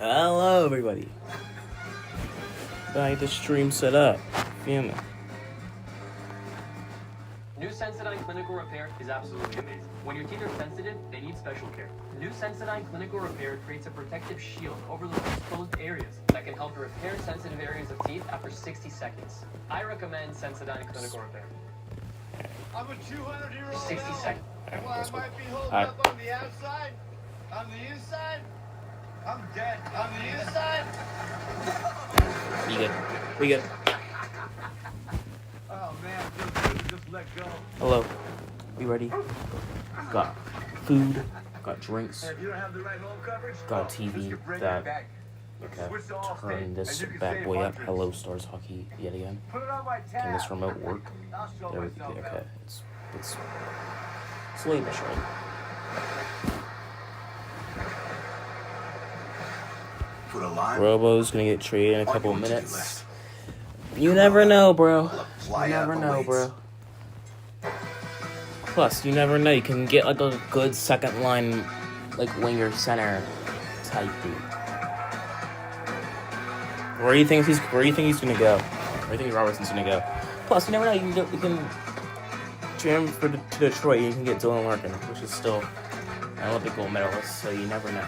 Hello, everybody. I get the stream set up. Fuming. New Sensodyne Clinical Repair is absolutely amazing. When your teeth are sensitive, they need special care. New Sensodyne Clinical Repair creates a protective shield over those exposed areas that can help to repair sensitive areas of teeth after 60 seconds. I recommend Sensodyne Clinical Repair. I'm a 200-year-old 60 seconds. Well, I might be holding up on the outside. On the inside, I'm dead. On the inside. We good. We good. Oh man, it feels good to just let go. Hello. We ready? Got food. Got drinks. If you don't have the right home coverage, Got a TV that. Okay. Turn this bad boy up. Hello, Stars Hockey yet again. Put it on my tab. Can this remote work? There we go. Okay. It's slowly but surely. Robo's gonna get traded in a couple minutes. You never know, bro. You never know, bro. Plus, you never know. You can get like a good second line, like winger center type dude. Where do you think he's gonna go? Where do you think Robertson's gonna go? Plus, you never know. You can trade him to Detroit. And you can get Dylan Larkin, which is still an Olympic gold medalist. So you never know.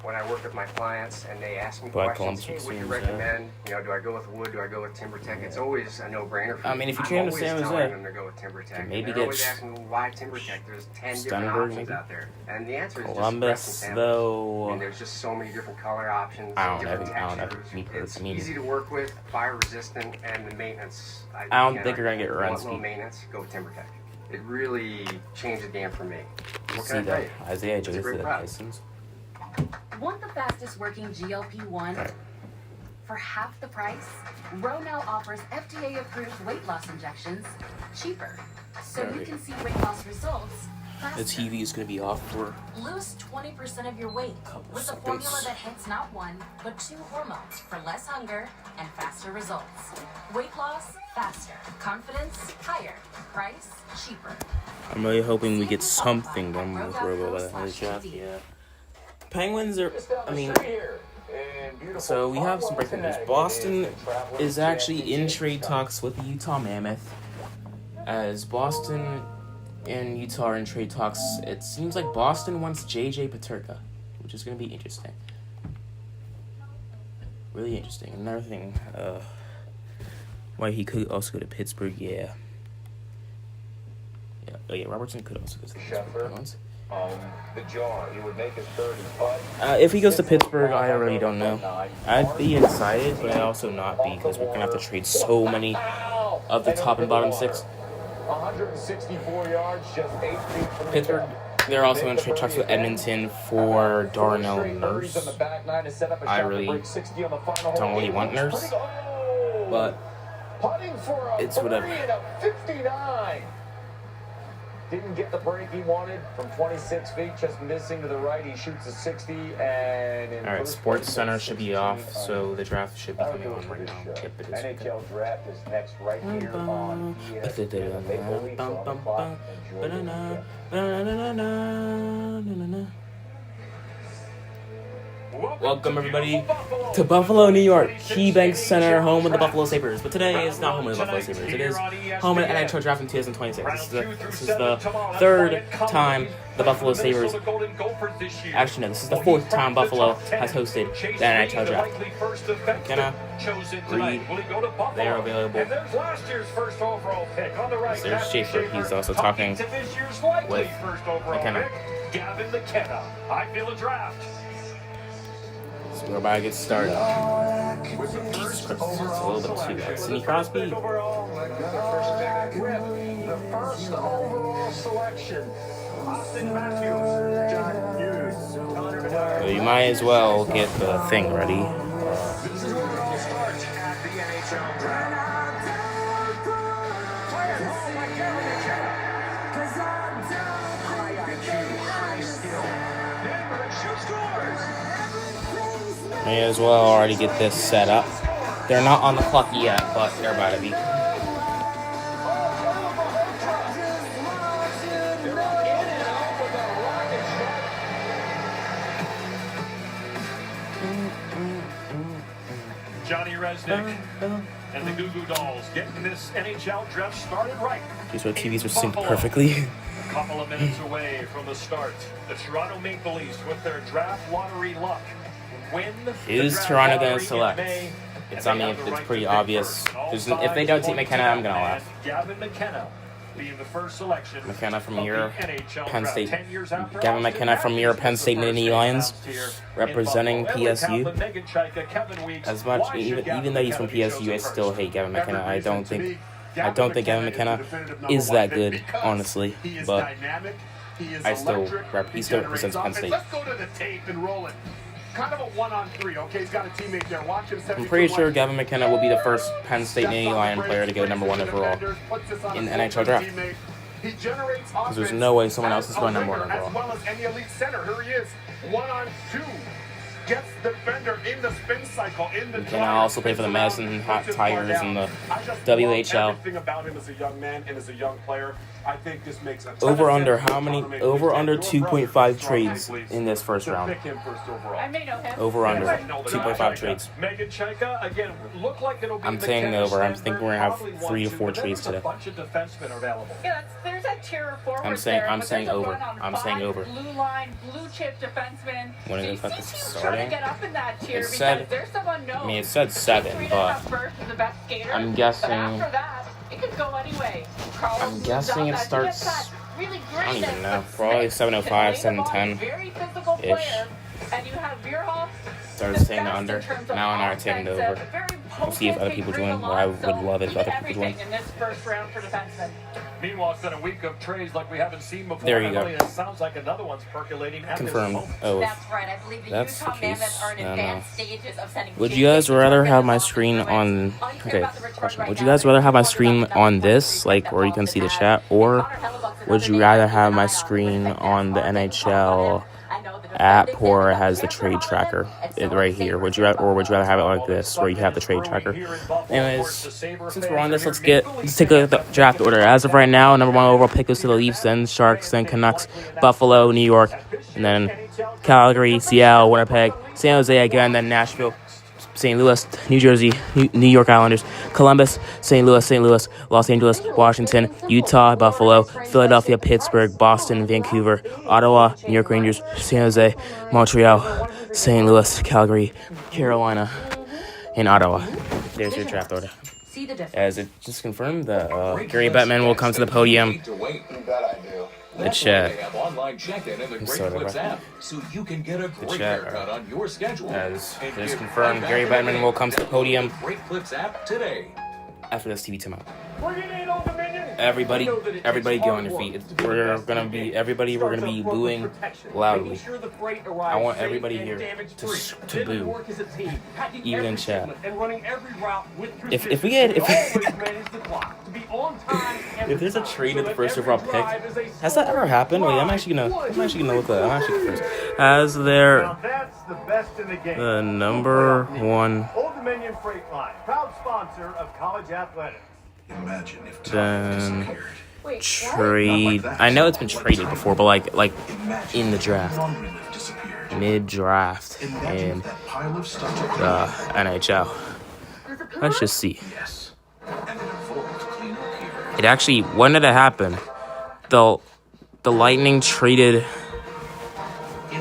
When I work with my clients and they ask me questions, hey, would you recommend, do I go with wood, do I go with TimberTech? It's always a no-brainer for me. I mean, if you trade him to San Jose, them to go with TimberTech. Maybe they're always asking me why TimberTech. There's 10 different options out there. And the answer is Columbus, though. And there's just so many different color options, I don't different know. textures. It's easy to work with, fire-resistant, and the maintenance. I don't think you're going to get Rensky. Low maintenance, go with TimberTech. It really changed the game for me. What See can I tell you? Isaiah Joe It's a great the product. license. Want the fastest working GLP-1 for half the price? Roe now offers FDA-approved weight loss injections cheaper, so you can see weight loss results faster. The TV is going to be off for Lose 20% of your weight with a formula that hits not one, but 2 hormones for less hunger and faster results. Weight loss, faster. Confidence, higher. Price, cheaper. I'm really hoping we get something done with Robo by the end of the draft. Yeah. Penguins are, so we have some breaking news. Boston is actually in trade talks with the Utah Mammoth. As Boston and Utah are in trade talks, it seems like Boston wants JJ Peterka, which is going to be interesting. Really interesting. Another thing, why he could also go to Pittsburgh, yeah. Oh yeah, Robertson could also go to the Pittsburgh Penguins. The jar, he would make his 35. If he goes to Pittsburgh, I really don't know. I'd be excited, but I'd also not be, because we're going to have to trade so many of the top and bottom 6. 164 yards, just 8 feet from Pittsburgh, they're also in trade talks with Edmonton for Darnell Nurse. I really don't really want Nurse, but it's whatever. 59. Didn't get the break he wanted from 26 feet, just missing to the right. He shoots a 60 and... Alright, Sports Center should be off, so the draft should be coming on right now. Yep, it is. NHL Draft is next right here on ESPN. Welcome everybody to Buffalo, New York, KeyBank Center, home of the Buffalo Sabres. But today is not home of the Buffalo Sabres. It is home of the NHL Draft in 2026. This is the third time the Buffalo Sabres. Actually, no, this is the fourth time Buffalo has hosted the NHL Draft. McKenna, Reed, they are available. There's Schaefer. He's also talking with McKenna. I feel a draft. So we're about to get started. Jesus Christ, it's a little bit too loud. Sidney Crosby. The first overall selection. Austin Matthews, John Hughes, Connor Bedard. So you might as well get the thing ready. This is where it all starts at the NHL Draft. Playing home by Gary McKenna. High IQ, high skill. Denver, shoot scores. May as well already get this set up. They're not on the clock yet, but they're about to be. Johnny Resnick and the Goo Goo Dolls getting this NHL draft started right. These are TVs are synced perfectly. A couple of minutes away from the start. The Toronto Maple Leafs with their draft lottery luck win. Is Toronto going to select? It's, I mean, it's pretty obvious. If they don't take McKenna, I'm going to laugh. Gavin McKenna being the first selection. McKenna from your Penn State. Gavin McKenna from your Penn State Nittany Lions, representing PSU. As much, even though he's from PSU, I still hate Gavin McKenna. I don't think Gavin McKenna is that good, honestly. But he still represents Penn State. Let's go to the tape and roll it. Kind of a 1-on-3, okay? He's got a teammate there. Watch him. I'm pretty sure Gavin McKenna will be the first Penn State Nittany Lion player to go #1 overall in the NHL Draft. Because there's no way someone else is going #1 overall. As well as any elite center. Here he is. 1-on-2. Gets the defender in the spin cycle. McKenna also played for the Madison Hot Tigers in the WHL. Everything about him as a young man and as a young player. I think this makes a ton Over of under sense. how many? Over under 2.5 trades in this first round. I may know him. Over under 2.5 trades. Megan Chaika, again, look like it'll be I'm saying McKenna's over. I'm turn. thinking we're gonna have Probably 3 to 4 one, two, trades but today. there's a bunch of defensemen available. Yeah, there's that tier of forwards I'm saying- there, I'm but saying there's a over. 1-on-5 I'm saying over. Blue line, blue chip defenseman. When So the you defense think is he's trying starting? to get up in that tier It because said- there's some unknowns. I mean, it said 7, He's but first is the best skater, I'm but guessing- after that, it could go anyway. Carlos I'm guessing it Zada, he starts- gets that really I don't even great know. but Probably Smith 7:05, can lay the ball. 7:10 Very physical ish. player. And you have Bierhoff. Started the taking the best under. in terms of Now and I are taking the offensive, over. very We'll see if other potent, people bring join, them but I on, would so love it if he other did people join. everything in this first round for defensemen. Meanwhile, it's been a week of trades like we haven't seen before. There you go. Emily, it sounds like another one's percolating. at this Confirmed. moment. Oh, That's right. I believe the That's Utah the case. Mammoths are in I don't advanced stages of sending. would you guys rather have my screen on? Okay, question. Would you guys rather have my screen on this, like, where you can see the chat, or would you rather have my screen on the NHL app where it has the trade tracker right here? Would you rather have it like this where you have the trade tracker? Anyways, since we're on this, let's take a look at the draft order. As of right now, #1 overall pick goes to the Leafs, then Sharks, then Canucks, Buffalo, New York, and then Calgary, Seattle, Winnipeg, San Jose again, then Nashville, St. Louis, New Jersey, New York Islanders, Columbus, St. Louis, Los Angeles, Washington, Utah, Buffalo, Philadelphia, Pittsburgh, Boston, Vancouver, Ottawa, New York Rangers, San Jose, Montreal, St. Louis, Calgary, Carolina, and Ottawa. There's your draft order. See the difference. As it just confirmed that Gary Bettman will come to the podium. You bet I do. The chat. They have online check-in in the Great Sorry, Clips bro. app, so you can get a great chat, haircut on your schedule. As And it is get confirmed, right Gary back in Bettman the will come to the podium Great Clips app today. after this TV timeout. Bring it in, Old Dominion. Everybody, We know that it everybody takes go hard on your work feet. to be the We're best gonna in the be game. everybody. We're gonna be Starts off booing with protection, loudly. making sure the freight I arrives want safe everybody and here damage-free. to Then we boo. work as a team, packing Even in every chat. segment and running every route with If precision. we get We always manage the clock to be on time every if there's a time, trade so at the that first every overall pick, drive is a has that ever scoring happened? Wait, I'm drive. actually gonna look at. I'm actually curious. Has Now there that's the best in the game. the #1 Old Dominion Freight Line, proud sponsor of college athletics. Imagine if time then disappeared. Wait, trade? I know it's been traded before, but like Imagine in the if draft, laundry lift disappeared. mid-draft Imagine in if that pile of stuff the NHL. Let's just see. Yes. And it evolved clean up here. It actually, when did it happen? The Lightning traded.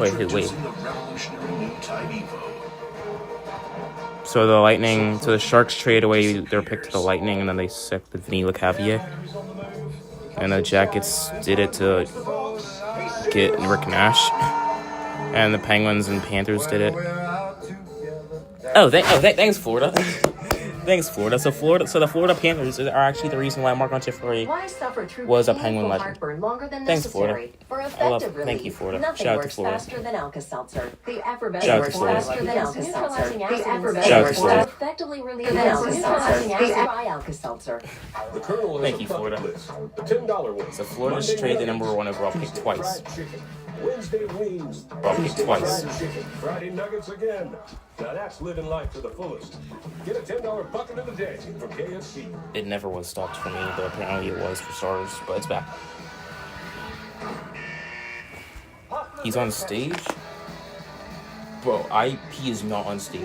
Wait. Introducing the revolutionary new Tide Evo. So the Sharks traded away their pick to the Lightning, and then they selected Vinny Lecavalier. And the Jackets did it to get Rick Nash. And the Penguins and Panthers did it. Thanks, Florida. Thanks, Florida. So the Florida Panthers are actually the reason why Marc-Andre Fleury Why suffer through was a painful Penguin legend. heartburn longer than Thanks, necessary? Florida. For I effective love- relief, thank you, Florida. nothing Shout out to works Florida. faster than Alka-Seltzer. The effervescent Shout out to works Florida. faster than Alka-Seltzer. Neutralizing The acid effervescent Shout out to works Florida. effectively relieve Alka-Seltzer. Try Alka-Seltzer. The Colonel has Thank a you, bucket Florida. list. $10 wings. So Florida's traded the #1 overall pick twice. Wednesday wings. Well, Tuesday twice. fried chicken. Friday nuggets again. Now that's living life to the fullest. Get a $10 bucket of the day from KFC. It never was stopped for me, but apparently it was for Stars. But it's back. He's on stage? Bro, he is not on stage.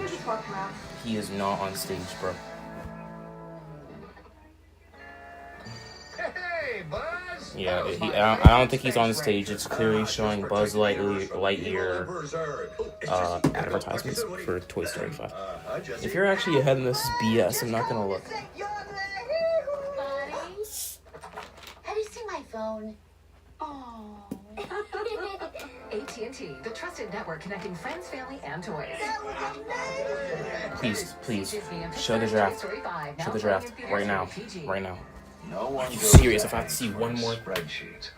he is not on stage, bro. Hey, Buzz. Yeah, I don't think he's on stage. It's clearly showing Buzz Lightyear advertisements for Toy Story 5. If you're actually ahead in this is BS, I'm not gonna look. Have you seen my phone? Oh. AT&T, the trusted network connecting friends, family, and toys. Please, show the draft. Show the draft right now. Right now. No one Are you goes serious? If I have back to see to one a more, spreadsheet.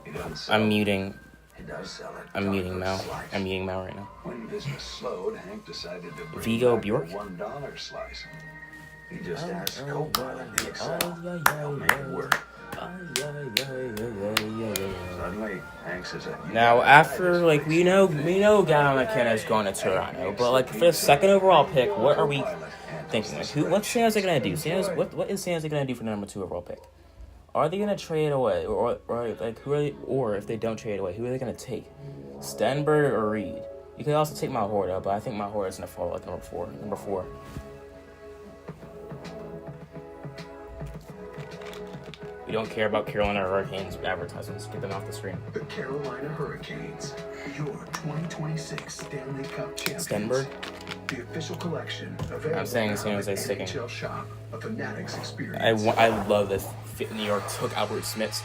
He doesn't sell I'm it. muting. He does sell it. I'm muting Mal. Slice. I'm muting Mal right now. When business slowed, Hank decided to bring Vigo back the Bjork? $1 slice. He just asked Copilot to excel. Help make it work. Suddenly, Hank says, Now, after we know Gavin McKenna is going to Toronto, but for the second overall pick, what are we thinking? What's San Jose gonna do? What is San Jose gonna do for the number 2 overall pick? Are they gonna trade away, or if they don't trade away, who are they gonna take? Stenberg or Reed? You could also take Malhorda, but I think Malhorda's gonna fall number 4. We don't care about Carolina Hurricanes advertisements. Get them off the screen. The Carolina Hurricanes, your 2026 Stanley Cup champions. Stenberg? The official collection available I'm saying San now Jose at sticking. NHL Shop, a Fanatics experience. I love this. New York took Albert Smith.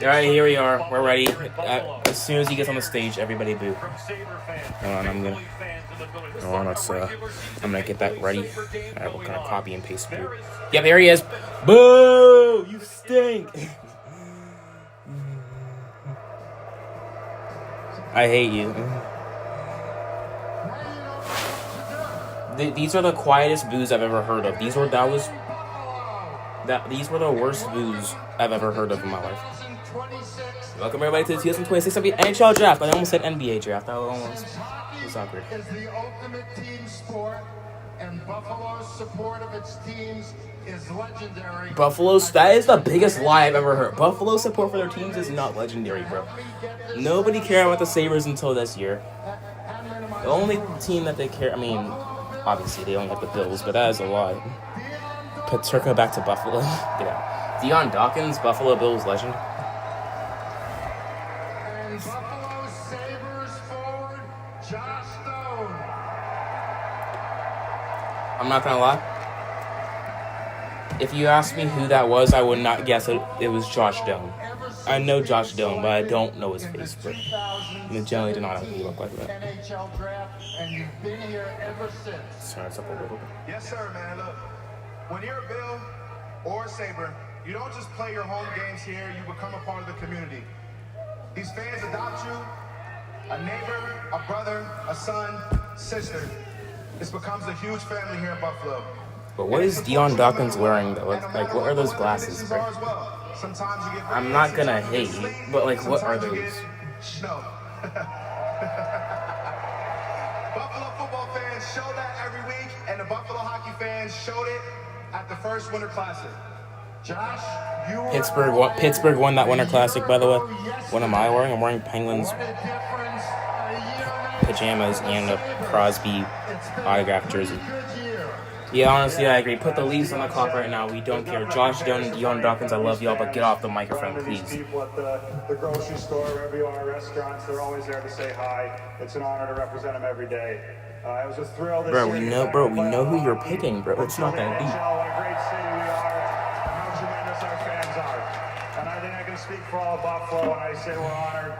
All right, here we are. We're ready. As soon as he gets on the stage, everybody boo. Hold on, I'm gonna get that ready. I will kind of copy and paste boo. Yep, there he is. Boo! You stink. I hate you. These are the quietest boos I've ever heard of. These were the worst boos I've ever heard of in my life. Welcome everybody to the 2026 NHL Draft. I almost said NBA Draft. That was awkward. Is the ultimate team sport, and Buffalo's support of its teams is legendary. That is the biggest lie I've ever heard. Buffalo's support for their teams is not legendary, bro. Nobody cared about the Sabres until this year. The only team that they care, obviously they only have the Bills, but that is a lie. Paterka back to Buffalo. Get out. Dion Dawkins, Buffalo Bills legend. And Buffalo Sabres forward, Josh Stone. I'm not gonna lie. If you asked me who that was, I would not guess it was Josh Doan. I know Josh Doan, but I don't know his face, bro. And generally did not have to look like that. NHL Draft, and you've been here ever since. Sorry, it's up a little bit. Yes, sir, man. Look, when you're a Bill or a Sabre, you don't just play your home games here, you become a part of the community. These fans adopt you, a neighbor, a brother, a son, sister. This becomes a huge family here in Buffalo. But what is Dion Dawkins wearing, though? What are those glasses, bro? I'm not gonna hate, but, what are those? Snow. Buffalo football fans show that every week, and the Buffalo hockey fans showed it at the first Winter Classic. Josh, Pittsburgh won that Winter Classic, by the way. What am I wearing? I'm wearing Penguins pajamas and a Crosby autographed jersey. Yeah, honestly, I agree. Put the Leafs on the clock right now. We don't care. Josh Doan and Dion Dawkins, I love y'all, but get off the microphone, please. People at the grocery store, wherever you are, restaurants, they're always there to say hi. It's an honor to represent them every day. It was a thrill this year. We know who you're picking, bro. It's not gonna be. What a great city we are, and how tremendous our fans are. And I think I can speak for all of Buffalo when I say we're honored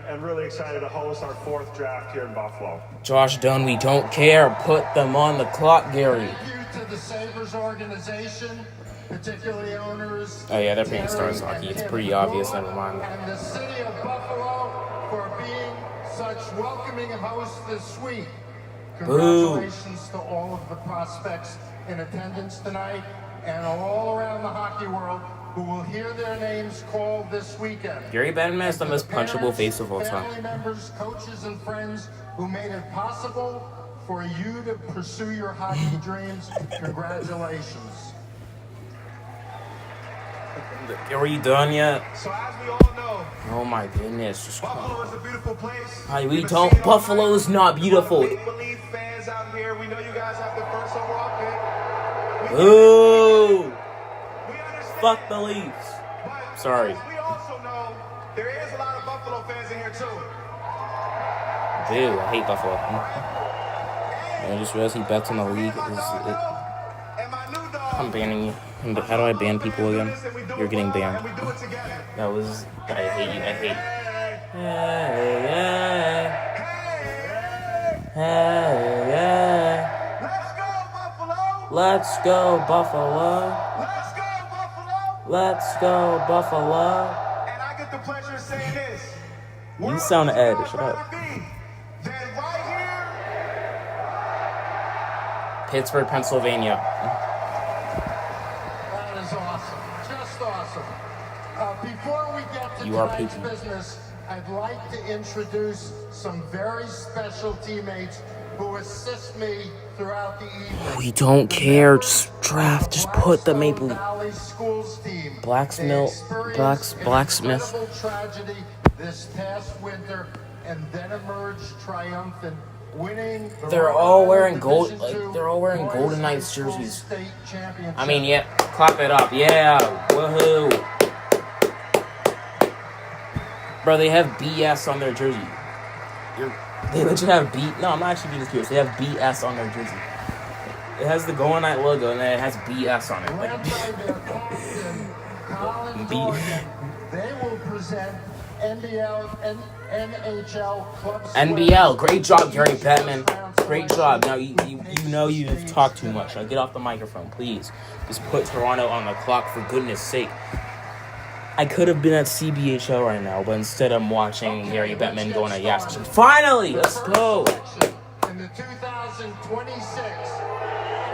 and really excited to host our 4th draft here in Buffalo. Josh Doan, we don't care. Put them on the clock, Gary. Thank you to the Sabres organization, particularly owners. Oh yeah, they're paying Stars Hockey. It's pretty obvious. Never mind. And the city of Buffalo for being such welcoming hosts this week. Congratulations to all of the prospects in attendance tonight and all around the hockey world who will hear their names called this weekend. Gary Bettman is the most punchable face of all time. Family members, coaches, and friends who made it possible for you to pursue your hockey dreams. Congratulations. Are you done yet? So as we all know, Oh my goodness. Just Buffalo is a beautiful place. Buffalo is not beautiful. Make-believe fans out here. We know you guys have the first overall Ooh. We understand. Fuck the Leafs. But Sorry. we also know there is a lot of Buffalo fans in here too. Dude, I hate Buffalo. I just realized he bets on the league. I'm banning you. How do I ban people again? You're getting banned. That was... I hate you. I hate... Hey, yeah. Hey, yeah. Let's go, Buffalo. Let's go, Buffalo. Let's go, Buffalo. And I get the pleasure of saying this. You sound Ed. Shut up. Then right here, Pittsburgh, Pennsylvania. That is awesome. Just awesome. Before we get to You are tonight's poopy. business, I'd like to introduce some very special teammates who assist me throughout the evening. We don't care. Just draft. Just put the Maple Leaf. Valley Schools team. Blacksmith. Incredible tragedy this past winter and then emerged triumphant, winning. They're all wearing gold. Like they're all wearing Golden Knights jerseys. I mean, yeah. Clap it up. Yeah. Woohoo. Bro, they have BS on their jersey. They legit have B. No, I'm not actually being serious. They have BS on their jersey. It has the Golden Knight logo and then it has BS on it. Like They will present NBL and NHL clubs. NBL, great job, Gary Bettman. Great job. Now you know you've talked too much. Now get off the microphone, please. Just put Toronto on the clock for goodness sake. I could have been at CBHL right now, but instead I'm watching Gary Bettman going at Yass. Finally, let's go. In the 2026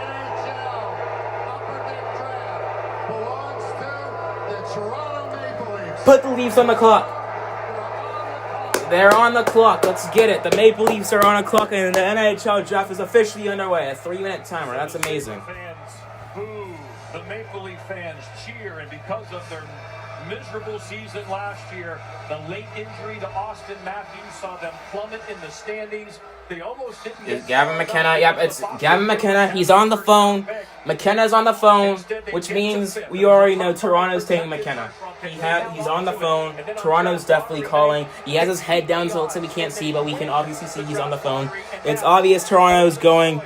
NHL Upper Deck Draft belongs to the Toronto Maple Leafs. Put the Leafs on the clock. They're on the clock. Let's get it. The Maple Leafs are on the clock, and the NHL Draft is officially underway. A 3-minute timer. That's amazing. Fans boo. The Maple Leaf fans cheer, and because of their miserable season last year, the late injury to Austin Matthews saw them plummet in the standings. They almost didn't get Gavin McKenna. Yep, it's Gavin McKenna. He's on the phone. McKenna's on the phone, which means we already know Toronto's taking McKenna. He's on the phone. Toronto's definitely calling. He has his head down, so it looks like we can't see, but we can obviously see he's on the phone. It's obvious Toronto's going.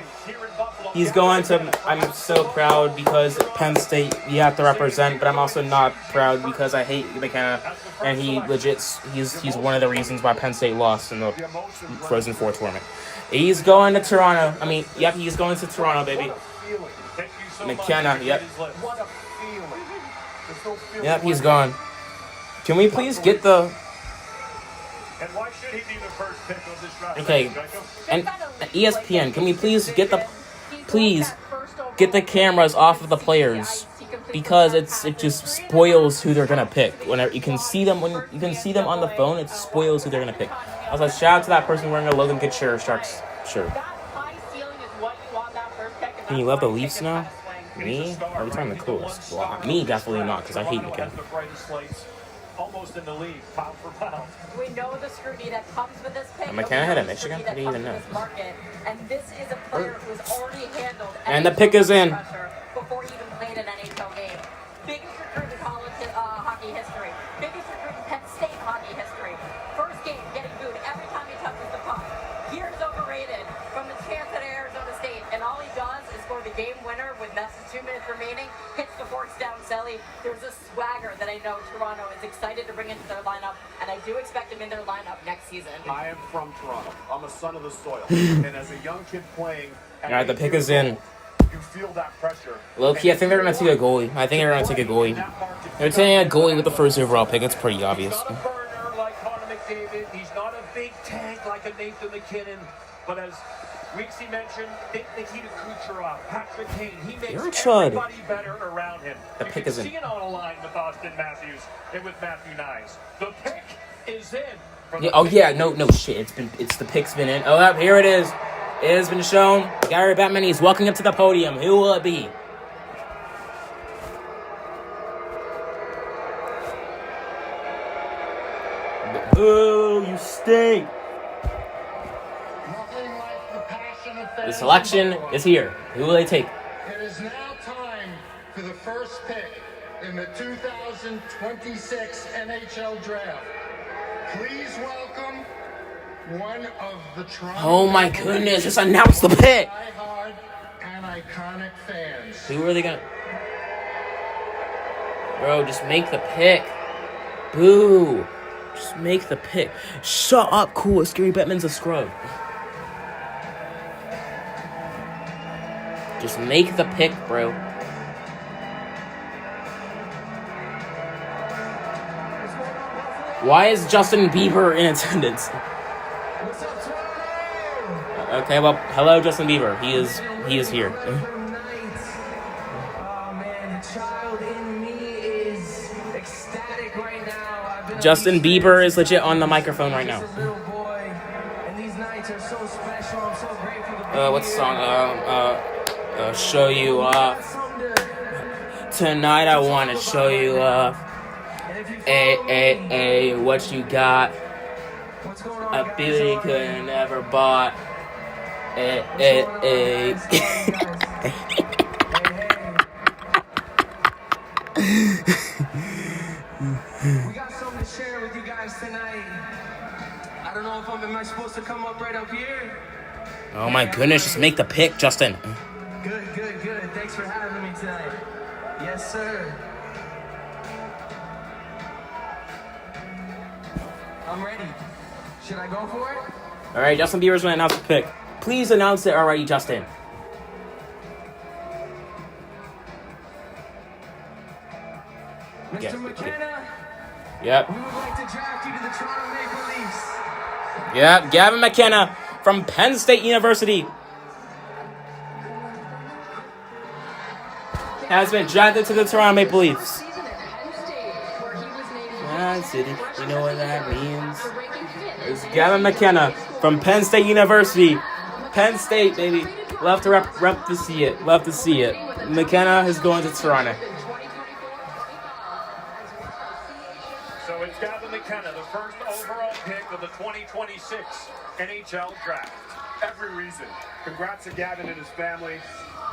He's going to. I'm so proud because Penn State, you have to represent, but I'm also not proud because I hate McKenna, and he's one of the reasons why Penn State lost in the Frozen Four tournament. He's going to Toronto. I mean, yep, he's going to Toronto, baby. McKenna, yep. Yep, he's gone. Can we please get the... And why should he be the first pick of this draft? Okay, and ESPN, can we please get the... Please get the cameras off of the players because it just spoils who they're gonna pick. Whenever you can see them on the phone, it spoils who they're gonna pick. I was like, shout out to that person wearing a Logan Couture Sharks shirt. Can you love the Leafs now? Me? Are we talking the coolest? Well, me definitely not because I hate McKenna. Almost in the league, pound for pound. We know the scrutiny that comes with this pick. McKenna had a Michigan? I didn't even know. And this is a player who has already handled And the pick is in. before he even played an NHL game. Biggest recruit in college hockey history. Biggest recruit in Penn State hockey history. First game getting booed every time he touches the puck. Years overrated from the chance at Arizona State, and all he does is score the game winner with less than 2 minutes remaining. Hits the forks down Selly. There's a swagger that I know Toronto is excited to bring into their lineup, and I do expect him in their lineup next season. I am from Toronto. I'm a son of the soil. And as a young kid playing... Alright, the pick is in. You feel that pressure. Low-key, I think they're going to take a goalie. They're taking a goalie with the first overall pick. It's pretty obvious. He's not a burner like Connor McDavid. He's not a big tank like a Nathan McKinnon. But as Weeksy mentioned, think Nikita Kucherov, Patrick Kane. He makes everybody better around him. The pick is in. You can see it on a line with Austin Matthews and with Matthew Nyes. The pick is in. Yeah, oh yeah, no shit. The pick's been in. Oh, here it is. It has been shown. Gary Bettman, he's walking up to the podium. Who will it be? Boo, you stink. Nothing like the passion of fans. The selection is here. Who will they take? It is now time first pick in the 2026 NHL Draft, please welcome one of the Toronto Oh my goodness, just announce the pick! diehard and iconic fans. Who are they gonna... Bro, just make the pick. Boo. Just make the pick. Shut up, cool. Scary Batman's a scrub. Just make the pick, bro. Why is Justin Bieber in attendance? Okay, well, hello, Justin Bieber. He is here. Oh man, the child in me is ecstatic right now. Justin Bieber is legit on the microphone right now. And these nights are so special. I'm so grateful to be What's the song? Show you off. Tonight I want to show you off. Hey, what you got? A beauty could never bought. Hey. We got something to share with you guys tonight. I don't know if am I supposed to come up right up here? Oh my goodness, just make the pick, Justin. Good. Thanks for having me tonight. Yes, sir. I'm ready. Should I go for it? Alright, Justin Bieber's gonna announce the pick. Please announce it already, Justin. Mr. McKenna. Yep. We would like to draft you to the Toronto Maple Leafs. Yep, Gavin McKenna from Penn State University has been drafted to the Toronto Maple Leafs. City, you know what that means? It's Gavin McKenna from Penn State University. Penn State, baby. Love to rep to see it. Love to see it. McKenna is going to Toronto. So it's Gavin McKenna, the first overall pick of the 2026 NHL Draft. Every reason. Congrats to Gavin and his family.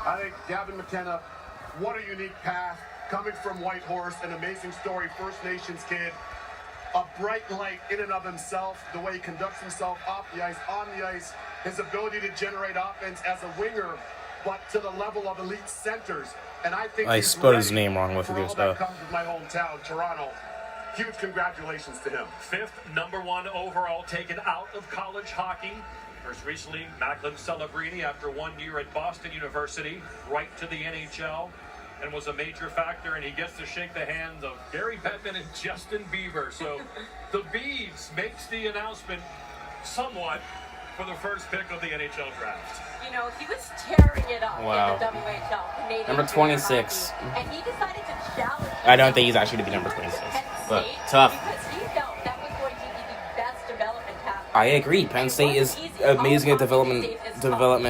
I think Gavin McKenna, what a unique path. Coming from Whitehorse, an amazing story, First Nations kid. A bright light in and of himself, the way he conducts himself off the ice, on the ice, his ability to generate offense as a winger, but to the level of elite centers. And I think I spelled his name wrong with this that comes with my hometown, Toronto. Huge congratulations to him. Fifth #1 overall taken out of college hockey. First recently, Macklin Celebrini after 1 year at Boston University, right to the NHL. And was a major factor, and he gets to shake the hands of Gary Bettman and Justin Bieber. So the Beavs makes the announcement somewhat for the first pick of the NHL Draft. You know, he was tearing it up Wow. in the WHL. Canadian Number 26. hockey, and he decided to challenge I don't think he's actually to be number 26. But tough. because he felt that was going to be the best development path. I agree. Penn State is amazing at development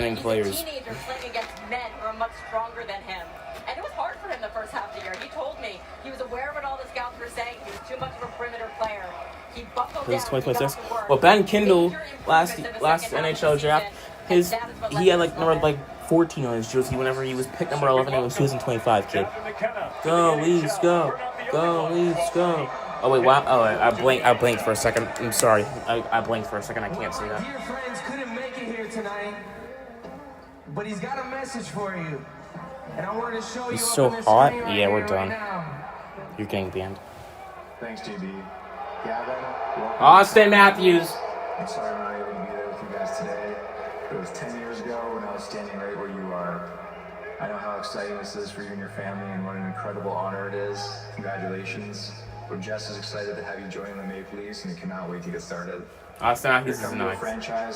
in players. He's a teenager playing against men who are much stronger than him. And it was hard for him the first half of the year. He told me he was aware of what all the scouts were saying. He was too much of a perimeter player. He buckled down. 2026. Well, Ben Kindle last NHL draft, he had like 14 on his jersey whenever he was picked number 11. It was 2025 kid. Go Leafs, go Leafs, go. Oh wait, wow. Oh, I blinked for a second. I'm sorry. I blinked for a second. I can't see that. Dear friends, couldn't make it here tonight, but he's got a message for you. And I wanted to show He's you so up on this hot. screen right Yeah, we're here, done. right now. You're getting banned. Thanks, JB. Gavin, welcome. Austin Matthews. I'm sorry I'm not able to be there with you guys today. It was 10 years ago when I was standing right where you are. I know how exciting this is for you and your family and what an incredible honor it is. Congratulations. We're just as excited to have you join the Maple Leafs and we cannot wait to get started. Austin Matthews is nice.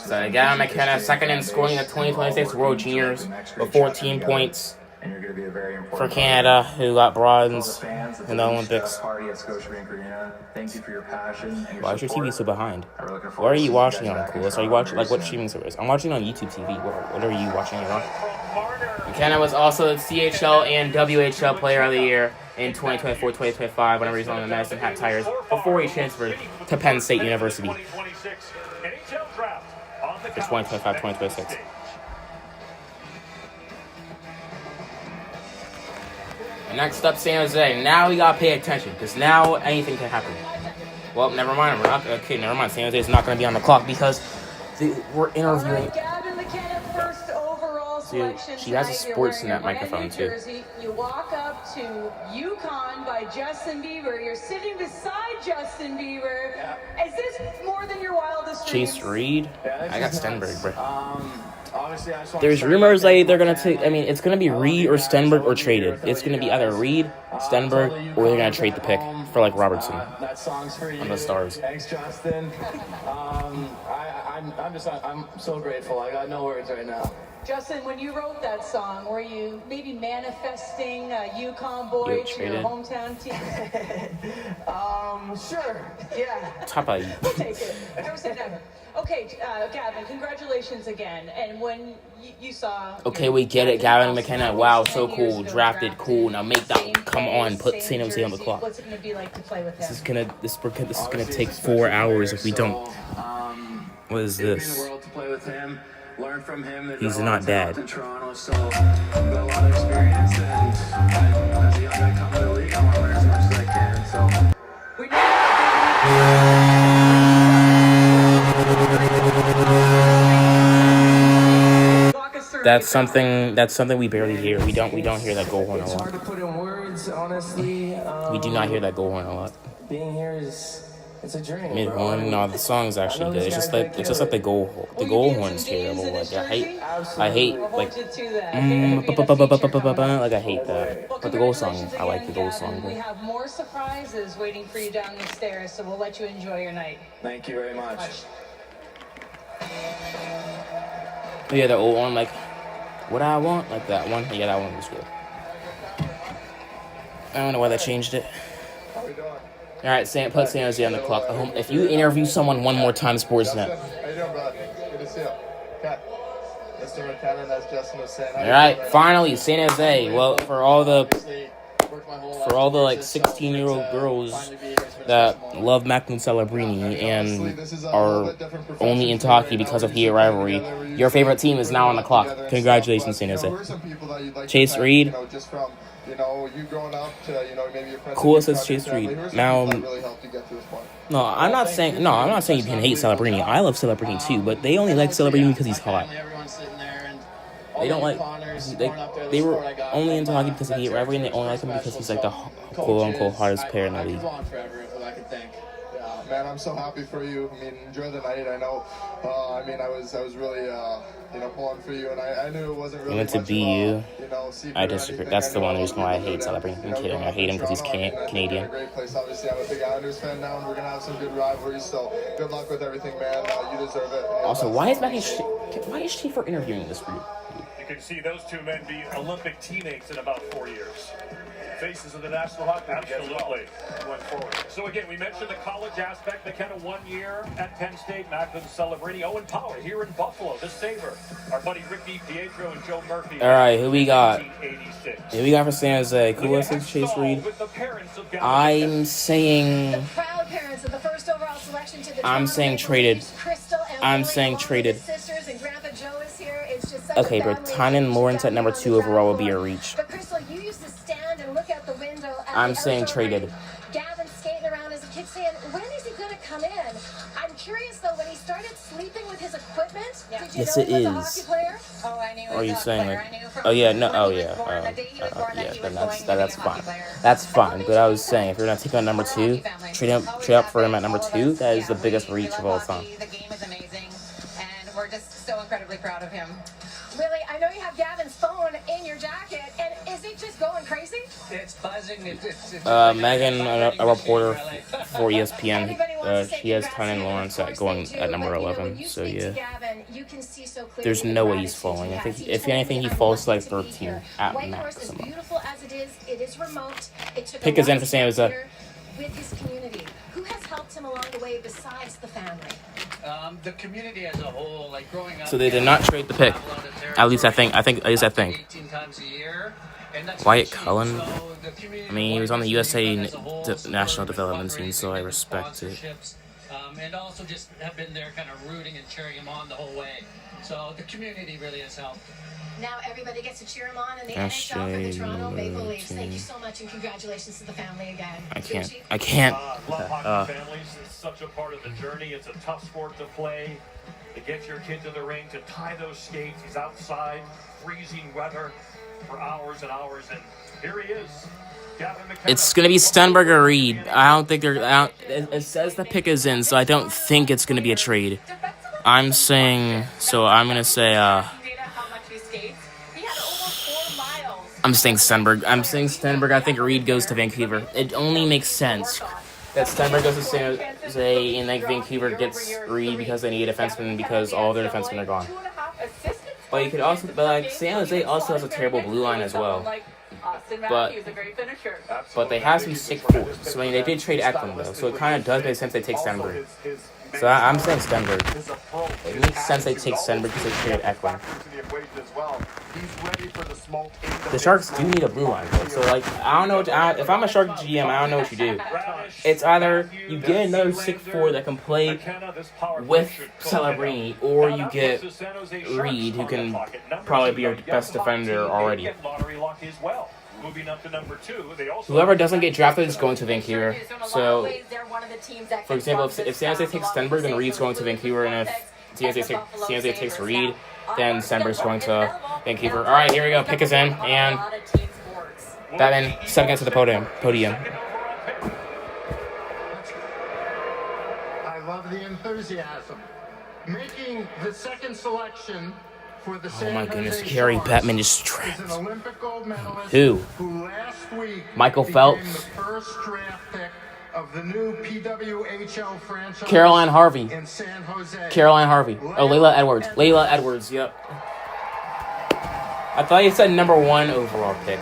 So Gavin McKenna, second in scoring the 2026 World Juniors with 14 points And you're going to be a very important for Canada, who got bronze fans in the Olympics. party at Scotiabank Arena. Thank you for your passion and your Why is your TV so behind? We're looking What forward are to you seeing watching guys on, back in Coolest? Are you Toronto watching, very like, what soon. streaming service? I'm watching on YouTube TV. What are you watching it on? McKenna was also the CHL and WHL Player of the Year in 2024-2025 whenever he's on the Medicine Hat Tigers before he transferred to Penn State University for 2025-2026. Next up, San Jose. Now we gotta pay attention, because now anything can happen. Well, never mind. We're not okay. Never mind. San Jose is not gonna be on the clock because we're interviewing. Dude, she has a Sportsnet microphone too. You walk up to Yukon by Justin Bieber. You're sitting beside Justin Bieber. Yeah. Is this more than your wildest dreams? Chase Reed. Yeah, I got Stenberg, bro. Obviously, I just want There's rumors like they're gonna take. I mean, it's gonna be Reed or Stenberg or traded. It's gonna be either Reed, Stenberg, or they're gonna trade the pick for like Robertson that song's for you. on the Stars. Thanks, Justin. I'm so grateful. I got no words right now. Justin, when you wrote that song, were you maybe manifesting a Yukon boy to your hometown team? Sure. Yeah. Top of We'll take it. Never say never. Okay, Gavin, congratulations again. And when you saw... Okay, we get it. Gavin McKenna. Wow, so cool. Drafted, cool. Now make that. Come on, put San Jose on the clock. What's it going to be like to play with him? This is gonna take 4 hours if we don't. What is this? Learn from him. He's not bad. In Toronto, so I've got a lot of experience, and as a young guy coming to the league, I want to learn as much as I can. So That's something we barely hear. We don't hear that goal horn a it's hard to lot. put in words, honestly. We do not hear that goal horn a lot. Being here it's a dream. Mid horn, no, the song's actually good. It's just like the goal horn's terrible. Like I hate like like I hate that. But the goal song, I like the goal song. We have more surprises waiting for you down the stairs, so we'll let you enjoy your night. Thank you very much. Yeah, the old one, like what I want, like that one. Yeah, that one was good. I don't know why they changed it. All right, put San Jose on the clock. If you interview someone one more time, Sportsnet. How you doing, bud? Good to see you. Okay. Mr. McKenna, as Justin was saying. All right, finally, San Jose. Well, for all the like 16-year-old girls that love Macklin Celebrini and are only into hockey because of Heat rivalry, your favorite team is now on the clock. Congratulations, San Jose. Chase Reed. You growing up to, maybe your friends. Cool, says Chase Reed. Now, no, I'm not saying you can hate Celebrini. I love Celebrini too, but they only like Celebrini because he's hot. They don't like. They were only into hockey because of Heat rivalry, and they only like him because he's like the quote unquote hottest player in the league. Man, I'm so happy for you. I mean, enjoy the night. I know. I was really, pulling for you, and I knew it wasn't really. You went to BU. I disagree. That's the one reason why I hate Celebrini. I'm kidding. I hate him because he's Canadian. Great place. Obviously, I'm a big Islanders fan now, and we're gonna have some good rivalries. So good luck with everything, man. You deserve it. Also, why is Schaefer interviewing this group? You can see those two men be Olympic teammates in about 4 years. Faces of the National Hockey League as well going forward. So again, we mentioned the college aspect. McKenna 1 year at Penn State. Macklin Celebrini, Owen Power here in Buffalo. The Sabre. Our buddy Rick DiPietro and Joe Murphy. All right, who we got? Who we got for San Jose? Cool, Chase Reed. I'm saying. The proud parents of the first overall selection to the I'm saying traded. I'm saying traded. Okay, but Tynan Lawrence at number 2 overall will be a reach. But Crystal, you used to stand and look out the window. I'm saying traded. Gavin skating around as a kid saying, when is he going to come in? I'm curious though, when he started sleeping with his equipment, did you Yes, know it he was a is. hockey player? Oh, I knew he was Are you a saying player. like? I knew from Oh yeah, no. when Oh he was yeah. born, the day he was born, that Yeah. he Then was that's going to be a fine. hockey player. That's fine. But I was saying, if you're not taking on number 2, trade up for him at number 2. That is the biggest reach of all time. The game is amazing, and we're just so incredibly proud of him. Really, I know you have Gavin's phone in your jacket, and is it just going crazy? It's buzzing. Megan, a reporter for ESPN, she has Tynan Lawrence at number 11. So yeah, there's no way he's falling. I think if anything, he falls to like 13 at maximum. Pick his in for San Jose. With his community, who has helped him along the way besides the family? The community as a whole, like growing up. So they did not trade the pick. At least I think. 18 times a year. Wyatt Cullen. I mean, he was on the USA National Development Team, so I respect it. and also just have been there kind of rooting and cheering him on the whole way. So the community really has helped. Now everybody gets to cheer him on in the NHL for the Toronto Maple Leafs. Thank you so much and congratulations to the family again. I can't. Love hockey families. It's such a part of the journey. It's a tough sport to play. To get your kid to the rink, to tie those skates. He's outside, freezing weather for hours and hours, and here he is. It's gonna be Stenberg or Reed. I don't think they're. It says the pick is in, so I don't think it's gonna be a trade. I'm saying. So I'm gonna say. I'm saying Stenberg. I think Reed goes to Vancouver. It only makes sense that Stenberg goes to San Jose and like Vancouver gets Reed because they need a defenseman because all their defensemen are gone. But you could also, San Jose also has a terrible blue line as well. But they have some sick forwards. So I mean, they did trade Eklund though, so it kind of does make sense they take Stenberg. So I'm saying Stenberg. It makes sense they take Stenberg because they traded Eklund. The Sharks do need a blue line though, so like I don't know. If I'm a Shark GM, I don't know what you do. It's either you get another sick forward that can play with Celebrini, or you get Reed, who can probably be your best defender already. Whoever doesn't get drafted is going to Vancouver. So, for example, if San Jose takes Stenberg, then Reed's going to Vancouver, and if San Jose takes Reed, then Stenberg's going to Vancouver. All right, here we go. Pick is in, and Batman stepping into the podium. I love the enthusiasm. Making the second selection for the Oh my goodness, Carrie Batman just trapped. Who last week Michael Phelps. The first draft pick of the new PWHL franchise. Caroline Harvey. In San Jose. Caroline Harvey. Oh, Layla Edwards. Yep. I thought you said number 1 overall pick,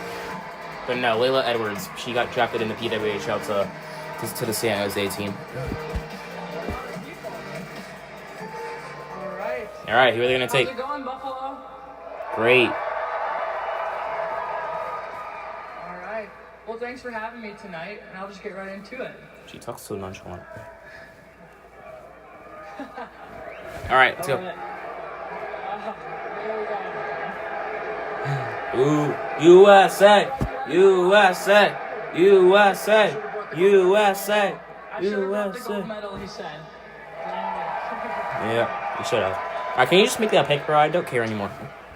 but no, Layla Edwards. She got drafted in the PWHL to the San Jose team. All right, who are they gonna take? How's it going, Buffalo? Great. All right. Well, thanks for having me tonight, and I'll just get right into it. She talks so nonchalant. All right, let's go. Ooh, USA, USA, USA, USA, I should have got the USA. gold medal, he said. Yeah, you should have. Can you just make that pick, bro? I don't care anymore.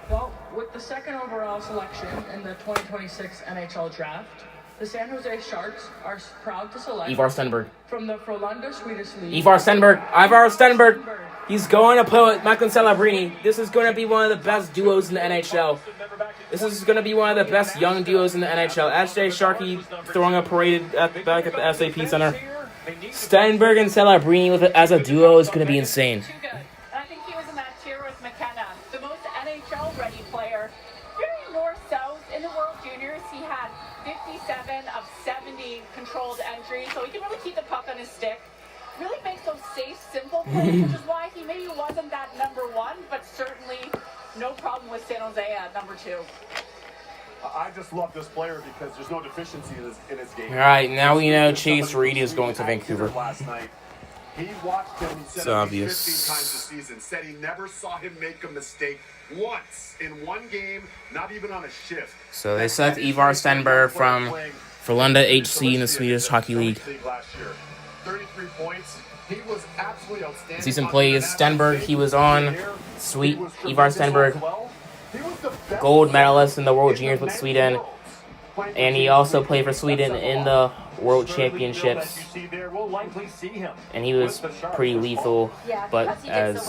Well, with the second overall selection in the 2026 NHL Draft, the San Jose Sharks are proud to select Ivar Stenberg. from the Frölunda Swedish League. Ivar Stenberg. He's going to play with Michael Celebrini. This is going to be one of the best duos in the NHL. This is going to be one of the best young duos in the NHL. SJ Sharkey throwing a parade back at the SAP Center. Stenberg and Celebrini as a duo is going to be insane. I think he was in that tier with McKenna, the most NHL-ready player. Very north-south in the World Juniors, he had 57 of 70 controlled entries, so he can really keep the puck on his stick. Really makes those safe, simple plays, which is why he maybe wasn't that number 1, but certainly no problem with San Jose at number 2. I just love this player because there's no deficiency in his game. All right, now we know Chase Reed is going to Vancouver. Last night, he watched him. He said It's obvious. 15 times this season. Said he never saw him make a mistake once in one game, not even on a shift. So they select Ivar Stenberg from Frölunda HC in the Swedish Hockey League. 33 points. He was absolutely outstanding. Season plays Stenberg. He was on Sweet Ivar Stenberg, gold medalist in the World Juniors with Sweden, and he also played for Sweden in the World Championships. And he was pretty lethal, but as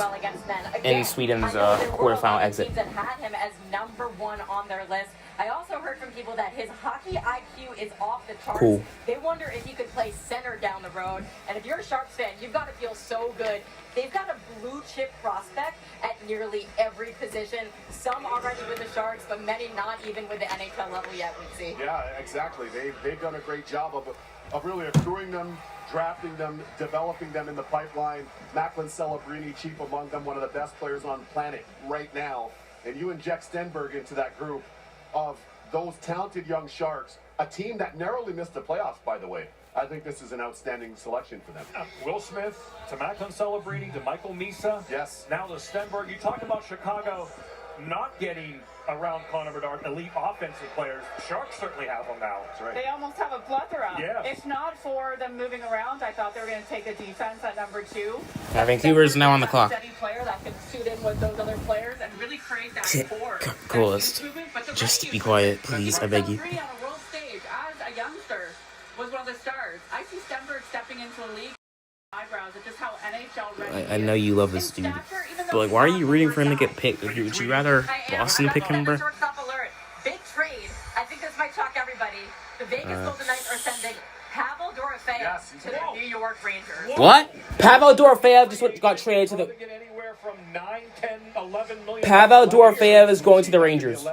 in Sweden's quarterfinal exit. Teams that had him as number 1 on their list. I also heard from people that his hockey IQ is off the charts. Cool. They wonder if he could play center down the road. And if you're a Sharks fan, you've got to feel so good. They've got a blue chip prospect at nearly every position. Some already with the Sharks, but many not even with the NHL level yet, we'd see. Yeah, exactly. They've done a great job of really accruing them, drafting them, developing them in the pipeline. Macklin Celebrini, chief among them, one of the best players on the planet right now. And you inject Stenberg into that group of those talented young Sharks, a team that narrowly missed the playoffs, by the way. I think this is an outstanding selection for them. Will Smith to Macklin Celebrini to Michael Misa. Yes. Now to Stenberg. You talked about Chicago not getting around Connor Bedard, elite offensive players. Sharks certainly have them now. That's right. They almost have a plethora. Yes. If not for them moving around, I thought they were going to take a defense at number 2. Vancouver's now on the clock. Steady player that can suit in with those other players and really create that core. Coolest. Just be quiet, please. I beg you. On a world stage as a youngster was one of the stars. I see Stenberg stepping into a league. Eyebrows at just how NHL ready I know you love this dude, but like, why are you rooting for him to get picked? Would you rather Boston pick him, bro? Shortstop alert. Big trade. I think this might shock everybody. The Vegas Golden Knights are sending Pavel Dorofeyev to the New York Rangers. What? Pavel Dorofeyev just got traded to the. Pavel Dorofeyev is going to the Rangers.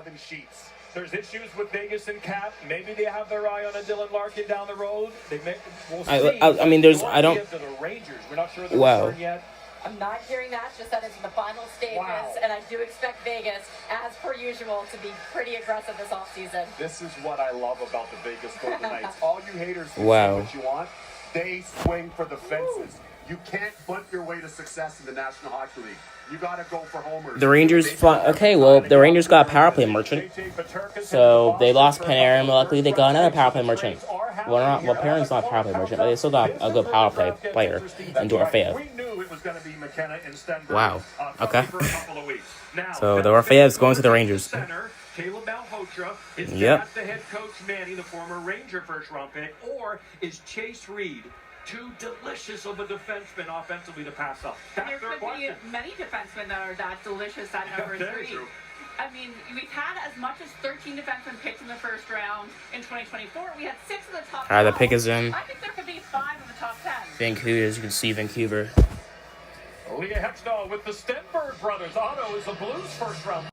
There's issues with Vegas and Cap. Maybe they have their eye on a Dylan Larkin down the road. We'll see. I mean, there's. I don't. To the Rangers. We're not sure they're Wow. yet. I'm not hearing that, just that it's in the final stages, and I do expect Vegas, as per usual, to be pretty aggressive this offseason. This is what I love about the Vegas Golden Knights. All you haters can Wow. say what you want. They swing for the fences. You can't bunt your way to success in the National Hockey League. You got to go for homers. The Rangers. Okay, well, the Rangers got a power play merchant, so they lost Panarin. Luckily, they got another power play merchant. Well, Panarin's not a power play merchant, but they still got a good power play player in Dorofeyev. Wow. Okay. So Dorofeyev's going to the Rangers. Caleb Malhotra is Yep. the head coach Manny, the former Ranger first-round pick, or is Chase Reed too delicious of a defenseman offensively to pass up? That's There their could question. be many defensemen that are that delicious at number Very 3. true. I mean, we've had as much as 13 defensemen picked in the first round. In 2024, we had 6 of the top 10. Alright, the pick is in. I think there could be 5 of the top 10. Vancouver, as you can see, Vancouver. Leah Hextall with the Stenberg brothers. Otto is the Blues first-round.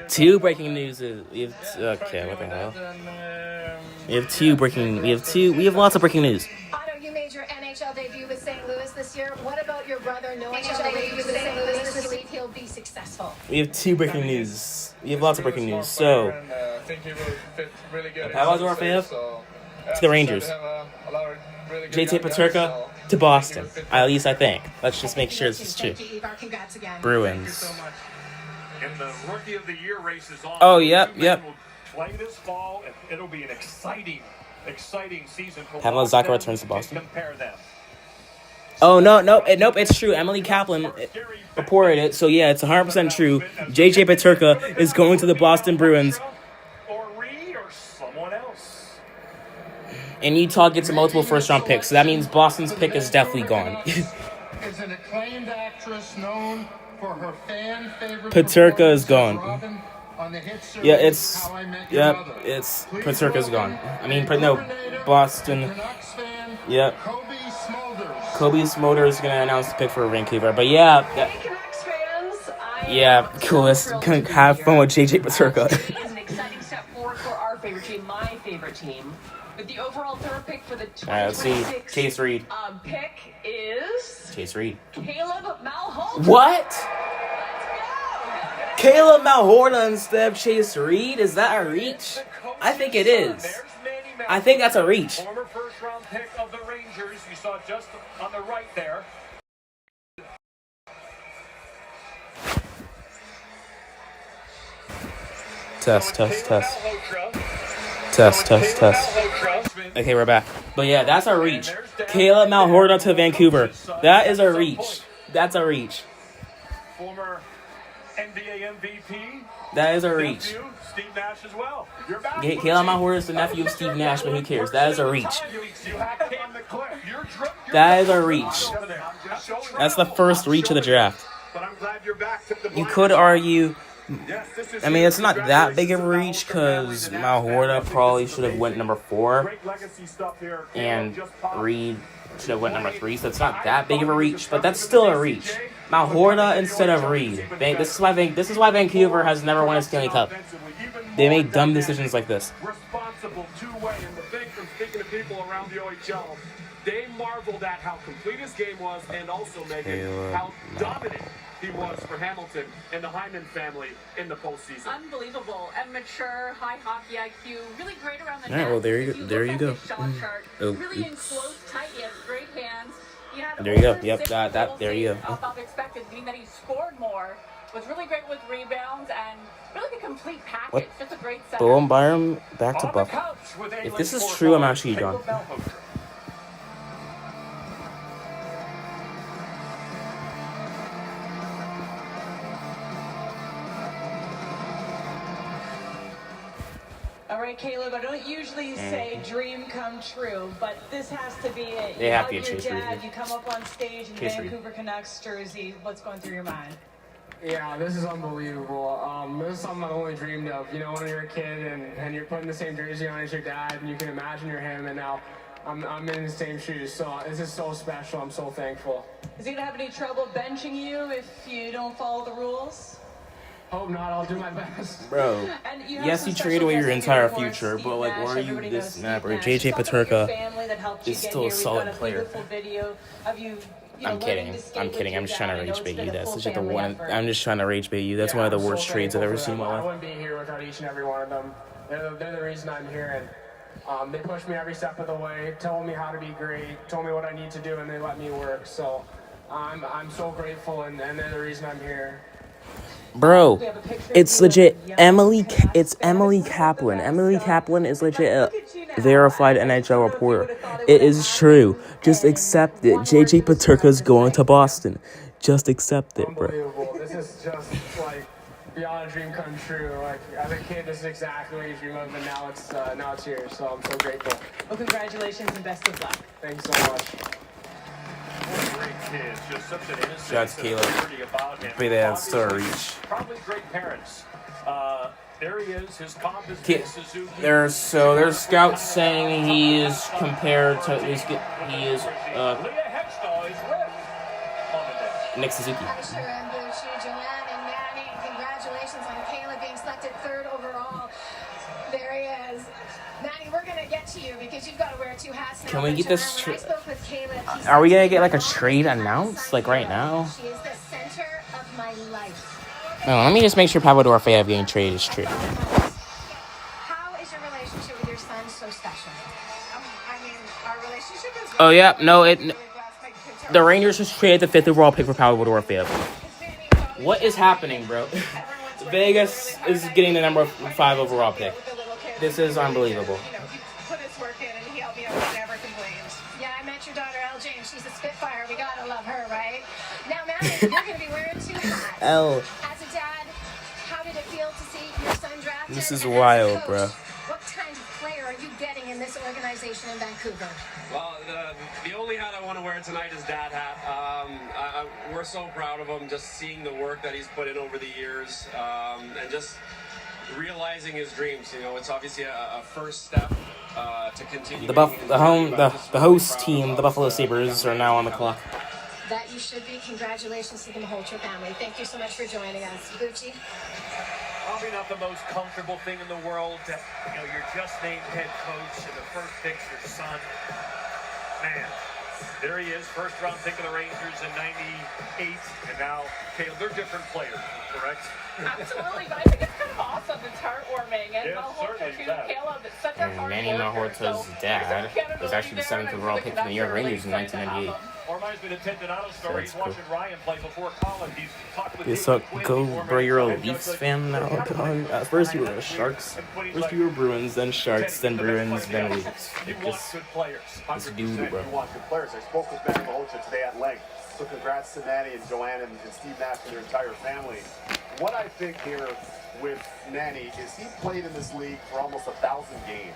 Two breaking news. We have okay, what the hell? We have lots of breaking news. Otto, you made your NHL debut with St. Louis this year. What about your brother? No NHL debut with St. Louis this week. He'll be successful. We have two breaking news. We have lots of breaking news. So, I think he will fit really good. Pavel Dorofeyev to the Rangers. JT Peterka to Boston. At least I think. Let's just make sure this is true. Congrats again. Bruins. And the Rookie of the Year race is on. Oh, yep. Will play this fall, and it'll be an exciting season for Pavel Boston. Zacha returns to Boston. Compare them. Oh, nope, it's true. Emily Kaplan reported it, so yeah, it's 100% true. JJ Peterka is going to the Boston Bruins. Or Reed or someone else. And Utah gets multiple first-round picks, so that means Boston's pick is definitely gone. Is an acclaimed actress known for her fan favorite. Peterka is gone. On the hit series Yeah, it's How I Met Your Mother. it's Peterka's gone. I mean, no, Boston. Yep. Kobe Smolders is gonna announce the pick for Vancouver, but yeah, coolest. Have fun with JJ Peterka. Is an exciting step forward for our favorite team, my favorite team. With the overall third pick for the 2026 All right, let's see. Chase Reed. Pick is Chase Reed. Caleb Malhotra. What? Caleb Malhotra instead of Chase Reed? Is that a reach? I think it is. I think that's a reach. Former first-round pick of the Rangers. You saw just on the right there. Test. Okay, we're back. But yeah, that's a reach. Caleb Malhotra to Vancouver. That is a reach. That's a reach. Former NBA MVP. That is a reach. Nephew, Steve Nash as well. You're back. Caleb Malhotra is the nephew of Steve Nash, but who cares? That is a reach. That is a reach. That's the first reach of the draft. You could argue. I mean, it's not that big of a reach because Malhotra probably should have went number 4, and Reed should have went number 3. So it's not that big of a reach, but that's still a reach. Malhotra instead of Reed. This is why Vancouver has never won a Stanley Cup. They made dumb decisions like this. Responsible two-way, and the thing from speaking to people around the OHL, they marveled at how complete his game was, and also Megan, how dominant he was for Hamilton and the Hyman family in the postseason. Unbelievable and mature, high hockey IQ, really great around the All right, net. well, there If you go. look at his shot chart, Oh, really enclosed tight, he has great hands. He had there you go. over Yep, 6 that goals there you saved go. above expected, meaning that he scored more. Was really great with rebounds and really a complete package. What? Just a great set. Boom, Byram, back to Buff. If this is true, I'm actually gone. All right, Caleb, I don't usually say dream come true, but this has to be it. They You have hug to your get Chase dad, Reed. you come up on stage in Chase Reed. Vancouver Canucks jersey. What's going through your mind? Yeah, this is unbelievable. This is something I've only dreamed of. You know, when you're a kid and you're putting the same jersey on as your dad, and you can imagine you're him, and now I'm in the same shoes. So this is so special. I'm so thankful. Is he gonna have any trouble benching you if you don't follow the rules? Hope not. I'll do my best. Bro, And you have yes, some you special trade away your guests in entire course, future, Steve but like, Nash, why are you everybody knows this Steve snapper? Nash. JJ Talk about your Peterka family that helped you is get still a here. We've solid got a player. beautiful video of you know, I'm kidding. learning to skate I'm with kidding. your I'm just trying to dad. I know rage it's bait been you. a That's full legit the family one. effort. I'm just trying to rage bait you. That's Yeah, one of the I'm so worst trades I've thankful ever for seen in them. my I life. wouldn't be here without each and every one of them. They're the reason I'm here, and they push me every step of the way, told me how to be great, told me what I need to do, and they let me work. So I'm so grateful, and they're the reason I'm here. Bro, it's legit Emily. It's Emily Kaplan. Emily Kaplan is legit a verified NHL reporter. It is true. Just accept it. JJ Peterka's going to Boston. Just accept it, bro. Unbelievable. This is just like beyond a dream come true. Like as a kid, this is exactly what you dream of, and now it's here. So I'm so grateful. Well, congratulations and best of luck. Thanks so much. What a great kid. Just such an innocence Shots and Caleb. purity about him. But that's still a reach. Probably great parents. There he is. His comp is Ki- Suzuki. There's scouts saying he is compared to he is Leah Hextall is with Mom and Dad. Nick Suzuki. Sure, and Bucci, Joanne, and Manny, congratulations on Caleb being selected 3rd overall. There he is. Manny, we're going to get to you because you've got to wear 2 hats now. Can we get this Joanne, when I spoke with Caleb, he Are we said gonna to get me, like a "Mom, trade I'm announced like signing right her. now? She is the center of my life." Oh, let me just make sure Pavel Dorofeyev getting traded is true. How is your relationship with your son so special? I mean, our relationship is... Oh yeah, no, the Rangers just traded the 5th overall pick for Pavel Dorofeyev. What is happening, bro? Vegas is getting the number 5 overall pick. This is unbelievable. Put his work in and he helped me out and never complains. Yeah, I met your daughter LJ and she's a spitfire. We gotta love her, right? Now, Manny, you're gonna be wearing 2 hats. L. As a dad, how did it feel to see your son drafted? This is And as a wild, coach, bro. What kind of player are you getting in this organization in Vancouver? Well, the only hat I want to wear tonight is Dad hat. We're so proud of him, just seeing the work that he's put in over the years, and just realizing his dreams. You know, it's obviously a first step to continue. The host team, the Buffalo Sabres, are now on the clock. That you should be. Congratulations to the Maholter family. Thank you so much for joining us. Gucci? Probably not the most comfortable thing in the world. You're just named head coach, and the first pick's your son. Man, there he is, first round pick of the Rangers in '98, and now Caleb. They're different players, correct? Absolutely, but I think it's kind of awesome. It's heartwarming. And Yeah, Malhotra, certainly too, that. Caleb, it's such a And hard Manny worker. Malhotra's dad was actually the 7th overall pick from the New York Rangers in 1998. Or reminds me of the Ted Donato story. He's That's cool. watching Ryan play before college. He's talked with Yes, David so Quinn go, before bro, you're a and Leafs Doug fan now. At first you were Sharks, first you were Bruins, then Sharks, then Bruins, then Leafs. You want good players. This dude, bro. You want good players. I spoke with Manny Malhotra today at length. So congrats to Manny and Joanne and Steve Nash and their entire family. What I think here with Manny is he played in this league for almost 1,000 games.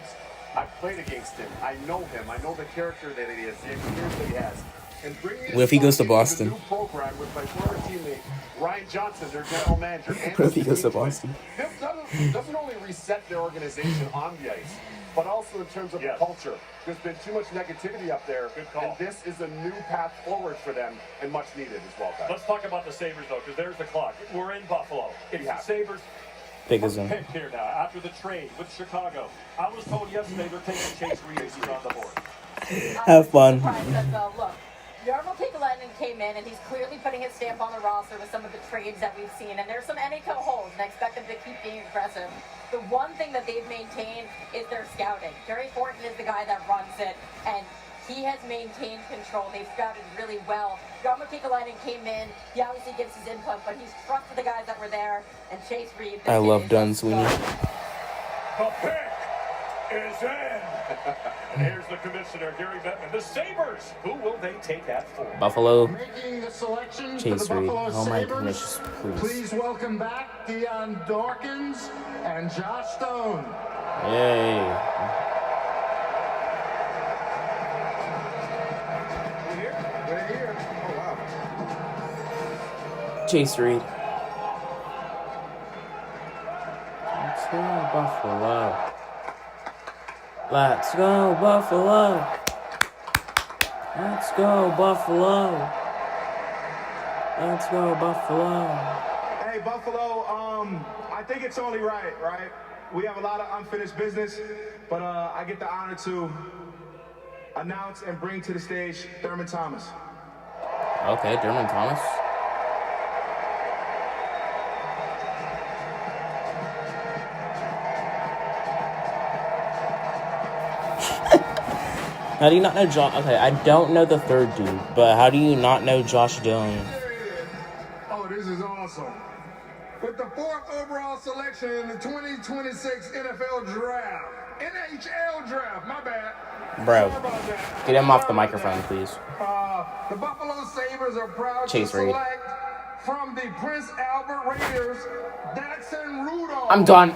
I've played against him. I know him. I know the character that he is, the experience that he has. And bringing What if he goes to into the Boston? new program with my former teammate Ryan Johnson, their general manager. What if he goes to Boston? This doesn't only reset their organization on the ice, but also in terms of the culture. There's been too much negativity up there, and this is a new path forward for them, and much needed as well, guys. Let's talk about the Sabres, though, because there's the clock. We're in Buffalo. It's the Sabres. Big as him. Pick here now after the trade with Chicago. I was told yesterday they're taking Chase Reed on the board. Have fun. Look, Jarmo Kekalainen came in, and he's clearly putting his stamp on the roster with some of the trades that we've seen. And there's some NHL holes, and I expect them to keep being aggressive. The one thing that they've maintained is their scouting. Jerry Thornton is the guy that runs it, and he has maintained control. They've scouted really well. Jarmo Kekalainen came in. He obviously gives his input, but he's trusted the guys that were there. And Chase Reed. I love Dunn Sweeney. The pick is in. And here's the commissioner, Gary Bettman. The Sabres, who will they take that for? Buffalo. Making the selection Chase for the Reed. Buffalo Oh my Sabres. goodness, please. Please welcome back Dion Dawkins and Josh Stone. Yay. We're here. Oh, wow. Chase Reed. Let's go, Buffalo. Let's go, Buffalo. Let's go, Buffalo. Let's go, Buffalo. Hey, Buffalo, I think it's only right? We have a lot of unfinished business, but I get the honor to announce and bring to the stage Thurman Thomas. Okay, Thurman Thomas. How do you not know Josh? Okay, I don't know the third dude, but how do you not know Josh Dillon? Oh, this is awesome. With the 4th overall selection in the 2026 NFL Draft. NHL Draft, my bad. Bro, Sorry about that. get him off the microphone, please. The Buffalo Sabres are proud Chase to Reed. select from the Prince Albert Raiders, Daxon Rudolph. I'm done.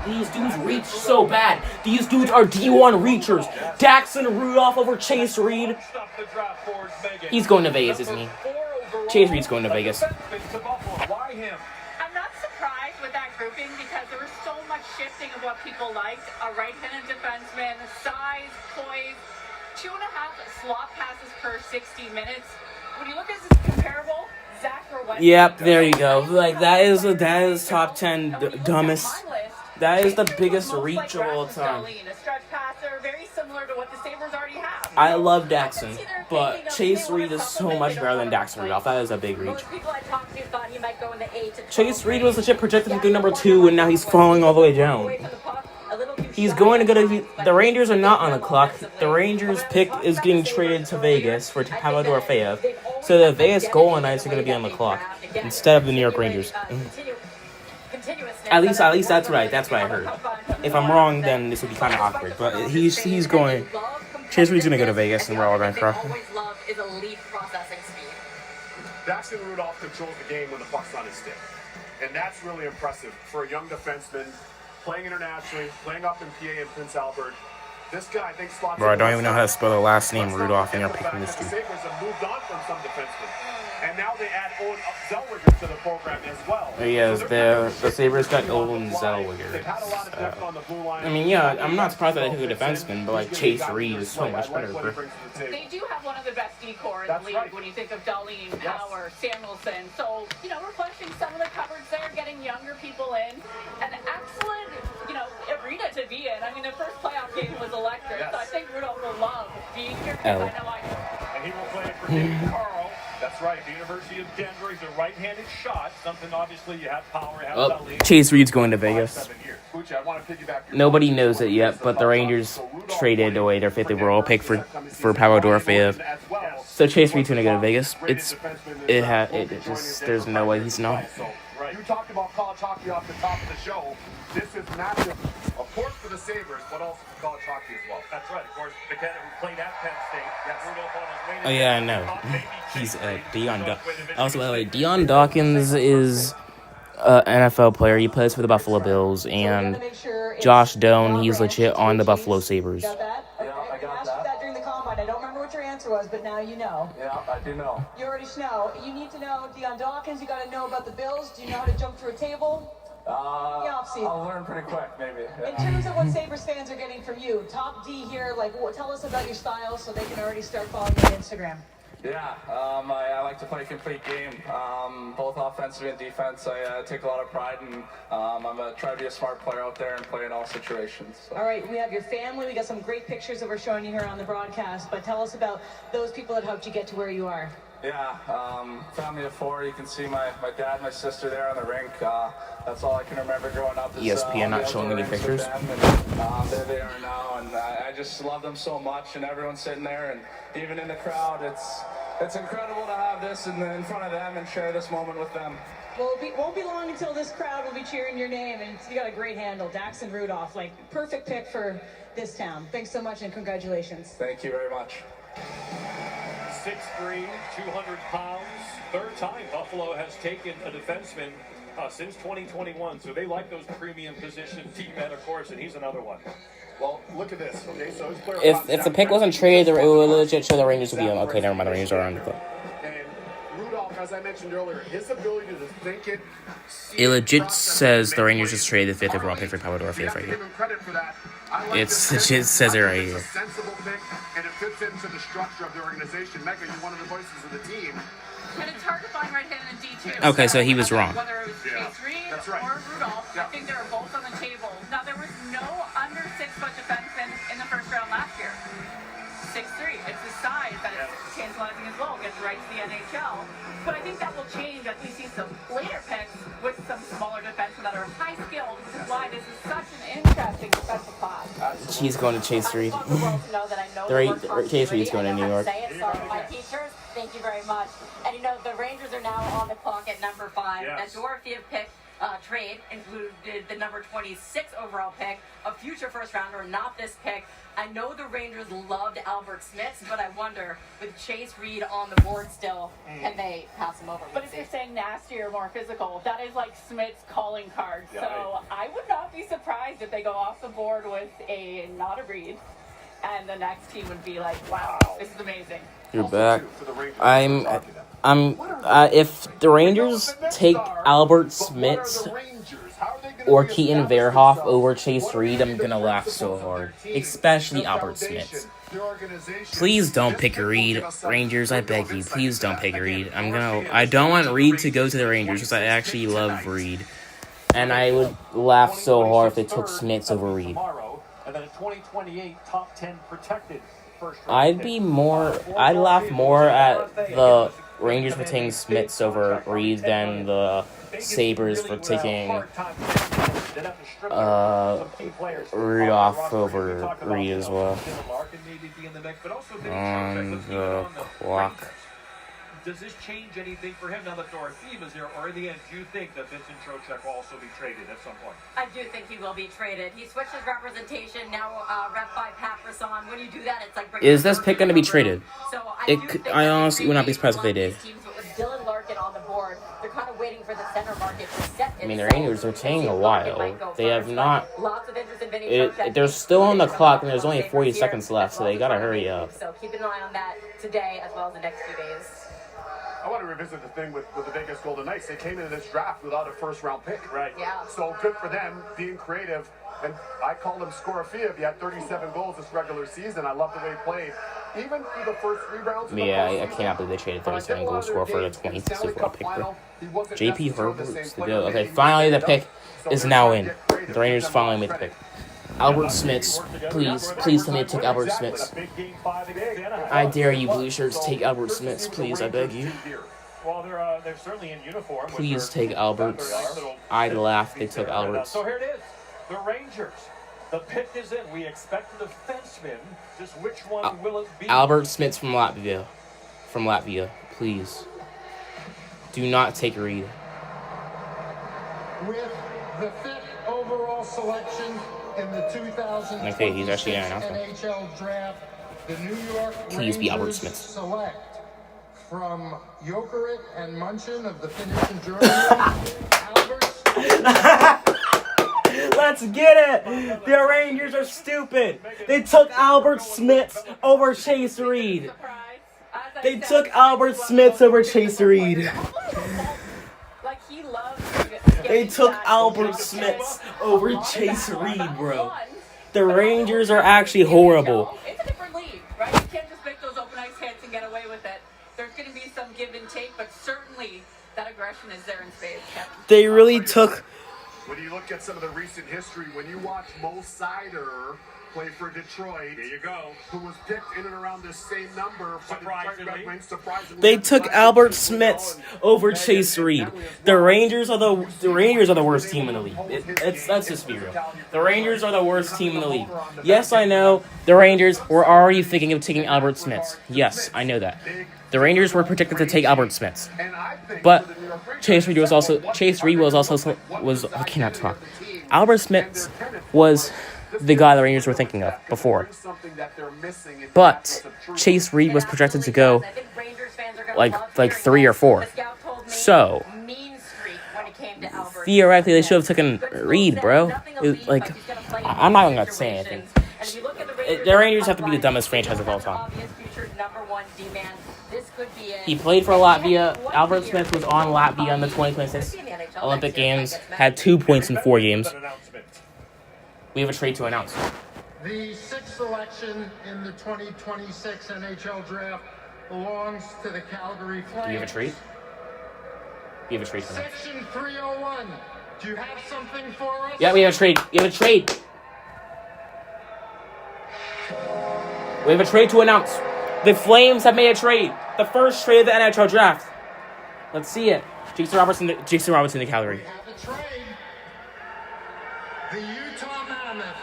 These dudes reach so bad. These dudes are D1 reachers. Daxon Rudolph over Chase Reed. He's going to Vegas, isn't he? Chase Reed's going to Vegas. Why him? I'm not surprised with that grouping because there was so much shifting of what people liked. A right-handed defenseman, size, poise, 2.5 slot passes per 60 minutes. When you look at this comparable, Zach Rowett. Yep, there you go. Like that is top 10 dumbest. That is the biggest reach of all time. A stretch passer, very similar to what the Sabres already have. I love Daxon, but Chase Reed is so much better than Daxon Rudolph. That is a big reach. People I talked to thought he might go in the 8 to 12 Chase Reed was legit projected to go number 2, and now he's falling all the way down. He's going to go to the Rangers are not on the clock. The Rangers pick is getting traded to Vegas for Pavel Dorofeyev. So the Vegas Golden Knights are going to be on the clock instead of the New York Rangers. At least that's right. That's what I heard. If I'm wrong, then this would be kind of awkward. But he's going. Chase Reed's going to go to Vegas, and we're all going to cry. Daxon Rudolph controls the game when the puck's on his stick. And that's really impressive for a young defenseman playing internationally, playing up in PA and Prince Albert. This guy, I think, slots. Bro, I don't even know how to spell the last name Rudolph, and you're picking this The dude. Sabres have moved on from some defensemen. And now they add Owen Zellweger to the program as well. Yes, the Sabres got Owen Zellweger. I mean, yeah, I'm not surprised that they took a defenseman, but like Chase Reed is so much better. Bro. They do have one of the best decor in the league when you think of Darlene, Power, Samuelson. So, replenishing some of the cupboards there, getting younger people in. An excellent, arena to be in. I mean, the first playoff game was electric, so I think Rudolph will love being here. Oh. And he will play for David Carl. That's right, the University of Denver. He's a right-handed shot. Something obviously you have power, you have Darlene. Chase Reed's going to Vegas. Gucci, I want to piggyback your Nobody knows it yet, but the Rangers traded away their 5th overall pick for Pavel Dorofeyev. So Chase Reed's gonna go to Vegas. There's no way he's not. You talked about college hockey off the top of the show. This is massive, of course, for the Sabres, but also for college hockey as well. That's right, of course. McKenna, who played at Penn State. Yes, Rudolph on his way to Oh yeah, I know. He's Dion Dawkins. Also, by the way, Dion Dawkins is an NFL player. He plays for the Buffalo Bills, and Josh Doan, he's legit on the Buffalo Sabres. Got that? Okay. I asked you that during the combine. I don't remember what your answer was, but now you know. Yeah, I do know. You already know. You need to know Dion Dawkins. You got to know about the Bills. Do you know how to jump through a table? I'll learn pretty quick, maybe. In terms of what Sabres fans are getting from you, top D here, tell us about your style so they can already start following you on Instagram. Yeah, I like to play a complete game, both offensive and defense. I take a lot of pride in. I'm gonna try to be a smart player out there and play in all situations. So. All right, we have your family. We got some great pictures that we're showing you here on the broadcast. But tell us about those people that helped you get to where you are. Yeah, family of 4. You can see my dad, my sister there on the rink. That's all I can remember growing up. Is, ESPN not showing any pictures. There they are now, and I just love them so much. And everyone's sitting there, and even in the crowd, it's incredible to have this in front of them and share this moment with them. Well, it won't be long until this crowd will be cheering your name, and you got a great handle, Daxon Rudolph. Like, perfect pick for this town. Thanks so much, and congratulations. Thank you very much. 6'3", 200 pounds. Third time Buffalo has taken a defenseman since 2021. So they like those premium position team men, of course, and he's another one. Well, look at this. Okay, so his player If the pick wasn't traded, it would legit show the Rangers would be on. Okay, never mind. The Rangers are on the clock. And Rudolph, as I mentioned earlier, his ability to think it. It legit says the Rangers just traded the 5th overall pick for Pavel Dorofeev right here. It says it right here. It's a sensible pick, and it fits into the structure of the organization. Mecca, you're one of the voices of the team. And it's hard to find right-handed in D2. Okay, so he was wrong. Whether it was Chase Reed or Rudolph, I think they were both on the table. Now, there was no under 6-foot defenseman in the first round last year. 6'3". It's the size that is tantalizing as well. Gets right to the NHL. But I think that will change as we see some later picks with some smaller defensemen that are high-skilled, which is why this is such an interesting defensive class. She's going to Chase Reed. Chase Reed's going to New York. My teachers, thank you very much. And you know, the Rangers are now on the clock at number 5. Yes. That Dorofeev pick trade included the number 26 overall pick, a future first rounder, not this pick. I know the Rangers loved Albert Smith, but I wonder, with Chase Reed on the board still, can they pass him over? But if you're saying nasty or more physical, that is like Smith's calling card. Yeah, so I would not be surprised if they go off the board with not a Reed, and the next team would be like, wow, this is amazing. You're back. If the Rangers take Albert Smith or Keaton Verhoff over Chase Reed, I'm gonna laugh so hard. Especially Albert Smith. Please don't pick Reed, Rangers. I beg you, please don't pick Reed. I don't want Reed to go to the Rangers because I actually love Reed, and I would laugh so hard if they took Smiths over Reed. And then a 2028 top 10 protected first I'd laugh more at the Rangers for taking Smiths over Reed than the Sabres for taking Rudolph over Reed as well. On the clock. Does this change anything for him now that Dorofeev is there, or in the end, do you think that Vincent Trocheck will also be traded at some point? I do think he will be traded. He switched his representation, now rep by Pat Brisson. When you do that, it's like... Is this pick going to be traded? So I honestly would not be surprised if they did. With Dylan Larkin on the board, they're kind of waiting for the center market to set I mean, the Rangers are taking a while. They have not... Lots of interest in Vinny Trocheck. They're still on the clock, and there's only 40 seconds left, so they gotta hurry up. So keep an eye on that today as well as the next few days. I want to revisit the thing with the Vegas Golden Knights. They came into this draft without a first-round pick. Right. Yeah. So good for them, being creative. And I called him Scorofeev. He had 37 goals this regular season. I love the way he played. Even through the first 3 rounds of the I cannot believe they traded 37 goal score for the 26th overall pick. JP Herbert's the go. Okay, finally the pick is now in. The Rangers finally made the pick. Albert Smiths, please tell me to take Albert Smiths. I dare you, blue shirts, take Albert Smiths, please, I beg you. Well, they're certainly in uniform. Please take Alberts. I'd laugh if they took Alberts. So here it is, the Rangers. The pick is in. We expect the defenseman. Just which one will it be? Albert Smiths from Latvia. Please. Do not take Reed. With the 5th overall selection in the 2026 Okay, he's actually an announcer. NHL Draft, the New York Please be Albert Rangers Smith. select from Jokerit and Munchin of the Finnish and German. Let's get it! The Rangers are stupid. They took Albert Smiths over Chase Reed. They took Albert Smiths over Chase Reed. They took Albert Smiths over Chase Reed, bro. The Rangers are actually horrible. It's a different league, right? You can't just make those open ice hits and get away with it. some give and take, but certainly that aggression is there in spades, Kevin. They really took... When you look at some of the recent history, when you watch Mo Sider play for Detroit, There you go. who was picked in and around this same number for the Detroit Red Wings, surprisingly. They took Albert Smith over Chase Reed. The Rangers are the worst team in the league. Let's just be real. The Rangers are the worst team in the league. Yes, I know the Rangers were already thinking of taking Albert Smith. Yes, I know that. The Rangers were predicted to take Albert Smith, but Chase Reed was I cannot talk. Albert Smith was the guy the Rangers were thinking of before. But Chase Reed was projected to go like 3 or 4. So theoretically, they should have taken Reed, bro. I'm not gonna say anything. The Rangers have to be the dumbest franchise of all time. He played for Latvia. Albert Smith was on Latvia in the 2026 Olympic Games. Had 2 points in 4 games. We have a trade to announce. The 6th selection in the 2026 NHL Draft belongs to the Calgary Flames. Do you have a trade? You have a trade for that. Section 301. Do you have something for us? Yeah, we have a trade. We have a trade. We have a trade to announce. The Flames have made a trade. The first trade of the NHL Draft. Let's see it. Jason Robertson to Calgary. We have a trade. The Utah Mammoth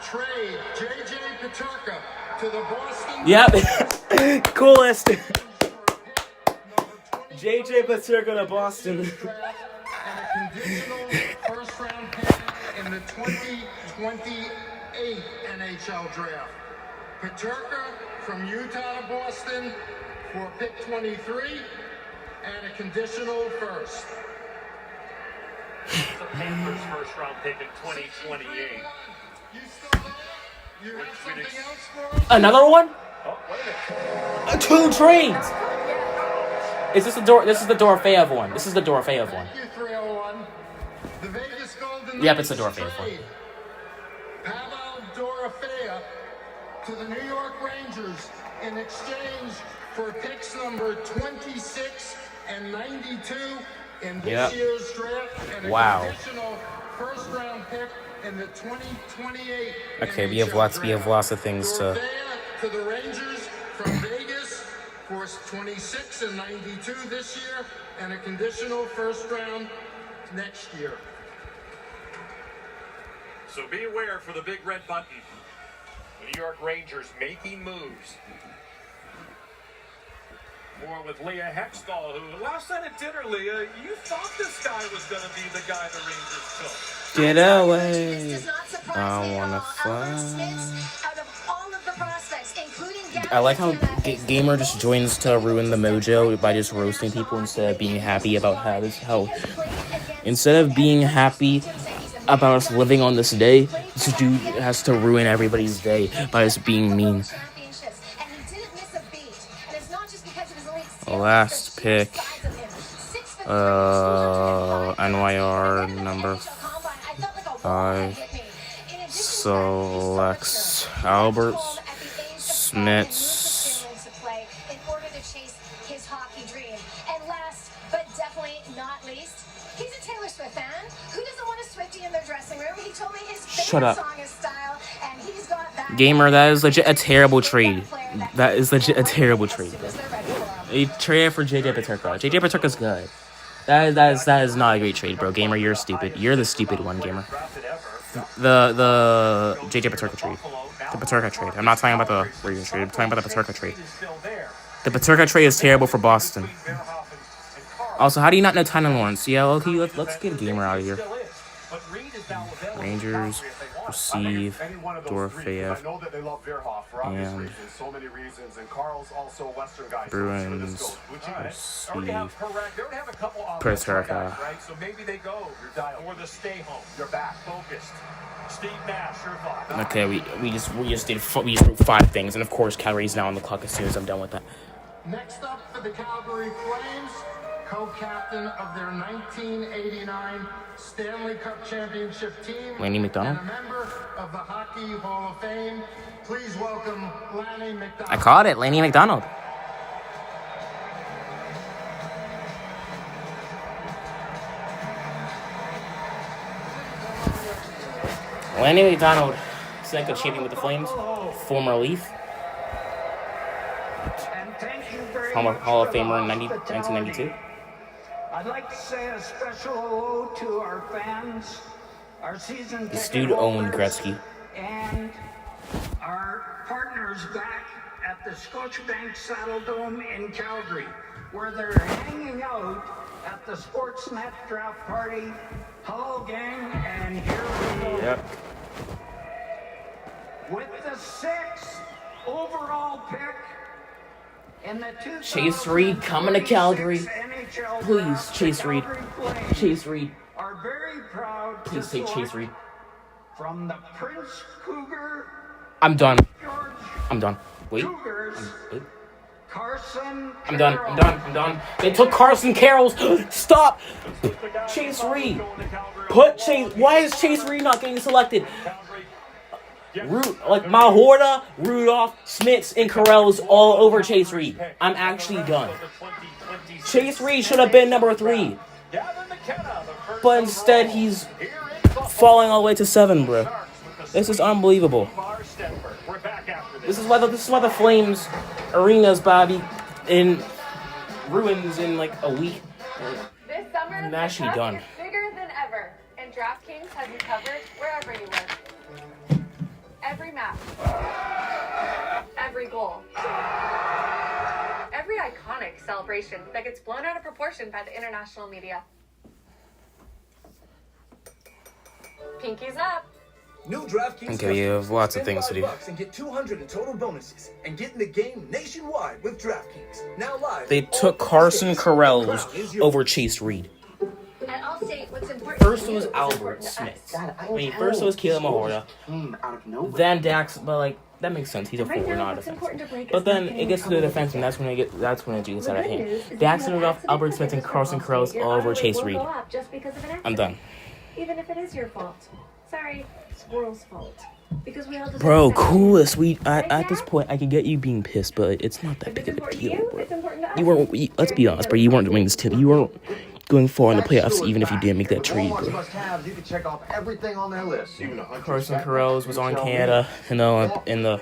trade J.J. Peterka to the Boston... Yep. Coolest. J.J. Peterka to Boston. And a conditional first-round pick in the 2028 NHL Draft. Peterka from Utah to Boston for pick 23 and a conditional first. The Panthers' first-round pick in 2028. You still there? You have something else for us? Another one? Oh, wait a minute. 2 trades. Is this the Dorofeyev one? This is the Dorofeyev one. Thank you, 301. The Vegas Golden Yep, it's the Knights Dorofeyev one. trade Pavel Dorofeyev to the New York Rangers in exchange for picks number 26 and 92 in this year's draft and a conditional first-round pick in the 2028. Okay, we have lots of things to. To the Rangers from Vegas for 26 and 92 this year and a conditional first round next year. So be aware for the big red button. The New York Rangers making moves. More with Leah Hextall, who last night at dinner, Leah, you thought this guy was going to be the guy the Rangers took. Get away. I wanna fly. I like how Gamer just joins to ruin the mojo by just roasting people instead of being happy about how instead of being happy about us living on this day, this dude has to ruin everybody's day by just being mean. Last pick, NYR number 5 selects Albert Smith. In order to chase his hockey dream. And last, but definitely not least, he's a Taylor Swift fan. Who doesn't want a Swiftie in their dressing room? He told me his favorite song is Style, and he's got that. Gamer, that is legit a terrible trade. That is legit a terrible trade. A trade for JJ Peterka. JJ Peterka's good. That is not a great trade, bro. Gamer, you're stupid. You're the stupid one, Gamer. The JJ Peterka trade. The Peterka trade. I'm not talking about the Rangers trade. I'm talking about the Peterka trade. The Peterka trade is terrible for Boston. Also, how do you not know Tynan Lawrence? Yeah, okay, let's get Gamer out of here. Rangers receive Dorofeyev and Bruins receive Peterka. So maybe they go or the stay home. You're back focused. Steve Nash, your thought. Okay, we just wrote 5 things, and of course Calgary's now on the clock as soon as I'm done with that. Next up for the Calgary Flames, co-captain of their 1989 Stanley Cup championship team, Lanny McDonald. and a member of the Hockey Hall of Fame. Please welcome Lanny McDonald. I caught it, Lanny McDonald. Lanny McDonald, second champion with the Flames, former Leaf, Hall of Famer in 1992. I'd like to say a special hello to our fans, our season This ticket dude owned holders, Gretzky. and our partners back at the Scotiabank Saddle Dome in Calgary, where they're hanging out at the Sportsnet draft party. Hello, gang, and here we go. Yep. With the 6th overall pick in the Chase Reed coming to Calgary. NHL Please, Draft, Chase the Reed. Calgary Flames Chase Reed. are very proud to Please take Chase select Reed. from the Prince Cougar I'm done. George I'm done. Wait. Cougars, Wait. Carson I'm done. Carroll. I'm done. I'm done. They took Carson Carroll's. Stop. Chase Reed. Put Chase. Why is Chase Reed not getting selected? Like Mahorta, Rudolph, Smits, and Carell's all over Chase Reed. I'm actually done. Chase Reed should have been number 3. But instead, he's falling all the way to 7, bro. This is unbelievable. This is why the Flames arena's Bobby in ruins in like a week. This summer, I'm the actually cup done. is bigger than ever, and DraftKings has you covered wherever you work. Every match, every goal, every iconic celebration that gets blown out of proportion by the international media. Pinkies up. New DraftKings. Okay, you have lots of things to do. And get 200 in total bonuses, and get in the game nationwide with DraftKings. Now live. They took Carson Carell's over Chase Reed. And I'll say what's important. First it was Albert Smith. First it was Caleb Mahorta. Then Dax, but like that makes sense. He's a forward, not a defenseman. But then it gets to the defenseman. That's when it gets out of hand. Dax and Rudolph, Albert Smith, and Carson Carell's all over Chase Reed. I'm done. Even if it is your fault. Sorry, squirrel's fault. Because we all deserve Bro, the coolest. At this point, I can get you being pissed, but it's not that big of a deal, bro. You weren't. Let's be honest, bro. You weren't doing this too. You weren't going far in the playoffs, even if you didn't make that trade, bro. You can check off everything on their list. Carson Carell's was on Canada, in the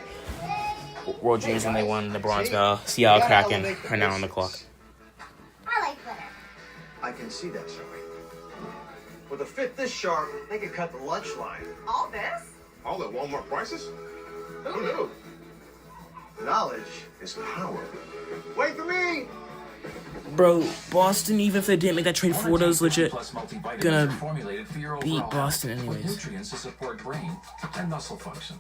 World Juniors when they won the bronze medal. Seattle Kraken are now on the clock. I like glitter. I can see that, Zoe. With a fit this sharp, they could cut the lunch line. All this? All at Walmart prices? Who knew? Knowledge is power. Wait for me! Bro, Boston, even if they didn't make that trade, Florida's legit gonna beat Boston anyways. Nutrients to support brain and muscle function.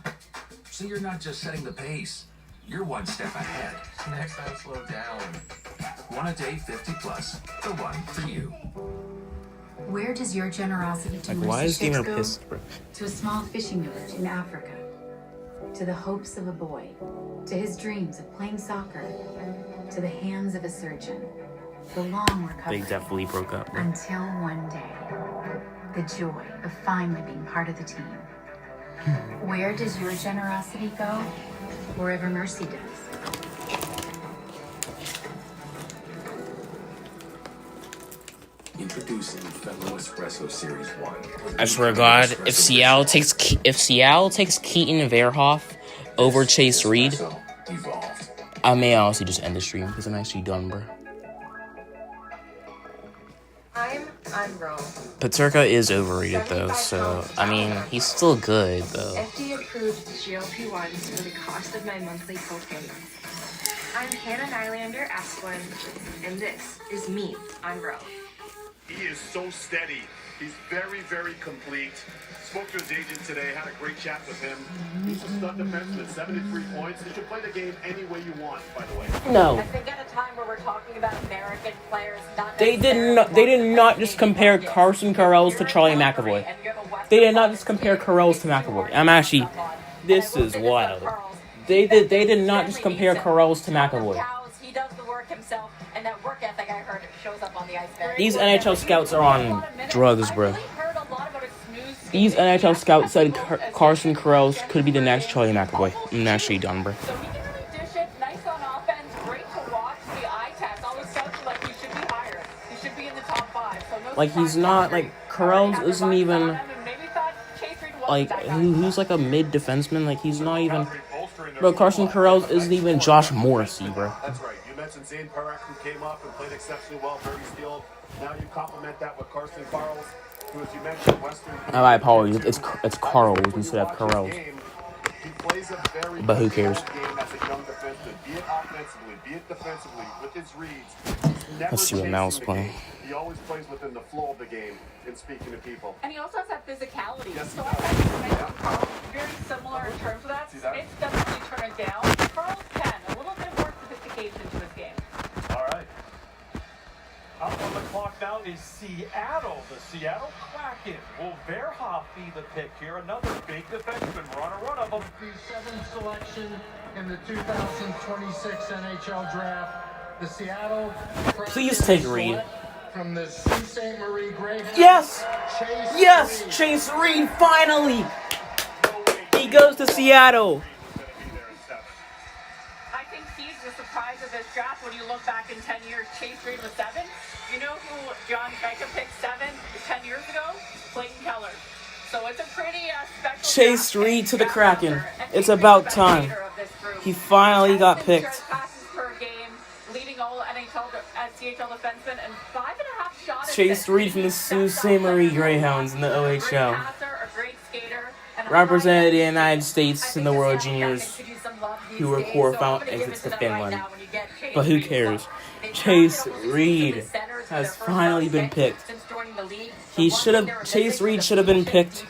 So you're not just setting the pace, you're one step ahead. Next time, slow down. One a day, 50 plus. The one for you. Where does your generosity to Like, why is mercy ships Gamer go? pissed, bro? To a small fishing village in Africa. To the hopes of a boy. To his dreams of playing soccer. To the hands of a surgeon. The long recovery. They definitely broke up, bro. Until one day, the joy of finally being part of the team. Where does your generosity go? Wherever mercy does. Introducing Fenlo Espresso Series 1. I swear to God, if Seattle takes Keaton Verhoff over Chase Reed, I may honestly just end the stream because I'm actually done, bro. I'm wrong. Paterka is overrated though, so I mean he's still good though. FDA approved GLP-1s for the cost of my monthly copay. I'm Hannah Nylander Asplin, and this is me on Row. He is so steady. He's very, very complete. Spoke to his agent today, had a great chat with him. He's a stud defenseman, 73 points. You should play the game any way you want, by the way. No. I think at a time where we're talking about American players, not They did not just compare Carson Carell's to Charlie McAvoy. They did not just compare Carell's to McAvoy. I'm actually, this is wild. They did not just compare Carell's to McAvoy. he does the work himself, and that work ethic, I heard, shows up on the ice. These NHL scouts are on drugs, bro. These NHL scouts said Carson Carell's could be the next Charlie McAvoy. I'm actually done, bro. So he can really dish it, nice on offense, great to watch. The eye test always sounds like he should be higher. He should be in the top 5. So no Like he's not like Carell's isn't even. maybe thought Chase Reed like who's like a mid defenseman. Like he's not even. Bro, Carson Carell isn't even Josh Morrissey, bro. That's right. You mentioned Zane Parak, who came up and played exceptionally well, very skilled. Now you complement that with Carson Carls, who, as you mentioned, Western. Oh, I apologize. It's Carls instead of Carells. He plays a very But who cares? game as a young defenseman, be it offensively, be it defensively, with his reads. Let's see what Mal's playing. He always plays within the flow of the game in speaking to people. And he also has that physicality. Yes, so he I think Carl very similar in terms of that. Smith doesn't really turn it down. Carl can. A little bit more sophistication to his game. All right. Up on the clock now is Seattle. The Seattle Kraken. Will Verhoff be the pick here? Another big defenseman. Run of them. The seventh selection in the 2026 NHL Draft. The Seattle. Please take Reed. From the Sault Ste. Marie Greyhounds. Yes! Chase Yes! Reed. Chase Reed, finally! He goes to Seattle. I think he's the surprise of this draft when you look back in 10 years. Chase Reed was 7. You know who John Jacob picked 7 10 years ago? Clayton Keller. So it's a pretty special. Chase Reed to the Kraken. It's about time. He finally got picked. Leading all NHL CHL defensemen and 5.5 shots. Chase Reed from the Sault Ste. Marie Greyhounds in the OHL. A great skater. Represented the United States in the World Juniors, who were quarterfinal exits to Finland. But who cares? Chase Reed has finally been picked. Chase Reed should have been picked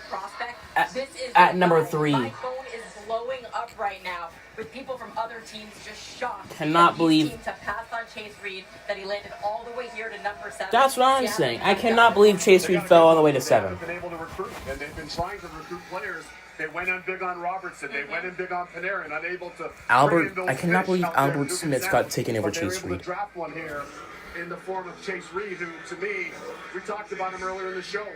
at number 3. My phone is blowing up right now with people from other teams just shocked. Cannot believe. To pass on Chase Reed, that he landed all the way here to number 7. That's what I'm saying. I cannot believe Chase Reed fell all the way to 7. They've been able to recruit, and they've been trying to recruit players. They went in big on Robertson. They went in big on Panarin, unable to. I cannot believe Albert Smith got taken over Chase Reed. Draft one here in the form of Chase Reed, who, to me, we talked about him earlier in the show.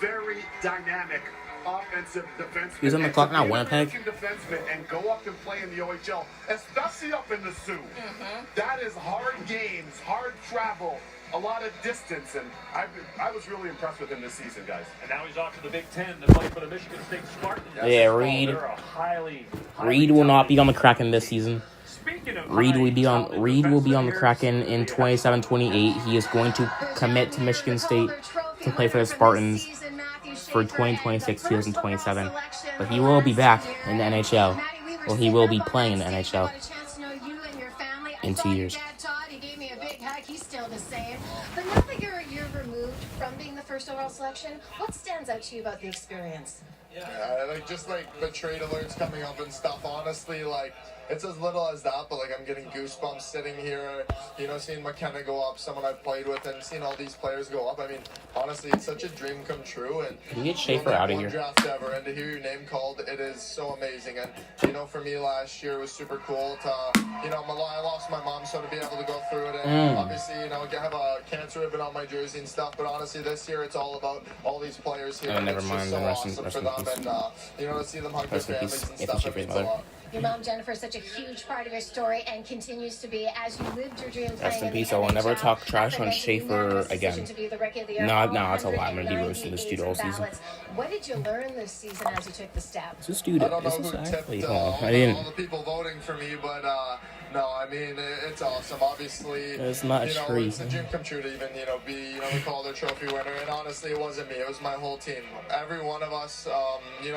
Very dynamic offensive defenseman. He's on the clock now, Winnipeg. Defenseman and go up and play in the OHL, especially up in the Sioux. That is hard games, hard travel, a lot of distance, and I was really impressed with him this season, guys. And now he's off to the Big Ten to play for the Michigan State Spartans. Yeah, Reed. Reed will not be on the Kraken this season. Reed will be on the Kraken in 27-28. He is going to commit to Michigan State to play for the Spartans for 2026-2027. But he will be back in the NHL. Well, he will be playing in the NHL in 2 years. He gave me a big hug. He's still the same. But now that you're a year removed from being the first overall selection, what stands out to you about the experience? Yeah, just the trade alerts coming up and stuff. Honestly, it's as little as that, but I'm getting goosebumps sitting here, seeing McKenna go up, someone I've played with, and seeing all these players go up. I mean, honestly, it's such a dream come true. And can you get Schaefer out of here? Draft ever, and to hear your name called, it is so amazing. And for me last year it was super cool to, I lost my mom, so to be able to go through it, and obviously, have a cancer ribbon on my jersey and stuff. But honestly, this year it's all about all these players here. Oh, never it's mind. just so awesome for them, and to see them hug their families and stuff. It means a lot. Your mom, Jennifer, is such a huge part of your story and continues to be as you lived your dream. Rest in peace. I will never talk trash on Schaefer again. No, it's a lie. I'm going to be roasting this dude all season. What did you learn this season as you took the step? Is this dude? I don't know is this who actually? tipped I didn't. all the people voting for me, but no, I mean it's awesome. Obviously, It's not true. It's a dream come true to even be the Calder Trophy winner. And honestly, it wasn't me. It was my whole team. Every one of us.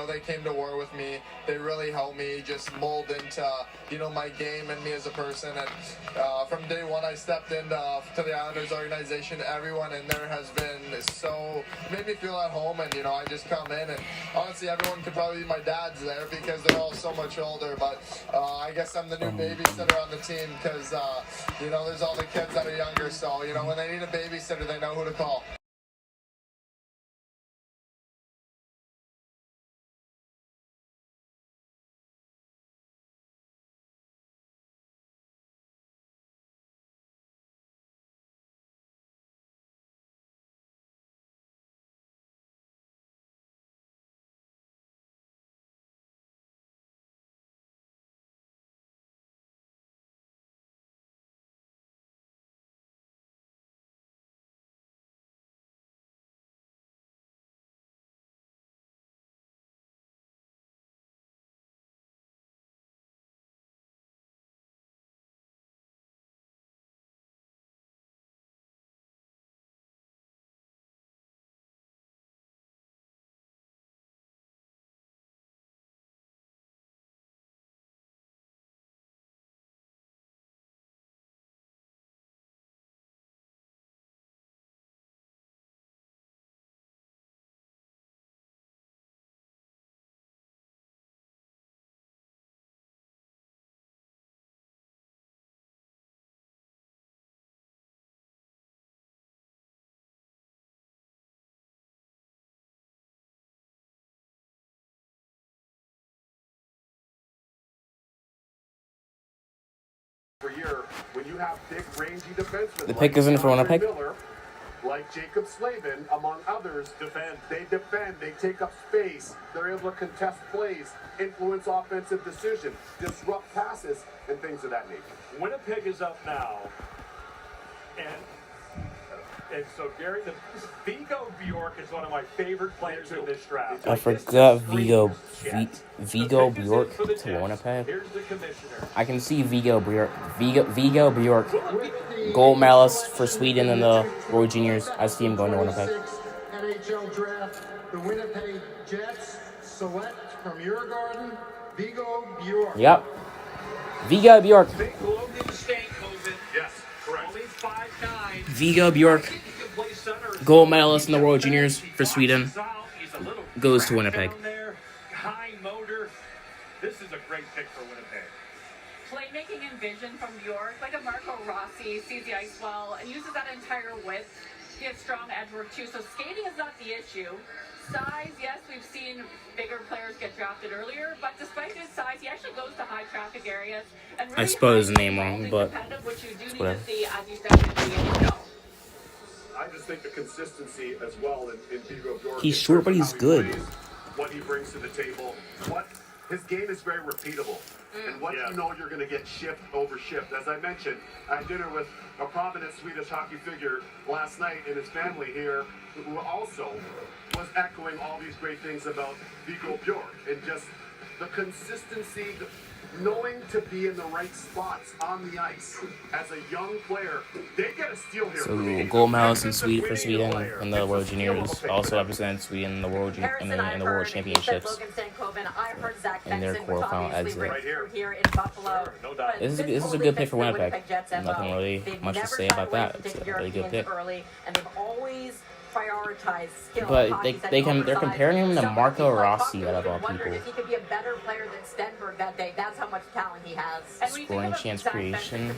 They came to war with me. They really helped me just mold into my game and me as a person. And from day one, I stepped into the Islanders organization. Everyone in there has been made me feel at home. And I just come in, and honestly, everyone could probably be my dad's there because they're all so much older. But I guess I'm the new babysitter on the team because there's all the kids that are younger. So when they need a babysitter, they know who to call. per year when you have big, rangy defensemen. The pick isn't for Winnipeg. Miller, like Jacob Slavin, among others, They defend. They take up space. They're able to contest plays, influence offensive decisions, disrupt passes, and things of that nature. Winnipeg is up now, and so Gary, Vigo Bjork is one of my favorite players in this draft. I forgot Vigo Bjork to Winnipeg. Here's the commissioner. I can see Vigo Bjork, gold medalist for Sweden in the World Juniors. I see him going to Winnipeg. NHL Draft, the Winnipeg Jets select from your garden, Vigo Bjork. Yep. Vigo Bjork. Big global mistake, COVID. Yes, correct. Only 5'9". Vigo Bjork, gold medalist in the World Juniors for Sweden, goes to Winnipeg. High motor. This is a great pick for Winnipeg. Playmaking and vision from Bjork, like a Marco Rossi, sees the ice well and uses that entire width. He has strong edge work too, so skating is not the issue. Size, yes, we've seen bigger players get drafted earlier, but despite his size, he actually goes to high traffic areas. And really I spelled his name wrong, but which you do need whatever. to see as you step into the NHL. I just think the consistency as well in Vigo Bjork. He's short, but he's good. What he brings to the table. His game is very repeatable. And what you know you're going to get shift over shift. As I mentioned, I had dinner with a prominent Swedish hockey figure last night and his family here, who also was echoing all these great things about Vigo Bjork. And just the consistency, knowing to be in the right spots on the ice as a young player. They get a steal here. So gold medalist in for Sweden in the World Juniors, also represents Sweden in the World Championships in their quarterfinal exit. Here in Buffalo. This is a good pick for Winnipeg. Nothing really much to say about that. It's a really good pick. And they've always prioritized skill. But they're comparing him to Marco Rossi out of all people. If he could be a better player than Stenberg that day, that's how much talent he has. Scoring chance creation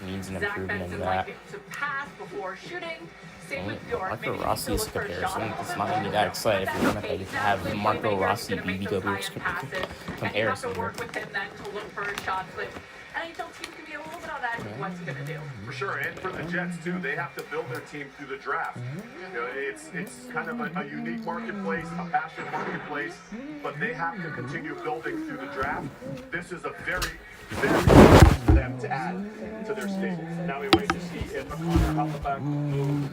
needs an improvement in that. Marco Rossi is a comparison. It's not going to be that exciting if you're Winnipeg to have Marco Rossi be Vigo Bjork's comparison here. NHL teams can be a little bit on edge with what's he going to do. For sure, and for the Jets too, they have to build their team through the draft. You know, it's kind of a unique marketplace, a passionate marketplace, but they have to continue building through the draft. This is a very, very good for them to add to their stable. Now we wait to see if Connor Huffaback will move.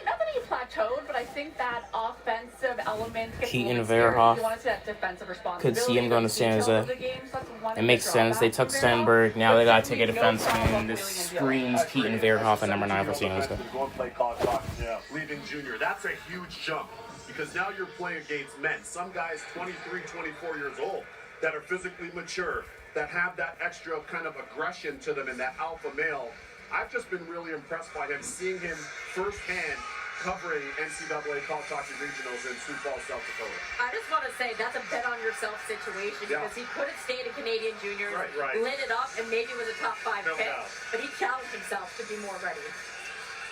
Not that he plateaued, but I think that offensive element gets Keaton a little scary. Verhoff You want to see that defensive could responsibility. see him going to San Jose. It makes sense. They took Stenberg. Now they got to take a defenseman. This screams Keaton Verhoff at number 9 for San Jose. Go and play college hockey. Yeah, leaving junior. That's a huge jump because now you're playing against men. Some guys 23, 24 years old that are physically mature, that have that extra kind of aggression to them and that alpha male. I've just been really impressed by him, seeing him firsthand covering NCAA college hockey regionals in Sioux Falls, South Dakota. I just want to say that's a bet on yourself situation because he could have stayed in Canadian juniors, lit it up, and maybe was a top 5 pick. But he challenged himself to be more ready.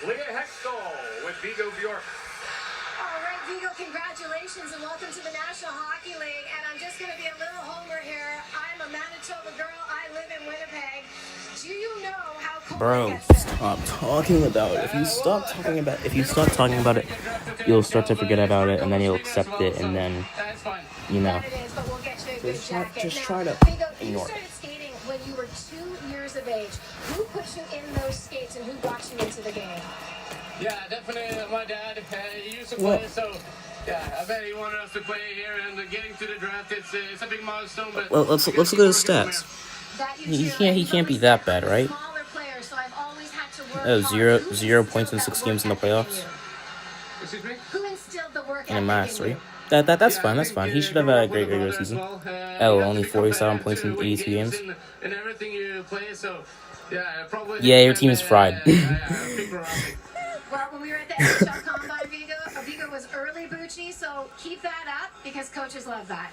Leah Hextall with Vigo Bjork. All right, Vigo, congratulations and welcome to the National Hockey League. And I'm just going to be a little homer here. I'm a Manitoba girl. I live in Winnipeg. Do you know how cold Bro, stop talking about it. If you stop talking about it, you'll start to forget about it, and then you'll accept it, and then, you know, just try to ignore it. You started skating when you were 2 years of age. Who put you in those skates and who got you into the game? Yeah, definitely my dad. He used to play, so yeah, I bet he wanted us to play here, and getting to the draft, it's a big milestone. But well, let's look at his stats. He can't be that bad, right? Oh, zero points in 6 games in the playoffs. Excuse me? Who instilled the work And a mass, right? That's fine. That's fine. He should have a great regular season. Oh, only 47 points in 82 games. And everything you play, so yeah, probably. Yeah, your team is fried. Well, when we were at the NHL Combine, Vigo was early Bucci, so keep that up because coaches love that.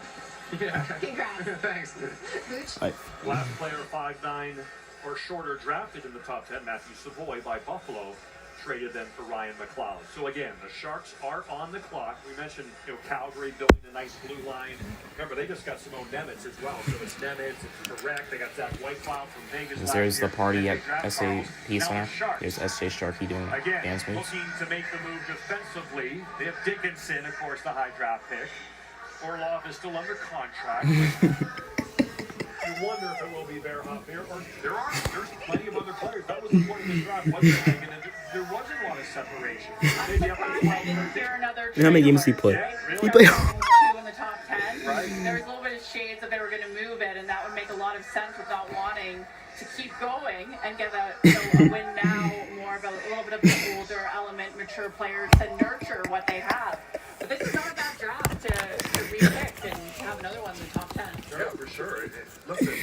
Yeah. Congrats. Thanks. Booch. Last player 5'9" or shorter drafted in the top 10, Matthew Savoy by Buffalo, traded them for Ryan McLeod. So again, the Sharks are on the clock. We mentioned, Calgary building a nice blue line. Remember, they just got Simone Nemitz as well. So it's Nemitz, it's Correct. They got Zach Whitefile from Vegas. There's the party at SAP Center. There's SJ Sharkey doing dance moves. Looking to make the move defensively. They have Dickinson, of course, the high draft pick. Orlov is still under contract. You wonder if it will be Verhoff here, or there's plenty of other players. That was the point of the draft, wasn't it? And there wasn't a lot of separation. How many games did he play? He played 2 in the top 10. Right. There was a little bit of shades that they were going to move it, and that would make a lot of sense with not wanting to keep going and get a win now, more of a little bit of the older element, mature players to nurture what they have. But this is not a bad draft to re-pick and have another one in the top 10. Yeah, for sure. Listen,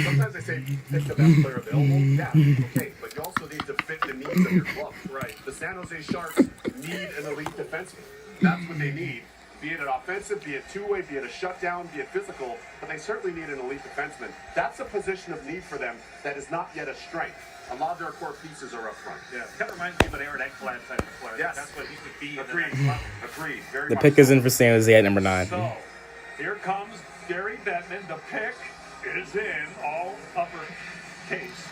sometimes they say pick the best player available. Yeah, okay, but you also need to fit the needs of your club. Right. The San Jose Sharks need an elite defenseman. That's what they need. Be it an offensive, be it two-way, be it a shutdown, be it physical, but they certainly need an elite defenseman. That's a position of need for them that is not yet a strength. A lot of their core pieces are up front. Yeah, it kind of reminds me of an Aaron Ekblad type of player. Yes. That's what he could be. Agreed. Agreed. Very The much pick is in for San Jose at number 9. So, here comes Gary Bettman. The pick is in all upper case.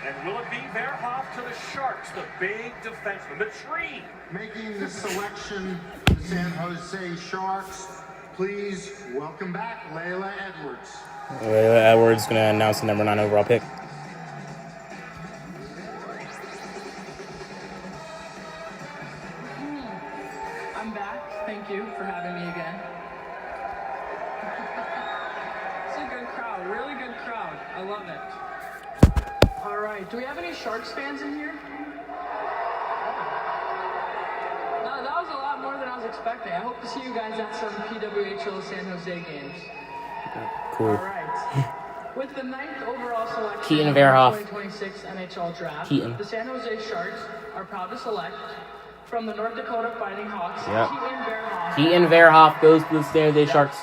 And will it be Verhoff to the Sharks, the big defenseman, the tree? Making the selection, the San Jose Sharks. Please welcome back Layla Edwards. Layla Edwards going to announce the number 9 overall pick. I'm back. Thank you for having me again. It's a good crowd, really good crowd. I love it. All right, do we have any Sharks fans in here? No, that was a lot more than I was expecting. I hope to see you guys at some PWHL San Jose games. Cool. All right. With the 9th overall selection Keaton in the Verhoff. 2026 NHL Draft, Keaton. the San Jose Sharks are proud to select from the North Dakota Fighting Hawks, Yep. Keaton Verhoff. Keaton Verhoff goes to the San Jose Sharks.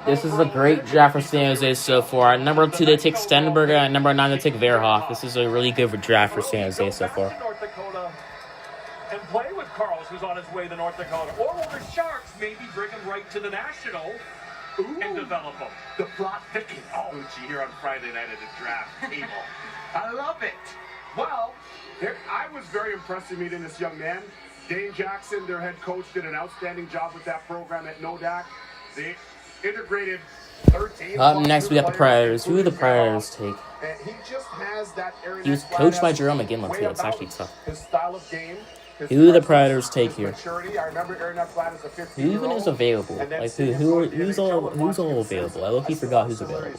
This is a great draft for San Jose so far. At number 2, they take Stenberg. At number 9, they take Verhoff. This is a really good draft for San Jose so far. North Dakota and play with Carls, who's on his way to North Dakota. Or will the Sharks maybe bring him right to the National and develop him? The plot thickens. Oh, Uchi here on Friday night at the draft table. I love it. Well, I was very impressed in meeting this young man. Dane Jackson, their head coach, did an outstanding job with that program at Nodak. They integrated 13. Up next, we got the Predators. Who do the Predators take? And he just has that area. He was coached by Jerome McGinley, too. It's actually tough. His style of game. Who do the Predators take here? I remember Aaron Ekblad as a 15-year-old. Who even is available? Like who's all available? I low-key forgot who's available.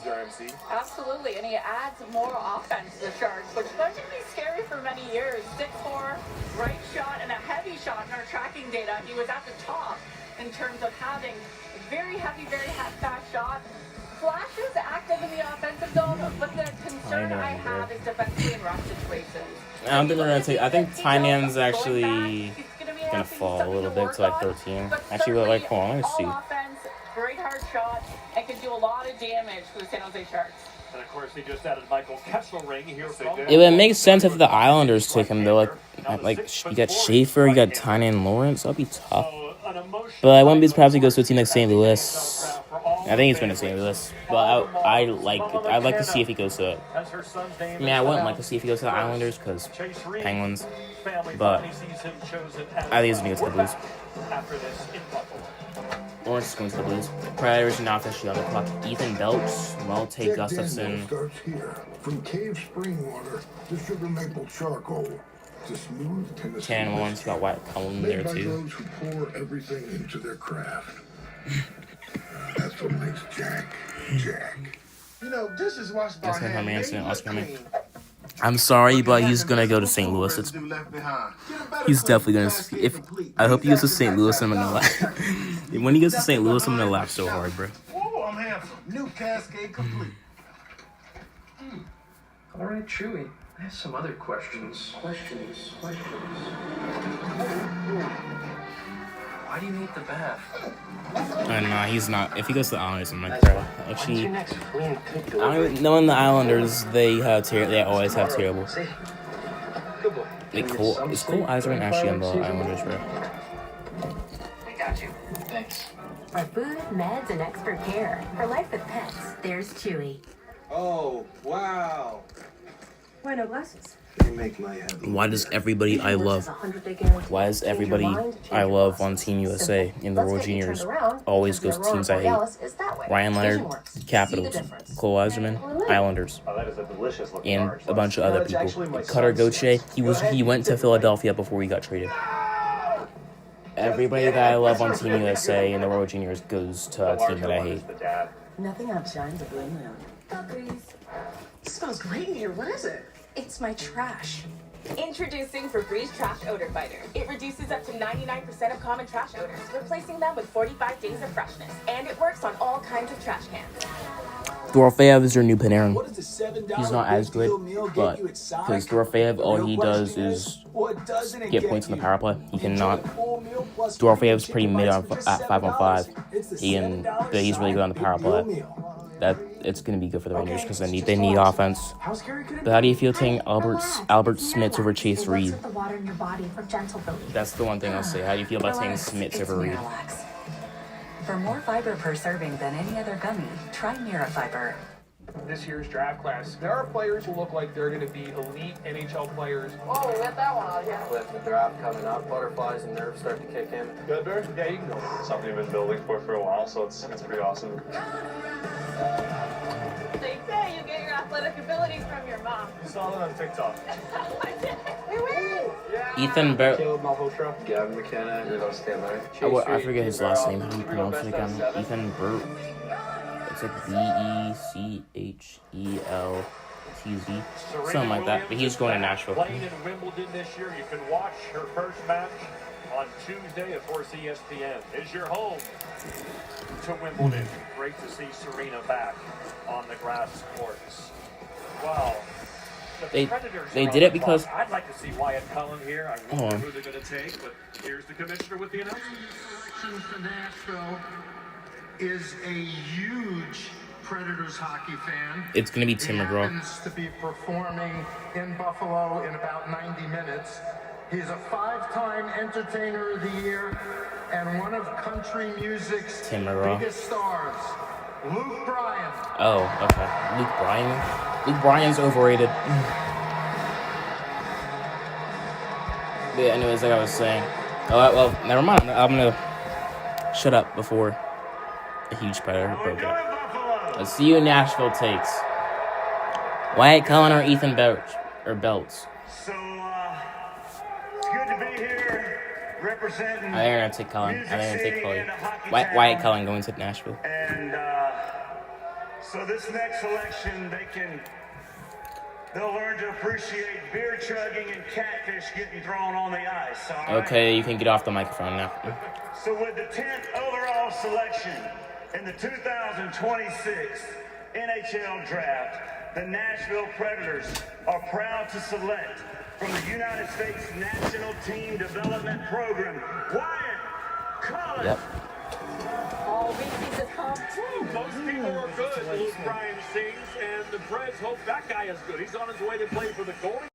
Absolutely, and he adds more offense to the Sharks, which is going to be scary for many years. 6'4", right shot, and a heavy shot in our tracking data. He was at the top in terms of having a very heavy, very fast shot. Flashes active in the offensive zone, but the concern I have is defensively in rush situations. I don't think they're gonna take. I think Tynan's actually gonna fall a little bit to like 13. Actually, like, hold on, let me see. Offense, great hard shot, and can do a lot of damage for the San Jose Sharks. And of course, they just added Michael Kesselring here from. It would make sense if the Islanders took him though. Like you got Schaefer, you got Tynan Lawrence. That'd be tough. But I wouldn't be surprised if he goes to a team like St. Louis. I think he's going to St. Louis, but I'd like to see if he goes to it. I mean, I wouldn't like to see if he goes to the Islanders because Penguins, but I think he's going to go to the Blues. Lawrence is going to the Blues. Predators not officially on the clock. Ethan Belch, well, take Gustafson. Starts here from Cave Spring Water to Sugar Maple Charcoal. To smooth and Ken Lawrence got White Cullen there by too. those who pour everything into their craft. That's what makes Jack. You know, dishwashed by Justin hand. Hermanson, Oscar Herman. I'm sorry, but he's gonna go to St. Louis. He's definitely gonna. I hope he goes to St. Louis. I'm gonna lie. When he goes to St. Louis, I'm gonna laugh so hard, bro. Whoa, I'm handsome. New cascade complete. All right, Chewy. I have some other questions. Why do you hate the bath? Nah, he's not. If he goes to the Islanders, I'm like, bro. Actually, knowing the Islanders, they always have terrible. Like is Cole Eiserman actually on the Islanders, bro? We got you. Thanks. For food, meds, and expert care. For life with pets, there's Chewy. Oh, wow. Why no glasses? They make my head. Why does everybody I love on Team USA in the World Juniors always goes to teams I hate? Ryan Leonard, Capitals, Cole Eiserman, Islanders, and a bunch of other people. Cutter Gauthier, he went to Philadelphia before he got traded. Everybody that I love on Team USA in the World Juniors goes to a team that I hate. Nothing outshines a blue moon. Puppies. It smells great in here. What is it? It's my trash. Introducing Febreze Trash Odor Fighter. It reduces up to 99% of common trash odors, replacing them with 45 days of freshness. And it works on all kinds of trash cans. Dorofeyev is your new Panarin. He's not as good, but because Dorofeyev, all he does is get points in the power play. He cannot. Dorofeyev's pretty mid at 5-on-5. He's really good on the power play. That it's going to be good for the Rangers because they need offense. But how do you feel taking Albert Smits over Chase Reed? That's the one thing I'll say. How do you feel about taking Smits over Reed? For more fiber per serving than any other gummy, try Mirafiber. This year's draft class, there are players who look like they're going to be elite NHL players. Oh, we got that one out, yeah. With the draft coming up, butterflies and nerves start to kick in. Good, Bear? Yeah, you can go. Something we've been building for a while, so it's pretty awesome. They say you get your athletic abilities from your mom. You saw that on TikTok. I did. Ethan Bear. Caleb Malhotra, Gavin McKenna, you're those stand there. I forget his last name. How do you pronounce it again? Ethan Burt. It's like Becheltz. Something like that. But he's going to Nashville. Playing in Wimbledon this year, you can watch her first match on Tuesday. Of course, ESPN is your home to Wimbledon. Great to see Serena back on the grass courts. Wow. They did it because I'd like to see Wyatt Cullen here. I wonder who they're going to take, but here's the commissioner with the announcement. Selection for Nashville is a huge Predators hockey fan. It's going to be Tim McGraw. He happens to be performing in Buffalo in about 90 minutes. He's a 5-time Entertainer of the Year and one of country music's biggest stars, Luke Bryan. Oh, okay. Luke Bryan. Luke Bryan's overrated. But anyways, like I was saying. Oh, well, never mind. I'm going to shut up before a huge Predator broke out. Let's see who Nashville takes. Wyatt Cullen or Ethan Belts. So, it's good to be here representing. I think I'm going to take Cullen. I think I'm going to take Chloe. Wyatt Cullen going to Nashville. And so this next election, they'll learn to appreciate beer chugging and catfish getting thrown on the ice. All right? Okay, you can get off the microphone now. So with the 10th overall selection in the 2026 NHL Draft, the Nashville Predators are proud to select from the United States National Team Development Program, Wyatt Cullen. Yep. All Reese's is pumped. Most people are good. Luke Bryan sings, and the Preds hope that guy is good. He's on his way to play for the Golden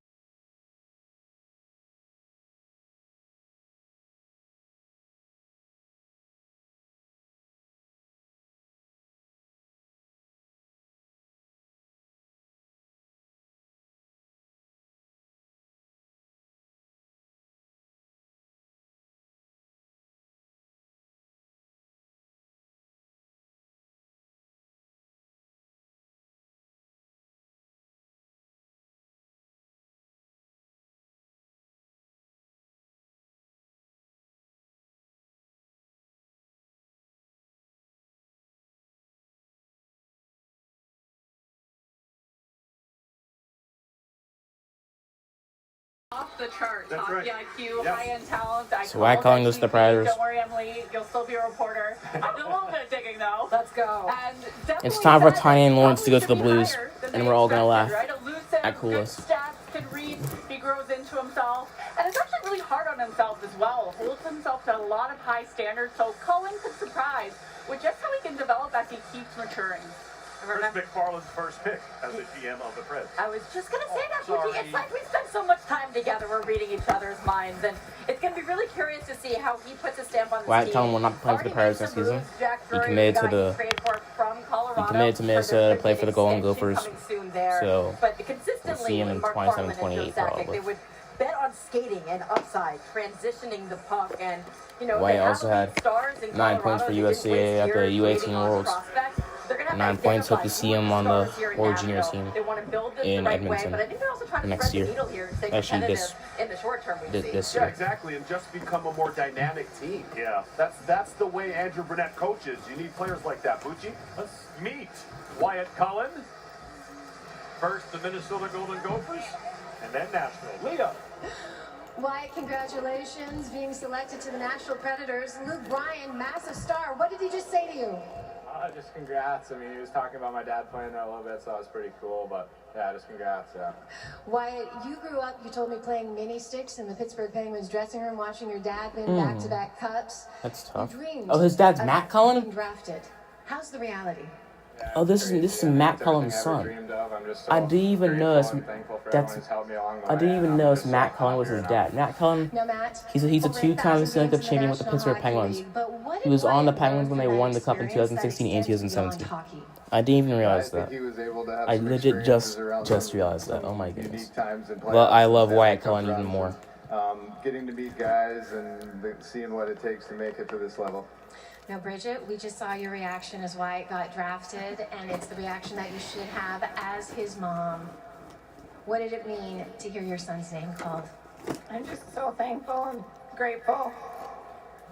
off the charts. That's Hockey right. IQ, Yes. high-end talent. So why calling this the Predators? Don't worry, Emily. You'll still be a reporter. I did a little bit of digging, though. Let's go. And It's time for Tiny and Lawrence to go to the Blues, and we're all gonna laugh at Coolest. Stats, can read, he grows into himself, and is actually really hard on himself as well. Holds himself to a lot of high standards, so Cullen could surprise with just how he can develop as he keeps maturing. Chris McFarland's first pick as the GM of the Preds. I was just going to say that, sorry. Pookie. It's like we spend so much time together, we're reading each other's minds, and it's going to be really curious to see how he puts a stamp on this Wyatt team. Cullen will not be playing for the Predators next season. He Drury, committed to guy the. he traded for from Colorado, He committed to Minnesota to play for the Golden Gophers. So but we'll consistently, see him in Mark 27, Bartman and 28 Joe Sakic, probably. they would bet on skating and upside, transitioning the puck, and Wyatt also had stars in 9 points for USCA at the U18 Worlds. 9 points. Hope to see him on the World Junior team in Edmonton next year. Actually, this year. Yeah, exactly, and just become a more dynamic team. Yeah, that's the way Andrew Burnett coaches. You need players like that, Bucci. Let's meet Wyatt Cullen. First, the Minnesota Golden Gophers, and then Nashville. Leah. Wyatt, congratulations being selected to the Nashville Predators. Luke Bryan, massive star. What did he just say to you? Just congrats. I mean, he was talking about my dad playing there a little bit, so that was pretty cool. But yeah, just congrats. Yeah. Wyatt, you grew up, you told me, playing mini sticks in the Pittsburgh Penguins dressing room, watching your dad win back-to-back cups. That's tough. You dreamed Oh, his dad's of Matt Cullen? being drafted. How's the reality? Oh, this is Matt Cullen's son. I didn't even know it's Matt Cullen was his dad. Matt Cullen, No, Matt. he's a two-time Stanley Cup champion with the Pittsburgh Penguins. He was on the Penguins when they won the Cup in 2016 and 2017. I didn't even realize that. I legit just realized that. Oh my goodness. Well, I love Wyatt Cullen even more. Getting to meet guys and seeing what it takes to make it to this level. Now, Bridget, we just saw your reaction as Wyatt got drafted, and it's the reaction that you should have as his mom. What did it mean to hear your son's name called? I'm just so thankful and grateful.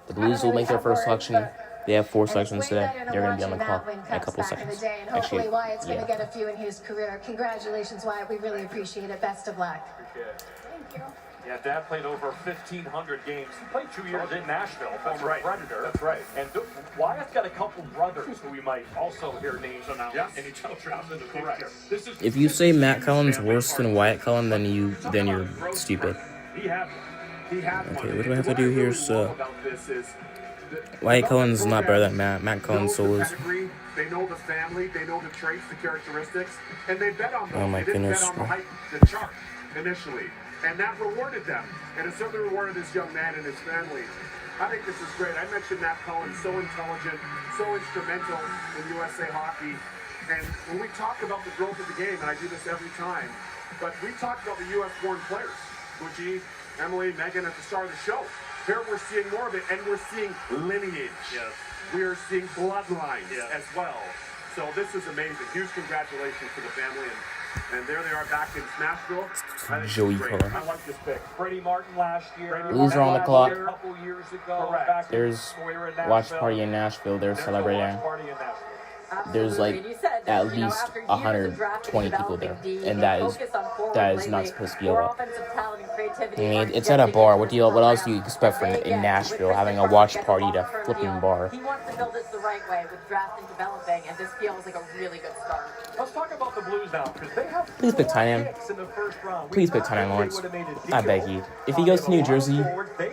The Blues will make their first selection. They have 4 selections today. They're going to be on the clock in a couple seconds. And hopefully Wyatt's going to get a few in his career. Congratulations, Wyatt. We really appreciate it. Best of luck. Thank you. Yeah, Dad played over 1,500 games. He played 2 years in Nashville, former Predator. That's right. And Wyatt's got a couple brothers who we might also hear names on our NHL Draft in the future. If you say Matt Cullen's worse than Wyatt Cullen, then you're stupid. Okay, what do I have to do here? So Wyatt Cullen's not better than Matt. Matt Cullen's so lose. They know the family, they know the traits, the characteristics, and they bet on those. Oh my they didn't goodness. bet on the chart initially. And that rewarded them. And it certainly rewarded this young man and his family. I think this is great. I mentioned Matt Cullen, so intelligent, so instrumental in USA hockey. And when we talk about the growth of the game, and I do this every time, but we talk about the U.S.-born players, Bucci, Emily, Megan at the start of the show. Here we're seeing more of it, and we're seeing lineage. Yes. We are seeing bloodlines as well. So this is amazing. Huge congratulations to the family. And there they are back in Nashville. Joey Cullen. I like this pick. Freddie Martin last year. Blues are on the clock. A couple years ago. Correct. There's watch party in Nashville. They're celebrating. There's like at least 120 people there, and that is not supposed to be allowed. I mean, it's at a bar. What else do you expect from in Nashville having a watch party at a flipping bar? He wants to build this the right way with draft and developing, and this feels like a really good start. Let's talk about the Blues now, because they have Please pick Tynam. Please pick Tynam Lawrence. I beg you. If he goes to New Jersey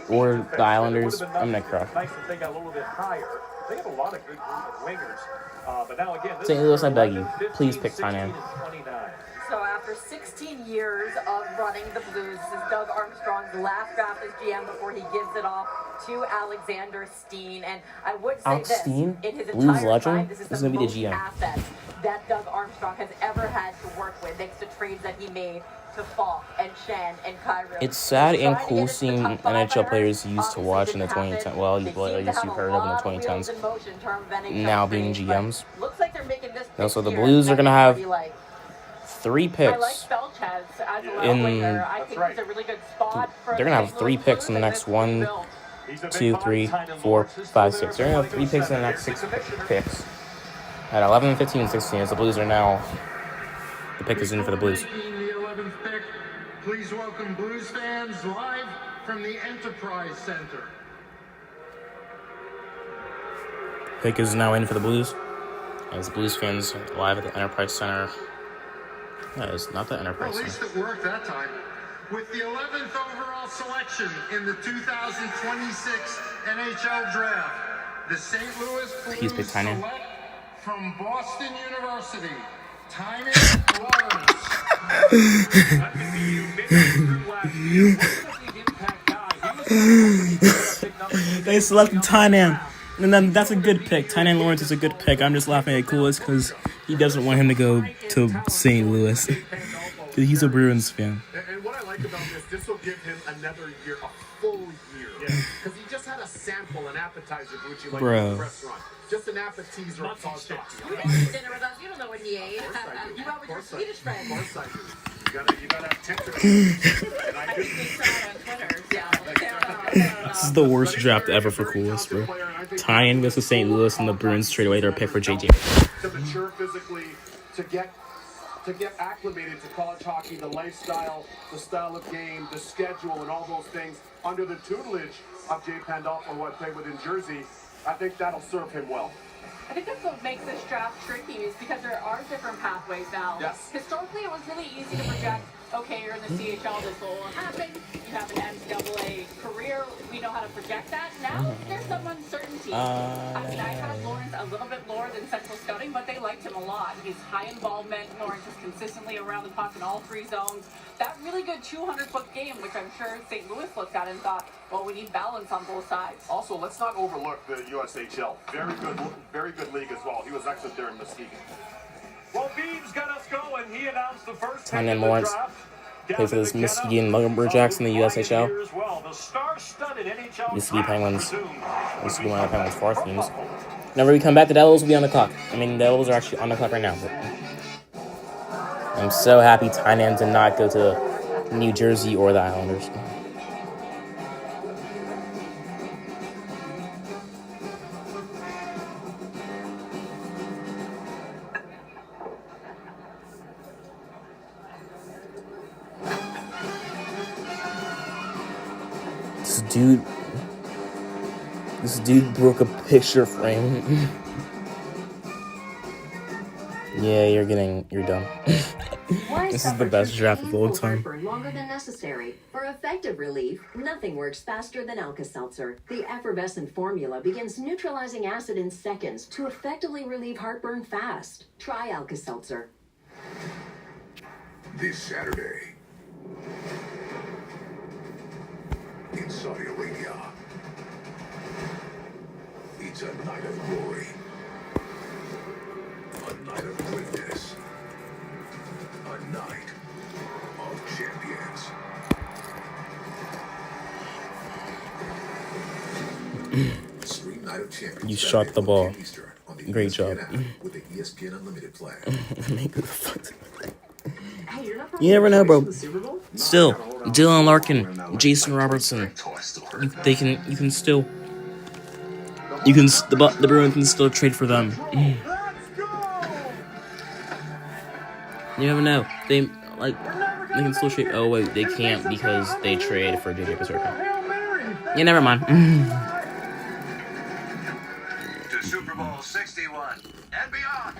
or the Islanders, I'm gonna cry. Nice that they got a little bit higher. They have a lot of good wingers. But now again, St. Louis, I beg you. Please pick Tynam. So after 16 years of running the Blues, this is Doug Armstrong's last draft as GM before he gives it off to Alexander Steen. And I would say Alex this, Steen? in his Blues entire legend? time, this is This the is gonna be most the GM. assets that Doug Armstrong has ever had to work with, thanks to trades that he made to Falk and Shen and Cairo. It's sad and cool seeing NHL players you used to watch in the 2010s. Well, at least you heard of in the 2010s. Now being GMs. Looks like they're making this No, so the Blues are gonna have 3 I like picks. Belchez as a In- winger. I think it's a really good spot for They're gonna have 3 picks in the next 1, 2, 3, 4, 5, 6. They're gonna have 3 picks in the next 6 picks. At 11, 15, and 16, as the Blues are now, the pick is in for the Blues. The 11th pick Please welcome Blues fans live from the Enterprise Center. Pick is now in for the Blues. As Blues fans live at the Enterprise Center. Yeah, it's not the Enterprise Well, at Center. least it worked that time. With the 11th overall selection in the 2026 NHL Draft, the St. Louis He's Blues picked Tynan. select from Boston University, Tynan Lawrence. They selected Tynan. And then that's a good pick. Tynan Lawrence is a good pick. I'm just laughing at Coolest because he doesn't want him to go to St. Louis. Because he's a Bruins fan. And what I like about this will give him another year, a full year. Because he just had a sample, an appetizer, which you like in the restaurant. Just an appetizer of sauce. You didn't eat dinner with us. You don't know what he ate. You went with your Swedish friend. Of course I do. You gotta have tenderness. And I do. This is the worst draft ever for Coolest, bro. Tynan goes to St. Louis and the Bruins trade away their pick for JJ. To mature physically, to get acclimated to college hockey, the lifestyle, the style of game, the schedule, and all those things under the tutelage of Jay Pandolfo, who I played with in Jersey. I think that'll serve him well. I think that's what makes this draft tricky is because there are different pathways now. Yes. Historically, it was really easy to project, okay, you're in the CHL, this will happen. You have an NCAA career. We know how to project that. Now, there's some uncertainty. I mean, I had Lawrence a little bit lower than Central Scouting, but they liked him a lot. He's high involvement. Lawrence is consistently around the puck in all three zones. That really good 200-foot game, which I'm sure St. Louis looked at and thought, well, we need balance on both sides. Also, let's not overlook the USHL. Very good league as well. He was excellent there in Muskegon. Well, Beebs got us going. He announced the first Tynan Lawrence plays for this Muskegon Lumberjacks in the USHL. Muskegon Penguins. Muskegon Penguins 4th teams. Whenever we come back, the Devils will be on the clock. I mean, the Devils are actually on the clock right now. But I'm so happy Tynan did not go to New Jersey or the Islanders. This dude broke a picture frame. Yeah, you're done. This is the best draft of all time. For longer than necessary. For effective relief, nothing works faster than Alka-Seltzer. The effervescent formula begins neutralizing acid in seconds to effectively relieve heartburn fast. Try Alka-Seltzer. This Saturday, in Saudi Arabia, it's a night of glory, a night of greatness, a night of champions. Stream Night of Champions. You shot the ball. Great job. With the ESPN Unlimited plan. You never know, bro. Still, Dylan Larkin, Jason Robertson. The Bruins can still trade for them. You never know. They can still trade. Oh wait, they can't because they trade for JJ Paterka. Yeah, never mind. To Super Bowl 61 and beyond.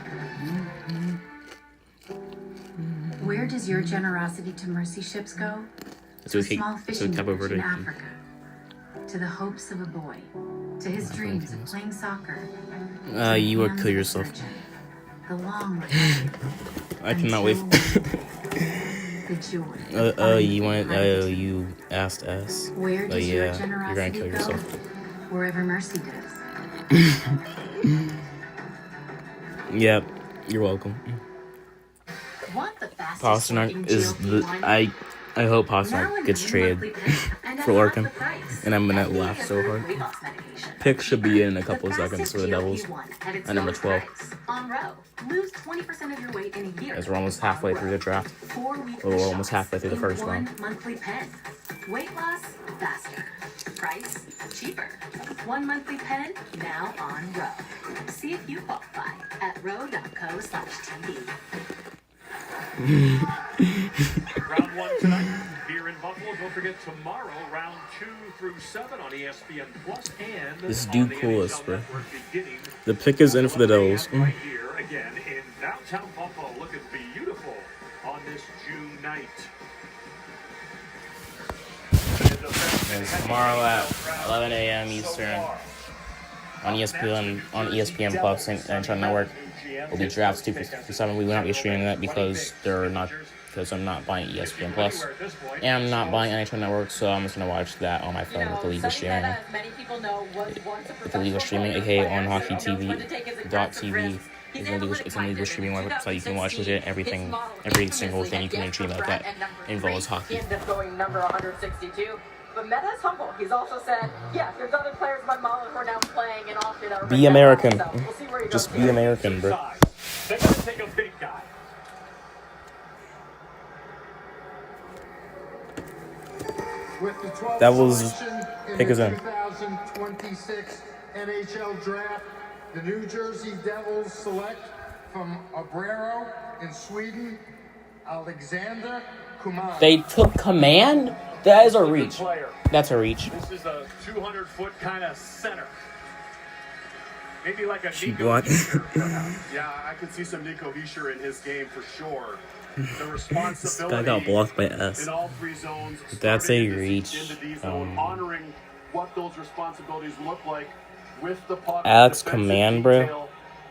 Where does your generosity to mercy ships go? So To a he- small so fishing Capo village in Verde. Africa. To the hopes of a boy. To his dreams of playing soccer. You would kill yourself. The long I cannot wait. the joy. You asked us. Where does your yeah, you're gonna generosity kill go? yourself. Wherever mercy does. Yep, you're welcome. Want the fastest Pasternak working is the GLP-1? I hope Pasternak gets traded for Larkin, and I'm gonna laugh so hard. Pick should be in a couple of seconds for the Devils at number 12, On row. Lose 20% of your weight in a year. as we're almost halfway through the draft. 4-week Or we're almost halfway through the in first one round. monthly pen. Weight loss faster. Price cheaper. One monthly pen now on Row. See if you qualify at row.co/TV. Round one tonight. forget tomorrow, round 2 through 7 on ESPN Plus and This on dude the cool NHL is, bro. Network beginning The pick is in for the Devils. right here again in downtown Buffalo, looking beautiful on this June night. It's tomorrow at 11 a.m. Eastern on ESPN Plus and NHL Network. Will be drafts 2 through 7. We will not be streaming that because I'm not buying ESPN Plus and I'm not buying NHL Network, so I'm just gonna watch that on my phone with the legal streaming. With the legal streaming, aka on HockeyTV.tv. It's a legal streaming website. You can watch legit everything, every single thing you can stream out that involves hockey. He ended up going number 162. But Meta's humble. He's also said, yeah, there's other players in my model who are now playing and often that are Be American. We'll see where he Just goes be here. American, bro. They're going to take a big guy. With the 12th That was selection pick in us the in. 2026 NHL Draft, the New Jersey Devils select from Abrero in Sweden, Alexander Kuman. They took command? That is a reach. That's a reach. This is a 200-foot kind of center. Maybe like a She Nico blocked. Hischier. Yeah, I could see some Nico Hischier in his game for sure. The This responsibility guy got blocked by S. in all 3 zones. That's starting a in the reach. D zone, honoring what those responsibilities look like with the puck. Alex defensive Command, bro. detail,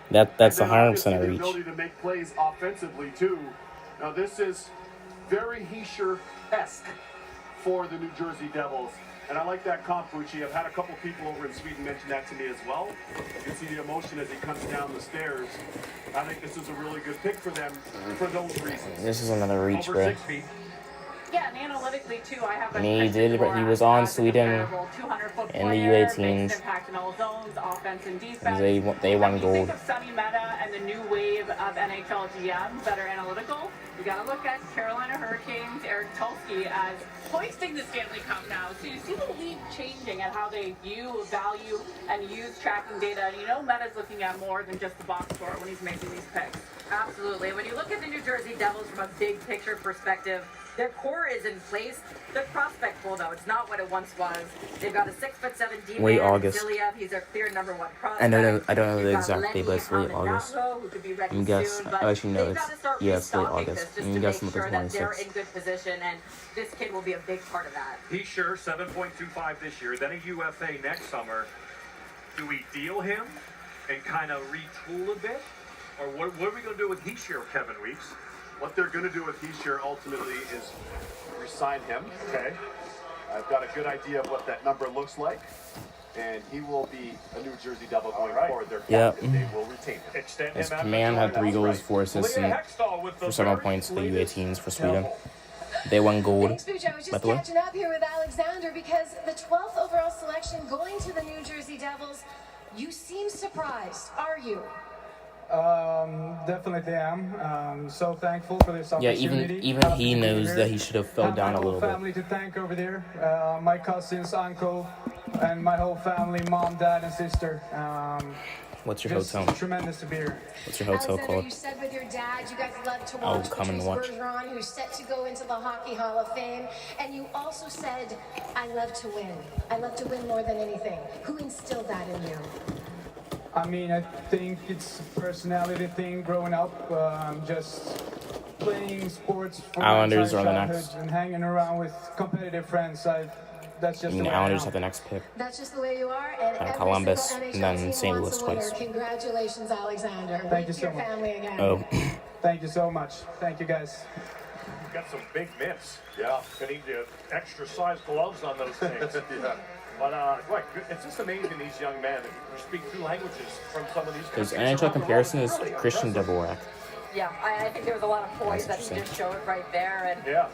That's and then 100% obviously a the reach. ability to make plays offensively too. Now this is very Hischier-esque for the New Jersey Devils. And I like that comp, Bucci. I've had a couple people over in Sweden mention that to me as well. You can see the emotion as he comes down the stairs. I think this is a really good pick for them for those reasons. This is another reach, Over bro. 6 feet. Yeah, and analytically too, I have And he did, but he was on Sweden in the U18s. impact in all zones, offense and defense. And they won When you gold. think of Sonny Meta and the new wave of NHL GMs that are analytical, you got to look at Carolina Hurricanes, Eric Tulsky as hoisting the Stanley Cup now. So you see the league changing at how they view, value, and use tracking data. And you know Meta's looking at more than just the box score when he's making these picks. Absolutely. When you look at the New Jersey Devils from a big picture perspective, their core is in place. Their prospect pool, though, it's not what it once was. They've got a 6'7" D-man. Late August. Ziliev, he's their clear number 1 prospect. I don't know the You've got exact date, but it's late Lenny August. Amandato, who could be ready You guess, soon, I but actually know they've it's, got to start yeah, it's late restocking August. this just And to you guess make them sure the that they're 26th. in good position, and this kid will be a big part of that. Hischier, 7.25 this year, then a UFA next summer. Do we deal him and kind of retool a bit? Or what are we going to do with Hischier, Kevin Weeks? What they're going to do with Hischier ultimately is resign him. Okay. I've got a good idea of what that number looks like. And he will be a New Jersey Devil going forward. Their captain, they will retain him. Extend His him out command to had 3 goals, right. 4 assists, Leah and Hextall with the for 7 very points, the latest U18s for Sweden. Devil. They won gold, Thanks, Bucci. I was by just the way. catching up here with Alexander because the 12th overall selection going to the New Jersey Devils. You seem surprised, are you? Definitely am. So thankful for this Yeah, opportunity. even he knows that he should have fell Have down a my whole little bit. family to thank over there. My cousins, uncle, and my whole family, mom, dad, and sister. What's your just hotel? tremendous to be here. What's your hotel Alexander, called? you said with your dad you guys love to I'll watch come and watch. Bergeron, who's set to go into the Hockey Hall of Fame. And you also said, I love to win. I love to win more than anything. Who instilled that in you? I mean, I think it's a personality thing growing up. Just playing sports for my Islanders entire are the childhood next. and hanging around with competitive friends. That's just the way I Islanders am. have the next pick. That's just the way you are. And every Columbus, single and NHL then team St. wants Louis a winner. twice. Congratulations, Alexander. Thank you Meet so your much. family again. Oh. Thank you so much. Thank you, guys. You've got some big mitts. Yeah. Gonna need extra sized gloves on those things. Yeah. But it's just amazing these young men who speak 2 languages from some of these His countries NHL around the comparison world. is Really Christian impressive. Dvorak. Yeah, I think there was a lot of poise that That's he just showed right there. And Yeah.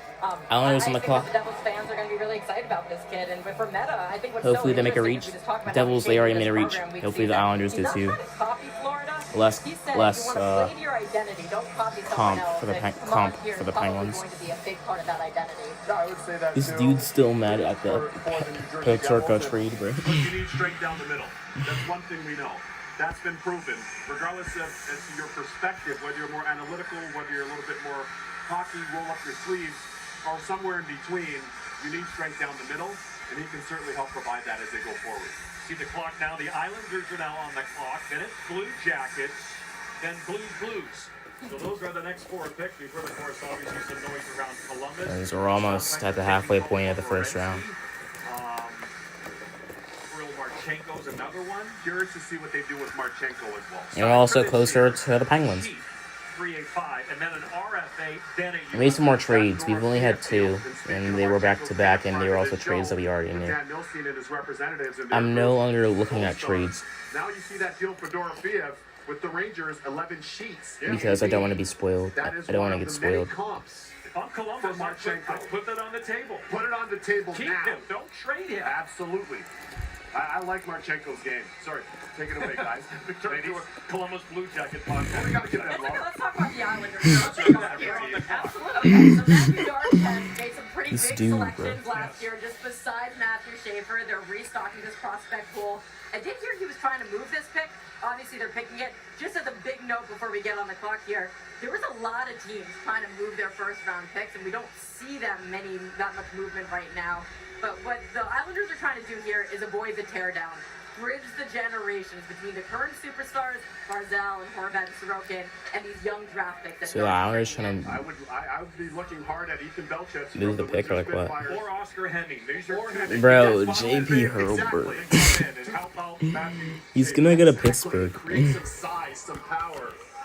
Islanders I on the think clock. that the Devils fans are going to be really excited about this kid. And for Meta, I think what's Hopefully so they make a interesting reach. is we just talked about Devils, how he they already changed made a his reach. program. We Hopefully see the that. Islanders He's did not too. trying to copy Florida. Less- He said, less, if you want to play to your identity, don't copy someone comp else. for the And Pen- come comp on here for the is probably Penguins. going to be a big part of that identity. Yeah, I would say that This too. dude's still mad at the For the New Jersey Turco Devils. trade, bro. But you need straight down the middle. That's one thing we know. That's been proven. Regardless of as to your perspective, whether you're more analytical, whether you're a little bit more hockey, roll up your sleeves, or somewhere in between, You need strength down the middle, and he can certainly help provide that as they go forward. See the clock now. The Islanders are now on the clock. Then it's Blue Jackets, then Blues. So those are the next 4 picks. We've heard, of course, obviously some noise around Columbus. We're almost at the halfway point of the first round. Marchenko's another one. Curious to see what they do with Marchenko as well. And we're also closer to the Penguins. 385, and then an RFA, then We made some more trades. We've only had 2, and they were back-to-back, and they were also trades that we already knew. I'm no longer looking at trades. Now you see that deal for Dorofeev with the Rangers, 11 sheets. Because I don't want to be spoiled. I don't want to get spoiled. On Columbus, Marchenko, put that on the table. Put it on the table Keep now. him. Don't trade him. Absolutely. I like Marchenko's game. Sorry, take it away, guys. Columbus Blue Jacket podcast. We got to get that wrong. Let's talk about the Islanders. Absolutely. Okay, so Matthew Dark has made some pretty big selections last year. Just beside Matthew Schaefer, they're restocking this prospect pool. I did hear he was trying to move this pick. Obviously, they're picking it. Just as a big note before we get on the clock here, there was a lot of teams trying to move their first-round picks, and we don't see that much movement right now. But what the Islanders are trying to do here is avoid the teardown. Bridge the generations between the current superstars, Barzal and Horvat and Sorokin, and these young draft picks. So the Islanders trying to I would be looking hard at Ethan Belchev. move the pick or like what? Or Oscar Hemming. Bro, JP Hurlbert. He's gonna go to Pittsburgh.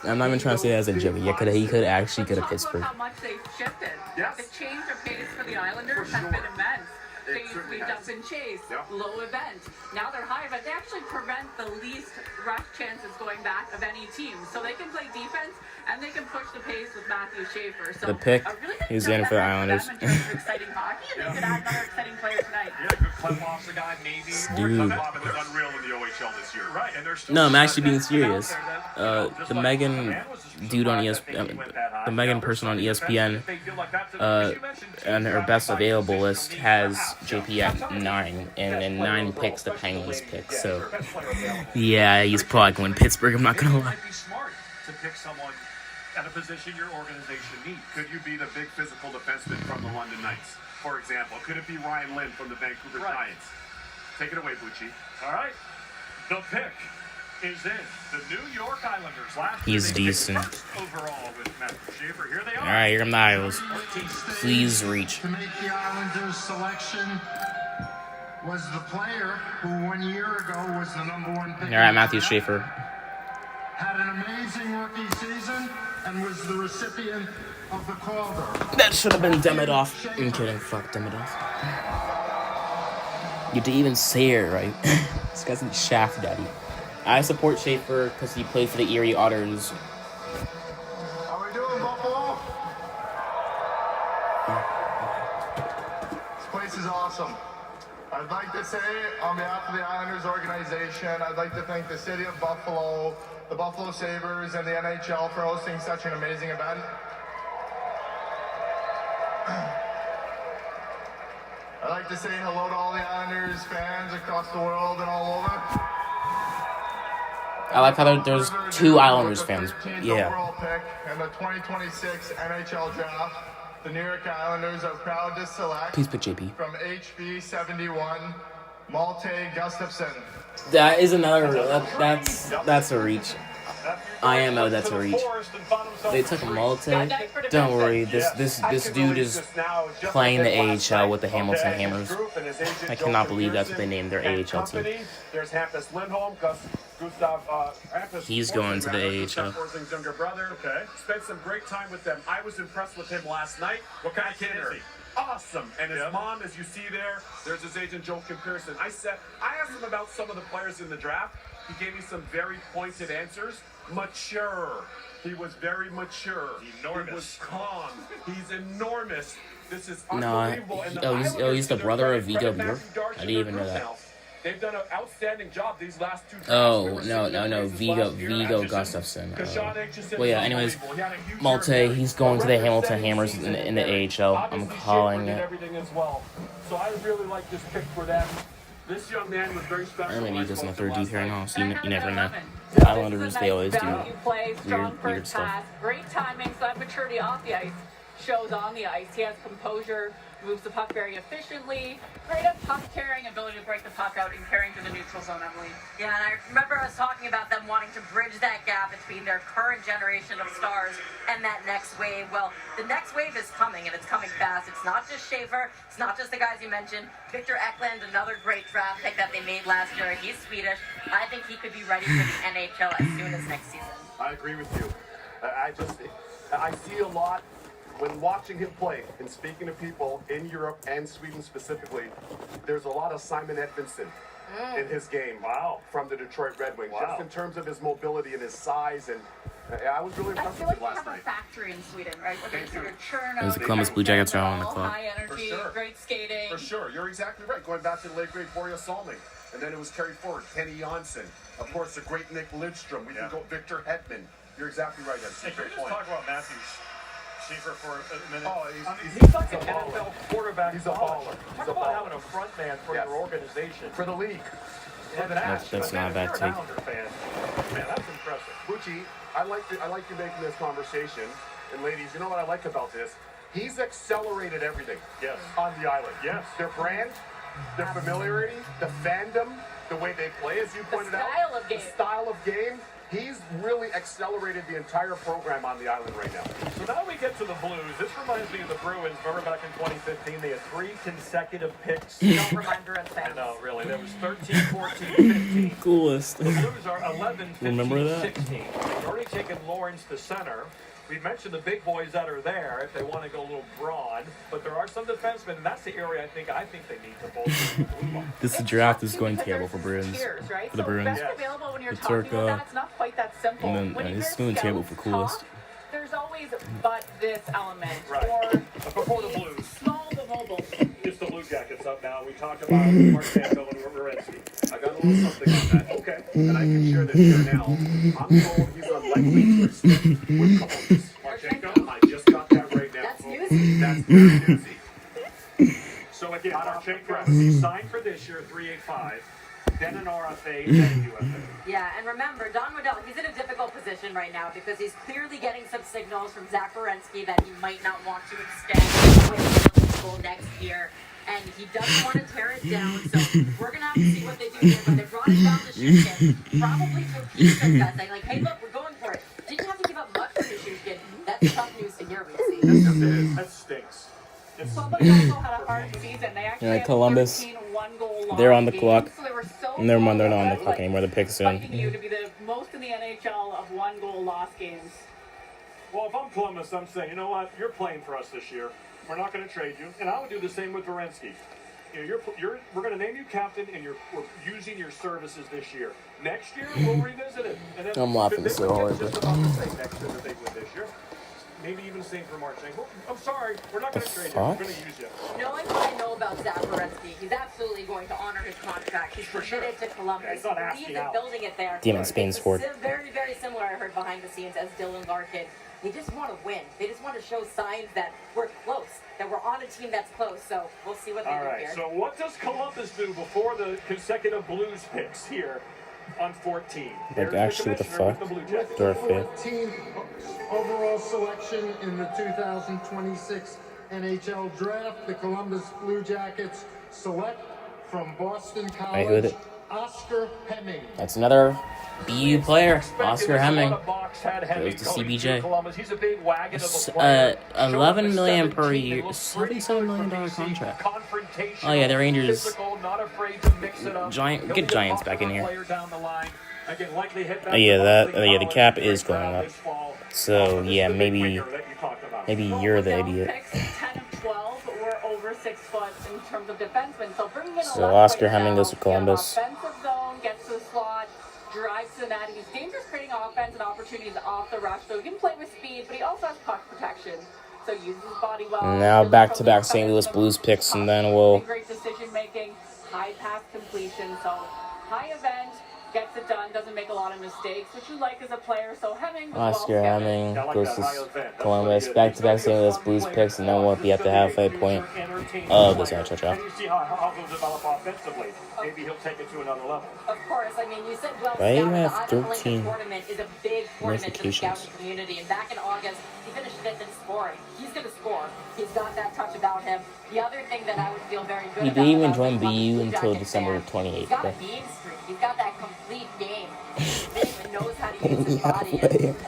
I'm not even trying to say that as a joke. He could actually go to Pittsburgh. How much they've shifted. The change of pace for the Islanders has been immense. They moved up in chase, low event. Now they're high, but they actually prevent the least rush chances going back of any team. So they can play defense and they can push the pace with Matthew Schaefer. So The pick, he's in for the Islanders. Exciting hockey, and they could add another exciting player tonight. Yeah, good Klemlov's the guy, maybe. Dude. Klemlov was unreal in the OHL this year. Right, and there's still No, I'm actually being serious. The Megan dude on ESPN, the Megan person on ESPN, and her best available list has JP at 9, and then 9 picks the Penguins pick. So, yeah, he's probably going Pittsburgh. I'm not gonna lie. Might be smart to pick someone at a position your organization needs. Could you be the big physical defenseman from the London Knights, for example? Could it be Ryan Lynn from the Vancouver Giants? Take it away, Bucci. All right. The pick is in. The New York Islanders. Last He's decent. overall with Matthew Schaefer. Here they are. All right, here come the Isles. Please reach. To make the Islanders selection was the player who 1 year ago was the #1 pick. All right, Matthew Schaefer. Had an amazing rookie season and was the recipient of the Calder. That should have been Demidov. I'm kidding. Fuck Demidov. You have to even say it right. This guy's a shaft daddy. I support Schaefer because he played for the Erie Otters. How we doing, Buffalo? This place is awesome. I'd like to say, on behalf of the Islanders organization, I'd like to thank the city of Buffalo, the Buffalo Sabres, and the NHL for hosting such an amazing event. I'd like to say hello to all the Islanders fans across the world and all over. I like how there's 2 Islanders fans. Yeah. Overall pick in the 2026 NHL Draft, the New York Islanders are proud to select Please put JP. from HB 71, Malte Gustafsson. That is another. That's a reach. IMO, that's a reach. They took Malte. Don't worry, this dude is playing the AHL with the Hamilton Hammers. I cannot believe that's what they named their AHL team. There's Hampus Lindholm, Gustav Hampus. He's going to the AHL. Gustav Forsing's younger brother. Okay. Spent some great time with them. I was impressed with him last night. What kind of kid is he? Awesome. And his mom, as you see there's his agent, Joe Pearson. I asked him about some of the players in the draft. He gave me some very pointed answers. Mature. He was very mature. Enormous. He was calm. He's enormous. This is No, unbelievable. he's the brother of Vigo Beer. I didn't even know that. They've done an outstanding job these last 2 drafts. Oh, no, Vigo Gustafsson. Well, yeah, anyways, Malte, he's going to the Hamilton Hammers in the AHL. I'm calling it. Everything as well. So I really like this pick for them. This young man was very special. Or maybe he doesn't throw deep here now, so you never know. Islanders, they always do Play, strong weird first stuff. pass, great timing, so that maturity off the ice. shows on the ice. He has composure, moves the puck very efficiently, great at puck carrying, ability to break the puck out and carrying through the neutral zone, Emily. Yeah, and I remember us talking about them wanting to bridge that gap between their current generation of stars and that next wave. Well, the next wave is coming, and it's coming fast. It's not just Schaefer. It's not just the guys you mentioned. Victor Ekland, another great draft pick that they made last year. He's Swedish. I think he could be ready for the NHL as soon as next season. I agree with you. I see a lot when watching him play and speaking to people in Europe and Sweden specifically. There's a lot of Simon Edvinsson in his game. Wow. From the Detroit Red Wings, wow. just in terms of his mobility and his size, and I was really I impressed feel with like him they last have a night. factory in Sweden, right? Where they sort of churn There's out the Columbus Blue Jackets are on the all clock. high energy, For sure. great skating. For sure, you're exactly right. Going back to the late great Borja Salming, and then it was carried forward. Kenny Janssen, of course, the great Nick Lidstrom. We can go Victor Hedman. You're exactly right. That's Hey, a can we great just point. talk about Matthews Schaefer for a minute? Oh, he's like an NFL quarterback. He's a baller. Talk He's a about baller. having a front man for your organization. For the league. That's not a bad take. Man, that's impressive. Bucci, I like you making this conversation. And ladies, you know what I like about this? He's accelerated everything. Yes. On the island. Yes. Their brand, their familiarity, the fandom, the way they play, as you pointed out. The style of game. He's really accelerated the entire program on the island right now. So now we get to the Blues. This reminds me of the Bruins. Remember back in 2015, they had 3 consecutive picks. Don't remind her of I know, really. There was 13, 14, 15. Coolest. The Blues are 11, 15, Remember that? 16. They've already taken Lawrence to center. We mentioned the big boys that are there if they want to go a little broad, but there are some defensemen, and that's the area I think they need to bolster. This draft is going terrible for Bruins. Tiers, right? For the So Bruins. best available when you're The talking about Turca. that, it's not quite that simple. And then When you this hear is going terrible scouts for coolest. talk, there's always but this element, Right. or But before the Blues, small but mobile. it's the Blue Jackets up now. We talked about Marchenko and Werenski. I got a little something on that. Okay. And I can share this here now. I'm told he's unlikely to extend with Columbus. Marchenko, I just got that right now. That's newsy. That's very newsy. So again, Marchenko, he signed for this year, 385. Then an RFA, then a UFA. Yeah, and remember, Don Waddell, he's in a difficult position right now because he's clearly getting some signals from Zach Werenski that he might not want to extend with goal next year. And he doesn't want to tear it down, so we're going to have to see what they do here. But they brought it down to Shushkin, probably to appease them guys, saying, like, hey, look, we're going for it. Didn't have to give up much for Shushkin. That's tough news to hear, we see. That stinks. Columbus also had a hard season. They actually Yeah, had Columbus. 13 one-goal They're on the games, clock. so they were so Never mind, they're close not on the to, clock anymore. The pick's fighting you in. to be the most in the NHL of one-goal loss games. Well, if I'm Columbus, I'm saying, you know what? You're playing for us this year. We're not going to trade you. And I would do the same with Werenski. You know, we're going to name you captain, and we're using your services this year. Next year, we'll revisit it. And then I'm laughing they so would hard, get just but- about the same next year that they would this year. Maybe even the same for Marchenko. I'm sorry, we're not going to trade you. We're fuck? going to use you. Knowing what I know about Zach Werenski, he's absolutely going to honor his contract. He's committed to Columbus. Yeah, he's not He asking believes in out. building it there. Demon Spain It's scored. Very, very similar, I heard, behind the scenes as Dylan Larkin. They just want to win. They just want to show signs that we're close, that we're on a team that's close. So we'll see what they All do right, here. so what does Columbus do before the consecutive Blues picks here on 14? Like, actually, what the fuck? With They're the fit. 14th overall selection in the 2026 NHL Draft, the Columbus Blue Jackets select from Boston Wait, who College, did- Oscar Hemming. That's another BU player, Oscar Hemming. Goes to CBJ. He's a big wagon of a player. 11 million per 17, year, they look pretty $77 million good for BC. contract. Confrontational, Oh yeah, the Rangers. physical, not afraid to mix it up. Giant, He'll get be a Giants back in popular here. player down the line. Again, likely hit back Oh yeah, to that. Boston Yeah, the College, cap great is going crowd up. this fall. So yeah, This is the big maybe winger that you talked about. you're the Down idiot. Picks 10 of 12 were over 6 foot in terms of defensemen. So bringing in So a left Oscar winger Hemming now, goes to Columbus. Offensive zone, gets to the slot, drives to the net. He's dangerous creating offense and opportunities off the rush. So he can play with speed, but he also has puck protection. So uses his body well. Now back-to-back St. Louis Blues picks, and then we'll. Great decision making, high pass completion. So high event, gets it done, doesn't make a lot of mistakes, which you like as a player. So having Oscar Hemming goes to Columbus. Back-to-back St. Louis Blues picks, and then we'll be at the halfway point of this NHL draft. You see how he'll develop offensively. Maybe he'll take it to another level. Of course, I mean, you said well. Why do you scouted. have The Ivy 13 Lincoln tournament is a big tournament for the scouting notifications? community, and back in August, he finished fifth in scoring. He's going to score. He's got that touch about him. The other thing that I would feel very good He about. didn't even join BU until December 28th. He's got a mean streak. He's got that complete game. He knows how to use his body. And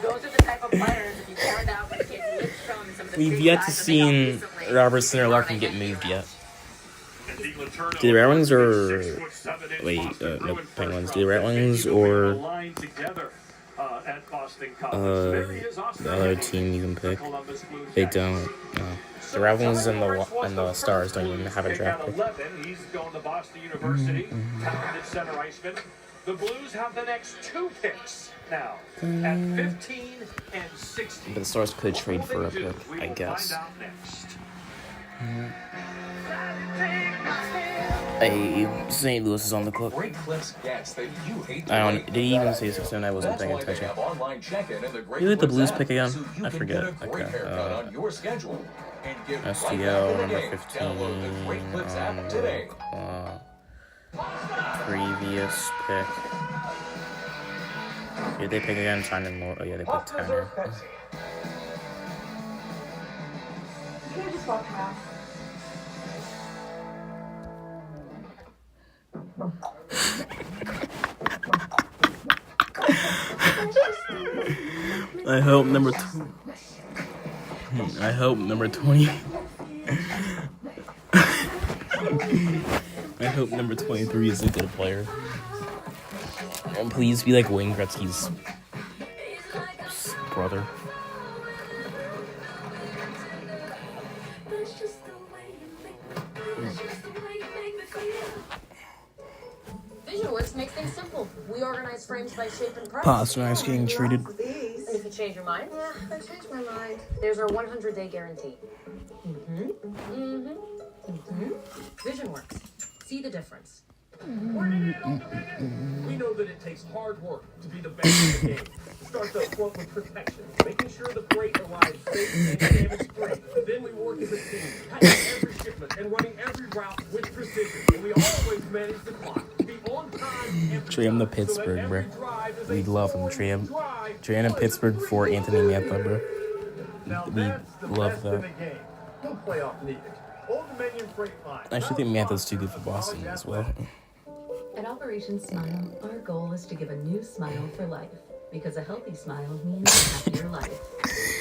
those are the type of players, if you carry that with kids Lidstrom and some of the We've big yet to guys that see they got recently, Robertson or Larkin get moved yet. Do the Red Wings or no Penguins? Do the Red Wings or the other team you can pick? They don't. No. The Red Wings and the Stars don't even have a draft pick. He's going to Boston University. Talented center iceman. The Blues have the next 2 picks now at 15 and 16. But the Stars could trade for a pick, I guess. Hey, St. Louis is on the clock. I don't. Did he even say 16? I wasn't paying attention. You let the Blues pick again? I forget. Okay. STL number 15 on the previous pick. Did they pick again? China more. Oh yeah, they picked Tanner. Can I just walk around? I hope number 20. I hope number 23 is a good player. And please be like Wayne Gretzky's brother. VisionWorks makes things simple. We organize frames by shape and price. Pasternak getting treated. And if you change your mind, I changed my mind. There's our 100-day guarantee. VisionWorks. See the difference. We know that it takes hard work to be the best in the game. Start the quote with protection, making sure the freight arrives safe and damage-free. Then we work as a team, packing every shipment and running every route with precision. And we always manage the clock. Be on time. Trade him to Pittsburgh, bro. We love him. Trade him to Pittsburgh for Anthony Mantha, bro. We love that. No playoff needed. Old Dominion Freight Line. I actually think Mantha's too good for Boston as well. At Operation Smile, our goal is to give a new smile for life. Because a healthy smile means a happier life.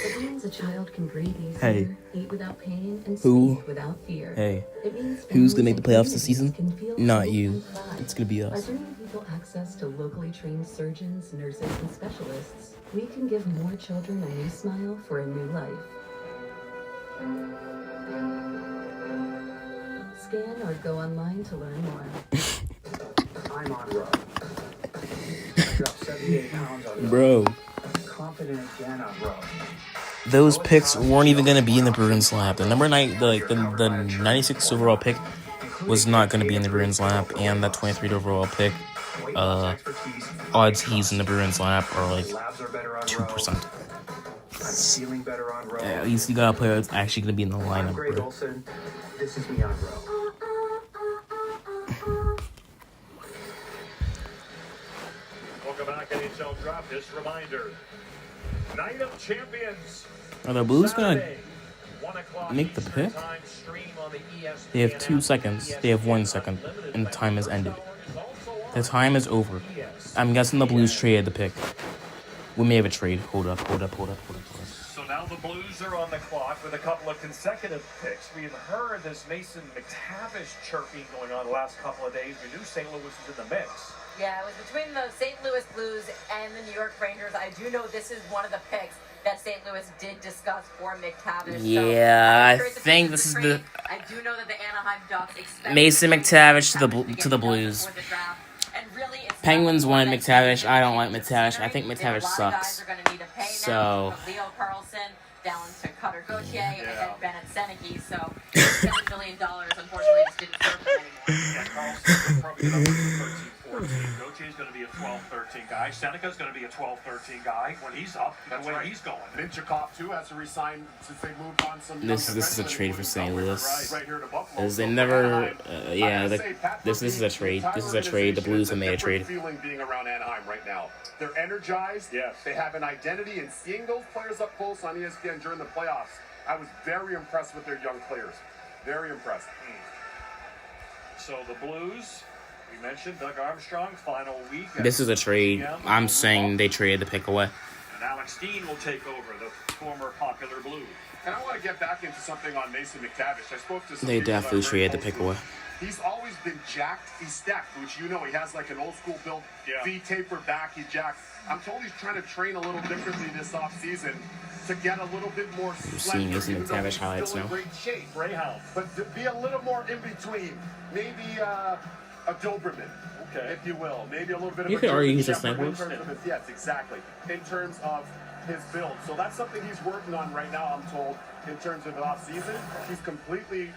It means a child can breathe easier, eat without pain, and speak without fear. Hey, it means who's gonna make the playoffs this season? Not safe you. and thrive. It's gonna be By us. bringing people access to locally trained surgeons, nurses, and specialists, we can give more children a new smile for a new life. Scan or go online to learn more. I'm on road. I dropped 78 pounds on road. Bro, Confident again on road. those picks weren't even gonna be in the Bruins lap. The number 9, the 96 overall pick was not gonna be in the Bruins lap, and that 23 overall pick, odds he's in the Bruins lap are like 2%. I'm feeling better on road. At least you got a player that's actually gonna be in the lineup, Greg bro. Olson, this is me on road. Welcome back, NHL Draft. This reminder. Night of Champions. Are the Blues gonna Saturday, 1 o'clock make the Eastern pick? Time, stream on the ESPN They have 2 app, seconds. They have 1 second, and the time has ended. The time is over. I'm guessing the Blues traded the pick. We may have a trade. Hold up. So now the Blues are on the clock with a couple of consecutive picks. We've heard this Mason McTavish chirping going on the last couple of days. We knew St. Louis was in the mix. Yeah, it was between the St. Louis Blues and the New York Rangers. I do know this is one of the picks that St. Louis did discuss for McTavish. Yeah, so I think this is the I do know that the Anaheim Ducks expect Mason McTavish to the Blues. Penguins wanted McTavish. I don't like McTavish. I think McTavish sucks. So Leo Carlson down to Cutter Gauthier and then Bennett Seneke. So $7 million unfortunately just didn't serve them anymore. Yeah, Carlson probably going to 13-4 14. Gauthier is going to be a 12-13 guy. Seneca's going to be a 12-13 guy when he's up. That's the way right. he's going. Minchikov too has to resign since they moved on some. This is a trade for St. Louis. Right here to Buffalo. As they never, this is a trade. This is a trade. The Blues have made a trade. Feeling being around Anaheim right now. They're energized. Yes. They have an identity, and seeing those players up close on ESPN during the playoffs, I was very impressed with their young players. Very impressed. So the Blues, we mentioned Doug Armstrong, final week. This is a trade. I'm saying they traded the pick away. And Alex Dean will take over, the former popular Blue. And I want to get back into something on Mason McTavish. I spoke to some They people definitely that are traded the very pick close away. to him. He's always been jacked. He's stacked, which you know. He has like an old school build, V-tapered back. He's jacked. I'm told he's trying to train a little differently this offseason to get a little bit more seeing Mason McTavish highlights now. Great shape, Greyhound. but to be a little more in between. Maybe a Doberman, if you will. Maybe a little bit of You a could argue he's a Shepherd sniper. in terms of his, yes, exactly. In terms of his build. So that's something he's working on right now, I'm told, in terms of off-season. He's completely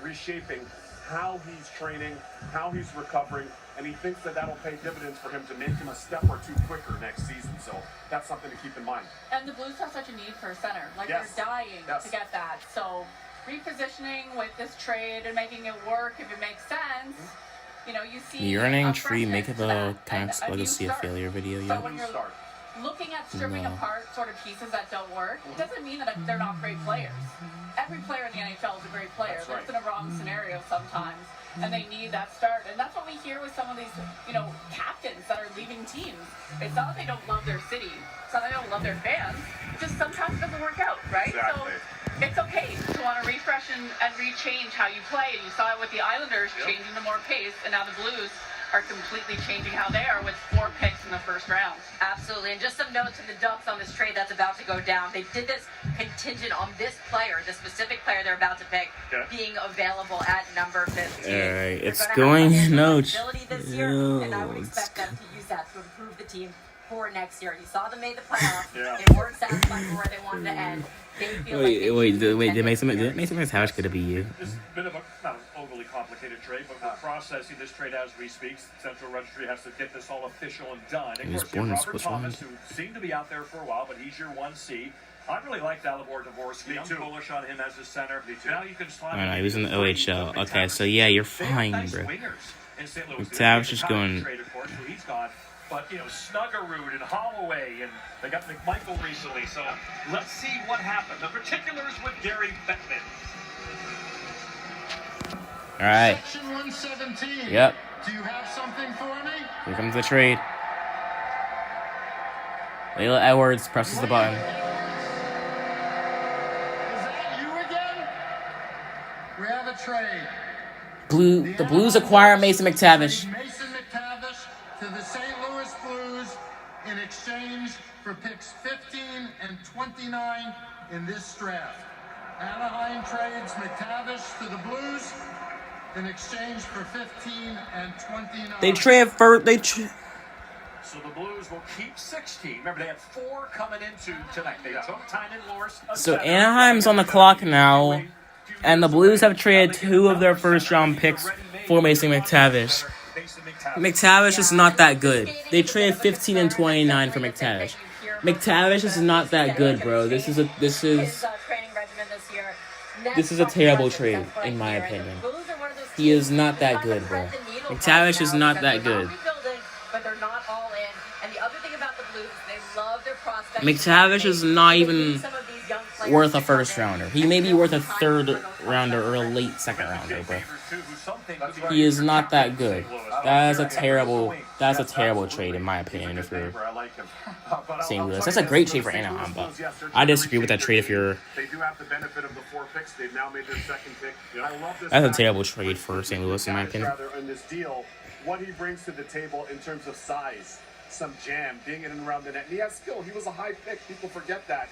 reshaping how he's training, how he's recovering, and he thinks that that'll pay dividends for him to make him a step or two quicker next season. So that's something to keep in mind. And the Blues have such a need for a center. Like, Yes. they're dying Yes. to get that. So repositioning with this trade and making it work, if it makes sense, you know, you see Yearning a tree make freshness it to a that kind and of a new legacy of start. failure video So yet. when you're looking at stripping No. apart sort of pieces that don't work, it doesn't mean that they're not great players. Every player in the NHL is a great player. That's They're right. just in a wrong scenario sometimes, and they need that start. And that's what we hear with some of these, you know, captains that are leaving teams. It's not that they don't love their city. It's not that they don't love their fans. It's just sometimes it doesn't work out, right? Exactly. So it's okay to want to refresh and rechange how you play. And you saw it with the Islanders changing to more pace, and now the Blues are completely changing how they are with 4 picks in the first round. Absolutely. And just some notes to the Ducks on this trade that's about to go down. They did this contingent on this player, the specific player they're about to pick, being available at number 15. Alright, it's They're gonna going have no. ability this year, and I would expect them to use that to improve the team for next year. You saw them make the playoffs. They weren't satisfied with where they wanted to end. They feel Wait, did Mason McTavish could it be you? This is a bit of a, not an overly complicated trade, but we're processing this trade as we speak. Central Registry has to get this all official and done. He And was of course, born in Robert Thomas, Switzerland. who seemed to be out there for a while, but he's your 1C. I really like Dalibor Dvorsky. I'm bullish on him as a center. Now you can slide I know, he was in the OHL. Okay, so yeah, you're fine, bro. McTavish is going. Trade, of course, so he's gone. But, you know, Snuggerud and Holloway, and they got McMichael recently. So let's see what happened. The particulars with Gary Bettman. All right. Section 117. Yep. Do you have something for me? Here comes the trade. Layla Edwards presses the button. Is that you again? We have a trade. The Blues acquire Mason McTavish. Mason McTavish to the St. Louis Blues in exchange for picks 15 and 29 in this draft. Anaheim trades McTavish to the Blues in exchange for 15 and 29. They trade for So the Blues will keep 16. Remember, they had 4 coming into tonight. They took Tynan Lors. So Anaheim's on the clock now, and the Blues have traded 2 of their first-round picks for Mason McTavish. McTavish is not that good. They traded 15 and 29 for McTavish. McTavish is not that good, bro. This is a terrible trade, in my opinion. He is not that good, bro. McTavish is not that good. But they're not all in. And the other thing about the Blues, they love their prospects. McTavish is not even worth a first rounder. He may be worth a third rounder or a late second rounder, bro. He is not that good. That's a terrible trade in my opinion if you're St. Louis. That's a great trade for Anaheim, but I disagree with that trade if you're. They do have the benefit of the 4 picks. They've now made their second pick. I love this. That's a terrible trade for St. Louis in my opinion. In this deal, what he brings to the table in terms of size, some jam, being in and around the net. And he has skill. He was a high pick. People forget that.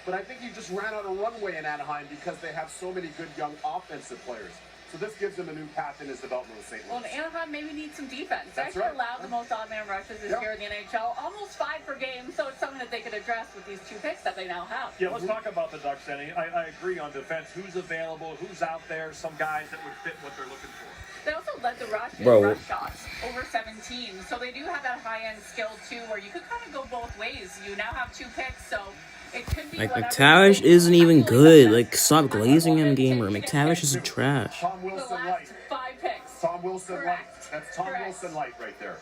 But I think he just ran out of runway in Anaheim because they have so many good young offensive players. So this gives him a new path in his development with St. Louis. Well, Anaheim maybe needs some defense. They That's actually right. allowed the most odd man rushes this year in the NHL, almost 5 per game, so it's something that they could address with these 2 picks that they now have. Yeah, let's talk about the Ducks, Denny. I agree on defense. Who's available? Who's out there? Some guys that would fit what they're looking for. They also led the rush in Bro. rush shots, over 17. So they do have that high-end skill, too, where you could kind of go both ways. You now have 2 picks, so it could be Like, whatever McTavish you isn't think. even good. Like, stop glazing him, gamer. McTavish is trash. Tom Wilson light. 5 picks. Tom Wilson light. Correct. That's Tom Correct. Wilson light right there.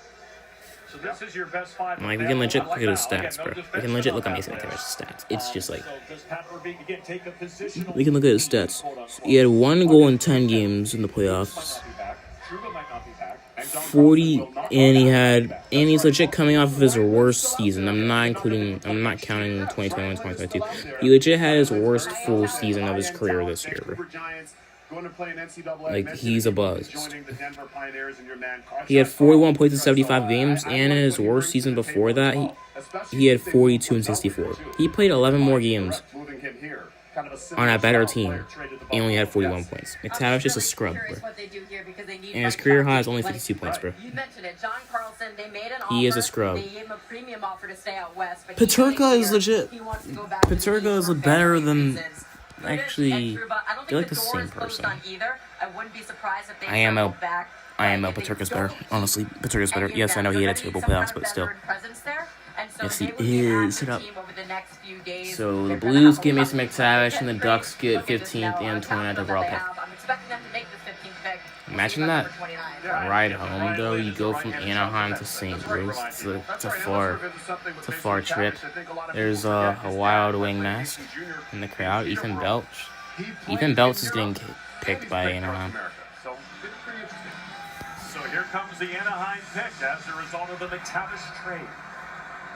So this is your best 5. Like, we can legit look at his Again, stats, no bro. We defense can legit on look at that Mason list. McTavish's stats. It's just like, So does Pat Verbeek again take a positional we can look at his stats. He had 1 goal in 10 games in the playoffs. Truba might not be back. And John 40, Carlson will not and he's legit coming off of his worst season. I'm not counting 2021, 2022. He legit had his worst full season of his career this year, bro. Going to play an NCAA Like, he's a buzz. joining the Denver Pioneers and your man He had 41 points in 75 games, and in his worst season before that, he had 42 and 64. He played 11 more games moving him here. Kind of a on a better similar team, trade to the and only had Buffalo 41 Jets. points. McTavish is a scrub, Curious bro. what they do here because they need And his fight career back. high is only Like, 52 points, bro. You mentioned it, John Carlson. They made an offer. He is a scrub. They gave him a premium offer to stay out west. But Paterka he is legit. He wants to go back to the Paterka league is for better family than... reasons. Actually, I don't they're think like the the door same is closed person. on either. I wouldn't be surprised if they I am circled back. Paterka's better. Honestly, Paterka's better. Yes, I know he had a terrible playoffs, but still. Yes, he is. Shut up. So the Blues give Mason McTavish, and the Ducks get 15th and 29th overall pick. I'm expecting them to make the 15th pick. Imagine that ride home, though. You go from Anaheim to St. Louis. It's a far trip. There's a Wild Wing mask in the crowd. Ethan Belch. Ethan Belch is getting picked by Anaheim. So pretty interesting. So here comes the Anaheim pick as a result of the McTavish trade.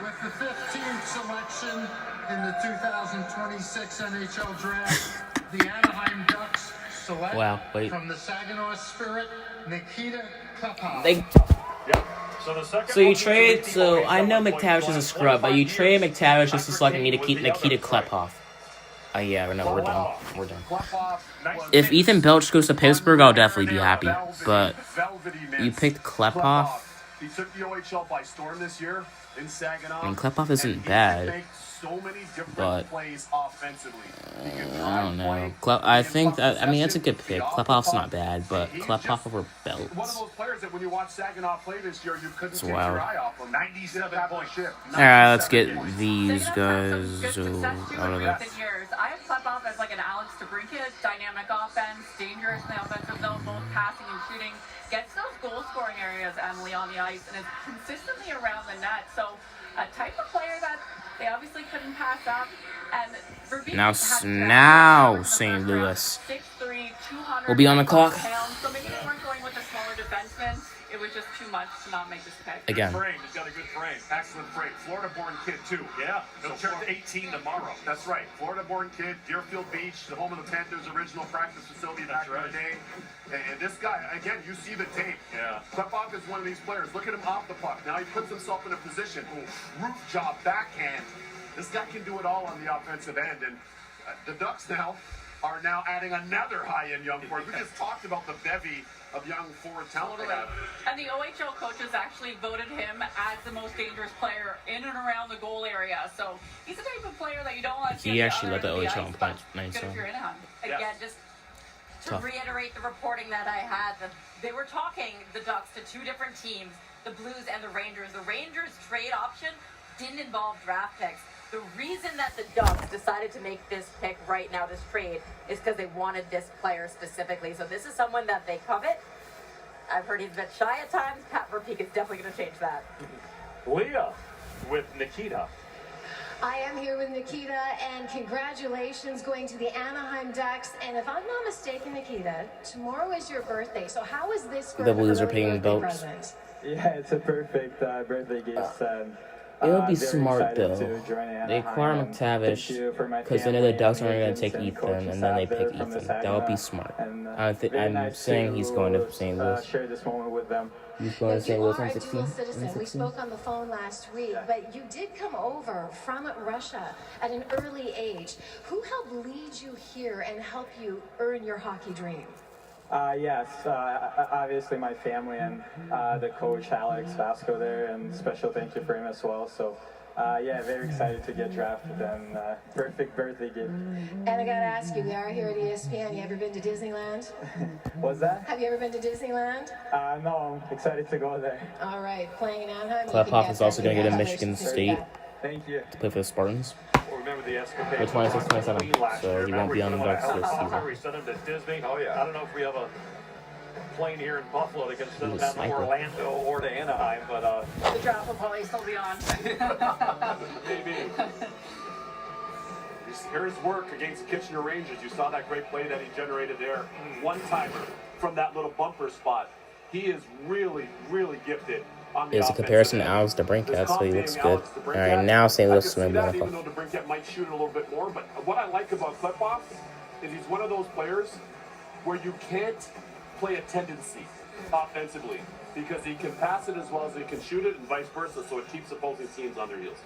With the 15th selection in the 2026 NHL Draft, the Anaheim Ducks select from the Saginaw Spirit, Nikita Kupov. So the second So you trade. So I know McTavish is a scrub, but you trade McTavish just to select Nikita Klepov. Yeah, no, we're done. We're done. If Ethan Belch goes to Pittsburgh, I'll definitely be happy. But you picked Klepov. He took the OHL by storm this year in Saginaw. I mean, Klepov isn't bad, but I don't know. I think that, I mean, that's a good pick. Klepov's not bad, but Klepov over Belts. One of those players that when you watch Saginaw play this year, you couldn't It's take wild. your eye off him. 97 point ship. Alright, let's get these guys out of there. Years. I have Klepov as like an Alex DeBrincat, dynamic offense, dangerous in the offensive zone, both passing and shooting. Gets those goal-scoring areas, Emily, on the ice, and is consistently around the net. So a type of player that they obviously couldn't pass up. And Now St. Louis 6'3", 200 will be on the clock. pounds. So maybe they weren't going with a smaller defenseman. It was just too much to not make this pick. Again. Frame. He's got a good frame. Excellent frame. Florida-born kid, too. Yeah. He'll turn 18 tomorrow. That's right. Florida-born kid, Deerfield Beach, the home of the Panthers' original practice facility back in the day. And this guy, again, you see the tape. Yeah. Klepov is one of these players. Look at him off the puck. Now he puts himself in a position. Root job, backhand. This guy can do it all on the offensive end. And the Ducks now are adding another high-end young forward. We just talked about the bevy of young forward talent they have. And the OHL coaches actually voted him as the most dangerous player in and around the goal area. So he's the type of player that you don't want to see. He actually led the other end OHL of in the points. ice, but good if you're in him. Again, just to reiterate the reporting that I had, that they were talking, the Ducks, to 2 different teams, the Blues and the Rangers. The Rangers trade option didn't involve draft picks. The reason that the Ducks decided to make this pick right now, this trade, is because they wanted this player specifically. So this is someone that they covet. I've heard he's a bit shy at times. Pat Verbeek is definitely going to change that. Leah with Nikita. I am here with Nikita, and congratulations going to the Anaheim Ducks. And if I'm not mistaken, Nikita, tomorrow is your birthday. So how is this for The Blues an are early paying birthday Belts. present? Yeah, it's a perfect birthday gift. And It would be very smart, excited though. to join They acquire Anaheim. McTavish Thank you for my because they know the family Ducks and aren't going to agents take and Ethan, coaching and then they staff there pick from the Ethan. That would be Saginaw. smart. And, I'm very nice saying he's going to St. Louis. Share this moment with them. He's going to St. You Louis are in a 16. dual citizen. We spoke on the phone last week, but you did come over from Russia at an early age. Who helped lead you here and help you earn your hockey dream? Yes, obviously my family and the coach Alex Vasco there, and special thank you for him as well. So, yeah, very excited to get drafted, and perfect birthday gift. And I gotta ask you, we are here at ESPN. You ever been to Disneyland? What's that? Have you ever been to Disneyland? No, I'm excited to go there. All right, playing in Anaheim. Klephoff is also going to get a Michigan State Thank you. to play for the Spartans. Remember the escapade. They're 26-27, so he won't be on the Ducks this season. We sent him to Disney. Oh, yeah. I don't know if we have a plane here in Buffalo that can send him He's a down to sniper. Orlando or to Anaheim, but The draft will probably still be on. Maybe. Here's work against Kitchener Rangers. You saw that great play that he generated there. One-timer from that little bumper spot. He is really, really gifted on the There's a comparison to Alex DeBrincat, so he looks good. All right, now St. Louis is going to be on the even though DeBrincat might shoot a little bit more, but what I like about Klephoff is he's one of those players where you can't play a tendency offensively because he can pass it as well as he can shoot it and vice versa, so it keeps opposing teams on their heels.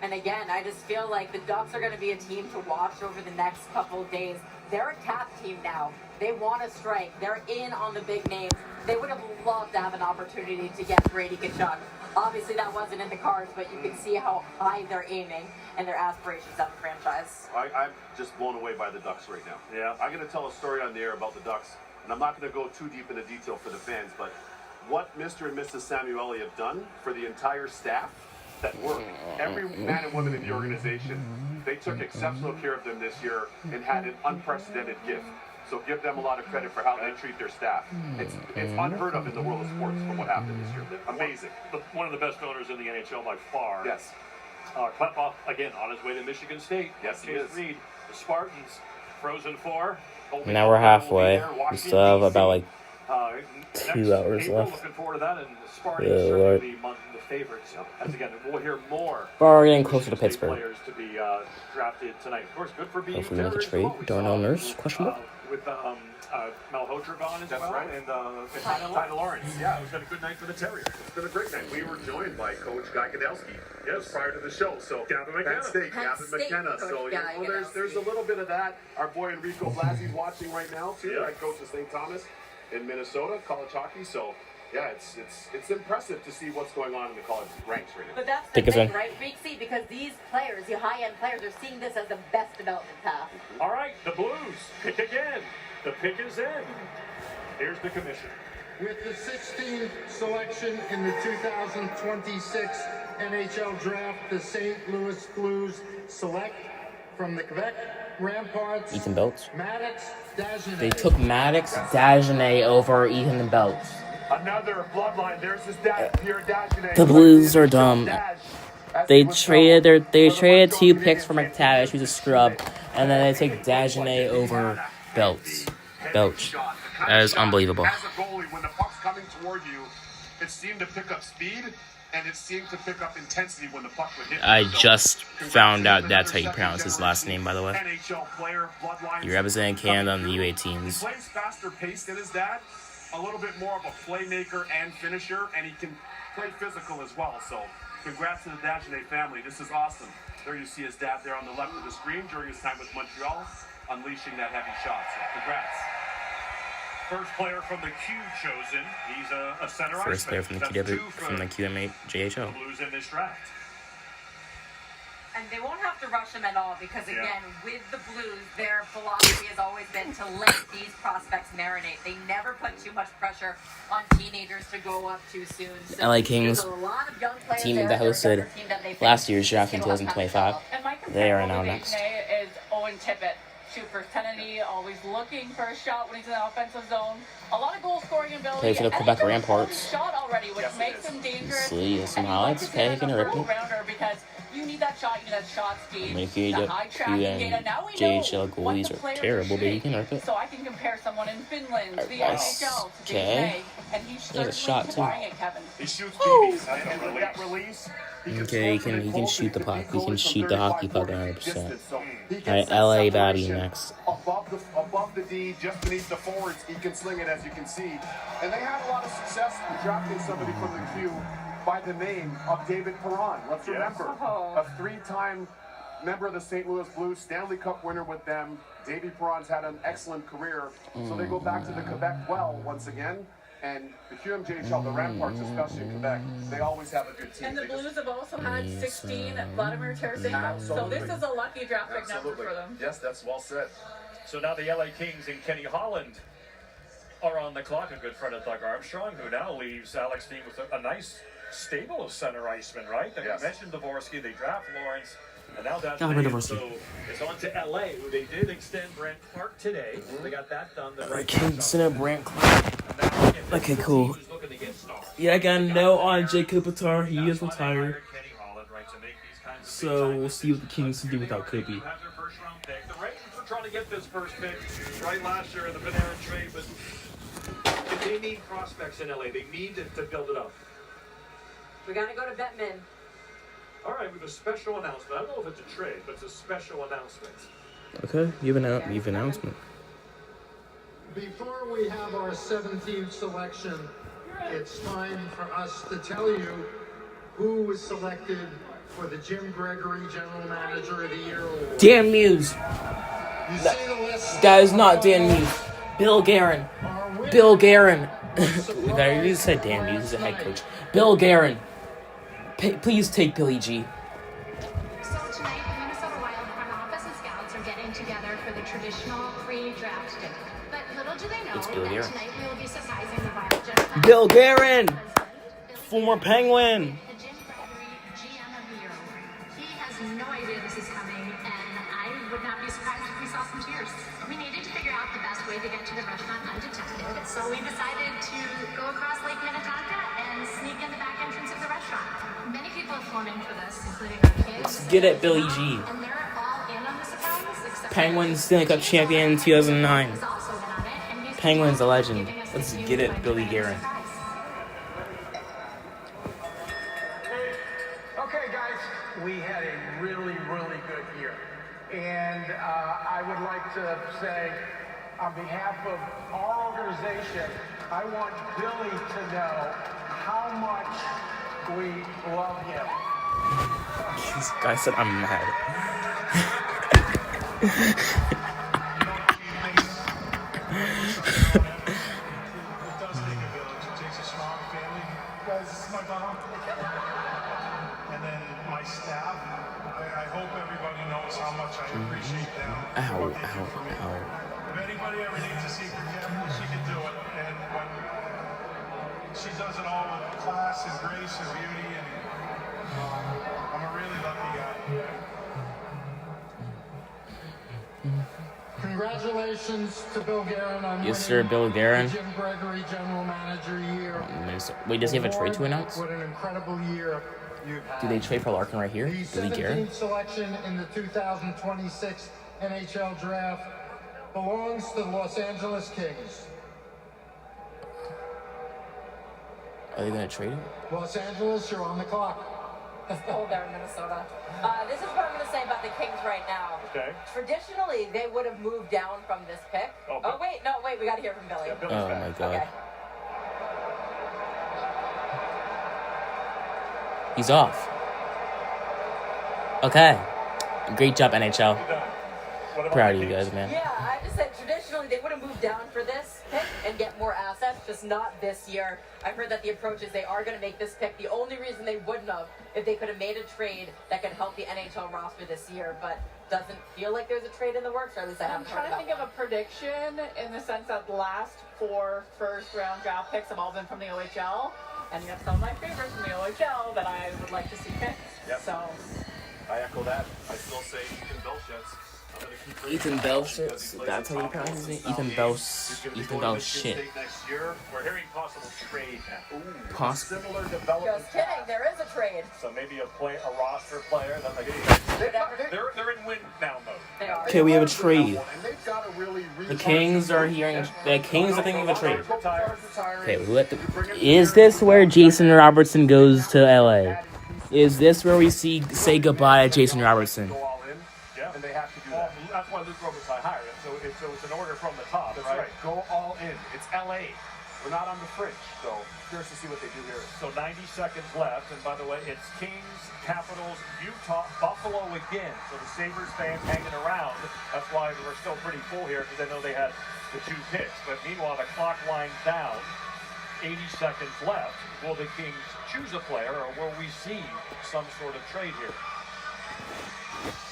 And again, I just feel like the Ducks are going to be a team to watch over the next couple of days. They're a cap team now. They want to strike. They're in on the big names. They would have loved to have an opportunity to get Brady Tkachuk. Obviously, that wasn't in the cards, but you can see how high they're aiming and their aspirations at the franchise. I'm just blown away by the Ducks right now. Yeah. I'm going to tell a story on the air about the Ducks, and I'm not going to go too deep into detail for the fans, but what Mr. and Mrs. Samueli have done for the entire staff that work, every man and woman in the organization, they took exceptional care of them this year and had an unprecedented gift. So give them a lot of credit for how they treat their staff. It's unheard of in the world of sports from what happened this year. Amazing. One of the best owners in the NHL by far. Yes. Klephoff, again, on his way to Michigan State. Yes, he Chase is. Reed, the Spartans, Frozen 4. Now we're halfway. We still have about like Uh, 2 hours April, left. Looking forward to that, and the Spartans Good certainly Lord. be among the favorites. As again, we'll hear more. We're getting closer to Pittsburgh. Players to be drafted tonight. Of course, good for BU. Hopefully we make a Terrors trade. as well. We Darnell saw, Nurse, question mark. With Malhotra gone as That's well, right. and Tyler Lawrence. Yeah, it was been a good night for the Terriers. It's been a great night. We were joined by Coach Guy Gadowski just prior to the show. So Gavin McKenna. Penn State, Penn Gavin State McKenna. Coach So Guy there's a little bit of that. Our boy Enrico Blasi's watching right now too. Yeah. Head coach of St. Thomas in Minnesota, college hockey. So yeah, it's impressive to see what's going on in the college ranks right now. But that's the Think it's thing, in. right, Reeksy? Because these players, the high-end players, are seeing this as the best development path. All right, the Blues pick again. The pick is in. Here's the commission. With the 16th selection in the 2026 NHL Draft, the St. Louis Blues select from the Quebec Ramparts, Ethan Belts. Maddox Dagenet. They took Maddox Dagenet over Ethan Belts. Another bloodline. There's his dad, Pierre Dagenet. The Blues are dumb. They traded 2 picks for McTavish, who's a scrub, and then they take Dagenet over Belts. Belch. That is unbelievable. As a goalie, when the puck's coming toward you, it seemed to pick up speed, and it seemed to pick up intensity when the puck would hit. I just found out that's how you pronounce his last name, by the way. NHL player, bloodline. He represented Canada on the U18s. He plays faster pace than his dad, a little bit more of a playmaker and finisher, and he can play physical as well. So, congrats to the Dagenet family. This is awesome. There you see his dad there on the left of the screen during his time with Montreal, unleashing that heavy shot. So, congrats. First player from the Q chosen. He's a center ice. First player from the QMA JHL. The Blues in this draft. And they won't have to rush them at all because, again, with the Blues, their philosophy has always been to let these prospects marinate. They never put too much pressure on teenagers to go up too soon. So LA Kings, there's a lot of young players team there. that hosted They're a team that they last think year's draft in will have time to 2025. develop. And my They are now comparable next. is Owen Tippett. Shoot for Kennedy, always looking for a shot when he's in the offensive zone. A lot of goal scoring ability. Played for the and Quebec he's got a Ramparts. shot already, which makes him dangerous. See, some And highlights. like Okay, he can a rip it. rounder because you need that shot. You need that shot speed. Make the you high tracking data. Now we know JHL what goalies the are players terrible, but he shooting. can rip it. So I can compare someone in Finland to the Yes. NHL to Okay. DNA, and he's He has a certainly shot, too. scoring it, Kevin. He shoots BBs, and with that release, Okay, he can shoot the puck. He can shoot the hockey puck 100%. Alright, LA Batty next. Above the D, just beneath the forwards, he can sling it, as you can see. And they had a lot of success drafting somebody from the Q by the name of David Perron. Let's remember, a 3-time member of the St. Louis Blues, Stanley Cup winner with them. Davy Perron's had an excellent career, so they go back to the Quebec well once again. And the QMJHL, the Ramparts, especially in Quebec, they always have a good team. And the Blues have also had 16 Vladimir Tarasenko. So this is a lucky draft pick number for them. Yes, that's well said. So now the LA Kings and Kenny Holland are on the clock, a good friend of Doug Armstrong, who now leaves Alex team with a nice stable of center icemen, right? And Yes. you mentioned Dvorsky, they draft Lawrence, and now that's Dvorsky. so it's on to LA, who they did extend Brent Clark today. So they got that done. The Kingston Brant Clark. Okay, cool. Yeah, again, no on Jake Kopitar. He is retired. So we'll see what the Kings can do without Kobe. The Rangers are trying to get this first pick right last year in the Panarin trade, but if they need prospects in LA, they need to build it up. We gotta go to Bettman. All right, with a special announcement. I don't know if it's a trade, but it's a special announcement. Okay, you have an announcement. Before we have our 17th selection, it's time for us to tell you who was selected for the Jim Gregory General Manager of the Year award. Dan Muse. You see the list. That is not Dan Muse. Bill Guerin. Bill Guerin. I just said Dan Muse. He's a head coach. Bill Guerin. Please take Billy G. So tonight, the Minnesota Wild front office and scouts are getting together for the traditional pre-draft dinner. But little do they know It's Bill that Guerin. tonight we will be surprising the Wild general Bill Guerin. Former Penguin. the Jim Gregory GM of the Year award. He has no idea this is coming, and I would not be surprised if we saw some tears. We needed to figure out the best way to get to the restaurant undetected, so we decided to go across Lake Minnetonka and sneak in the back entrance of the restaurant. Many people have flown in for this, including our kids. Let's get it, Billy G. And they're all in on the surprise, except Penguins Stanley Cup champion in 2009. he's also in on it, and he's Penguins a legend. Let's get it, Billy Guerin. Okay, guys, we had a really, really good year. And I would like to say, on behalf of our organization, I want Billy to know how much we love him. This guy said I'm mad. It does take a village. It takes a strong family. Guys, this is my mom. And then my staff. I hope everybody knows how much I appreciate them. Ow, what they do for me. ow, ow. If anybody ever needs a secret gem, she can do it. And when she does it all with class and grace and beauty, and I'm a really lucky guy. Congratulations to Bill Guerin on Yes, sir, Bill Guerin. the Jim Gregory General Manager Year. Wait, does he have a trade to announce? What an incredible year you've had. Do they trade for Larkin right here? The Billy Guerin? 17th selection in the 2026 NHL Draft belongs to the Los Angeles Kings. Are they going to trade him? Los Angeles, you're on the clock. Oh, they're in Minnesota. This is what I'm going to say about the Kings right now. Okay. Traditionally, they would have moved down from this pick. Oh, wait, we got to hear from Billy. Oh my god. Okay. He's off. Okay. Great job, NHL. Proud of you guys, man. Yeah, I just said traditionally they would have moved down for this pick and get more assets, just not this year. I've heard that the approach is they are going to make this pick. The only reason they wouldn't have, if they could have made a trade that could help the NHL roster this year, but doesn't feel like there's a trade in the works, or at least I I'm haven't heard trying to about think of a prediction in the sense that the last 4 first-round draft picks have all been from the OHL, and you have some of my favorites from the OHL that I would like to see picked. Yep. So I echo that. I still say Ethan Belshitz. I'm gonna keep bringing Ethan him Belshitz? because he That's plays how you the top pronounce role his in name? the Ethan Southeast. Belsh- He's gonna be Ethan going to Belshit. Michigan State next year. We're hearing possible trade now. Possible. Similar it. development. Just kidding, there is a trade. So maybe a roster player that they're in win now mode. They are. Okay, we have a trade. And they've got to really The Kings are hearing. The Kings are thinking of a trade. Retired. Okay, is this where Jason Robertson goes to LA? Is this where we say goodbye to Jason Robertson? Go all in. Yeah. And they have to do that. That's why Luke Robitaille hired him. So it's an order from the top, right? Go all in. It's LA. we're not on the fringe. So curious to see what they do here. So 90 seconds left, and by the way, it's Kings, Capitals, Utah, Buffalo again. So the Sabres fans hanging around. That's why we're still pretty full here, because I know they had the 2 picks. But meanwhile, the clock winds down. 80 seconds left. Will the Kings choose a player, or will we see some sort of trade here?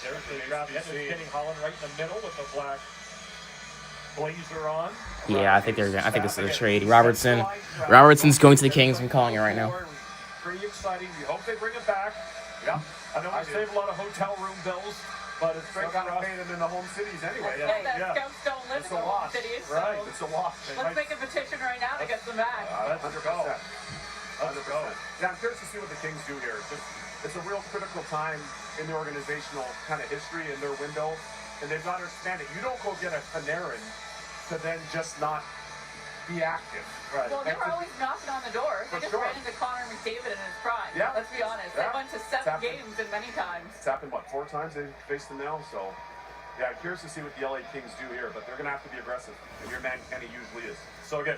There's the draft. Kenny Holland right in the middle with the black blazer on. Yeah, I think this is a trade. Robertson's going to the Kings. I'm calling it right now. Pretty exciting. We hope they bring it back. Yeah, I know we save a lot of hotel room bills, but it's great got to for us. pay them in the home cities anyway. Yeah, the Scouts don't live in the home cities, so Right, it's a loss. let's make a petition right now to get them back. Let's go. 100%. Yeah, I'm curious to see what the Kings do here. It's a real critical time in the organizational kind of history in their window, and they've got to understand it. You don't go get a Panarin to then just not be active. Right. Well, they were always knocking on the door. They just ran into Connor McDavid in his prime. Yeah. Let's be honest. They went to 7 games and many times. It's happened, 4 times they've faced them now? So, yeah, curious to see what the LA Kings do here, but they're going to have to be aggressive, and your man Kenny usually is. So again,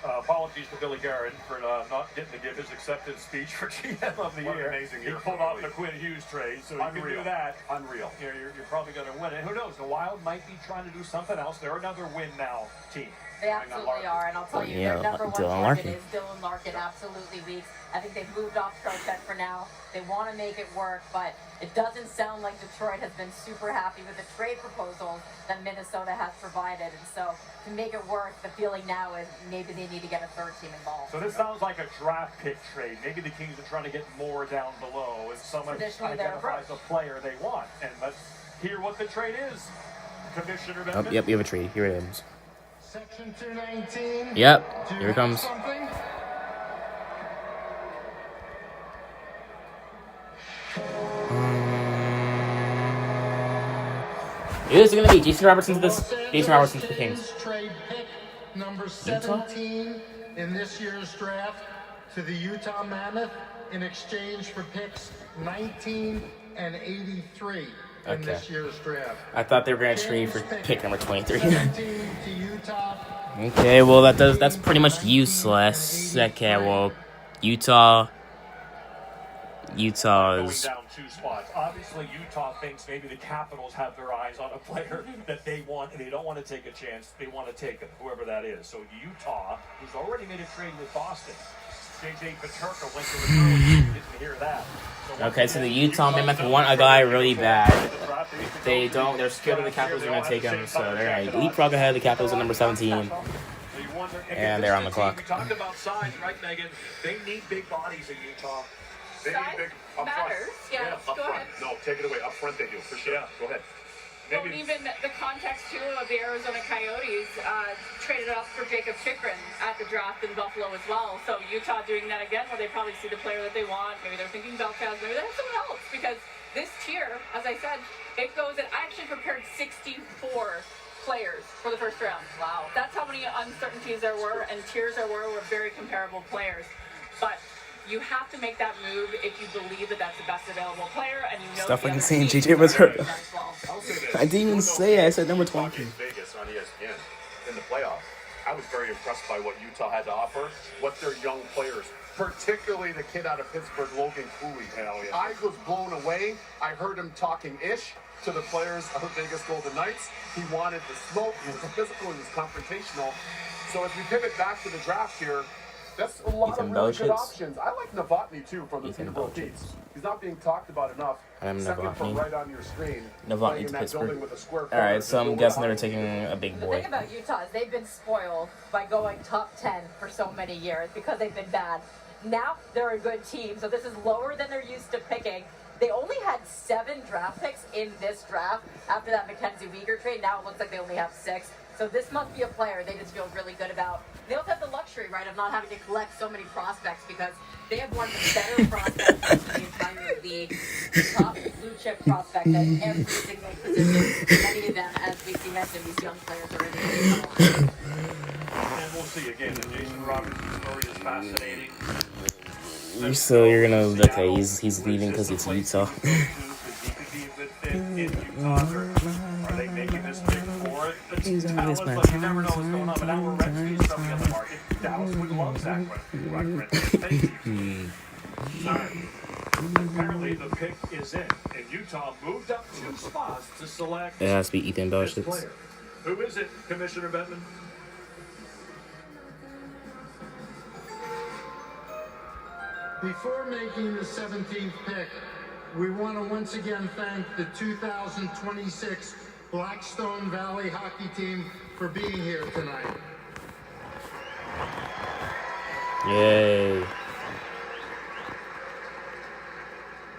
apologies to Billy Guerin for not getting to give his acceptance speech for GM of the year. Amazing he year. pulled off the Quinn Hughes trade, so you can do that. Unreal. You're probably going to win it. Who knows? The Wild might be trying to do something else. They're another win now team. They absolutely are, and I'll tell you, their number 1 target is Dylan Larkin, absolutely weak. I think they've moved off Trocheck for now. They want to make it work, but it doesn't sound like Detroit has been super happy with the trade proposal that Minnesota has provided. And so to make it work, the feeling now is maybe they need to get a 3rd team involved. So this sounds like a draft pick trade. Maybe the Kings are trying to get more down below if someone identifies a player they want. And let's hear what the trade is. Commissioner Bettman. Oh, yep, you have a trade. Here it is. Section 219. Yep, here it comes. Who's it going to be? Jason Robertson to the Kings. Trade pick number 17 in this year's draft to the Utah Mammoth in exchange for picks 19 and 83 in this year's draft. I thought they were going to trade for pick number 23. Okay, well that's pretty much useless. Okay, well Utah's Going down 2 spots. Obviously, Utah thinks maybe the Capitals have their eyes on a player that they want, and they don't want to take a chance. They want to take him, whoever that is. So Utah, who's already made a trade with Boston. JJ Peterka went to the Bruins. Didn't hear that. Okay, so the Utah Mammoth want a guy really bad. They're scared of the Capitals are going to take him, so they're going to leapfrog ahead of the Capitals at number 17. And they're on the clock. We talked about size, right, Megan? They need big bodies in Utah. They need big up matters. Front. Yeah, up go front. ahead. No, take it away. Up front they do, for sure. Yeah. Go ahead. Well, even the context, too, of the Arizona Coyotes traded up for Jacob Chikrin at the draft in Buffalo as well. So Utah doing that again, where they probably see the player that they want. Maybe they're thinking Belcaz. Maybe they have someone else. Because this tier, as I said, it goes in. I actually prepared 64 players for the first round. Wow. That's how many uncertainties there were and tiers there were very comparable players. But you have to make that move if you believe that that's the best available player, and you know Stuff like saying JJ was hurt. I didn't even say it. I said number 20. Vegas on ESPN in the playoffs. I was very impressed by what Utah had to offer, what their young players, particularly the kid out of Pittsburgh, Logan Cooley. Hell yeah. I was blown away. I heard him talking ish to the players of the Vegas Golden Knights. He wanted the smoke. He was physical. He was confrontational. So as we pivot back to the draft here, that's a lot of really good options. I like Novotny, too, from the Peterborough Petes. He's not being talked about enough. Second from right on your screen. Novotny to Pittsburgh. Alright, so I'm guessing they were taking a big boy. The thing about Utah is they've been spoiled by going top 10 for so many years because they've been bad. Now they're a good team, so this is lower than they're used to picking. They only had 7 draft picks in this draft after that Mackenzie Weegar trade. Now it looks like they only have 6. So this must be a player they just feel really good about. They also have the luxury, right, of not having to collect so many prospects because they have one of the better prospects in the entire league. Top blue chip prospects at every single position. Many of them, as we see mentioned, these young players are in the league. And we'll see again. The Jason Robertson story is fascinating. So you're gonna okay? He's leaving because it's Utah. Are they making this big for are a talent, but you never know what's going on. But now we're Redskins coming on the market. Dallas would love Zach Redskins. Thank you. All right. Apparently the pick is in, and Utah moved up 2 spots to select. It has to be Ethan this Belchitz. player. Who is it, Commissioner Bettman? Before making the 17th pick, we want to once again thank the 2026 Blackstone Valley hockey team for being here tonight. Yay.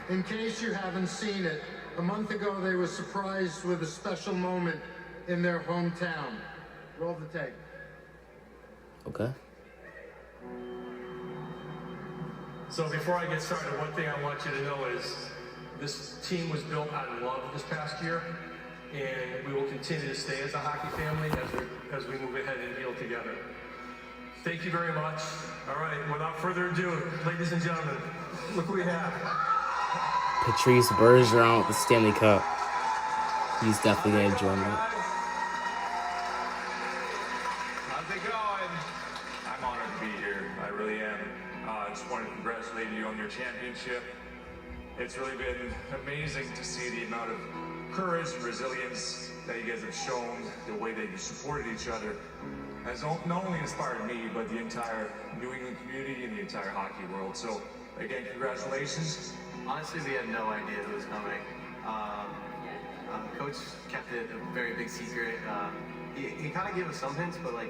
In case you haven't seen it, a month ago they were surprised with a special moment in their hometown. Roll the tape. Okay. So before I get started, one thing I want you to know is this team was built on love this past year, and we will continue to stay as a hockey family as we move ahead and heal together. Thank you very much. All right, without further ado, ladies and gentlemen, look who we have. Patrice Bergeron with the Stanley Cup. He's definitely going to join that. How's it going? I'm honored to be here. I really am. I just want to congratulate you on your championship. It's really been amazing to see the amount of courage, resilience that you guys have shown, the way that you supported each other has not only inspired me, but the entire New England community and the entire hockey world. So again, congratulations. Honestly, we had no idea who was coming. Coach kept it a very big secret. He kind of gave us some hints, but we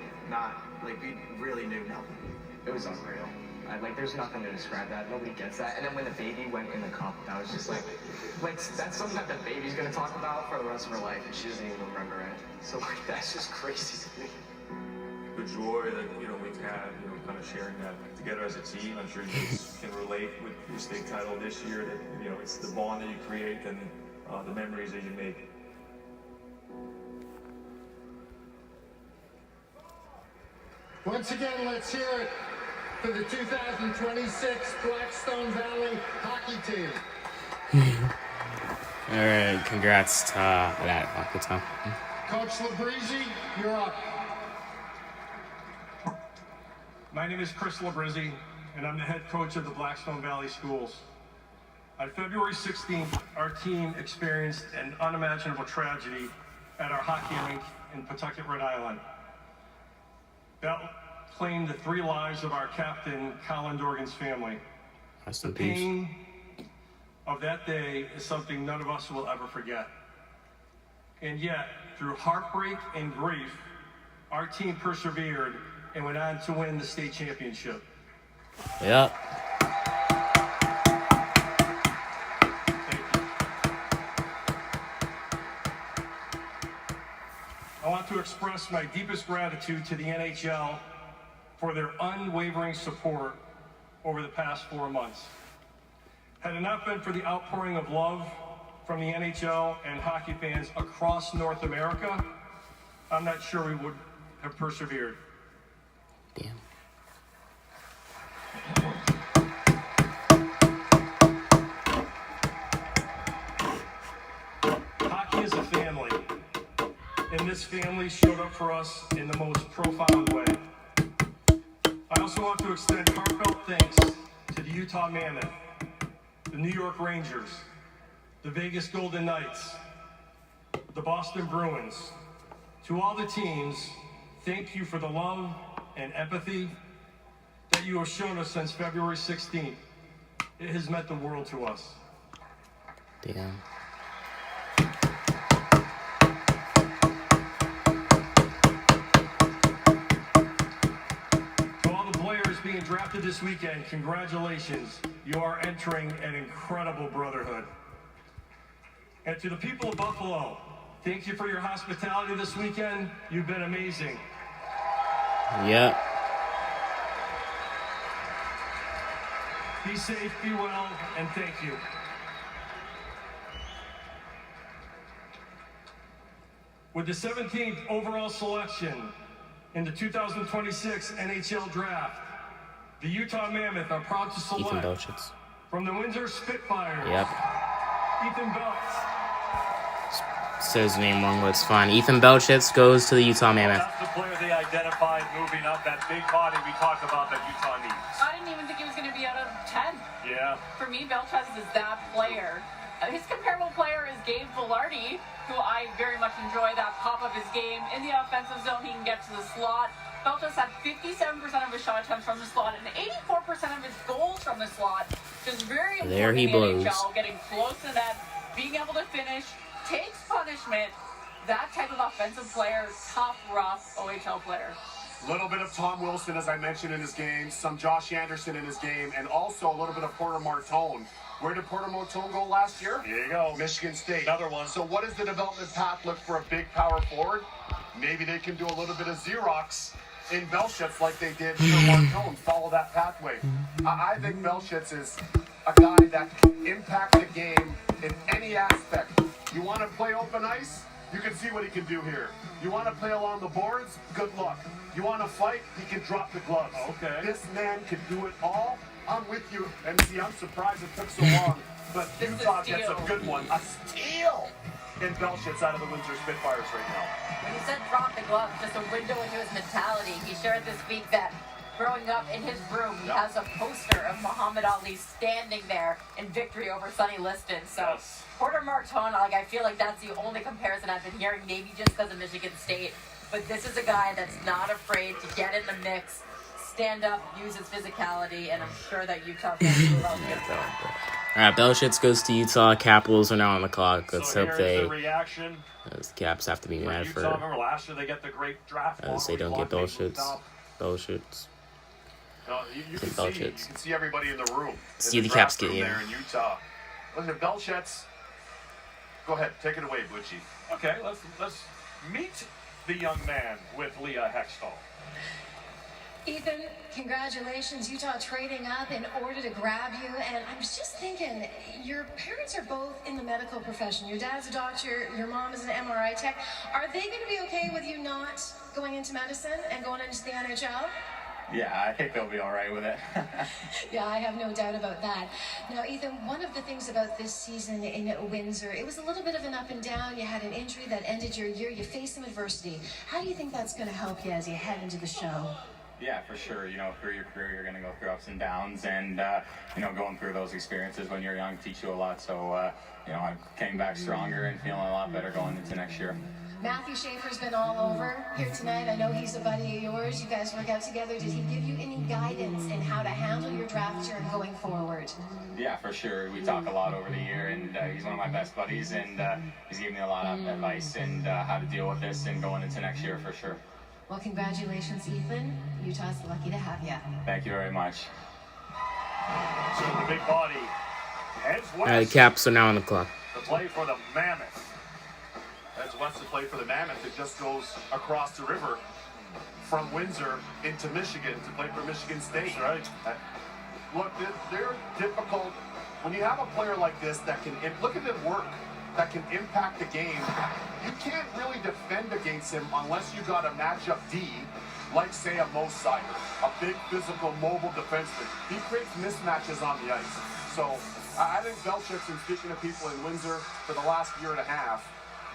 really knew nothing. It was unreal. There's nothing to describe that. Nobody gets that. And then when the baby went in the cup, I was just like that's something that the baby's gonna talk about for the rest of her life, and she doesn't even remember it. So that's just crazy to me. The joy that we've had, kind of sharing that together as a team. I'm sure you guys can relate with your state title this year. That it's the bond that you create and the memories that you make. Once again, let's hear it for the 2026 Blackstone Valley hockey team. All right, congrats to that hockey team. Coach Labrizzi, you're up. My name is Chris Labrizzi, and I'm the head coach of the Blackstone Valley Schools. On February 16th, our team experienced an unimaginable tragedy at our hockey rink in Pawtucket, Rhode Island. That claimed the 3 lives of our captain, Colin Dorgan's family. Rest The in peace. pain of that day is something none of us will ever forget. And yet, through heartbreak and grief, our team persevered and went on to win the state championship. Yep. I want to express my deepest gratitude to the NHL for their unwavering support over the past 4 months. Had it not been for the outpouring of love from the NHL and hockey fans across North America, I'm not sure we would have persevered. Damn. Hockey is a family, and this family showed up for us in the most profound way. I also want to extend heartfelt thanks to the Utah Mammoth, the New York Rangers, the Vegas Golden Knights, the Boston Bruins. To all the teams, thank you for the love and empathy that you have shown us since February 16th. It has meant the world to us. Damn. To all the players being drafted this weekend, congratulations. You are entering an incredible brotherhood. And to the people of Buffalo, thank you for your hospitality this weekend. You've been amazing. Yep. Be safe, be well, and thank you. With the 17th overall selection in the 2026 NHL Draft, the Utah Mammoth are proud to Ethan select Belchitz. from the Windsor Spitfires, Yep. Ethan Belts. says his name wrong, but it's fine. Ethan Belchitz goes to the Utah Mammoth. That's the player they identified moving up, that big body we talked about that Utah needs. I didn't even think he was going to be out of 10. Yeah. For me, Belchitz is that player. His comparable player is Gabe Velarde, who I very much enjoy that pop of his game. In the offensive zone, he can get to the slot. Belchitz had 57% of his shot attempts from the slot and 84% of his goals from the slot. Just very important There he in the blows. NHL, getting close to that, being able to finish, takes punishment. That type of offensive player, tough, rough OHL player. A little bit of Tom Wilson, as I mentioned, in his game, some Josh Anderson in his game, and also a little bit of Porter Martone. Where did Porter Martone go last year? Here you go. Michigan State. Another one. So what is the development path look for a big power forward? Maybe they can do a little bit of Xerox in Belchitz like they did for Martone. Follow that pathway. I think Belchitz is a guy that can impact the game in any aspect. You want to play open ice? You can see what he can do here. You want to play along the boards? Good luck. You want to fight? He can drop the gloves. Okay. This man can do it all. I'm with you. And see, I'm surprised it took so long. But Utah gets a good one. A steal in Belchitz out of the Windsor Spitfires right now. When he said drop the glove, just a window into his mentality. He shared this week that growing up in his room, he has a poster of Muhammad Ali standing there in victory over Sonny Liston. So Porter Martone, I feel like that's the only comparison I've been hearing, maybe just because of Michigan State. But this is a guy that's not afraid to get in the mix, stand up, use his physicality, and I'm sure that Utah fans will love him. All right, Belchitz goes to Utah. Capitals are now on the clock. Let's hope the reaction. The Caps have to be mad Utah, for. remember last year they get the great draft. As they don't get Belchitz. Belchitz. No, you can see everybody in the room. See the Caps get there in Utah. Listen, Belchitz. Go ahead, take it away, Butchie. Okay, let's meet the young man with Leah Hextall. Ethan, congratulations. Utah trading up in order to grab you. And I was just thinking, your parents are both in the medical profession. Your dad's a doctor, your mom is an MRI tech. Are they going to be okay with you not going into medicine and going into the NHL? Yeah, I think they'll be all right with it. Yeah, I have no doubt about that. Now, Ethan, one of the things about this season in Windsor, it was a little bit of an up and down. You had an injury that ended your year. You faced some adversity. How do you think that's going to help you as you head into the show? Yeah, for sure. You know, through your career, you're going to go through ups and downs, and you know, going through those experiences when you're young teach you a lot. So, you know, I came back stronger and feeling a lot better going into next year. Matthew Schaefer's been all over here tonight. I know he's a buddy of yours. You guys work out together. Did he give you any guidance in how to handle your draft year and going forward? Yeah, for sure. We talk a lot over the year, and he's one of my best buddies, and he's given me a lot of advice and how to deal with this and going into next year for sure. Well, congratulations, Ethan. Utah's lucky to have you. Thank you very much. So the big body heads west. All right, the Caps are now on the clock. To play for the Mammoth. Heads west to play for the Mammoth. It just goes across the river from Windsor into Michigan to play for Michigan State. That's right. Look, they're difficult. When you have a player like this that can look at them work, that can impact the game, you can't really defend against him unless you got a matchup D, like say a Mo Sider, a big physical mobile defenseman. He creates mismatches on the ice. So I think Belchitz, and speaking to people in Windsor for the last year and a half,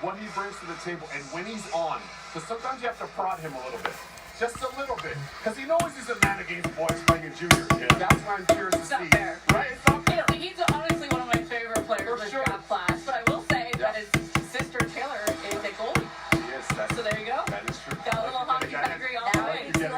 what he brings to the table and when he's on, because sometimes you have to prod him a little bit. Just a little bit. Because he knows he's a man against boys playing in junior. Yeah. That's why I'm curious to see. Fair. Right? It's not fair. He's honestly one of my favorite players in the draft class. But I will say that his sister Taylor is a goalie. She is. So there you go. That is true. Got a little hockey pedigree all the way. Even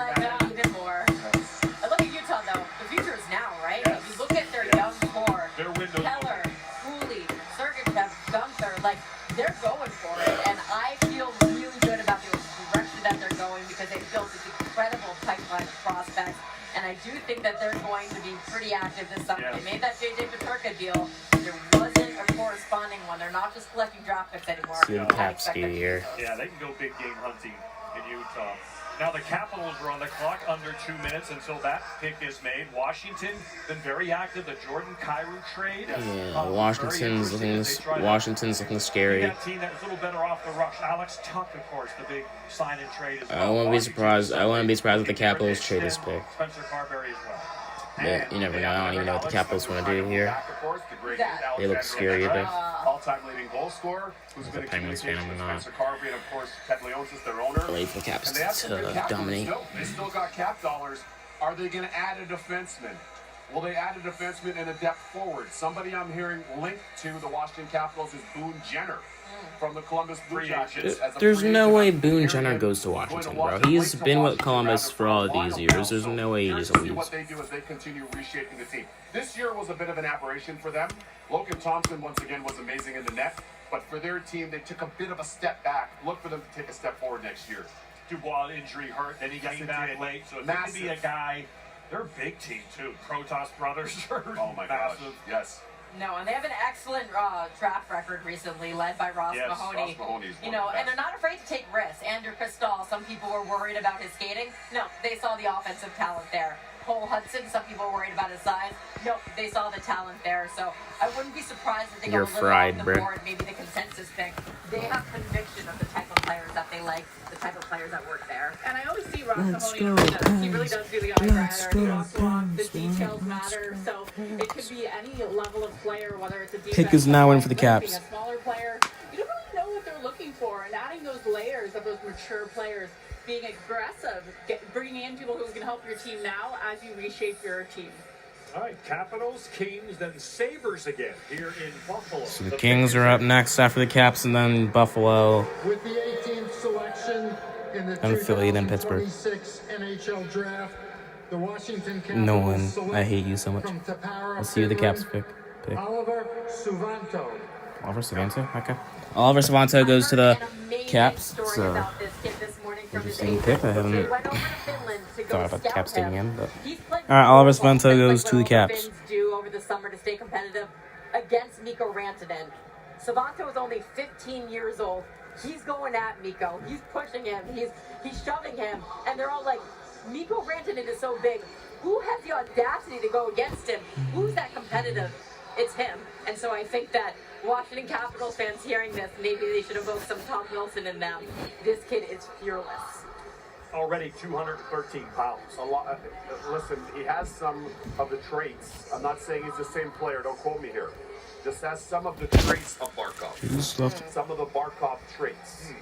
more. I look at Utah though. The future is now, right? Yes. You look at their young core. Their window. Keller, Cooley, Sergachev, Gunther, like they're going for it, and I feel really good about the direction that they're going because they've built this incredible pipeline of prospects, and I do think that they're going to be pretty active this summer. Yes. They made that JJ Peterka deal. There wasn't a corresponding one. They're not just collecting draft picks anymore. See the Caps do here. Yeah, they can go big game hunting in Utah. Now the Capitals are on the clock, under 2 minutes until that pick is made. Washington been very active. The Jordan Kyrou trade. Yeah, Washington's looking scary. That team that was a little better off the rush. Alex Tuck, of course, the big sign and trade as well. I wouldn't be surprised. I wouldn't be surprised if the Capitals trade this pick. Spencer Carberry as well. But you never know. I don't even know what the Capitals want to do here. They look scary. all-time leading goal scorer, who's been in communication with Spencer Carvey, and of course Ted Leonsis, their owner. Wait for the Caps And they have some good to cap dominate. They still got cap dollars. Are they going to add a defenseman? Will they add a defenseman and a depth forward? Somebody I'm hearing linked to the Washington Capitals is Boone Jenner from the Columbus Blue Jackets. There's no way Boone Jenner goes to Washington, bro. He's been with Columbus for all of these years. There's no way he just leaves. What they do is they continue reshaping the team. This year was a bit of an aberration for them. Logan Thompson, once again, was amazing in the net. But for their team, they took a bit of a step back. Look for them to take a step forward next year. Dubois injury hurt, and he came back late. So it's going to be a guy. They're a big team, too. Protoss brothers are massive. Yes. No, and they have an excellent draft record recently, led by Ross Mahoney. Ross Mahoney's you know, and they're not afraid to take risks. Andrew Cristall, some people were worried about his skating. No, they saw the offensive talent there. Cole Hudson, some people were worried about his size. No, they saw the talent there. So I wouldn't be surprised if they go a little off the board, maybe the consensus pick. They have conviction of the type of players that they like, the type of players that work there. And I always see Ross Mahoney. He really does do the eye gratter. The details matter. So it could be any level of player, whether it's a defense. Pick is now in for the Caps. A smaller player. You don't really know what they're looking for, and adding those layers of those mature players, being aggressive, bringing in people who can help your team now as you reshape your team. All right, Capitals, Kings, then Sabres again here in Buffalo. So the Kings are up next after the Caps, and then Buffalo. With the 18th selection in the And Philly, then Pittsburgh. 2026 NHL Draft, the Washington Capitals Nolan, select I hate you so much. from Tappara, Let's see who the Caps pick. Oliver Suvanto. Oliver Savanto? Okay. Oliver Savanto goes to the Caps. So, interesting pick. I haven't thought about the Caps taking him, but. Alright, Oliver Savanto goes to the Caps. Do over the summer to stay competitive against Mikko Rantanen. Savanto is only 15 years old. He's going at Mikko. He's pushing him. He's shoving him. And they're all like, Mikko Rantanen is so big. Who has the audacity to go against him? Who's that competitive? It's him. And so I think that Washington Capitals fans hearing this, maybe they should evoke some Tom Wilson in them. This kid is fearless. Already 213 pounds. A lot. Listen, he has some of the traits. I'm not saying he's the same player. Don't quote me here. Just has some of the traits of Barkov. Some of the Barkov traits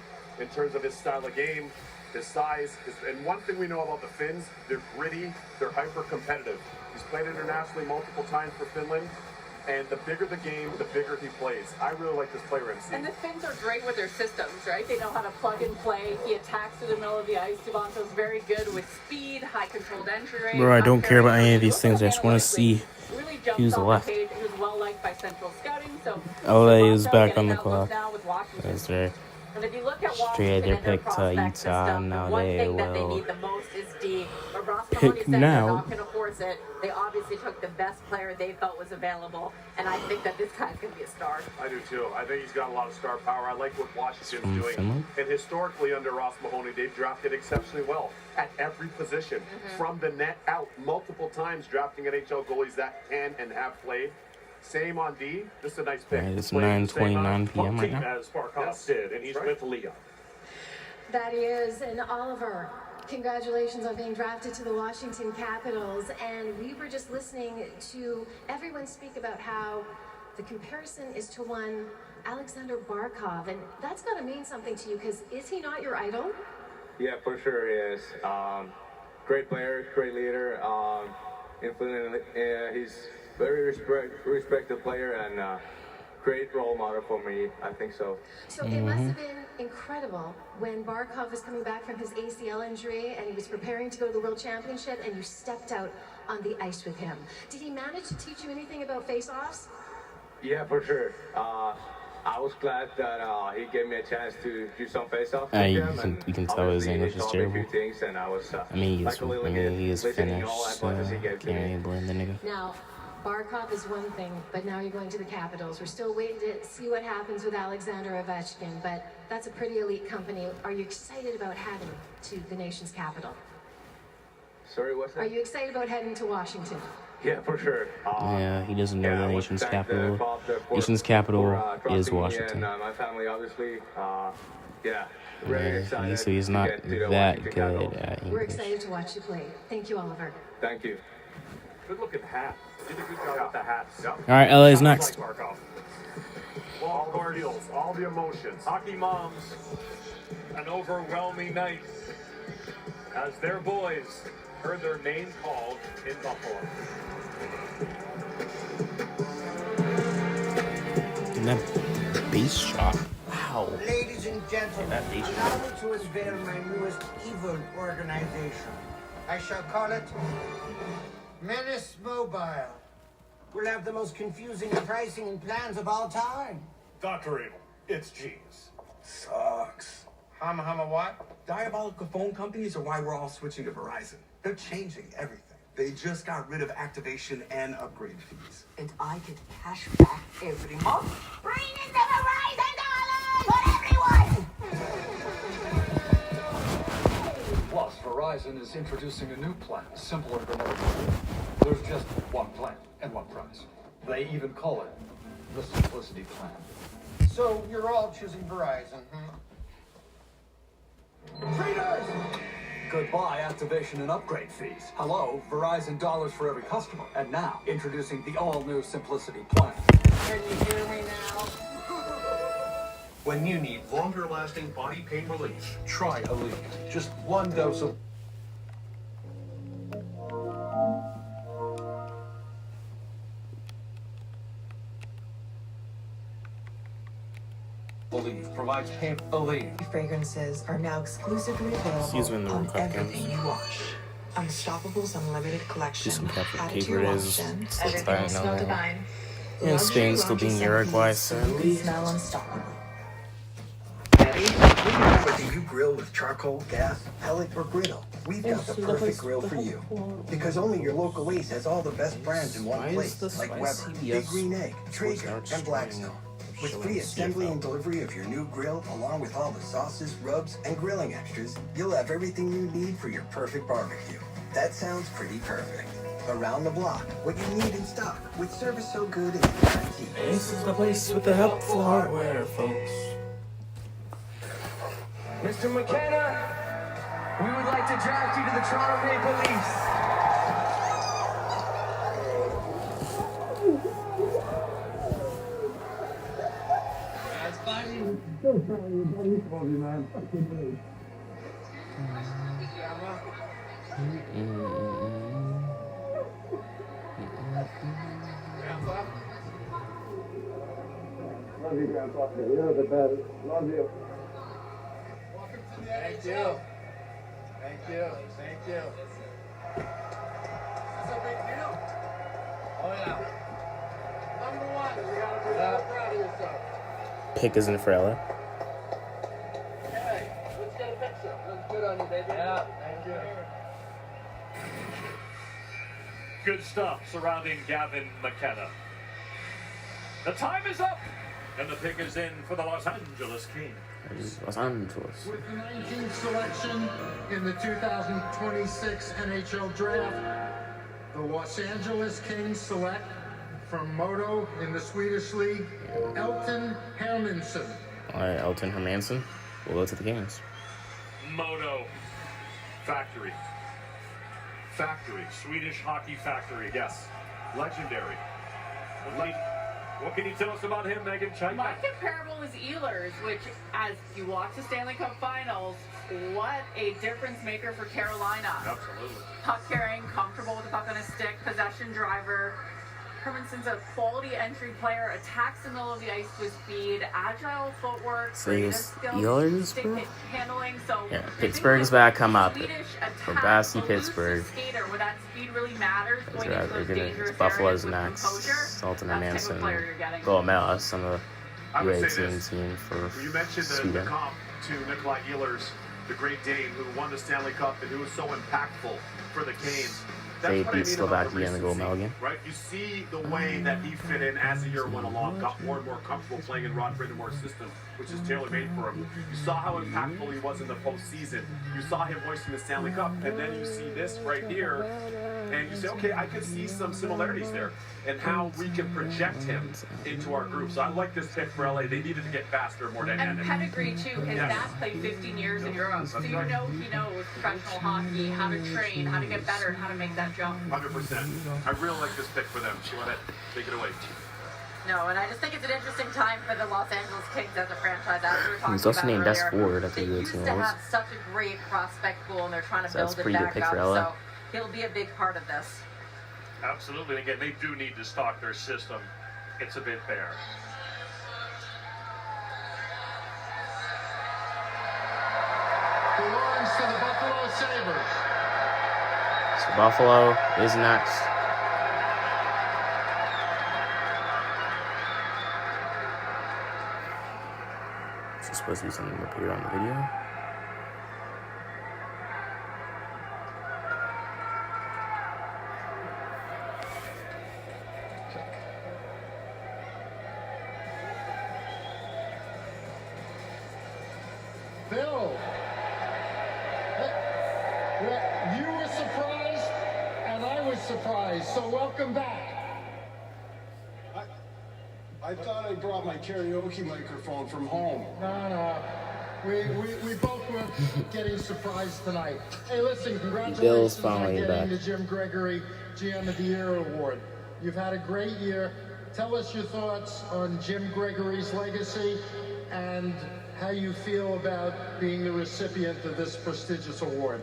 in terms of his style of game, his size. And one thing we know about the Finns, they're gritty, they're hyper-competitive. He's played internationally multiple times for Finland. And the bigger the game, the bigger he plays. I really like this player, MC. And the Finns are great with their systems, right? They know how to plug and play. He attacks to the middle of the ice. Savanto's very good with speed, high controlled entry rate. Bro, I don't care about any of these things. I just want to see who's left. He was well liked by Central Scouting. So LA is back on the clock. That's right. And if you look at Straight their pick to Utah, and now one they thing that they will need the most is D. But Ross pick Mahoney said they're now. not going to force it. They obviously took the best player they felt was available, and I think that this guy's going to be a star. I do too. I think he's got a lot of star power. I like what Washington's doing. Finland? And historically, under Ross Mahoney, they've drafted exceptionally well at every position, from the net out, multiple times drafting NHL goalies that can and have played. Same on D. Just a nice pick. Alright, it's 9:29 p.m. right now. As Barkov did, and he's with Leon. That is, and Oliver, congratulations on being drafted to the Washington Capitals. And we were just listening to everyone speak about how the comparison is to one Alexander Barkov. And that's got to mean something to you, because is he not your idol? Yeah, for sure he is. Great player, great leader. He's very respected player and great role model for me, I think so. So it must have been incredible when Barkov was coming back from his ACL injury and he was preparing to go to the World Championship and you stepped out on the ice with him. Did he manage to teach you anything about face-offs? Yeah, for sure. I was glad that he gave me a chance to do some face-offs with him. You can tell his English is terrible. And I was, he is Finnish, so can't really blame the nigga. Now, Barkov is one thing, but now you're going to the Capitals. We're still waiting to see what happens with Alexander Ovechkin, but that's a pretty elite company. Are you excited about heading to the nation's capital? Sorry, what's that? Are you excited about heading to Washington? Yeah, for sure. Yeah, he doesn't know the nation's capital. Nation's capital is Washington. My family, obviously. Very excited. So he's not that good at We're English. excited to watch you play. Thank you, Oliver. Thank you. Good looking hat. Did a good job with the hats. Alright, LA's next. Well, of course, feels, all the emotions. hockey moms, an overwhelming night as their boys heard their name called in Buffalo. And that base shot. Wow. Ladies and gentlemen, that base shot. allow me to unveil my newest evil organization. I shall call it Menace Mobile. We'll have the most confusing pricing and plans of all time. Dr. Abel, it's genius. Sucks. Hama what? Diabolical phone companies are why we're all switching to Verizon. They're changing everything. They just got rid of activation and upgrade fees. And I get cash back every month. Bring in the Verizon dollars for everyone! Plus, Verizon is introducing a new plan, simpler than ever before. There's just one plan and one price. They even call it the Simplicity Plan. So you're all choosing Verizon, Traders! Goodbye activation and upgrade fees. Hello, Verizon dollars for every customer. And now, introducing the all-new Simplicity Plan. Can you hear me now? When you need longer-lasting body pain relief, try Aleve. Just one dose of Aleve provides pain. Aleve. Fragrances are now exclusively Excuse me in available the room, on Cupcakes. everything you wash. Unstoppable's unlimited collection. Just some Captain Added Cake to your it wash is. then, It's everything fine will smell now. divine. And Luxury Spain still laundry being scent Uruguay, beads, so. you can smell unstoppable. Whether you grill with charcoal, gas, pellet, or griddle, we've got the perfect grill for you. Because only your local Ace has all the best brands in one place, like Weber, Big Green Egg, Traeger, and Blackstone. With free assembly and delivery of your new grill, along with all the sauces, rubs, and grilling extras, you'll have everything you need for your perfect barbecue. That sounds pretty perfect. Around the block, what you need in stock, with service so good it's guaranteed. This is the place with the helpful hardware, folks. Mr. McKenna, we would like to draft you to the Toronto Maple Leafs. That's fine. So sorry, buddy. Love you, man. Love you, Grandpa. You're the best. Love you. Thank you. Thank you. Thank you. That's a big deal. Oh, yeah. Number one, you gotta be real proud of yourself. Pick isn't for Ella. Hey, let's get a picture. Looks good on you, baby. Yeah, thank you. Good stuff surrounding Gavin McKenna. The time is up, and the pick is in for the Los Angeles Kings. Los Angeles. With the 19th selection in the 2026 NHL Draft, the Los Angeles Kings select from Modo in the Swedish League, Elton Hermansson. Alright, Elton Hermansson. We'll go to the Kings. Modo Factory. Swedish hockey factory. Yes, legendary. What can you tell us about him, Megan Chai? My comparable was Ehlers, which, as you watch the Stanley Cup Finals, what a difference maker for Carolina. Absolutely. Puck carrying, comfortable with the puck on his stick, possession driver. Hermansson's a quality entry player, attacks the middle of the ice with speed, agile footwork, So creative he's skills, Ehlers, stick bro? handling. So Yeah, Pittsburgh's back. Come up. Swedish For attack, Bassy, elusive Pittsburgh. skater where that speed really matters. Going into those dangerous It's Buffalo's areas with next. composure. Elton That's the type of player you're Hermansson. getting. Go Melas on the I would say U18 this. team for You mentioned the Sweden. comp to Nikolai Ehlers, the great Dane who won the Stanley Cup and who was so impactful for the Canes. That's They what I beat mean about Slovakia in the gold medal game. right? You see the way that he fit in as the year went along, got more and more comfortable playing in Rod Brind'Amour's system, which is tailor-made for him. You saw how impactful he was in the postseason. You saw him hoisting the Stanley Cup, and then you see this right here, and you say, okay, I could see some similarities there, and how we can project him into our group. So I like this pick for LA. They needed to get faster, more And dynamic. pedigree too. His Yes. dad played 15 years in Europe, so That's you right. know he knows professional hockey, how to train, how to get better, and how to make that jump. 100%. I really like this pick for them. Go ahead, take it away. No, and I just think it's an interesting time for the Los Angeles Kings as a franchise. As we were talking He's also about named best earlier, forward at the they U.S. used to have such a great prospect pool, and they're trying to build that's it pretty good back pick up. for LA. So he'll be a big part of this. Absolutely. And again, they do need to stock their system. It's a bit bare. Belongs to the Buffalo Sabres. So Buffalo is next. Is this supposed to be something that appeared on the video? Bill, you were surprised, and I was surprised, so welcome back. I thought I brought my karaoke microphone from home. No. We both were getting surprised tonight. Hey, listen, Bill's congratulations on finally getting back. the Jim Gregory GM of the Year award. You've had a great year. Tell us your thoughts on Jim Gregory's legacy and how you feel about being the recipient of this prestigious award.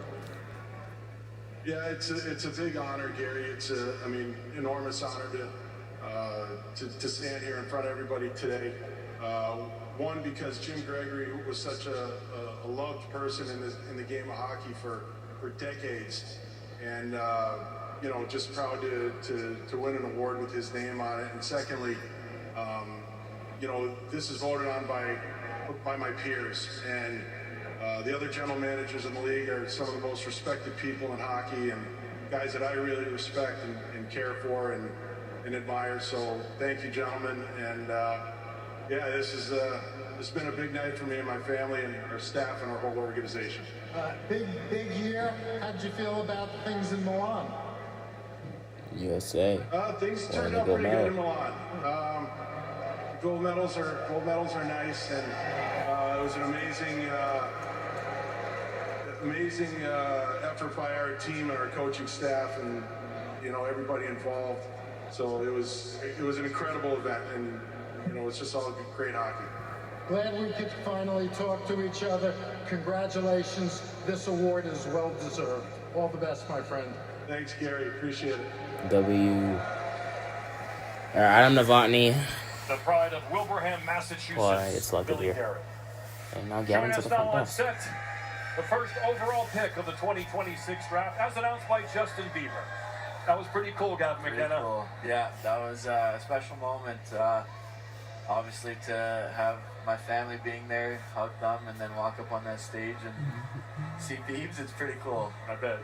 Yeah, it's a big honor, Gary. It's enormous honor to stand here in front of everybody today. One, because Jim Gregory was such a loved person in the game of hockey for decades, and just proud to win an award with his name on it. And secondly, this is voted on by my peers, and the other general managers in the league are some of the most respected people in hockey and guys that I really respect and care for and admire. So thank you, gentlemen. And this has been a big night for me and my family and our staff and our whole organization. Big year. How did you feel about things in Milan? USA. Things turned out pretty good in Milan. Gold medals are nice, and it was an amazing effort by our team and our coaching staff, and everybody involved. So it was an incredible event, and it's just all great hockey. Glad we could finally talk to each other. Congratulations. This award is well deserved. All the best, my friend. Thanks, Gary. Appreciate it. Adam Novotny. The pride of Wilbraham, Massachusetts. Boy, it's lucky Billy here. Garrett. And now Gavin's at the front desk. Set the first overall pick of the 2026 draft, as announced by Justin Bieber. That was pretty cool, Gavin McKenna. Cool. Yeah, that was a special moment. Obviously, to have my family being there, hug them, and then walk up on that stage and see Biebs, it's pretty cool. I bet.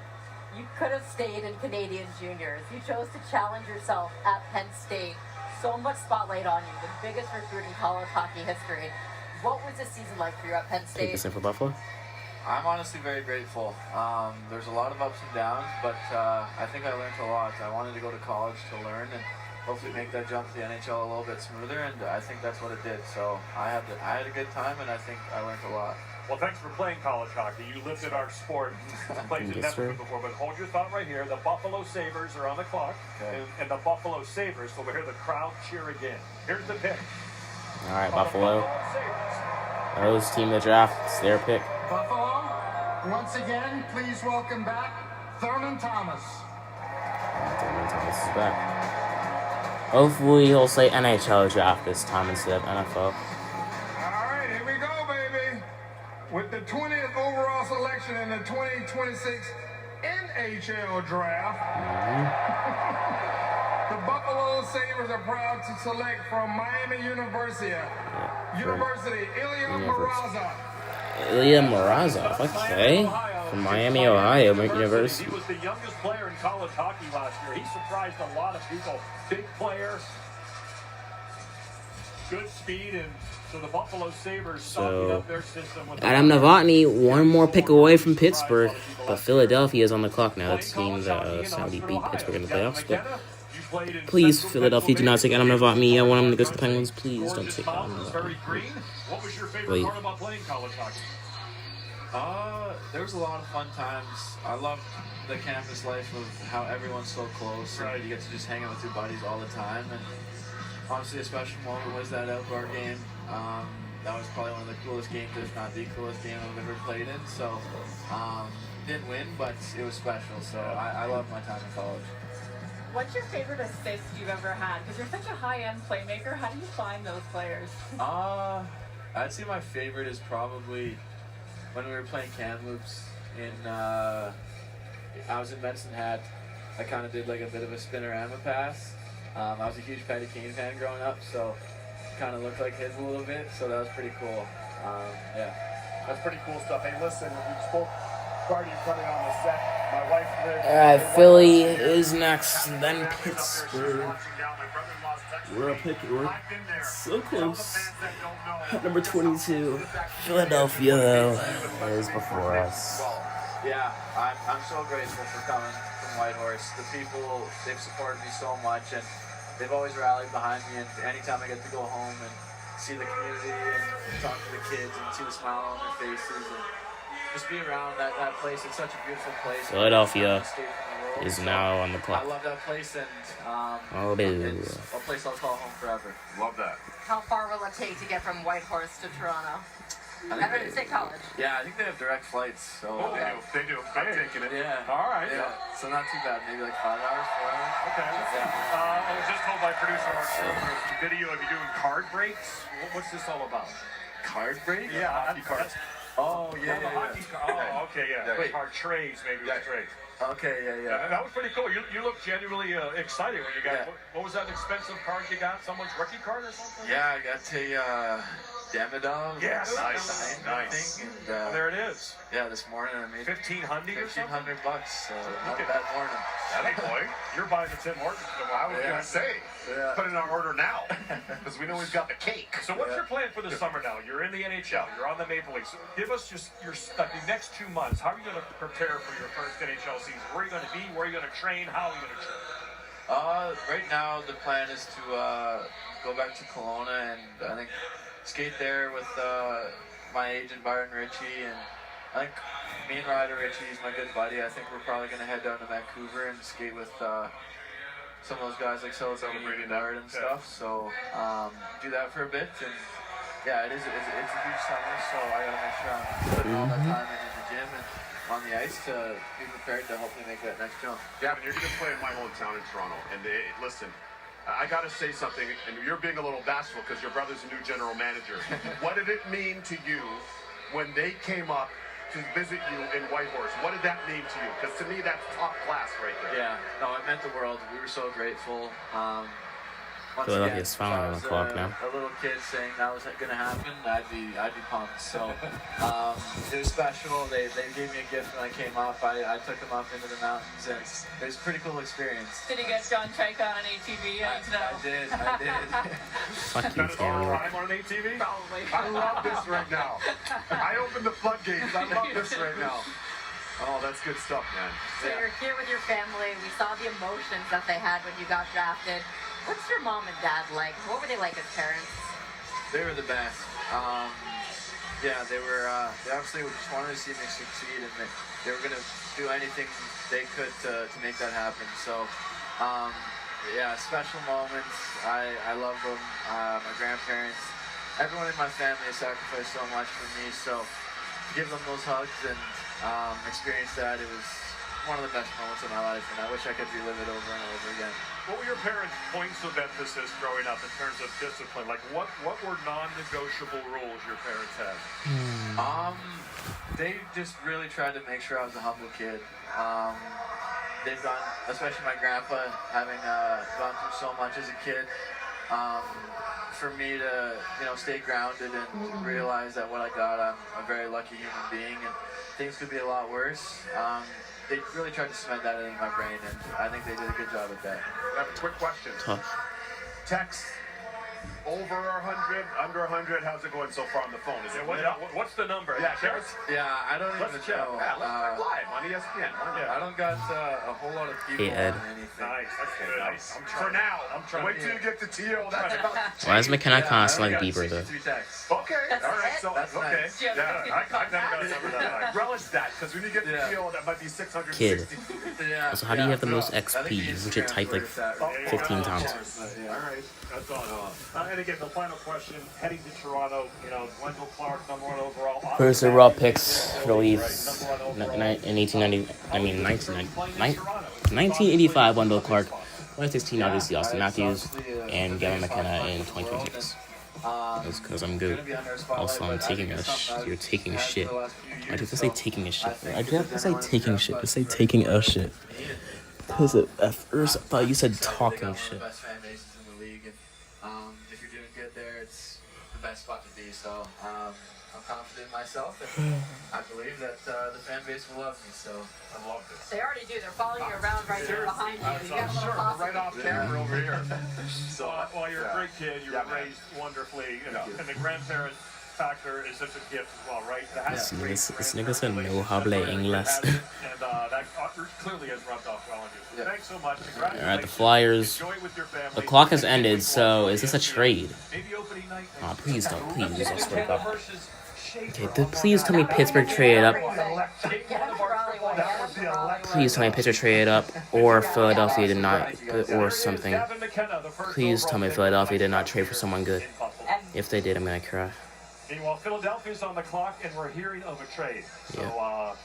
You could have stayed in Canadian juniors. You chose to challenge yourself at Penn State. So much spotlight on you, the biggest recruit in college hockey history. What was this season like for you at Penn State? Take this in for Buffalo. I'm honestly very grateful. There's a lot of ups and downs, but I think I learned a lot. I wanted to go to college to learn and hopefully make that jump to the NHL a little bit smoother, and I think that's what it did. So I had a good time, and I think I learned a lot. Well, thanks for playing college hockey. You lifted our sport. Played in Netflix before, but hold your thought right here. The Buffalo Sabres are on the clock, and the Buffalo Sabres, so we'll hear the crowd cheer again. Here's the pick. All right, Buffalo. Rose team of the draft. It's their pick. Buffalo, once again, please welcome back Thurman Thomas. Thurman Thomas is back. Hopefully he'll say NHL draft this time instead of NFL. All right, here we go, baby. With the 20th overall selection in the 2026 NHL Draft, the Buffalo Sabres are proud to select from Miami University, Ilya Mrazov. Ilya Mrazov, okay. From Miami, Ohio University. He was the youngest player in college hockey last year. He surprised a lot of people. Big player, good speed, and so the Buffalo Sabres stocking up their system with Adam Novotny, one more pick away from Pittsburgh, but Philadelphia is on the clock now. That's the team that Saudi beat Pittsburgh in the playoffs. But please, Philadelphia, do not take Adam Novotny. I want him to go to the Penguins. Please don't take Adam Novotny. What was your favorite part about playing college hockey? There was a lot of fun times. I loved the campus life of how everyone's so close and you get to just hang out with your buddies all the time. And Honestly, a special moment was that outdoor game. That was probably one of the coolest games, if not the coolest game I've ever played in. So, didn't win, but it was special. So I love my time in college. What's your favorite assist you've ever had? Because you're such a high-end playmaker. How do you find those players? I'd say my favorite is probably when we were playing Kamloops in, I was in Medicine Hat. I kind of did like a bit of a spinnerama pass. I was a huge Patty Kane fan growing up, so kind of looked like his a little bit, so that was pretty cool. Yeah. That's pretty cool stuff. Hey, listen, we spoke Cardi coming on the set. My wife Alright, Philly is next, and then Pittsburgh. We're so close. Number 22, Philadelphia, though, is before us. Yeah, I'm so grateful for coming from Whitehorse. The people, they've supported me so much, and they've always rallied behind me, and anytime I get to go home and see the community and talk to the kids and see the smile on their faces and just be around that place. It's such a beautiful place. Philadelphia is now on the clock. I love that place, and it's a place I'll call home forever. Love that. How far will it take to get from Whitehorse to Toronto? Everett State College. Yeah, I think they have direct flights. So they do. I'm taking it. Yeah. All right. Yeah. So not too bad. Maybe like 5 hours, 4 hours. Okay. I was just told by producer Mark there's a video of you doing card breaks. What's this all about? Card breaks? Yeah, hockey cards. Oh, yeah. Oh, okay, yeah. Wait. Card trays, maybe. Yeah. Trays. Okay, yeah. That was pretty cool. You look genuinely excited when you got. What was that expensive card you got? Someone's rookie card or something? Yeah, I got a Demidov. Yes. Nice. And, there it is. Yeah, this morning I made $1,500 or something. $1,500. So not a bad morning. That boy, you're buying the Tim Hortons tomorrow. I was gonna say, put in our order now because we know we've got the cake. So what's your plan for the summer now? You're in the NHL. You're on the Maple Leafs. So give us just your the next 2 months. How are you going to prepare for your first NHL season? Where are you going to be? Where are you going to train? How are you going to train? Right now the plan is to go back to Kelowna and I think skate there with my agent Byron Ritchie, and I think me and Ryder Ritchie is my good buddy. I think we're probably going to head down to Vancouver and skate with some of those guys like Celebrini and stuff. So do that for a bit, and yeah, it's a huge summer, so I got to make sure I'm putting all that time in the gym and on the ice to be prepared to hopefully make that next jump. Gavin, you're going to play in my hometown in Toronto, and listen, I got to say something, and you're being a little bashful because your brother's a new general manager. What did it mean to you when they came up to visit you in Whitehorse? What did that mean to you? Because to me, that's top class right there. Yeah, no, it meant the world. We were so grateful. Philadelphia's finally on the clock now. A little kid saying that was going to happen, I'd be pumped. So it was special. They gave me a gift when I came up. I took them up into the mountains, and it was a pretty cool experience. Did you get John Chaika on an ATV? I did. Fuck you, Cameron. I'm on an ATV? Probably. I love this right now. I opened the floodgates. I love this right now. Oh, that's good stuff, man. So you're here with your family. We saw the emotions that they had when you got drafted. What's your mom and dad like? What were they like as parents? They were the best. Yeah, they were. They obviously just wanted to see me succeed, and they were gonna do anything they could to make that happen. So, yeah, special moments. I love them. My grandparents, everyone in my family has sacrificed so much for me. So, to give them those hugs and experience that, it was one of the best moments of my life, and I wish I could relive it over and over again. What were your parents' points of emphasis growing up in terms of discipline? Like, what were non-negotiable rules your parents had? They just really tried to make sure I was a humble kid. They've gone, especially my grandpa, having gone through so much as a kid, for me to, stay grounded and realize that what I got, I'm a very lucky human being, and things could be a lot worse. They really tried to cement that into my brain, and I think they did a good job at that. I have a quick question. Tough. Tex, Over 100, under 100. How's it going so far on the phone? Is it What's the number? Yeah, Yeah, I don't even check. know. Yeah, let's live on ESPN. I don't got a whole lot of people Hey, Ed. on anything. Nice. That's good. Nice. For now. I'm trying. Wait till you get to TO. That's about. Why is McKenna constantly like Bieber though? Okay. All right. So That's okay. nice. Yeah. I've never got a number that high. Relish that, because when you get to TO, that might be 660. Kid. Yeah. So how do you have the most XP? You should type like 15 times. All right. That's awesome. And again, the final question, heading to Toronto, Wendell Clark, number 1 overall. First overall picks for the Leafs in 1890. I mean 1985. Wendell Clark. 2016, obviously Austin Matthews and Gavin McKenna in 2026. That's because I'm good. Also, I'm taking a you're taking a shit. I have to say taking a shit. I do have to say taking shit. Just say taking a shit. Because at first I thought you said talking shit. Best fan bases in the league, and if you're doing good there, it's the best spot to be. So I'm confident in myself, and I believe that the fan base will love me. So I love this. They already do. They're following you around right here behind you. You got a little posse. Right off camera over here. So, well, you're a great kid. You were raised wonderfully, and the grandparent factor is such a gift as well, right? This nigga said no hable English. And that clearly has rubbed off well on you. Thanks so much. Alright, the Flyers. The clock has ended, so is this a trade? Aw, please don't. Please, I swear to God. Okay, please tell me Pittsburgh traded up. Please tell me Pittsburgh traded up, or Philadelphia did not, or something. Please tell me Philadelphia did not trade for someone good. If they did, I'm gonna cry. Meanwhile, Philadelphia's on the clock, and we're hearing of a trade. So we'll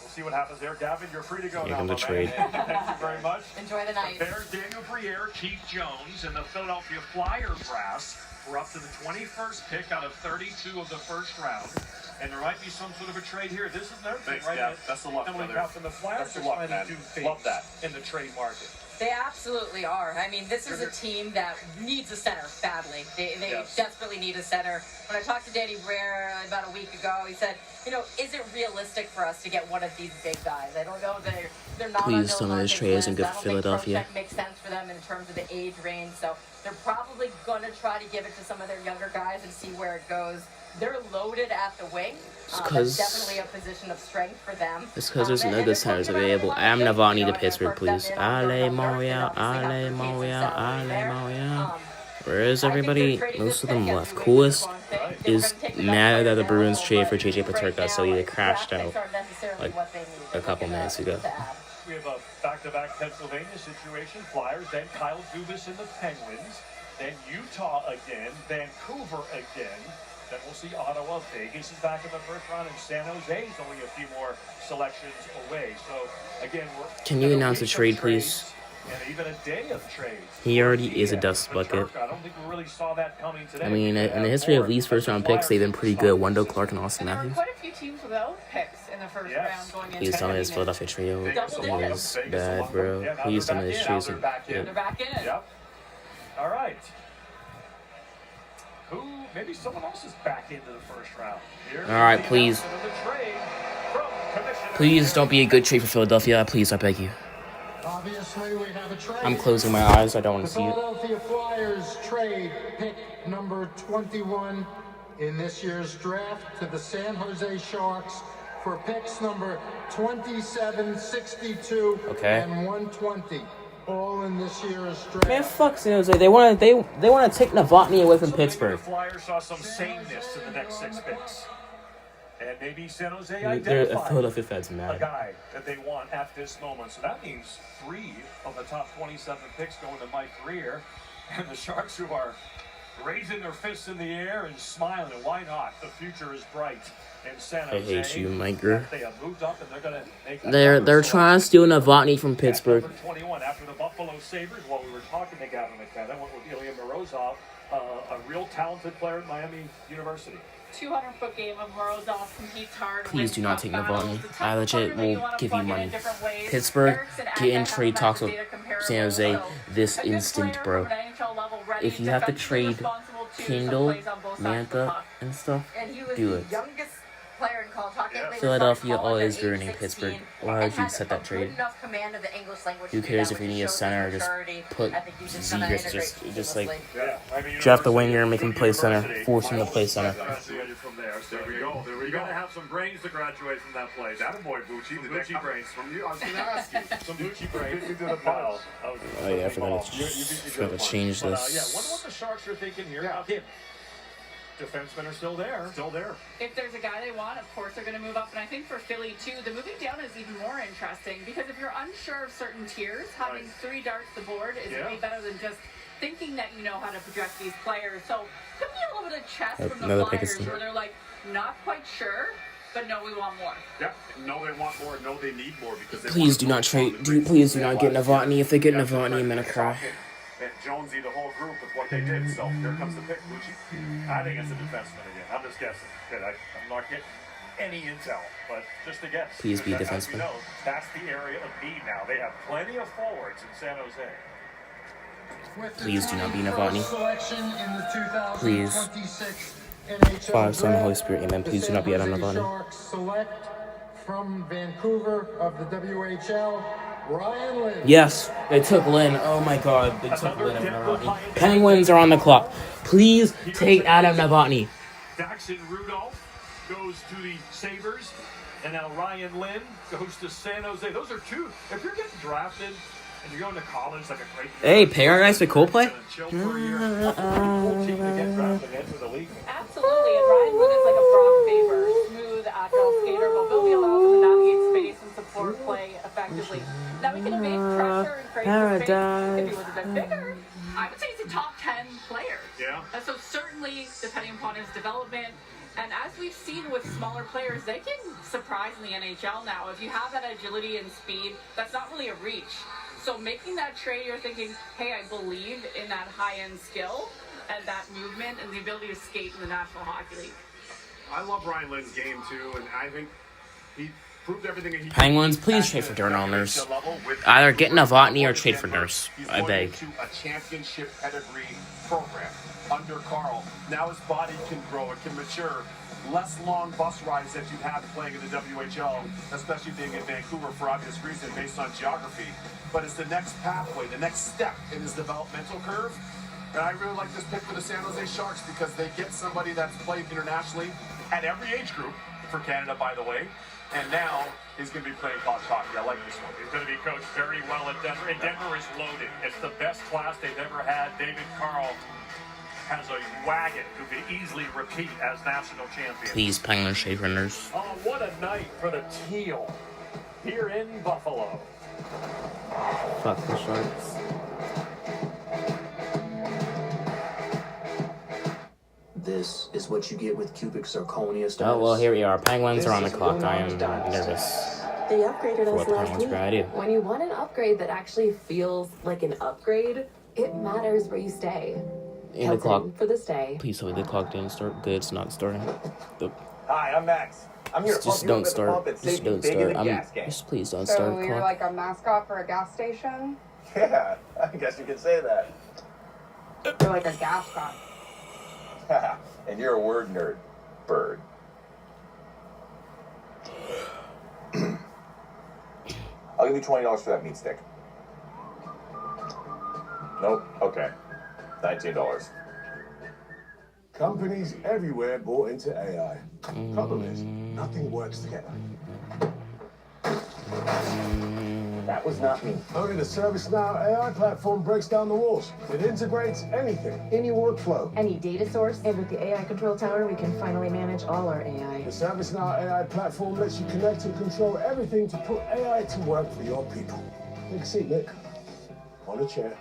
see what happens there. Gavin, you're free to go now. Here comes a trade. Thank you very much. Enjoy the night. The Bears, Daniel Briere, Keith Jones, and the Philadelphia Flyers brass were up to the 21st pick out of 32 of the first round. And there might be some sort of a trade here. This is another thing, right? Yeah, that's the luck, Emily brother. Kaufman, the Flyers are trying to do things in the trade market. They absolutely are. I mean, this is a team that needs a center badly. They desperately need a center. When I talked to Danny Briere about a week ago, he said, is it realistic for us to get one of these big guys? I don't know. They're not. Please tell me this trade isn't good for Philadelphia. That makes sense for them in terms of the age range. So they're probably going to try to give it to some of their younger guys and see where it goes. They're loaded at the wing. That's definitely a position of strength for them. It's because there's no good centers available. I'm Navani to Pittsburgh, please. Ale Montreal, Ale Montreal, Ale Montreal. Where is everybody? Most of them left. Coolest is mad that the Bruins traded for JJ Paterka, so he crashed out like a couple minutes ago. We have a back-to-back Pennsylvania situation. Flyers, then Kyle Dubas and the Penguins, then Utah again, Vancouver again. Then we'll see Ottawa. Vegas is back in the first round, and San Jose is only a few more selections away. So, again, can you announce a trade, please? And even a day of trades. He already is a dust bucket. I don't think we really saw that coming today. I mean, in the history of Leafs first-round picks, they've been pretty good. Wendell Clark and Austin There were Matthews. quite a few teams without picks in the first round going into Please tell me this Philadelphia trio is bad, bro. Please tell me this trio is They're back in. Yep. All right. Maybe someone else is back into the first round. Alright, please. Please don't be a good trade for Philadelphia. Please, I beg you. Obviously, we have a trade. I'm closing my eyes. I don't want to see it. Philadelphia Flyers trade pick number 21 in this year's draft to the San Jose Sharks for picks number 27, 62, and 120. All in this year's draft. Man, fuck San Jose. They want to take Novotny away from Pittsburgh. The Flyers saw some sameness in the next 6 picks. And maybe San Jose They're identified Philadelphia fans a mad. guy that they want at this moment. So that means 3 of the top 27 picks going to Mike Grier. And the Sharks, who are raising their fists in the air and smiling. Why not? The future is bright in San Jose. I hate you, Mike Grier. They have moved up and they're going to make They're trying to steal Novotny from Pittsburgh. Number 21 after the Buffalo Sabres. While we were talking to Gavin McKenna, went with Ilya Morozov, a real talented player at Miami University. 200-foot game of Morozov competes hard. Please do not take Novotny. I legit will give you money. Pittsburgh, get in trade talks with San Jose this instant, bro. If you have to trade Kindle, Mantha, and stuff, And he was do the it. youngest player in college hockey. I Philadelphia always ruining Pittsburgh. Why would you set that trade? Enough command of the English language. Who cares if you need a center? Just put Zegers. Just like Yeah. draft the winger and make him play center. Force him to play center. From there. So there we go. You got to have some brains to graduate from that play. That boy, Bucci. The Bucci brains from you. I was going to ask you. Some Bucci brains. Oh yeah, I forgot to change this. Yeah, wonder what the Sharks are thinking here about him. Defensemen are still there. If there's a guy they want, of course they're going to move up. And I think for Philly, too, the moving down is even more interesting. Because if you're unsure of certain tiers, having 3 darts the board is way better than just thinking that you know how to project these players. So could be a little bit of chess from the Flyers where they're like, not quite sure, but no, we want more. Yeah, no, they want more. No, they need more because they Please do not trade. Please do not get Novotny. If they get Novotny, I'm gonna cry. And Jonesy, the whole group with what they did. So here comes the pick, Bucci. I think it's a defenseman again. I'm just guessing. I'm not getting any intel, but just a guess. Please be a As we defenseman. know, that's the area of need now. They have plenty of forwards in San Jose. Please do not be Novotny. Selection in the 2026 Please. NHL Father, Son, and Holy Draft, Spirit, amen. the Please do San not be Adam Jose Novotny. Sharks select from Vancouver of the WHL, Ryan Lynn. Yes, they took Lynn. Oh my God, they took Lynn and Novotny. Penguins are on the clock. Please take Adam Novotny. Daxon Rudolph goes to the Sabres, and now Ryan Lynn goes to San Jose. Those are two. If you're getting drafted and you're going to college, like a great. Hey, pay our guys to Coldplay. Absolutely, and Ryan Lynn is like a Brock Faber, smooth, agile skater. Mobility allows him to navigate space and support play effectively. Now he can evade pressure and create space. If he was a bit bigger, I would say he's a top 10 player. Yeah. So certainly, depending upon his development, and as we've seen with smaller players, they can surprise in the NHL now. If you have that agility and speed, that's not really a reach. So making that trade, you're thinking, hey, I believe in that high-end skill and that movement and the ability to skate in the National Hockey League. I love Ryan Lynn's game too, and I think he proved everything that he Penguins, please trade for Darnell Nurse. Either get Novotny or trade for Nurse. I beg. To a championship pedigree program under Carl. Now his body can grow, it can mature. Less long bus rides that you have playing in the WHL, especially being in Vancouver for obvious reason based on geography. But it's the next pathway, the next step in his developmental curve. And I really like this pick for the San Jose Sharks because they get somebody that's played internationally at every age group for Canada, by the way. And now he's going to be playing college hockey. I like this one. He's going to be coached very well at Denver. And Denver is loaded. It's the best class they've ever had. David Carl has a wagon who could easily repeat as national champion. Please, Penguins, trade for Nurse. Oh, what a night for the Teal here in Buffalo. Fuck the Sharks. This is what you get with cubic zirconia stars. Oh, well, here we are. Penguins are on the clock. I am nervous. They upgraded For us what the last Penguins week. are gonna do. When you want an upgrade that actually feels like an upgrade, it matters where you stay. In the clock. For the stay. Please tell me the clock didn't start. Good, it's not starting. Hi, I'm Max. I'm here to Just pump you don't up at the start. pump and Just save you don't big in the start. gas game. Just please don't So start. you're Clock. like a mascot for a gas station? Yeah, I guess you could say that. You're like a gas cop. And you're a word nerd, bird. I'll give you $20 for that meat stick. Nope. Okay. $19. Companies everywhere bought into AI. Problem is, nothing works together. That was not me. Only the ServiceNow AI platform breaks down the walls. It integrates anything, any workflow. Any data source, and with the AI Control Tower, we can finally manage all our AI. The ServiceNow AI platform lets you connect and control everything to put AI to work for your people. Take a seat, Nick. On a chair.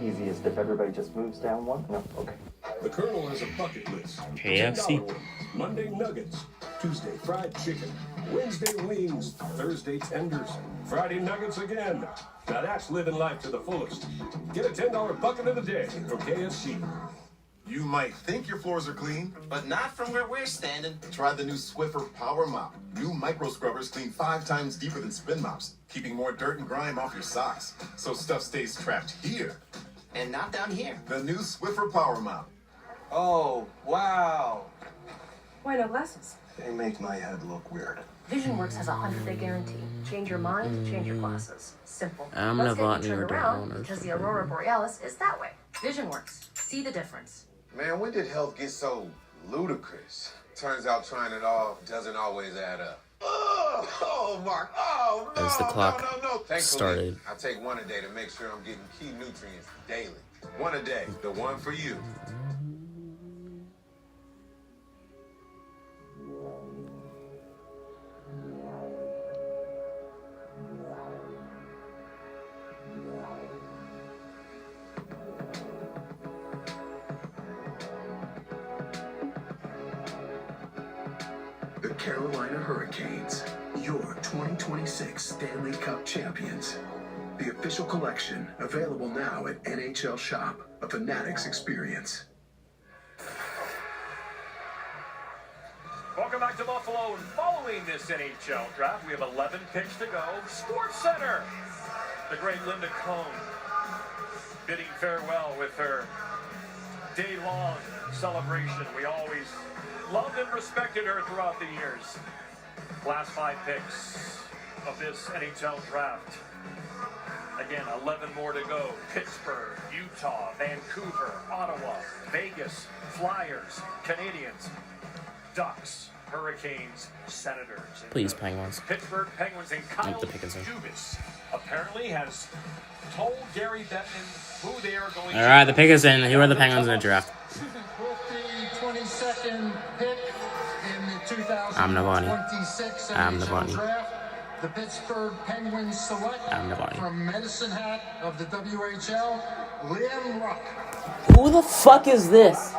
Easiest if everybody just moves down one? No? Okay. The Colonel has a bucket list. KFC. $10 ones, Monday nuggets, Tuesday fried chicken, Wednesday wings, Thursday tenders, Friday nuggets again. Now that's living life to the fullest. Get a $10 bucket of the day from KFC. You might think your floors are clean, but not from where we're standing. Try the new Swiffer Power Mop. New micro scrubbers clean 5 times deeper than spin mops, keeping more dirt and grime off your socks, so stuff stays trapped here. And not down here. The new Swiffer Power Mop. Oh, wow. Why no glasses? They make my head look weird. VisionWorks has a 100-day guarantee. Change your mind, change your glasses. Simple. I'm Let's not get you your turned around dad. because the Aurora Borealis is that way. VisionWorks. See the difference. Man, when did health get so ludicrous? Turns out trying it all doesn't always add up. Oh, Mark. Oh, no. As the clock Thankfully, started. I take one a day to make sure I'm getting key nutrients daily. One a day, the one for you. The Carolina Hurricanes, your 2026 Stanley Cup champions. The official collection, available now at NHL Shop, a Fanatics experience. Welcome back to Buffalo. And following this NHL draft, we have 11 picks to go. Sports Center. The great Linda Cohn bidding farewell with her day-long celebration. We always loved and respected her throughout the years. Last 5 picks of this NHL draft. Again, 11 more to go. Pittsburgh, Utah, Vancouver, Ottawa, Vegas, Flyers, Canadiens, Ducks, Hurricanes, Senators. Please, Penguins. Pittsburgh Penguins and Kyle the Pickens in. Dubas apparently has told Gary Bettman who they are going to. All right, the pick is in. Who are the Penguins in the draft? With the 22nd pick in the 2026 I'm NHL Navani. Draft, the Pittsburgh Penguins select I'm Navani. from Medicine Hat of the WHL, Liam Ruck. Who the fuck is this?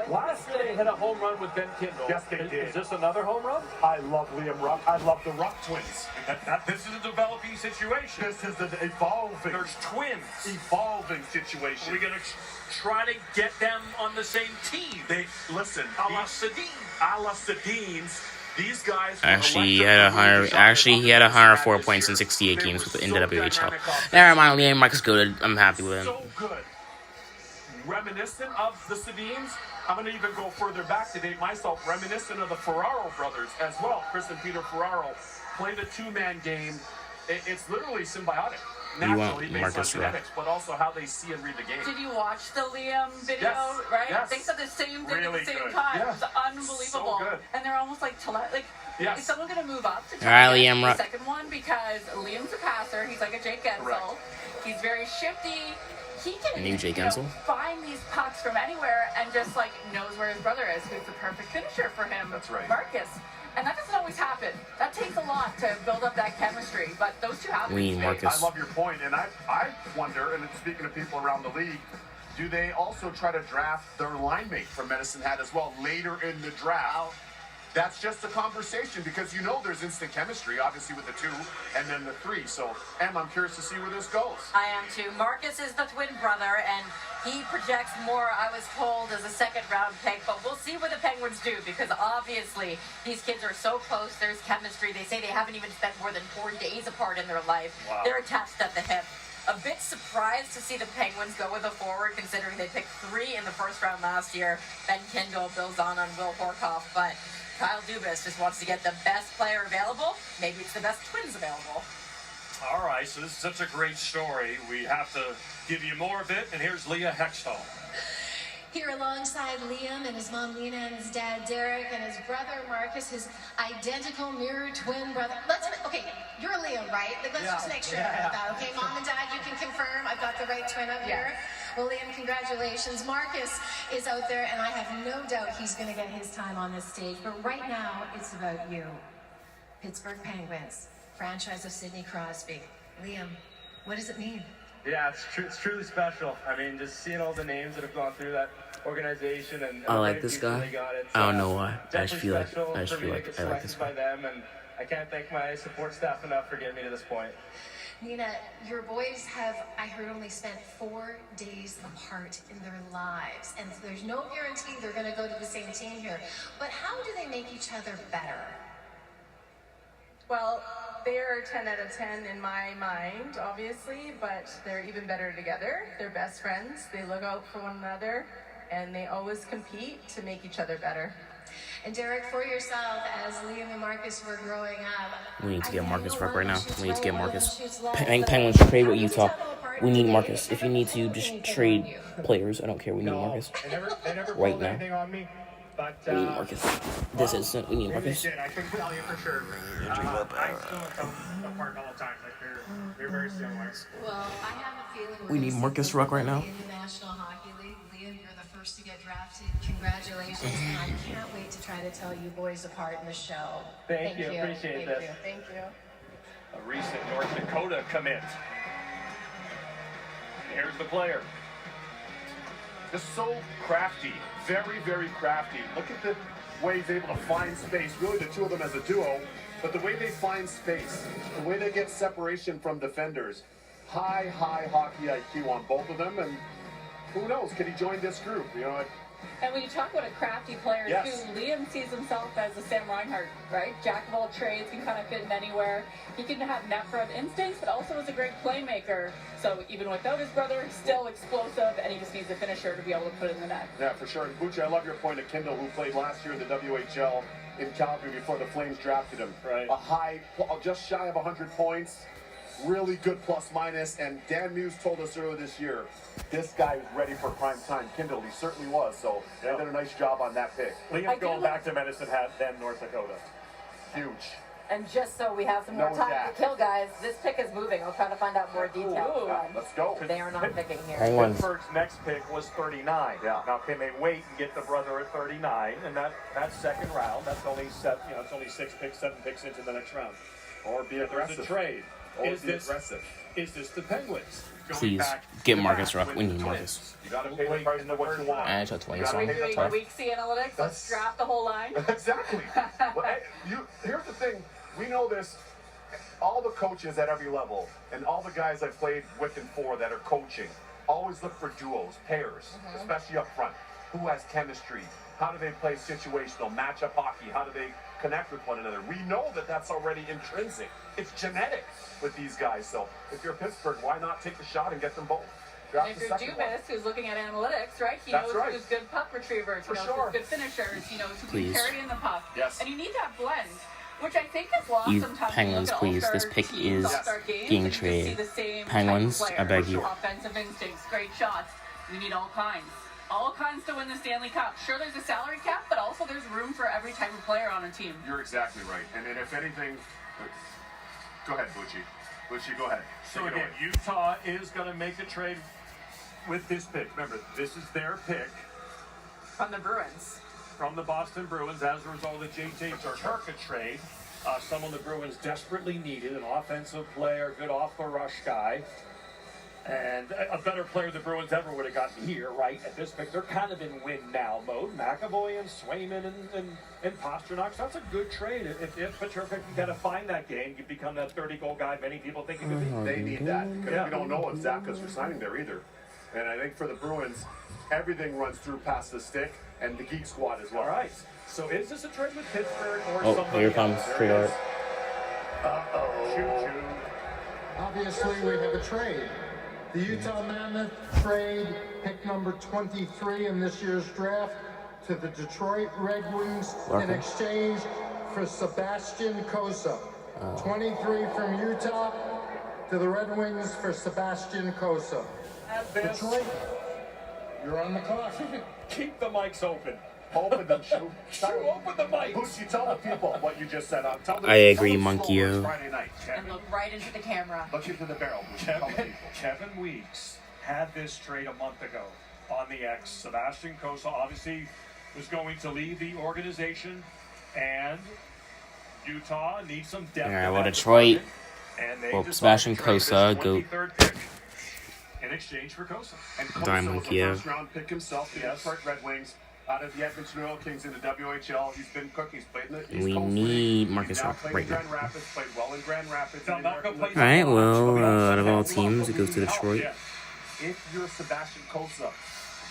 Last year they hit a home run with Ben Kindle. Yes, they did. Is this another home run? I love Liam Ruck. I love the Ruck twins. This is a developing situation. This is an evolving. There's twins. Evolving situation. We're going to try to get them on the same team. They listen. A la Sedin. A la Sedin's. These guys. Actually, he had 104 points in 68 games in the WHL. Never mind, Liam Mark is good. I'm happy with him. So good. Reminiscent of the Sedins. I'm going to even go further back to date myself. Reminiscent of the Ferraro brothers as well. Chris and Peter Ferraro played a two-man game. It's literally symbiotic. Naturally, based on genetics, but also how they see and read the game. Did you watch the Liam video? Yes, Right? yes. They said the same thing Really at the same good. time. Yeah. It was unbelievable. So good. And they're almost like Yes. is someone going to move up to All right, try to get Liam the Ruck. second one? Because Liam's a passer. He's like a Jake Gensel. Correct. He's very shifty. He can New Jake you know, Gensel? find these pucks from anywhere and just like knows where his brother is, who's the perfect finisher for him. That's right. Marcus. And that doesn't always happen. That takes a lot to build up that chemistry, but those two have We, it. Marcus. I love your point, and I wonder, and speaking of people around the league, do they also try to draft their line mate from Medicine Hat as well later in the draft? That's just a conversation because you know there's instant chemistry, obviously with the 2 and then the 3. So, Em, I'm curious to see where this goes. I am too. Marcus is the twin brother, and he projects more, I was told, as a second-round pick. But we'll see what the Penguins do, because obviously these kids are so close. There's chemistry. They say they haven't even spent more than 4 days apart in their life. Wow. They're attached at the hip. A bit surprised to see the Penguins go with a forward, considering they picked 3 in the first round last year. Ben Kindle, Bill Zahn, and Will Horkoff. But Kyle Dubas just wants to get the best player available. Maybe it's the best twins available. All right, so this is such a great story. We have to give you more of it, and here's Leah Hextall. Here alongside Liam and his mom Lena and his dad Derek and his brother Marcus, his identical mirror twin brother. Okay, you're Liam, right? Like, let's just make sure about that. Okay, mom and dad, you can confirm I've got the right twin up here. Well, Liam, congratulations. Marcus is out there, and I have no doubt he's going to get his time on this stage. But right now, it's about you. Pittsburgh Penguins, franchise of Sidney Crosby. Liam, what does it mean? Yeah, it's truly special. I mean, just seeing all the names that have gone through that organization and I like this guy. I don't know why. I just feel like I like this by guy. them, and I can't thank my support staff enough for getting me to this point. Nina, your boys have, I heard, only spent 4 days apart in their lives, and there's no guarantee they're going to go to the same team here. But how do they make each other better? Well, they're 10 out of 10 in my mind, obviously, but they're even better together. They're best friends. They look out for one another, and they always compete to make each other better. And Derek, for yourself, as Liam and Marcus were growing up, We need to get Marcus Ruck right now. We need to get Marcus. Shoots left, Penguins trade with Utah. We need Marcus. If you need to, just trade players. I don't care. We need Marcus. They never Right pulled now. anything on me, but We need Marcus. This is we need Marcus. I couldn't tell you for sure. I still come apart all the time. Like they're very similar. Well, I have a feeling We need Marcus Ruck right now. in the National Hockey League. Liam, you're the first to get drafted. Congratulations, and I can't wait to try to tell you boys apart in the show. Thank you. Appreciate this. Thank you. A recent North Dakota commit. Here's the player. Just so crafty, very, very crafty. Look at the way he's able to find space. Really, the two of them as a duo, but the way they find space, the way they get separation from defenders. High hockey IQ on both of them, and who knows? Could he join this group? You know. And when you talk about a crafty player, Yes. too, Liam sees himself as a Sam Reinhart, right? Jack of all trades, can kind of fit in anywhere. He can have net front instincts, but also is a great playmaker. So even without his brother, still explosive, and he just needs a finisher to be able to put it in the net. Yeah, for sure. And Bucci, I love your point of Kindle, who played last year in the WHL in Calgary before the Flames drafted him. Right. A high, just shy of 100 points. Really good plus minus, and Dan Muse told us earlier this year, this guy was ready for prime time. Kindle, he certainly was, so they did a nice job on that pick. Liam going back to Medicine Hat, then North Dakota. Huge. And just so we have some more No time Jack. to kill, guys, this pick is moving. I'll try to find out more details. Let's go. They are not picking here. Pittsburgh's next pick was 39. Yeah. Now, can they wait and get the brother at 39? And that's second round. That's only it's only 6 picks, 7 picks into the next round. Or be There's aggressive. a trade. Or Is be this aggressive. Is this the Penguins? Going Please back get to Marcus back Ruck. with We need the Marcus. You got to pay the price of what you want. NHL 20 You gotta song. pay the Doing price. week C analytics, let's draft the whole line. Exactly. Well, here's the thing. We know this. All the coaches at every level and all the guys I've played with and for that are coaching always look for duos, pairs, especially up front. Who has chemistry? How do they play situational, matchup hockey? How do they connect with one another? We know that that's already intrinsic. It's genetic with these guys. So if you're Pittsburgh, why not take the shot and get them both? And if you're Dubas, who's looking at analytics, right? He knows who's good puck retrievers, he knows who's good finishers, he knows who can carry in the puck. Yes. And you need that blend, which I think is lost You sometimes. Penguins, when you look please. at This pick all-star teams, is all-star games, being and you just see traded. the same Penguins, type of I beg player. you. Offensive instincts, great shots. We need all kinds. All kinds to win the Stanley Cup. Sure, there's a salary cap, but also there's room for every type of player on a team. You're exactly right. And then if anything, go ahead, Bucci. Bucci, go ahead. So Take it again, away. Utah is going to make a trade with this pick. Remember, this is their pick From the Bruins. from the Boston Bruins as a result of the J.J. Turka trade. Someone the Bruins desperately needed, an offensive player, good off-the-rush guy, and a better player the Bruins ever would have gotten here, right? At this pick, they're kind of in win-now mode. McAvoy and Swayman and Pasternak, so that's a good trade. If Paterka can kind of find that game, you become that 30-goal guy many people think he could be. They need that. Because we don't know if Zapka's resigning there either. And I think for the Bruins, everything runs through past the stick and the Geek Squad as well. All right. So is this a trade with Pittsburgh or Oh, somebody here comes else? trade art. Choo-choo. Obviously, we have a trade. The Utah Mammoth trade pick number 23 in this year's draft to the Detroit Red Wings in exchange for Sebastian Kosa. 23 from Utah to the Red Wings for Sebastian Kosa. Detroit, you're on the clock. Keep the mics open. Open them, Shu. Open the mics. Bucci, tell the people what you just said. Tell them, I agree, tell them Monkey-o. slower. It's Friday night. And look right into the camera. Look into the barrel, Bucci. Tell the people. Kevin Weeks had this trade a month ago on the X. Sebastian Kosa obviously was going to leave the organization, and Utah needs some depth. All right, in well, that Detroit. department, and they Well, decided Sebastian to trade this Kosa, go. 23rd pick in exchange for Kosa. And Kosa Diamond was a Kia. first-round pick himself, the Detroit Red Wings, out of the Edmonton Oil Kings in the WHL. He's been cooking. He's played in the East We Coast need League. Marcus He's now Ruck played right in now. Grand Rapids, played well in Grand Rapids. Now, in the Malcolm American plays League. All right, well, out of all teams, it goes to Detroit. Yeah. If you're Sebastian Kosa,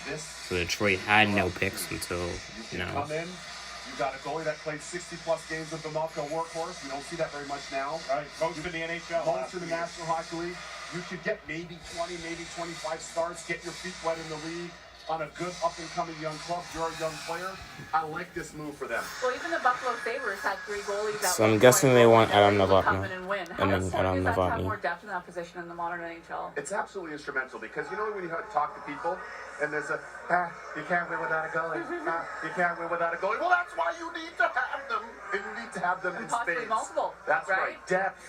this So Detroit had no picks until, you you can know. come in. You got a goalie that played 60-plus games with the Malco workhorse. We don't see that very much now. Right, most in the NHL. Most in the National Hockey League. You could get maybe 20, maybe 25 starts, get your feet wet in the league, on a good up-and-coming young club. You're a young player. I like this move for them. Well, even the Buffalo Sabres had 3 goalies. So I'm guessing they want Adam Novotny. Come in and win. How important is that to have more depth in that position in the modern NHL? It's absolutely instrumental because you know when you talk to people and there's a you can't win without a goalie. You can't win without a goalie. Well, that's why you need to have them, and you need to have them in spades. Multiple. That's right. Depth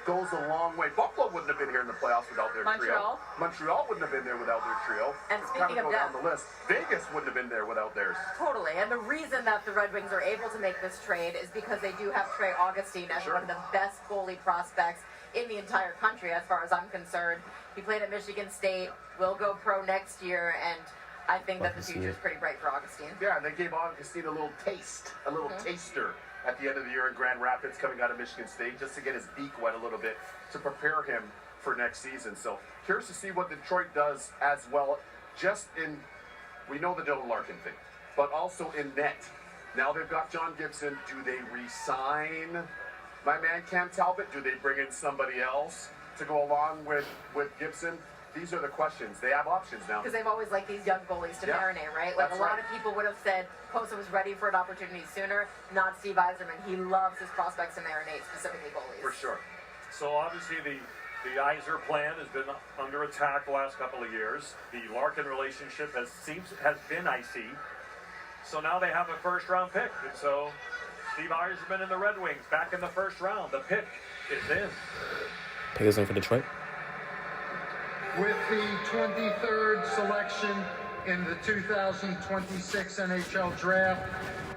goes a long way. Buffalo wouldn't have been here in the playoffs without their trio. Montreal wouldn't have been there without their trio. And speaking of depth, down the list, Vegas wouldn't have been there without theirs. Totally. And the reason that the Red Wings are able to make this trade is because they do have Trey Augustine as one of the best goalie prospects in the entire country, as far as I'm concerned. He played at Michigan State, will go pro next year, and I think that the future is pretty bright for Augustine. Yeah, and they gave Augustine a little taste, a little taster at the end of the year in Grand Rapids coming out of Michigan State just to get his beak wet a little bit to prepare him for next season. So curious to see what Detroit does as well, just in, we know the Dylan Larkin thing, but also in net. Now they've got John Gibson. Do they re-sign my man Cam Talbot? Do they bring in somebody else to go along with Gibson? These are the questions. They have options now. Because they've always liked these young goalies to marinate, right? Like a lot of people would have said Posa was ready for an opportunity sooner, not Steve Yzerman. He loves his prospects to marinate, specifically goalies. For sure. So obviously the Yzer plan has been under attack the last couple of years. The Larkin relationship has been icy. So now they have a first-round pick. And so Steve Yzerman and the Red Wings back in the first round. The pick is in. Pick is in for Detroit. With the 23rd selection in the 2026 NHL Draft,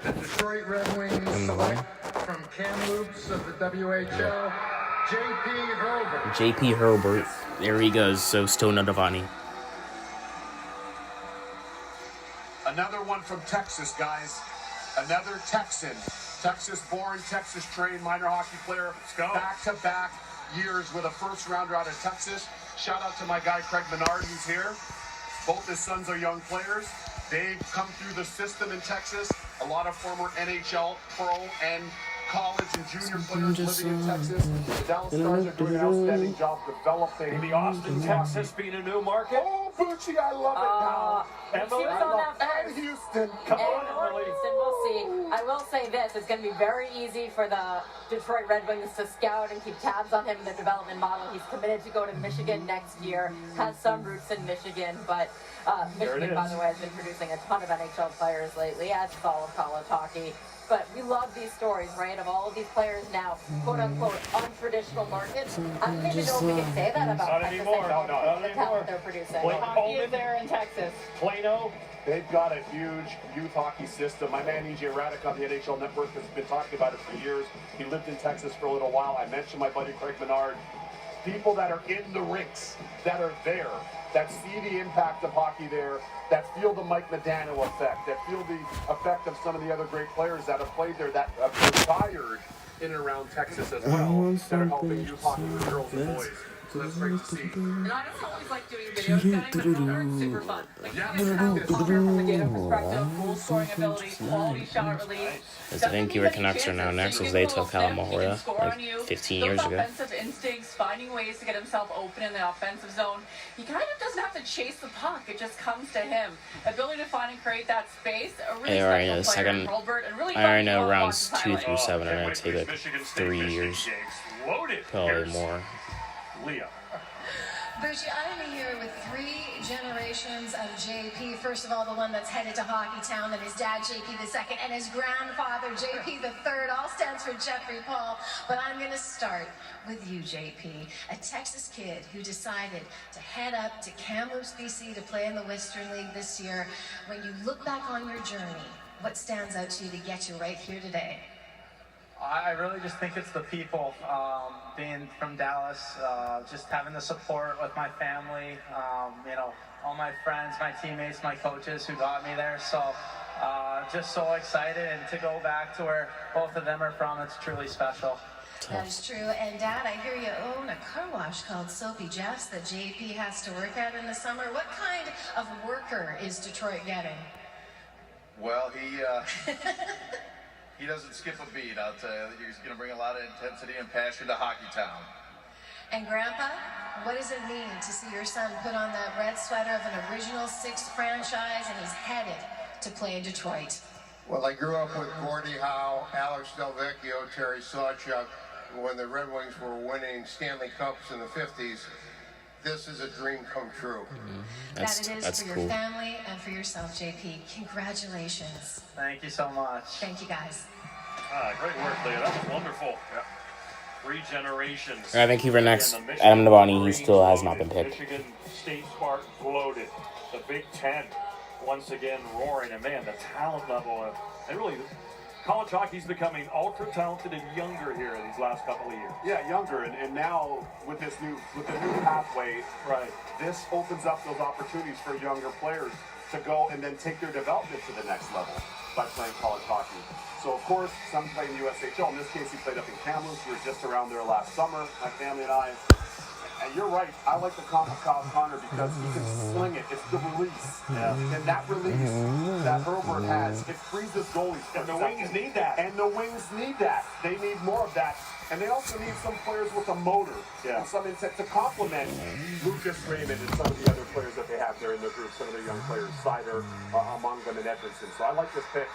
the Detroit Red Wings select from Kamloops of the WHL, J.P. Hurlburt. J.P. Hurlburt. There he goes. So still no Novotny. Another one from Texas, guys. Another Texan. Texas-born, Texas-trained minor hockey player. Back-to-back years with a first-rounder out of Texas. Shout out to my guy Craig Menard, who's here. Both his sons are young players. They've come through the system in Texas. A lot of former NHL, pro, and college and junior players living in Texas. The Dallas Stars are doing an outstanding job developing. The Austin, Texas being a new market. Oh, Bucci, I love it now. Emily, and Houston. Come on, Emily. Houston, we'll see. I will say this, it's going to be very easy for the Detroit Red Wings to scout and keep tabs on him in the development model. He's committed to go to Michigan next year, has some roots in Michigan, but Michigan, by the way, has been producing a ton of NHL players lately, as is all of college hockey. But we love these stories, right, of all of these players now, quote-unquote, untraditional markets. I don't even know if we can say that about Not Texas anymore. anymore. Not The anymore. talent they're producing. Hockey is there in Texas. Plano. They've got a huge youth hockey system. My man EJ Raddick on the NHL Network has been talking about it for years. He lived in Texas for a little while. I mentioned my buddy Craig Menard. People that are in the rinks, that are there, that see the impact of hockey there, that feel the Mike Modano effect, that feel the effect of some of the other great players that have played there, that have retired in and around Texas as well, that are helping youth hockey for girls and boys. So that's great to see. And I don't always like doing video scouting, but Hurlburt's super fun. Like, you can tell from a data perspective, goal scoring ability, quality shot release. As the Vancouver Canucks are now next, as they took Kyle Mahora like 15 years ago. Offensive instincts, finding ways to get himself open in the offensive zone. He kind of doesn't have to chase the puck; it just comes to him. Ability to find and create that space. A really special player in Hurlburt, and really I already know fun to rounds watch 2 through highlights. 7 are going to take like 3 years, probably more. Leah. Bucci, I'm here with 3 generations of JP. First of all, the one that's headed to Hockeytown, then his dad, JP the second, and his grandfather, JP the third. All stands for Jeffrey Paul. But I'm going to start with you, JP, a Texas kid who decided to head up to Kamloops, BC to play in the Western League this year. When you look back on your journey, what stands out to you to get you right here today? I really just think it's the people, being from Dallas, just having the support with my family, you know, all my friends, my teammates, my coaches who got me there. So just so excited, and to go back to where both of them are from, it's truly special. That is true. And Dad, I hear you own a car wash called Soapy Jeff's that JP has to work at in the summer. What kind of worker is Detroit getting? Well, he doesn't skip a beat. I'll tell you, he's going to bring a lot of intensity and passion to Hockeytown. And Grandpa, what does it mean to see your son put on that red sweater of an original six franchise and he's headed to play in Detroit? Well, I grew up with Gordie Howe, Alex Delvecchio, Terry Sawchuk. When the Red Wings were winning Stanley Cups in the 50s, this is a dream come true. That it is for your family and for yourself, JP. Congratulations. Thank you so much. Thank you, guys. Great work, Leah. That was wonderful. Yeah. 3 generations. All right, Vancouver next. Adam Navani, he still has not been picked. Michigan State Spartans loaded. The Big Ten once again roaring. And man, the talent level. And really, college hockey's becoming ultra talented and younger here in these last couple of years. Yeah, younger, and now with the new pathway, right? This opens up those opportunities for younger players to go and then take their development to the next level by playing college hockey. So of course, some play in the USHL. In this case, he played up in Kamloops. We were just around there last summer, my family and I. And you're right, I like the comp with Kyle Connor because he can sling it. It's the release. Yeah. And that release that Herbert has, it frees his goalies. And the Wings need that. And the Wings need that. They need more of that. And they also need some players with a motor. Yeah. And some intent to complement Lucas Raymond and some of the other players that they have there in their group, some of their young players, Sider among them, and Edmondson. So I like this pick.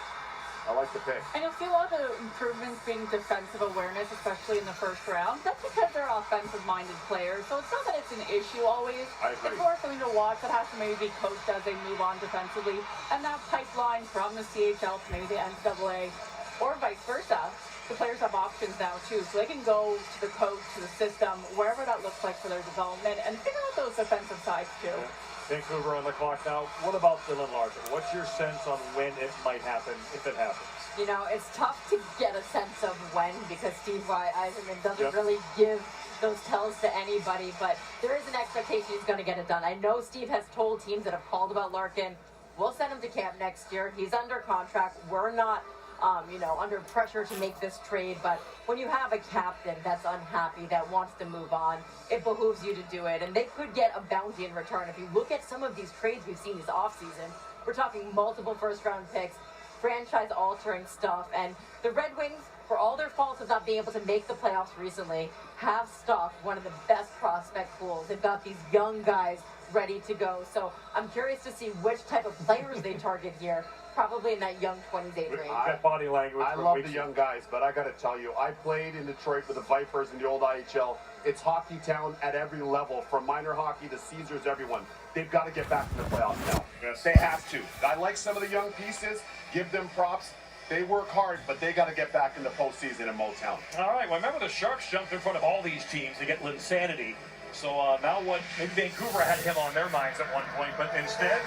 I like the pick. And you'll see a lot of improvements being defensive awareness, especially in the first round. That's because they're offensive-minded players, so it's not that it's an issue always. I agree. It's more something to watch that has to maybe be coached as they move on defensively. And that pipeline from the CHL to maybe the NCAA, or vice versa. The players have options now, too, so they can go to the coach, to the system, wherever that looks like for their development, and figure out those defensive sides, too. Yeah. Vancouver on the clock now. What about Dylan Larkin? What's your sense on when it might happen, if it happens? You know, it's tough to get a sense of when because Steve Eisenman doesn't really give those tells to anybody, but there is an expectation he's going to get it done. I know Steve has told teams that have called about Larkin, we'll send him to camp next year. He's under contract. We're not under pressure to make this trade, but when you have a captain that's unhappy, that wants to move on, it behooves you to do it, and they could get a bounty in return. If you look at some of these trades we've seen this offseason, we're talking multiple first-round picks, franchise-altering stuff, and the Red Wings, for all their faults of not being able to make the playoffs recently, have stocked one of the best prospect pools. They've got these young guys ready to go, so I'm curious to see which type of players they target here. Probably in that young 20s age range. Body language. I love the young guys, but I got to tell you, I played in Detroit with the Vipers in the old IHL. It's hockey town at every level, from minor hockey to Caesars, everyone. They've got to get back in the playoffs now. Yes. They have to. I like some of the young pieces. Give them props. They work hard, but they got to get back in the postseason in Motown. All right. Well, remember the Sharks jumped in front of all these teams to get Linsanity. So now what? Maybe Vancouver had him on their minds at one point, but instead,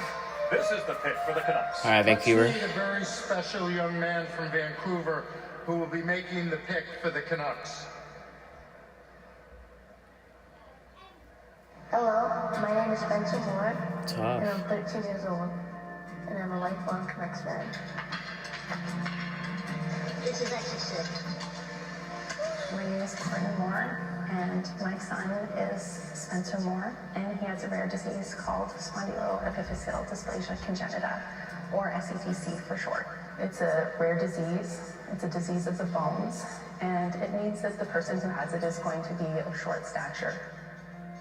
this is the pick for the Canucks. All right, Vancouver. Let's meet a very special young man from Vancouver who will be making the pick for the Canucks. Hello, my name is Spencer Moore, Tough. and I'm 13 years old, and I'm a lifelong Canucks fan. This is extra sick. My name is Courtney Moore, and my son is Spencer Moore, and he has a rare disease called spondyloepiphyseal dysplasia congenita, or SEDC for short. It's a rare disease. It's a disease of the bones, and it means that the person who has it is going to be of short stature.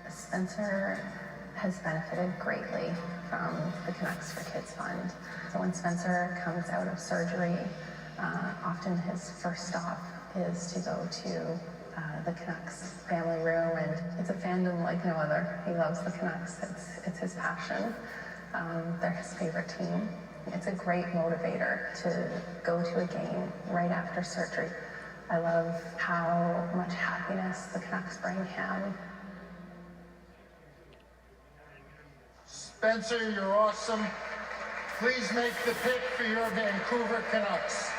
Spencer has benefited greatly from the Canucks for Kids Fund. So when Spencer comes out of surgery, often his first stop is to go to the Canucks family room, and it's a fandom like no other. He loves the Canucks. It's his passion. They're his favorite team. It's a great motivator to go to a game right after surgery. I love how much happiness the Canucks bring him. Spencer, you're awesome. Please make the pick for your Vancouver Canucks.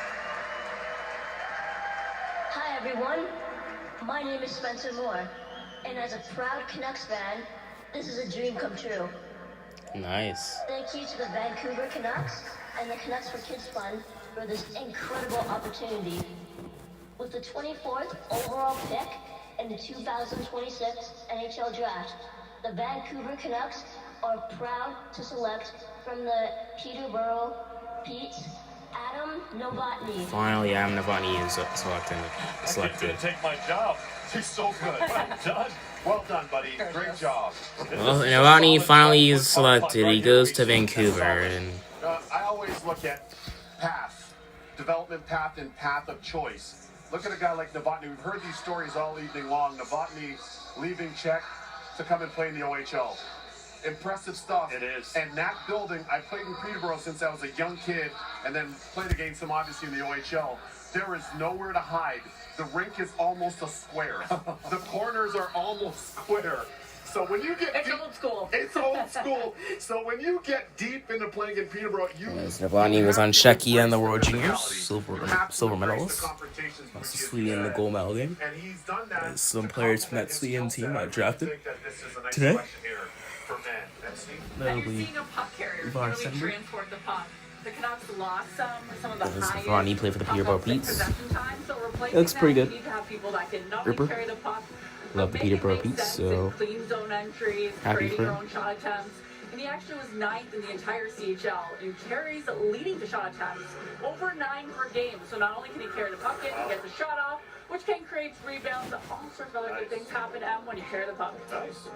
Hi everyone, my name is Spencer Moore, and as a proud Canucks fan, this is a dream come true. Nice. Thank you to the Vancouver Canucks and the Canucks for Kids Fund for this incredible opportunity. With the 24th overall pick in the 2026 NHL Draft, the Vancouver Canucks are proud to select from the Peterborough Pete's Adam Novotny. Finally, Adam Novotny is selected. He's going to take my job. He's so good. Well done, buddy. Great job. Well, Novotny finally is selected. He goes to Vancouver, and I always look at path, development path, and path of choice. Look at a guy like Novotny. We've heard these stories all evening long. Novotny leaving Czech to come and play in the OHL. Impressive stuff. It is. And that building, I played in Peterborough since I was a young kid, and then played against him obviously in the OHL. There is nowhere to hide. The rink is almost a square. The corners are almost square. So when you get It's old school. It's old school. So when you get deep into playing in Peterborough, as Novotny was on Czechia in the World Juniors, silver medalist. Also Sweden in the gold medal game. And he's done that. And some players from that Sweden team got drafted today. Notably, Seeing a puck carrier Var really Sender. transport the puck. The Canucks lost some of the This is highest Ronnie played for the Peterborough Petes. possession time, so replacing It looks pretty that, good. you need to have people that can not Ripper. only carry the puck, Love the but make it Peterborough make Petes, sense so and clean zone entries, happy creating for your him. own shot attempts. And he actually was 9th in the entire CHL in carries leading to shot attempts, over 9 per game. So not only can he carry the puck in, he gets the shot off, which can create rebounds. All sorts of other good things happen to him when you carry the puck. Nice.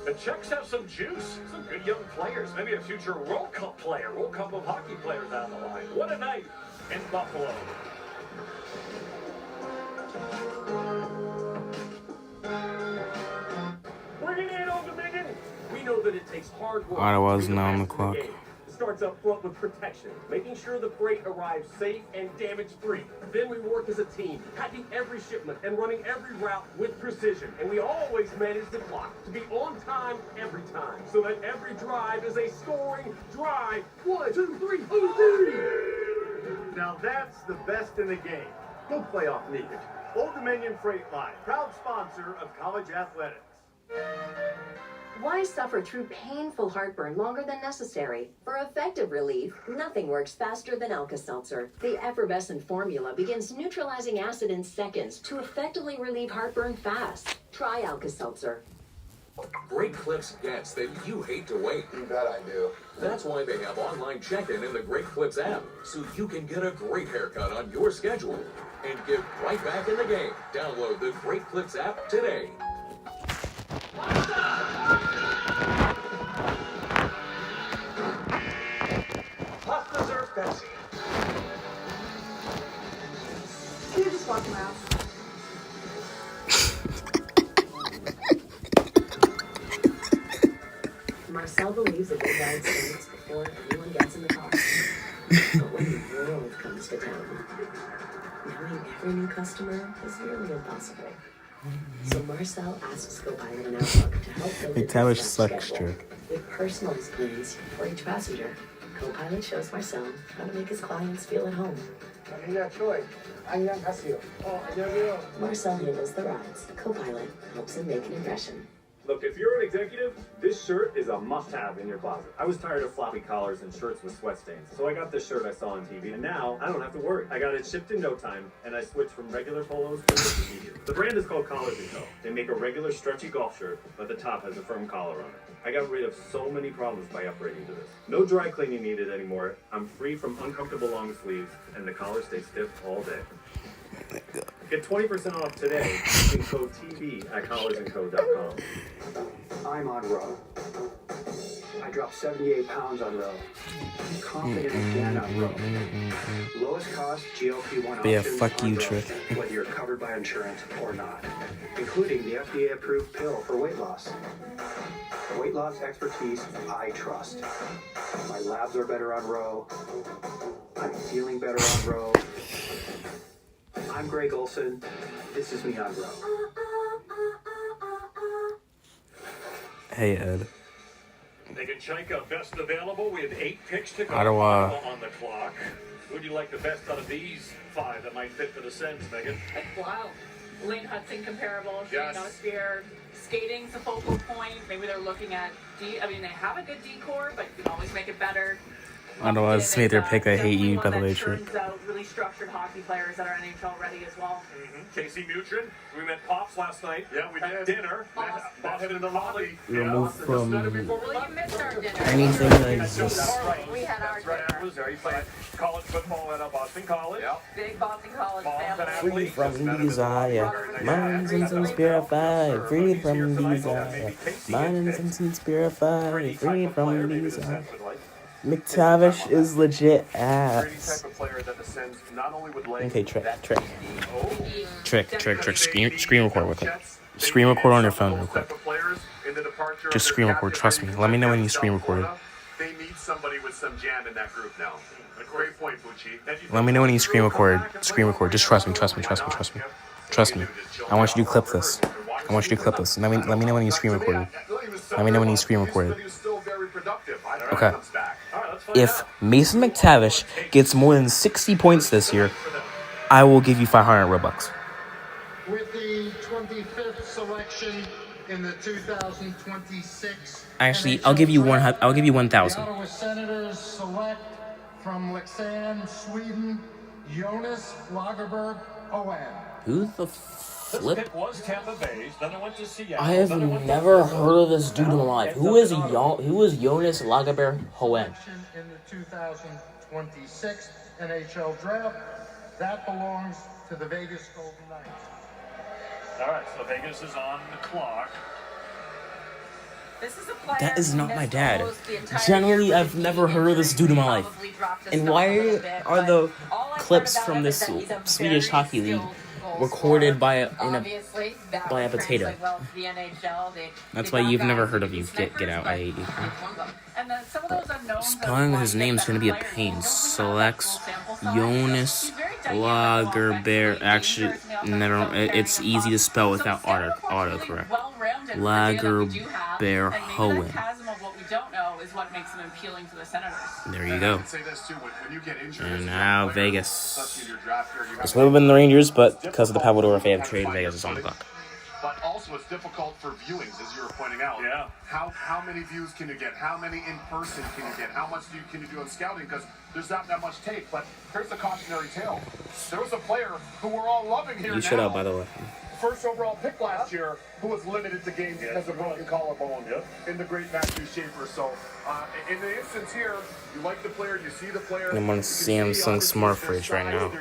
The Czechs have some juice, some good young players, maybe a future World Cup player, World Cup of hockey players down the line. What a night in Buffalo. Bringing it on Dominion. We know that it takes hard work. Ottawa's to now on the master clock. game. It starts up front with protection, making sure the freight arrives safe and damage-free. Then we work as a team, packing every shipment and running every route with precision. And we always manage the clock to be on time every time, so that every drive is a scoring drive. 1, 2, 3, OD! Now that's the best in the game. No playoff needed. Old Dominion Freight Line, proud sponsor of college athletics. Why suffer through painful heartburn longer than necessary? For effective relief, nothing works faster than Alka-Seltzer. The effervescent formula begins neutralizing acid in seconds to effectively relieve heartburn fast. Try Alka-Seltzer. Great Clips gets that you hate to wait. You bet I do. That's why they have online check-in in the Great Clips app, so you can get a great haircut on your schedule and get right back in the game. Download the Great Clips app today. Pastas or Pepsi? Can you just walk him out? Marcel believes a good ride starts before anyone gets in the car. But when the world comes to town, knowing every new customer is nearly impossible. So Marcel asks Copilot and Outlook to help build a McTavish dispatch sucks schedule. trick. With personalized plans for each passenger, Copilot shows Marcel how to make his clients feel at home. Marcel handles the rides. Copilot helps him make an impression. Look, if you're an executive, this shirt is a must-have in your closet. I was tired of floppy collars and shirts with sweat stains, so I got this shirt I saw on TV, and now I don't have to worry. I got it shipped in no time, and I switched from regular polos to this immediately. The brand is called Collars & Co. They make a regular stretchy golf shirt, but the top has a firm collar on it. I got rid of so many problems by upgrading to this. No dry cleaning needed anymore. I'm free from uncomfortable long sleeves, and the collar stays stiff all day. Get 20% off today using code TV at collarsandco.com. I'm on row. I dropped 78 pounds on row. Confident again on row. Lowest cost GLP-1 But yeah, options fuck on you, row, Trick. whether you're covered by insurance or not, including the FDA-approved pill for weight loss. Weight loss expertise I trust. My labs are better on row. I'm feeling better on row. I'm Greg Olson. This is me on row. Hey, Ed. Megan Chaika, best available. We have 8 picks to go. Ottawa. On the clock. Who do you like the best out of these 5 that might fit for the Sens, Megan? Wow. Lane Hudson comparable, Yes. shooting on a spear. Skating's a focal point. Maybe they're looking at they have a good decor, but you can always make it better. Otherwise, made their pick. I hate you, by the way, Trick. Turns out really structured hockey players that are NHL ready as well. Casey Mutrin, we met Pops last night. Yeah, we did. Dinner. Met him in the lobby. Removed from Well, you missed our dinner. anything that exists. We had our dinner. Was there. He played college football at Boston College. Yep. Big Boston College family. Free from desire, minds and sins purified. Free from desire, minds and sins purified. Free from desire. McTavish is legit ass. Okay, Trick. Screen record real quick. Screen record on your phone real quick. Just screen record, trust me. Let me know when you screen recorded. They need somebody with some jam in that group now. A great point, Bucci. Let me know when you screen record. Screen record. Just trust me. Trust me. I want you to clip this. Let me know when you screen recorded. Okay. If Mason McTavish gets more than 60 points this year, I will give you 500 Robux. With the 25th selection in the 2026. Actually, I'll give you 1,000. The Ottawa Senators select from Leksand, Sweden, Jonas Lagerberg Owen. Who the This flip? pick was Tampa Bay's. Then it went to Seattle. I have never heard of this dude in my life. Who is Jonas Lagerberg Hohen? In the 2026 NHL Draft, that belongs to the Vegas Golden Knights. All right, so Vegas is on the clock. This is a player That is not my dad. the entire Generally, year, I've never heard of this dude in my life. probably dropped his And stock a why little bit, are but the all I've clips heard about from him this is that he's a Swedish very hockey league skilled goal recorded scorer. by a Obviously, that by a would potato? translate well to the NHL. That's they why got you've guys never who heard of can you. be Get snipers, out. but I hate you. and then some of those unknowns Spelling his name's gonna be a pain. Selects Jonas Lagerberg. Actually, never. It's easy to spell without autocorrect. Lagerberg Hohen. chasm of what we don't know is what makes him appealing to the Senators. There you go. Say this too, when you get injured, And now Vegas. especially in your draft year, you have This would have been the Rangers, but because of the Pavel Dorofeyev trade, Vegas is on the clock. But also, it's difficult for viewings, as you were pointing out. Yeah. How many views can you get? How many in person can you get? How much can you do on scouting? Because there's not that much tape. But here's the cautionary tale. There was a player who we're all loving here You shut up, by the way. First overall pick last year, who was limited to games because of broken collarbone in the great Matthew Schaefer. So, in the instance here, you like the player, you see the player. I'm on Samsung Smart Fridge right now.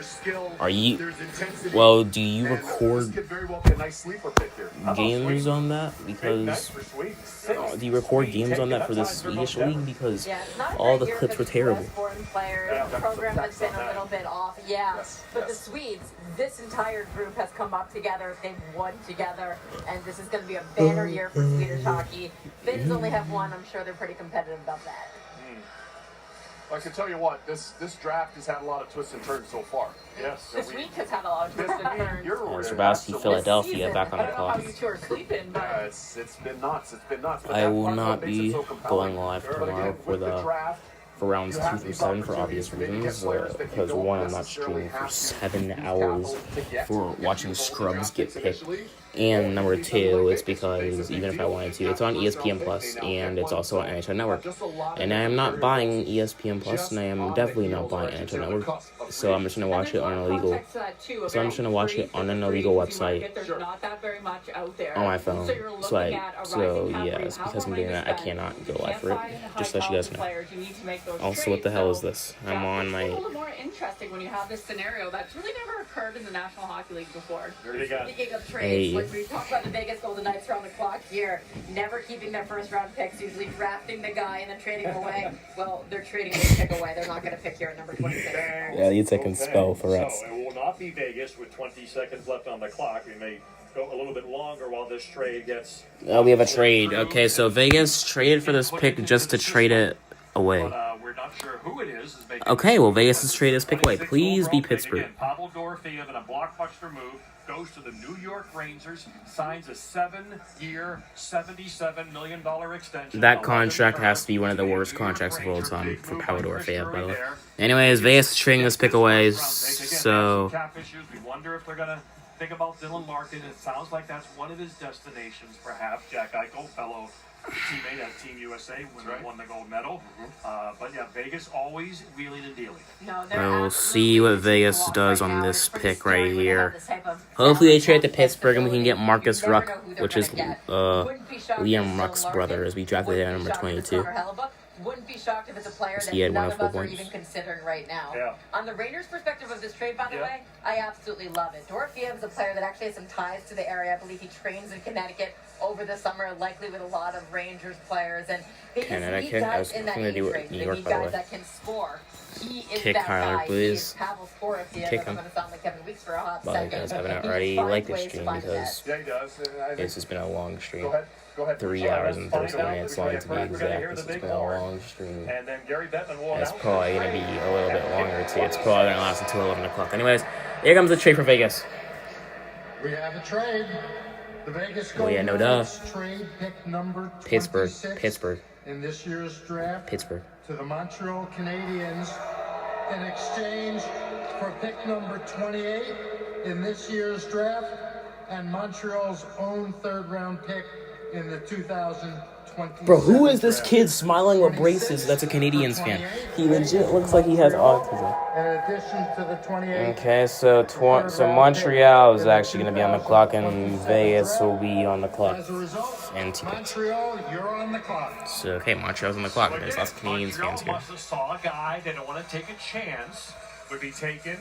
Are you? There's intensity. Well, do you And record this could very well be a nice sleeper pick here. games on that? Because do you record games on that for the Swedish league? Because all the clips were terrible. Players, the program has been a little bit off, but the Swedes, this entire group has come up together. They've won together, and this is going to be a banner year for Swedish hockey. Finns only have one. I'm sure they're pretty competitive about that. I can tell you what, this draft has had a lot of twists and turns so far. Yes. This week has had a lot of twists and turns. Rabowski, Philadelphia, back on the clock. How you two are sleeping, but it's been nuts. It's been nuts. I will not be going live tomorrow for rounds 2 through 7 for obvious reasons. Because one, I'm not streaming for 7 hours for watching scrubs get picked. And number 2, it's because even if I wanted to, it's on ESPN Plus and it's also on NHL Network. And I am not buying ESPN Plus, and I am definitely not buying NHL Network. So I'm just gonna watch it on an illegal. So I'm just gonna watch it on an illegal website on my phone. So yeah, it's because I'm doing that. I cannot go live for it. Just to let you guys know. Also, what the hell is this? I'm on my. It's a little more interesting when you have this scenario that's really never occurred in the National Hockey League before. Speaking of trades, when we talk about the Vegas Golden Knights around the clock here, never keeping their first round picks, usually drafting the guy and then trading him away. Well, they're trading this pick away. They're not going to pick here at number 26. Yeah, you can spell threats. So it will not be Vegas with 20 seconds left on the clock. We may go a little bit longer while this trade gets. Oh, we have a trade. Okay, so Vegas traded for this pick just to trade it away. We're not sure who it is. Okay, well, Vegas has traded this pick away. Please be Pittsburgh. Pavel Dorofeyev in a blockbuster move goes to the New York Rangers, signs a 7-year, $77 million extension. That contract has to be one of the worst contracts of all time for Pavel Dorofeyev, by the way. Anyways, Vegas is trading this pick away, so Cap issues. We wonder if they're gonna think about Dylan Larkin. It sounds like that's one of his destinations, perhaps. Jack Eichel, fellow teammate at Team USA when they won the gold medal. But yeah, Vegas always wheeling and dealing. We'll see what Vegas does on this pick right here. Hopefully they trade to Pittsburgh and we can get Marcus Ruck, which is Liam Ruck's brother, as we drafted him at number 22. Wouldn't be shocked if it's a player He had that none of us are points. even considering right now. Yeah. On the Rangers' perspective of this trade, by the way, I absolutely love it. Dorofeyev is a player that actually has some ties to the area. I believe he trains in Connecticut over the summer, likely with a lot of Rangers players. And they just need guys in that age range. They need guys that can score. He is Kick that Tyler, guy. please. He is Pavel Dorofeyev. Kick I'm him. going to sound like Kevin Weeks for a hot Well, you second. guys haven't He already finds liked this ways to stream find because net. Yeah, he does. this has been a long stream. Go ahead. 3 hours and 30 minutes long to be exact. This has been a long stream. And then Gary Bettman will It's announce probably going to be a little bit longer too. It's probably going to last until 11 o'clock. Anyways, here comes the trade for Vegas. We have a trade. The Vegas Oh yeah, no duh. trade pick number Pittsburgh. 26 Pittsburgh. in this year's draft Pittsburgh. to the Montreal Canadiens in exchange for pick number 28 in this year's draft and Montreal's own third-round pick in the 2020. Bro, who is this kid smiling with braces that's a Canadiens fan? He legit looks like he has autism. In addition to the 28. Okay, so Montreal is actually going to be on the clock, and Vegas will be on the clock. As a result, And Montreal, you're on the clock. so, okay, Montreal's on the clock. There's lots of Canadiens fans here. must have saw a guy they don't want to take a chance, would be taken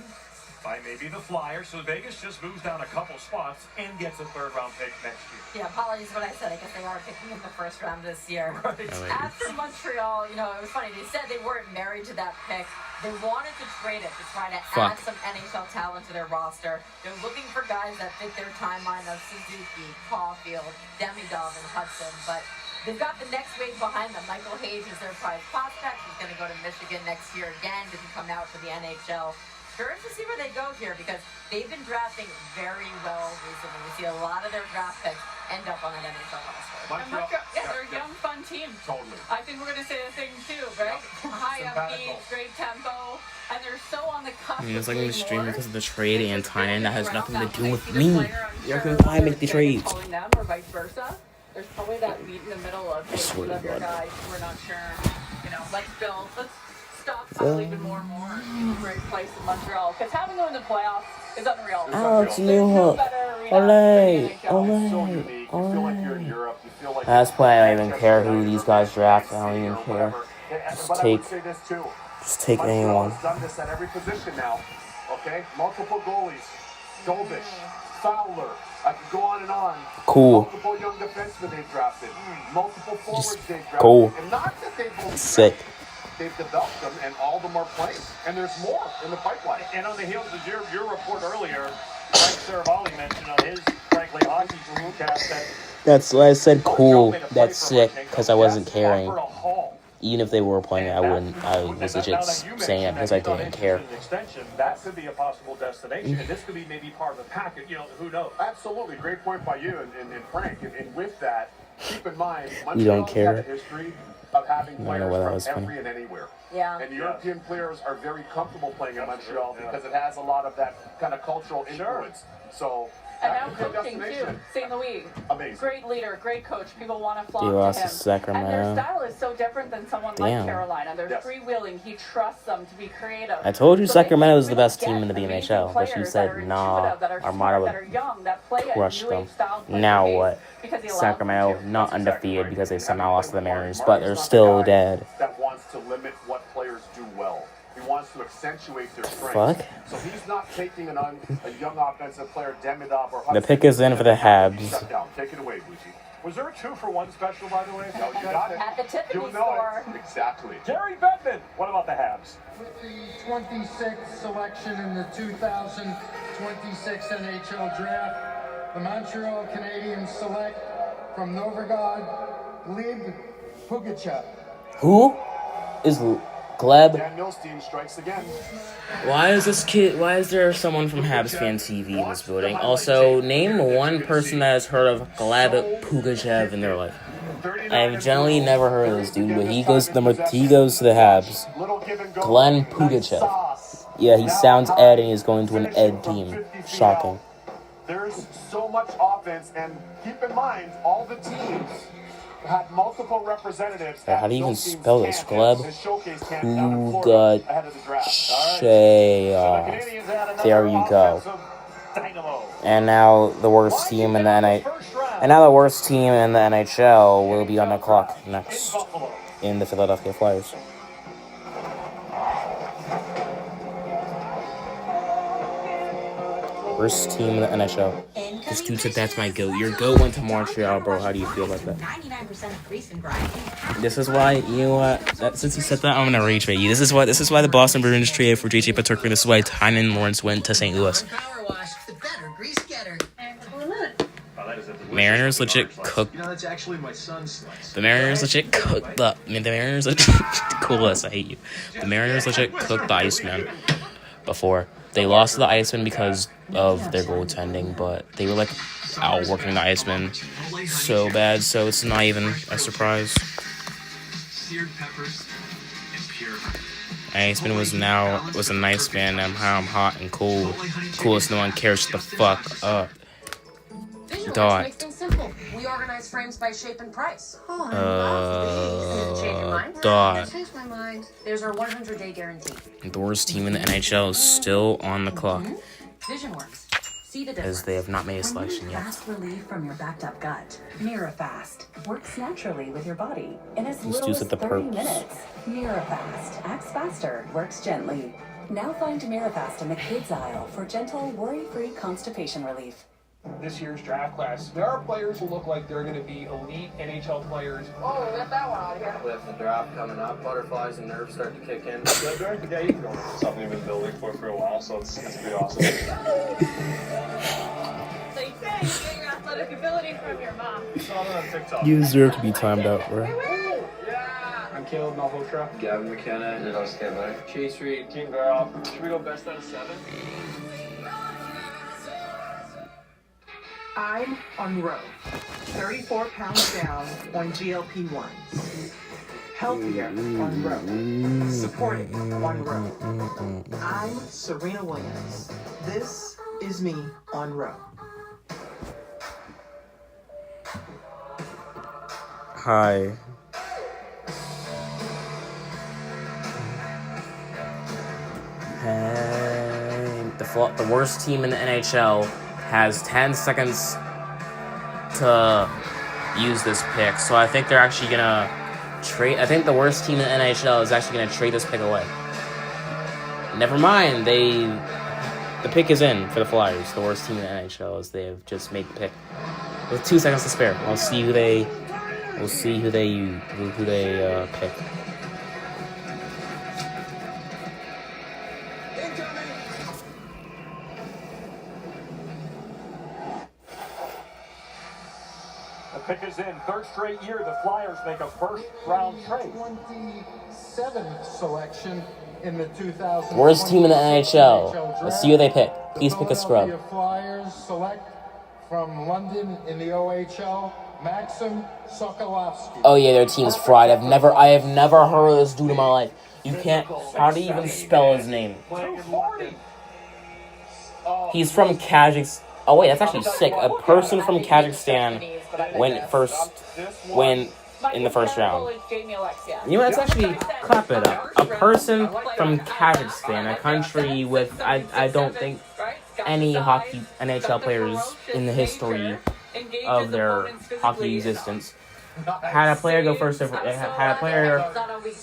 by maybe the Flyers. So Vegas just moves down a couple spots and gets a third-round pick next year. Yeah, apologies what I said. I guess they are picking in the first round this year. Right. After Montreal, you know, it was funny. They said they weren't married to that pick. They wanted to trade it to try to add some NHL talent to their roster. They're looking for guys that fit their timeline of Suzuki, Caulfield, Demidov, and Hudson. But they've got the next wave behind them. Michael Hayes is their prize prospect. He's going to go to Michigan next year again. Didn't come out for the NHL. Curious to see where they go here because they've been drafting very well recently. We see a lot of their draft picks end up on an NHL roster. Yeah, they're a young, fun team. Totally. I think we're going to say the same too, right? High upbeat, great tempo, and they're so on the cusp. It's like in the stream because of the trade and timing that has nothing to do with me. You're going to make the trades. Calling them or vice versa. There's probably that meet in the middle of swear to God. guys. We're not sure. You know, let's build. Let's stop even more and more. Great place in Montreal because having them in the playoffs is unreal. Alex Newhook. Olay. That's why I don't even care who these guys draft. I don't even care. Just take anyone. Done this at every position now. Okay, multiple goalies, Dobish, Fowler. I could go on and on. Cool. Multiple young defensemen they've drafted. Multiple forwards they've drafted. Cool. And not that they've only Sick. they've developed them, and all of them are playing. And there's more in the pipeline. And on the heels of your report earlier, Mike Saravalli mentioned on his Frankly Hockey broadcast that That's why I said cool. That's sick because I wasn't caring. Even if they were playing, I wouldn't. I was legit saying it because I didn't care. extension, that could be a possible destination, and this could be maybe part of the package. You know, who knows? Absolutely, great point by you and Frank. And with that, keep in mind, You don't Montreal's care. had a history of having I don't know players why that from was funny. every and anywhere. Yeah. And European players are very comfortable playing in Montreal because it has a lot of that kind of cultural influence. So. And now coaching too, St. Louis. Amazing. Great leader, great coach. People want to flock He to lost him. to Sacramento. And their style is so different than someone like Damn. Carolina. They're freewheeling. He trusts them to be creative. I told you So they Sacramento is the really best get team in the amazing BMHL, but you players that are said, nah, intuitive, that are smart, Armada that are young, that play would at crush new them. age style play Now pace what? because he allows Sacramento them to. not undefeated because they somehow lost to the Mariners, but they're still dead. That wants to limit what players do well. He wants to accentuate their strengths. Fuck? So he's not taking a young offensive player, Demidov or The pick is in for the Habs. Shut down. Take it away, Bucci. Was there a 2-for-1 special, by the way? No, you got it. At the Tiffany You know store. it. Exactly. Gary Bettman. What about the Habs? With the 26th selection in the 2026 NHL Draft, the Montreal Canadiens select from Novgorod, Gleb Pugachev. Who is Gleb? Dan Milstein strikes again. Why is there someone from Habs Fan TV in this building? Also, name one person that has heard of Gleb Pugachev in their life. I've generally never heard of this dude, but he goes to the Habs. Glenn Pugachev. Yeah, he sounds Ed and he's going to an Ed team. Shocking. There's so much offense, and keep in mind, all the teams had multiple representatives. How do you even spell this? Gleb? Who ahead of the draft. There you go. And now the worst team in the NHL will be on the clock next in the Philadelphia Flyers. Worst team in the NHL. This dude said that's my goat. Your goat went to Montreal, bro. How do you feel about that? 99% of grease and grind. This is why, you know what? Since you said that, I'm gonna rage bait you. This is why the Boston Bruins traded for JJ Peterkin. This is why Tynan Lawrence went to St. Louis. Mariners legit cooked. You know, that's actually my son's slice. The Mariners legit cooked the. I mean, the Mariners legit coolest. I hate you. The Mariners legit cooked the Iceman before. They lost to the Iceman because of their goaltending, but they were like outworking the Iceman so bad, so it's not even a surprise. Seared peppers and pure honey. Iceman was a nice man. I'm hot and cold. Coolest, no one cares. Shut the fuck up. Dot. Makes things simple. We organize frames by shape and price. Dot. I changed my mind. There's our 100-day guarantee. The worst team in the NHL is still on the clock. VisionWorks. See the difference. As they have not made a selection yet. Fast relief from your backed up gut. MiraFast works naturally with your body in as little as 30 minutes. MiraFast acts faster, works gently. Now find MiraFast in the kids aisle for gentle, worry-free constipation relief. This year's draft class, there are players who look like they're going to be elite NHL players. Oh, we got that one out here. With the draft coming up, butterflies and nerves start to kick in. Something we've been building for a while, so it's pretty awesome. They say you get your athletic ability from your mom. You saw that on TikTok. You deserve to be timed out, bro. I'm Caleb Malhotra. Gavin McKenna and Ellis Kemler. Chase Reed. Team Barrel. Should we go best out of 7? I'm on row, 34 pounds down on GLP-1s. Healthier on row, supported on row. I'm Serena Williams. This is me on row. Hi. And the worst team in the NHL has 10 seconds to use this pick. So I think they're actually going to trade. I think the worst team in the NHL is actually going to trade this pick away. Never mind. The pick is in for the Flyers. The worst team in the NHL is they have just made the pick. With 2 seconds to spare. We'll see who they pick. Pick is in. Third straight year, the Flyers make a first-round trade. 27th selection in the 2000. Worst team in the NHL. Let's see who they pick. Please pick a scrub. The Flyers select from London in the OHL, Maxim Sokolovsky. Oh yeah, their team's fried. I have never heard of this dude in my life. You can't. How do you even spell his name? He's from Kazakhstan. Oh wait, that's actually sick. A person from Kazakhstan went in the first round. You know, that's actually clap it up. A person from Kazakhstan, a country with I don't think any hockey NHL players in the history of their hockey existence had a player go first. Had a player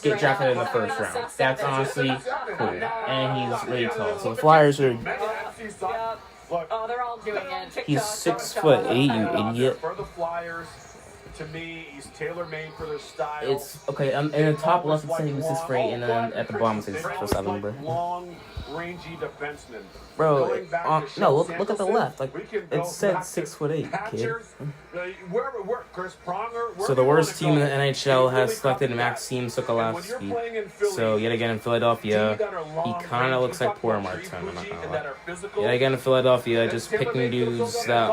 get drafted in the first round. That's honestly cool, and he's really tall. So the Flyers are. Oh, they're all doing it. He's 6'8", you idiot. For the Flyers, to me, he's tailor-made for their style. It's okay. In the top left, it says he was 6'8", and then at the bottom it says 6'7", bro. Long, rangy defenseman. Bro, no, look at the left. Like it said 6'8", kid. So the worst team in the NHL has selected Maxim Sokolovsky. So yet again in Philadelphia, he kind of looks like poor Martin. I'm not gonna lie. Yet again in Philadelphia, just picking dudes that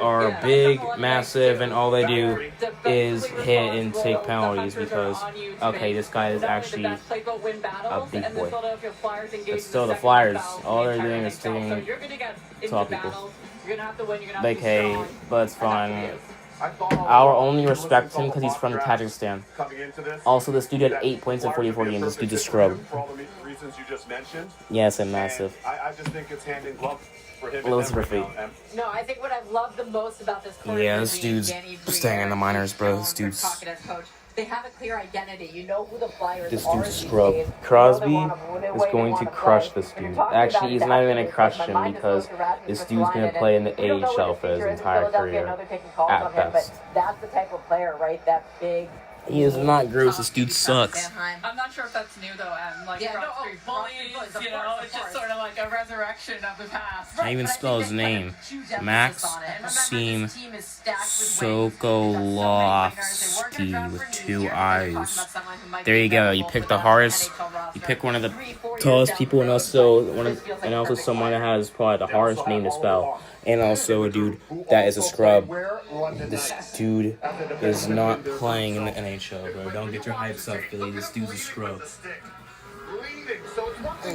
are big, massive, and all they do is hit and take penalties because okay, this guy is actually a big boy. But still, the Flyers, all they're doing is taking tall people. You're gonna have to win. You're gonna have to be vacay, strong. but it's fine. I'll only respect him because he's from Kazakhstan. Also, this dude had 8 points in 44 games. This dude's a scrub. For all the reasons you just mentioned. Yes, and massive. I just think it's hand in glove for him. No, I think what I've loved the most about this court Yeah, this dude's staying in the minors, bro. This dude's... They have a clear identity. You know who the players This are dude's a these scrub. days. Crosby You know the is going to crush this dude. Actually, he's not even going to crush him because this dude's going to play in the AHL for his entire career. At best. That's the type of player, right? That big. He is not gross. This dude sucks. I'm not sure if that's new though, like Broad Street Bullies, you know, it's just sort of like a resurrection of the past. I even spell his name. Max Seem Sokolovsky with 2 I's. There you go. You pick the hardest. You pick one of the tallest people, and also someone that has probably the hardest name to spell. And also a dude that is a scrub. This dude is not playing in the NHL, bro. Don't get your hypes up, Philly. This dude's a scrub.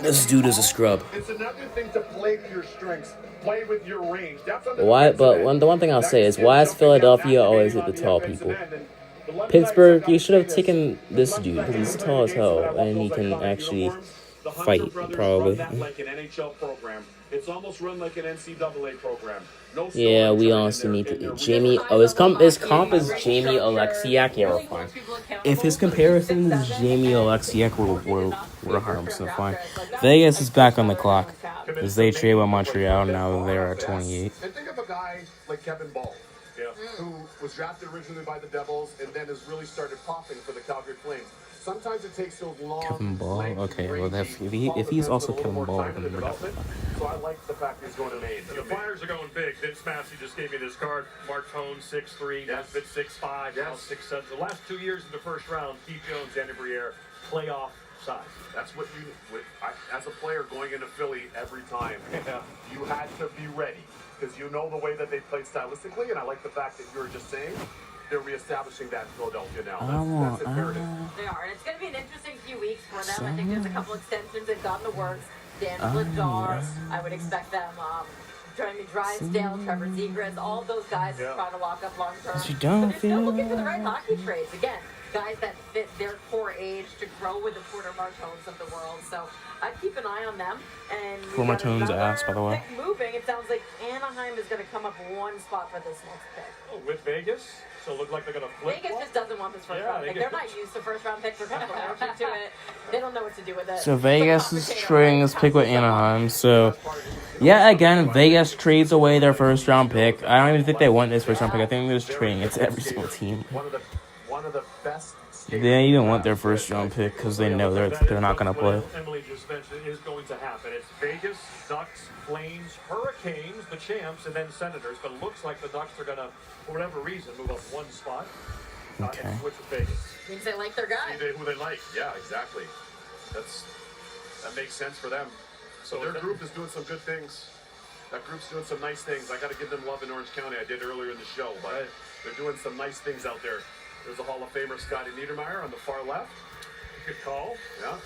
This dude is a scrub. It's another thing to play to your strengths, play with your range. Why? But the one thing I'll say is, why is Philadelphia always hit the tall people? Pittsburgh, you should have taken this dude because he's tall as hell and he can actually fight, probably. It's almost run like an NCAA program. Yeah, we honestly need to. Jamie, his comp is Jamie Oleksiak. Yeah, we're fine. If his comparison is Jamie Oleksiak, we're 100% fine. Vegas is back on the clock as they trade with Montreal. Now they're at 28. And think of a guy like Kevin Ball, who was drafted originally by the Devils and then has really started popping for the Calgary Flames. Sometimes it takes those long. Kevin Ball? Okay, well, if he's also Kevin Ball, then we're definitely fine. So I like the fact he's going to Maine. The Flyers are going big. Vince Massey just gave me this card. Martone, 6'3", Nesbitt, 6'5", now 6'7". The last 2 years in the first round, Pete Jones, Andy Briere, playoff size. That's what as a player going into Philly every time, you had to be ready because you know the way that they played stylistically, and I like the fact that you were just saying they're reestablishing that in Philadelphia now. That's imperative. They are, and it's going to be an interesting few weeks for them. I think there's a couple extensions they've got in the works. Dan Vladar, I would expect them. Jeremy Drysdale, Trevor Zegras, all of those guys trying to lock up long term. You don't but they're still looking for the right hockey trades. Again, guys that fit their core age to grow with the Porter Martones of the world. So I'd keep an eye on them. And Porter Martone's ass, by the way. Moving, it sounds like Anaheim is going to come up one spot for this next pick. Oh, with Vegas? So it looks like they're going to flip. Vegas just doesn't want this first round pick. They're not used to first round picks. They're kind of allergic to it. They don't know what to do with it. So Vegas is trading this pick with Anaheim. So, yeah, again, Vegas trades away their first round pick. I don't even think they want this first round pick. I think they're just trading it to every single team. One of the best. They even want their first round pick because they know they're not going to play. Emily just mentioned is going to happen. It's Vegas, Ducks, Flames, Hurricanes, the champs, and then Senators. But it looks like the Ducks are going to, for whatever reason, move up one spot. Okay. And switch with Vegas. Means they like their guy. Who they like. Yeah, exactly. That makes sense for them. So their group is doing some good things. That group's doing some nice things. I got to give them love in Orange County. I did earlier in the show, but they're doing some nice things out there. There's a Hall of Famer, Scotty Niedermayer, on the far left. Good call. Yeah.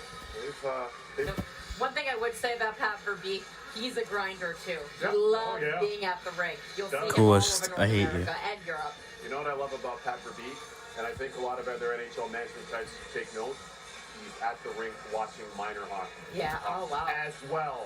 One thing I would say about Pat Verbeek, he's a grinder too. Yeah. He loves being at the rink. You'll see him Coolest. all over I North hate America and Europe. You know what I love about Pat Verbeek? And I think a lot of other NHL management types take note. He's at the rink watching minor hockey. Yeah, oh wow. As well.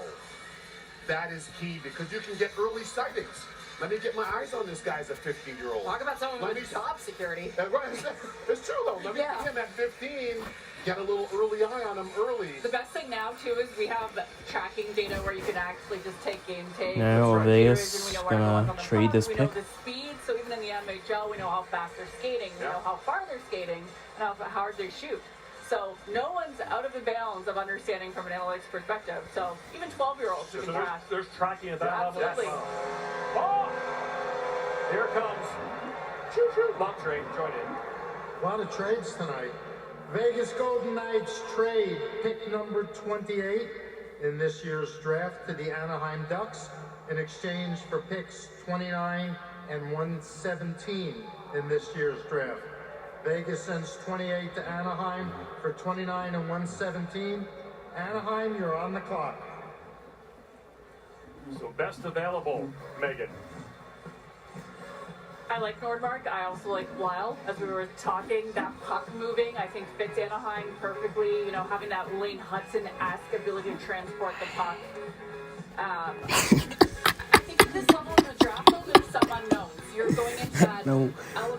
That is key because you can get early sightings. Let me get my eyes on this guy as a 15-year-old. Talk about someone with job security. It's true, though. Let me get him at 15. Get a little early eye on him early. The best thing now, too, is we have tracking data where you can actually just take game tape. Now Vegas is going to trade this we pick. know the speed, so even in the NHL, we know how fast they're skating. We know how far they're skating and how hard they shoot. So no one's out of the bounds of understanding from an analytics perspective. So even 12-year-olds can track. There's tracking at that level. Absolutely. Oh! Here it comes. Choo-choo. Long train. Join in. A lot of trades tonight. Vegas Golden Knights trade pick number 28 in this year's draft to the Anaheim Ducks in exchange for picks 29 and 117 in this year's draft. Vegas sends 28 to Anaheim for 29 and 117. Anaheim, you're on the clock. So best available, Megan. I like Nordmark. I also like Lyle. As we were talking, that puck moving, I think fits Anaheim perfectly. You know, having that Lane Hudson-esque ability to transport the puck. I think at this level in the draft, though, there's some unknowns. You're going into that element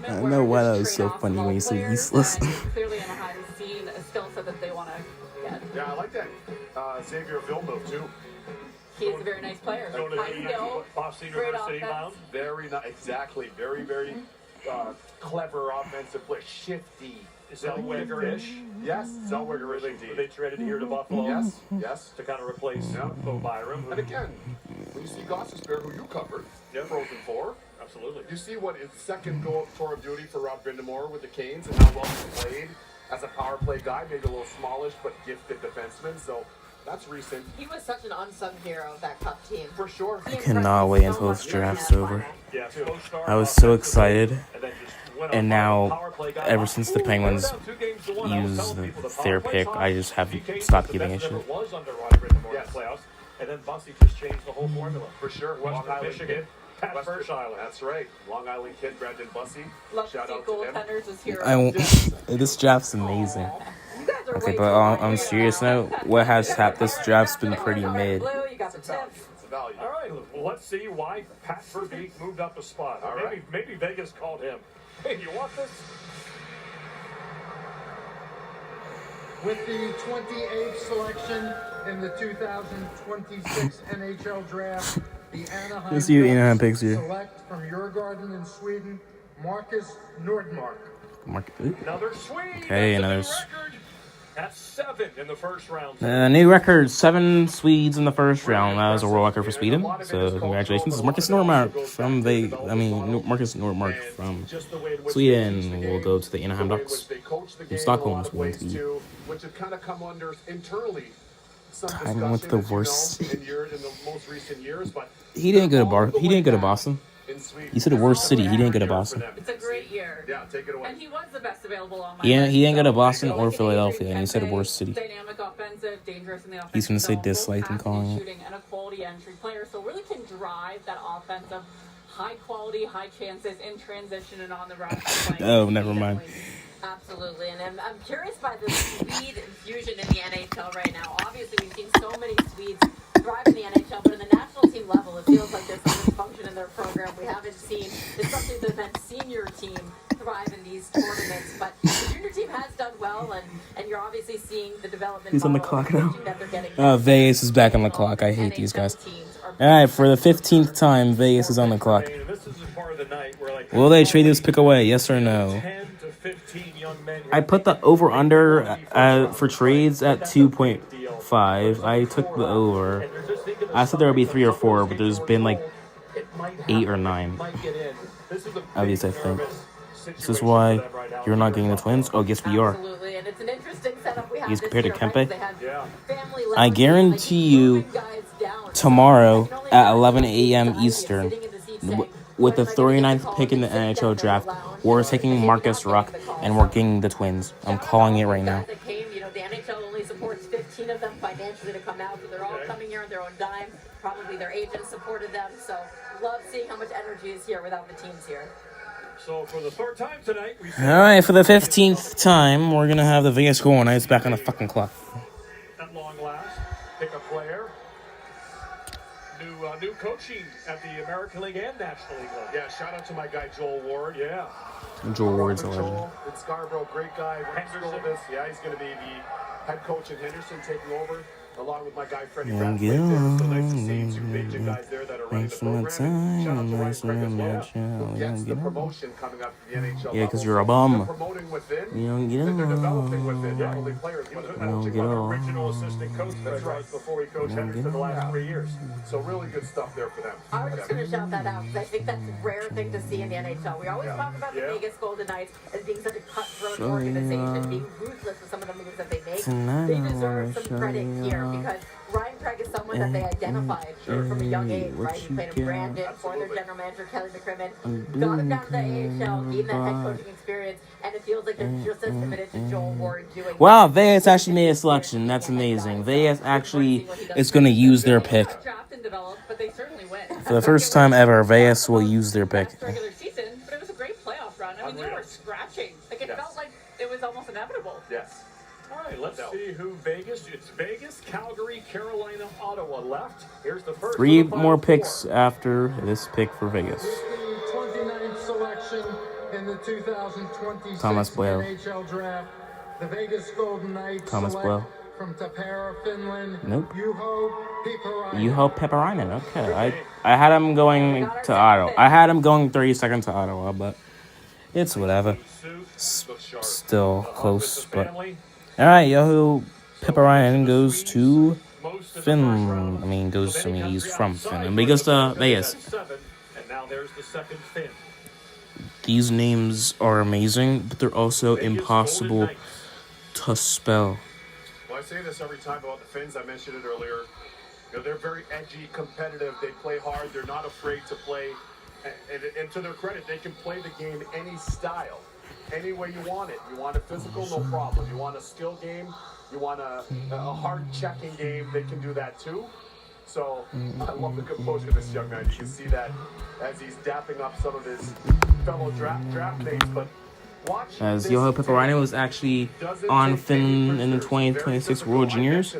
I where know why that there's was so trade-offs funny of when all you said players, useless. and clearly Anaheim's seen a skill set that they want to get. Yeah, I like that. Xavier Villeneuve, too. He is a very nice player. High skill, Boston great University offense. bound. Very nice. Exactly. Very, very clever offensive play. Shifty. Zellweger-ish. Yes, Zellweger-ish indeed. They traded here to Buffalo. Yes. To kind of replace Bo Byram. And again, when you see Gostisbehere, who you covered, Frozen 4, absolutely. You see what his second tour of duty for Rob Brindamore with the Canes and how well he played as a power play guy, maybe a little smallish but gifted defenseman. So that's recent. He was such an unsung hero of that Cup team. For sure. I cannot wait until this draft's over. I was so excited, and now, ever since the Penguins used their pick, I just have stopped giving a shit. Playoffs, and then Bussy just changed the whole formula. For sure. Long Island kid. First Island. That's right. Long Island kid, Brandon Bussy. Love to see goaltenders as heroes. I won't. This draft's amazing. Okay, but I'm serious now. What has happened? This draft's been pretty mid. You got the tips. All right, well, let's see why Pat Verbeek moved up a spot. Maybe Vegas called him. Hey, you want this? With the 28th selection in the 2026 NHL Draft, the Anaheim Let's see your Anaheim picks here. select from Djurgården in Sweden, Marcus Nordmark. Another Swede. Okay, another. That's 7 in the first round. New record: 7 Swedes in the first round. That was a world record for Sweden. So congratulations, this is Marcus Nordmark from Marcus Nordmark from Sweden. Will go to the Anaheim Ducks in Stockholm. Which have kind of come under internally. Time with the worst. In the most recent years, but He didn't go to Boston. You said the worst city. He didn't go to Boston. It's a great year. Yeah, take it away. And he was the best available on my Yeah, he didn't go to list, Boston so or Philadelphia, and you said the worst city. Dynamic offensive, dangerous in the offensive. He's gonna say zone, dislike and calling it. shooting, and a quality entry player, so really can drive that offensive, high quality, high chances in transition and on the run. Oh, never mind. Absolutely, and I'm curious by the Swede infusion in the NHL right now. Obviously, we've seen so many Swedes thrive in the NHL, but in the national team level, it feels like there's some dysfunction in their program. We haven't seen, especially the men's senior team, thrive in these tournaments. But the junior team has done well, and you're obviously seeing the development. He's on the clock now. that they're getting. Vegas is back on the clock. I hate these guys. All right, for the 15th time, Vegas is on the clock. Will they trade this pick away? Yes or no? I put the over/under for trades at 2.5. I took the over. I said there would be 3 or 4, but there's been like 8 or 9. At least I think. This is why you're not getting the Twins. Oh, yes, we are. Absolutely, and it's an interesting setup we have He's this compared to year, right? Kempe. They had family I levels, guarantee you, tomorrow at 11 a.m. Eastern, with the 39th pick in the NHL Draft, we're taking Marcus Ruck, and we're getting the Twins. I'm calling it right now. That came, the NHL only supports 15 of them financially to come out, so they're all coming here on their own dime. Probably their agents supported them, so love seeing how much energy is here without the teams here. So for the third time tonight, All right, for the 15th time, we're gonna have the Vegas Golden Knights back on the fucking clock. at long last, pick a player. New coaching at the American League and National League level. Yeah, shout out to my guy Joel Ward. Yeah. Joel Ward's a legend. Joel in Scarborough, great guy. Henderson. Yeah, he's going to be the head coach in Henderson, taking over along with my guy Freddie Rapp. So nice to see 2 major guys there that are running the program. Shout out to Ryan Freckles, who gets the promotion coming up to the NHL. Yeah, because you're a bum. They're promoting within. You don't get They're developing it. within. Yeah, only players. He was You don't get it. original assistant coach before he coached Henderson the last 3 years. So really good stuff there for them. I was just going to shout that out because I think that's a rare thing to see in the NHL. We always talk about the Vegas Golden Knights as being such a cutthroat organization, being ruthless with some of the moves that they make. They deserve some credit here because Ryan Craig is someone that they identified from a young age, right? He played in Brandon for their general manager, Kelly McCrimmon. Got him down to the AHL, gave them that head coaching experience, and it feels like they're just as committed to Joel Ward doing. Wow, Vegas actually made a selection. That's amazing. Vegas actually is going to use their pick. Draft and develop, but they certainly win. For the first time ever, Vegas will use their pick. Regular season, but it was a I mean, they were scratching. Like, it felt like it was almost inevitable. Yes. All right, let's see who Vegas. It's Vegas, Calgary, Carolina, Ottawa left. Here's the first. 3 more picks after this pick for Vegas. The 29th selection in the 2026 Thomas Boyle. NHL Draft. The Vegas Golden Knights Thomas select Boyle. from Tappara, Finland. Nope. Juho Pepperinen. Okay. I had him going to Ottawa. I had him going 32nd to Ottawa, but it's whatever. Still close, but... Alright, Juho Pepperinen goes to Finland. He's from Finland, but he goes to Vegas. And now there's the second Finn. These names are amazing, but they're also impossible to spell. Well, I say this every time about the Finns. I mentioned it earlier. You know, they're very edgy, competitive. They play hard. They're not afraid to play. And to their credit, they can play the game any style, any way you want it. You want a physical, no problem. You want a skill game, you want a hard checking game, they can do that too. So I love the composure of this young man. You can see that as he's dapping up some of his fellow draft mates. But watch as Juho Pepperinen was actually on Finland in the 2026 World Juniors,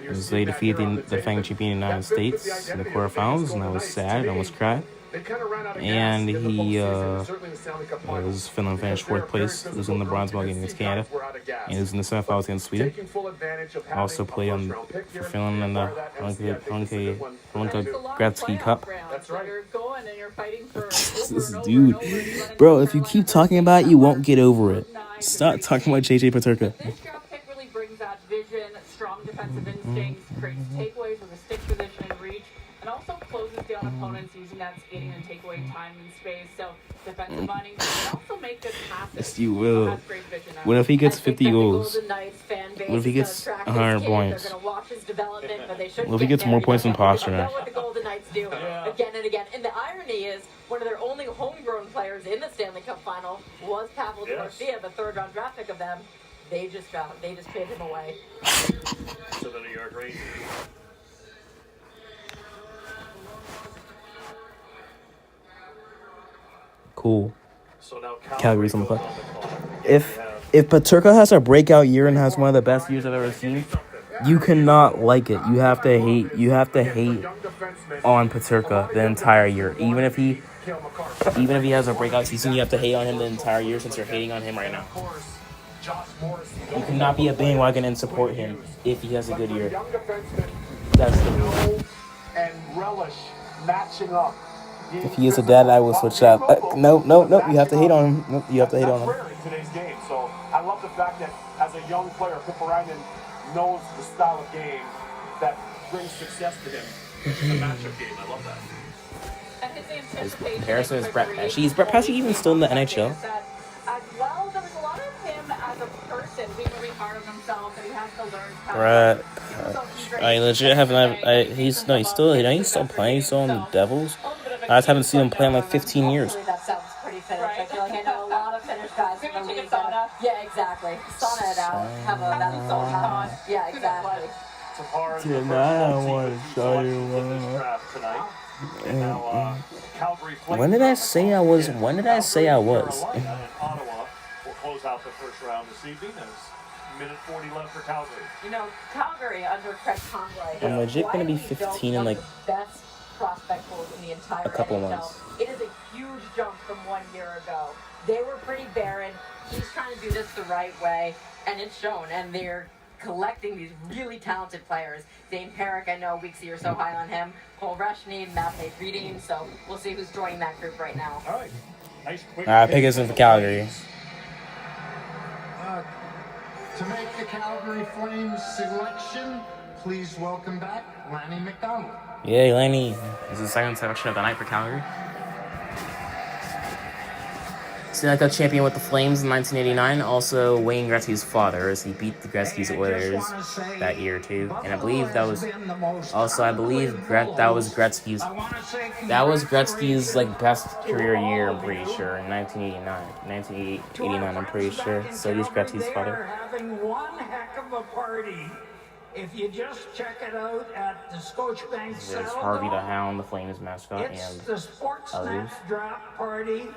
as they defeated the defending champion United States in the quarterfinals, and I was sad, I almost cried. And he was Finland finished 4th place, losing the bronze medal against Canada, and he was in the semifinals against Sweden. Also played for Finland in the Hlinka Gretzky Cup. This dude, bro, if you keep talking about it, you won't get over it. Stop talking about JJ Peterka. This draft pick really brings out vision, strong defensive instincts, creates takeaways with a stick position and reach, and also closes down opponents using that skating and takeaway time and space. So defensive minding can also make good passes. Yes, you will. What if he gets 50 goals? What if he gets 100 points? What if he gets more points than Pasternak? What the Golden Knights do again and again. And the irony is, one of their only homegrown players in the Stanley Cup final was Pavel Garcia, the 3rd-round draft pick of them. They just paid him away. To the New York Rangers. Cool. So now Calgary's on the clock. If Peterka has a breakout year and has one of the best years I've ever seen, you cannot like it. You have to hate. You have to hate on Peterka the entire year. Even if he has a breakout season, you have to hate on him the entire year since you're hating on him right now. You cannot be a bandwagon and support him if he has a good year. That's the rule. And relish matching up. If he is a dad, I will switch up. No. You have to hate on him. Nope, you have to hate on him. Rare in today's game. So I love the fact that as a young player, Pepperinen knows the style of game that brings success to him. It's a matchup game. I love that. And his anticipation. Comparison is Brett Pesce. Is Brett Pesce even still in the NHL? As well, there was a lot of him as a person being really hard on himself, that he has to learn how Brett I legit haven't. He's still playing. He's still on the Devils. I just haven't seen him play in like 15 years. That sounds pretty Finnish. I feel like I know a lot of Finnish guys in the league. Yeah, exactly. Sauna it out. Have a sauna. Yeah, exactly. I want to show you When did I say I was? Ottawa will close out the first round this evening. Minute 40 left for Calgary. You know, Calgary under Craig Conway. I'm legit gonna be 15 in like best prospect pools in the entire a couple NHL. months. It is a huge jump from 1 year ago. They were pretty barren. He's trying to do this the right way, and it's shown. And they're collecting these really talented players. Dane Perrick, I know Weeksy, you're so high on him. Cole Reshny, Matvey Reading. So we'll see who's joining that group right now. All right. Nice quick pick us in for Calgary. To make the Calgary Flames selection, please welcome back Lanny McDonald. Yay, Lanny. This is the second selection of the night for Calgary. Stanley Cup champion with the Flames in 1989. Also, Wayne Gretzky's father, as he beat the Gretzky's Oilers that year too. And I believe that was also that was Gretzky's like best career year. I'm pretty sure in 1989. I'm pretty sure. So he's Gretzky's father. Having one heck of a party. If you just check it out at the Scotiabank There's Harvey the Hound, the Flames mascot, it's and the Sportsnet others. Draft Party.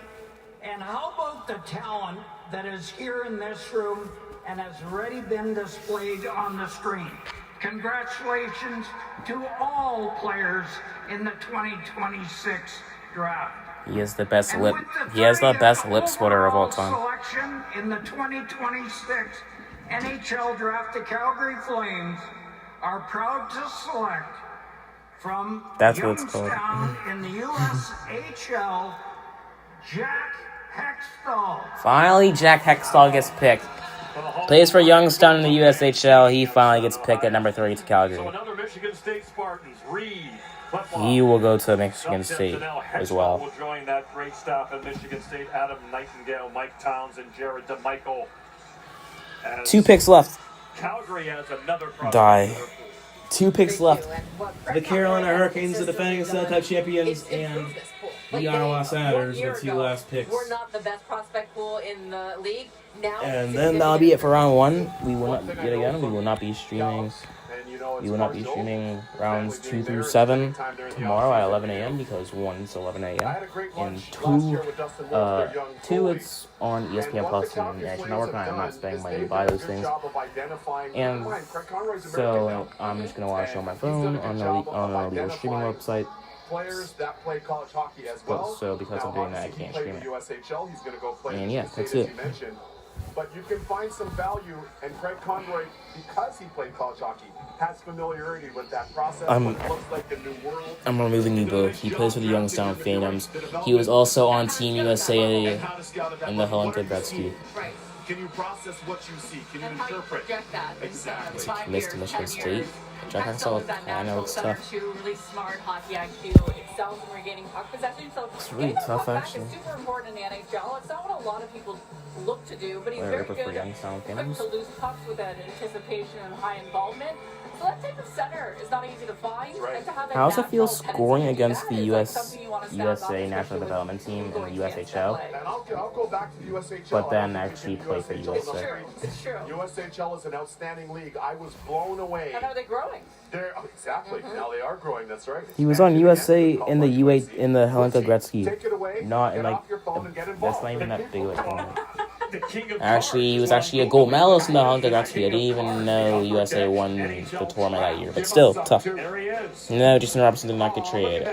And how about the talent that is here in this room and has already been displayed on the screen? Congratulations to all players in the 2026 draft. He is the best lip. He has the best lip splitter of all time. Selection in the 2026 NHL Draft, the Calgary Flames are proud to select from That's what it's called. Youngstown in the USHL, Jack Hextall. Finally, Jack Hextall gets picked. Plays for Youngstown in the USHL. He finally gets picked at number 3 to Calgary. So another Michigan State Spartans, Reed. He will go to Michigan State as well. Will join that great staff at Michigan State. Adam Nightingale, Mike Townsend, Jared DeMichael. 2 picks left. Calgary has another Die. 2 picks left. The Carolina Hurricanes, the defending Stanley Cup champions, and the Ottawa Senators, the 2 last picks. We're not the best prospect pool in the league. Now, and then that'll be it for round 1. We will not yet again. We will not be streaming. We will not be streaming rounds 2 through 7 tomorrow at 11 a.m. because 1 is 11 a.m. and 2 it's on ESPN Plus and NHL Network. And I'm not spending money to buy those things. And so I'm just gonna watch it on my phone on the legal streaming website. So because I'm doing that, I can't stream it. And yeah, that's it. But you can find some value, and Craig Conroy, because he played college hockey, has familiarity with that process. What looks like a new world. I'm removing you both. He plays for the Youngstown Phantoms. He was also on Team USA in the Helen Gretzky. Can you process what you see? Can you interpret? Exactly. Is he committed to Michigan State? Jack Hextall, I know it's tough. Really smart hockey IQ, excels in regaining puck possession. So it's really tough, actually. It's super important in the NHL. It's not what a lot of people look to do, but he's very good quick to lose pucks with that anticipation and high involvement. So that type of center is not easy to find. And to have How does it feel scoring against the USA National Development Team in the USHL? I'll go back to the USHL. But then actually play for USA. It's true. USHL is an outstanding league. I was blown away. And are they growing? Exactly. Now they are growing. That's right. He was on USA in the in the Helenka Gretzky. Not in that's not even that big of a tournament. Actually, he was actually a gold medalist in the Helenka Gretzky. I didn't even know USA won the tournament that year. But still, tough. No, Jason Robertson did not get traded.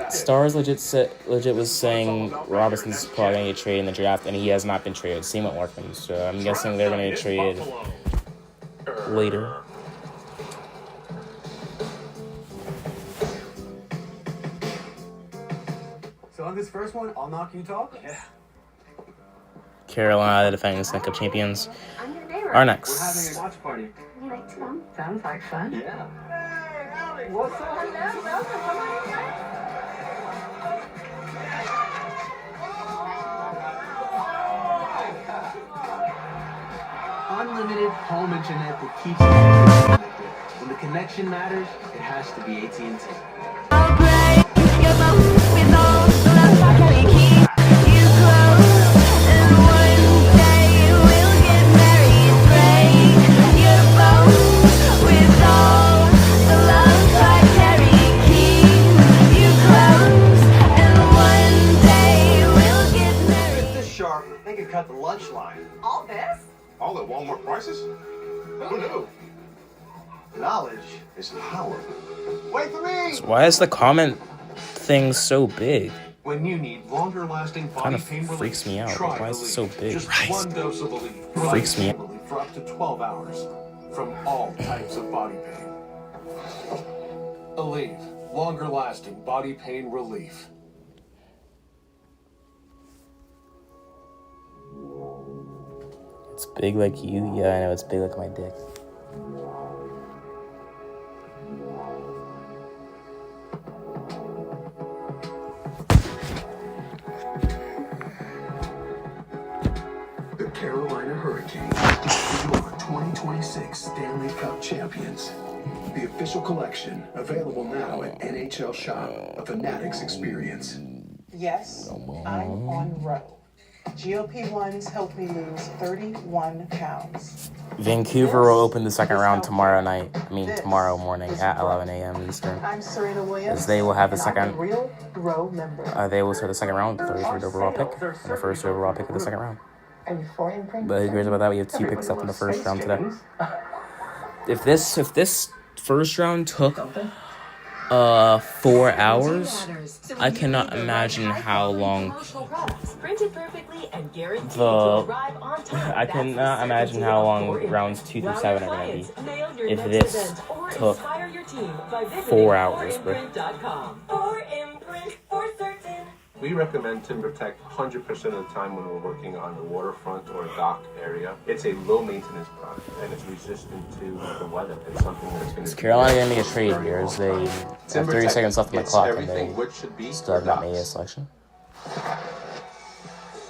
Stars legit was saying Robertson's probably going to get traded in the draft, and he has not been traded. Same with Orkman. So I'm guessing they're going to get traded later. So on this first one, I'll knock you talk. Yeah. Carolina, the defending Stanley Cup champions, I'm your neighbor. are next. We're having a watch party. You like to come? Sounds like fun. Yeah. Hey, what's up? Unlimited home internet that keeps you connected. When the connection matters, it has to be AT&T. They could cut the lunch line. All this? All at Walmart prices? Who knew? Knowledge is power. Wait for me! So why is the comment thing so big? When you need longer lasting body pain relief, freaks me out. try Why is it so big? Just one dose of Aleve. Freaks me out. Relief for up to 12 hours from all types of body pain. Aleve, longer lasting body pain relief. It's big like you? Yeah, I know it's big like my dick. The Carolina Hurricanes, your 2026 Stanley Cup champions. The official collection, available now at NHL Shop, a Fanatics experience. Yes, I'm on row. GLP-1s helped me lose 31 pounds. Vancouver will open the second round tomorrow morning at 11 a.m. Eastern. I'm Serena Williams. As they will have the and I'm second. a Real Row member. They will start the second round with the 33rd overall pick and the first overall pick of the second round. And before imprint, But who cares about that? We have 2 picks up in the first round today. If this first round took 4 hours, I cannot imagine how long I cannot imagine how long rounds 2 through 7 are going to be. If this took 4 hours, bro. We recommend TimberTech 100% of the time when we're working on the waterfront or dock area. It's a low maintenance product and it's resistant to the weather. It's something that's going to. Is Carolina going to make a trade here? As they have 30 seconds left on the clock and they still have not made a selection.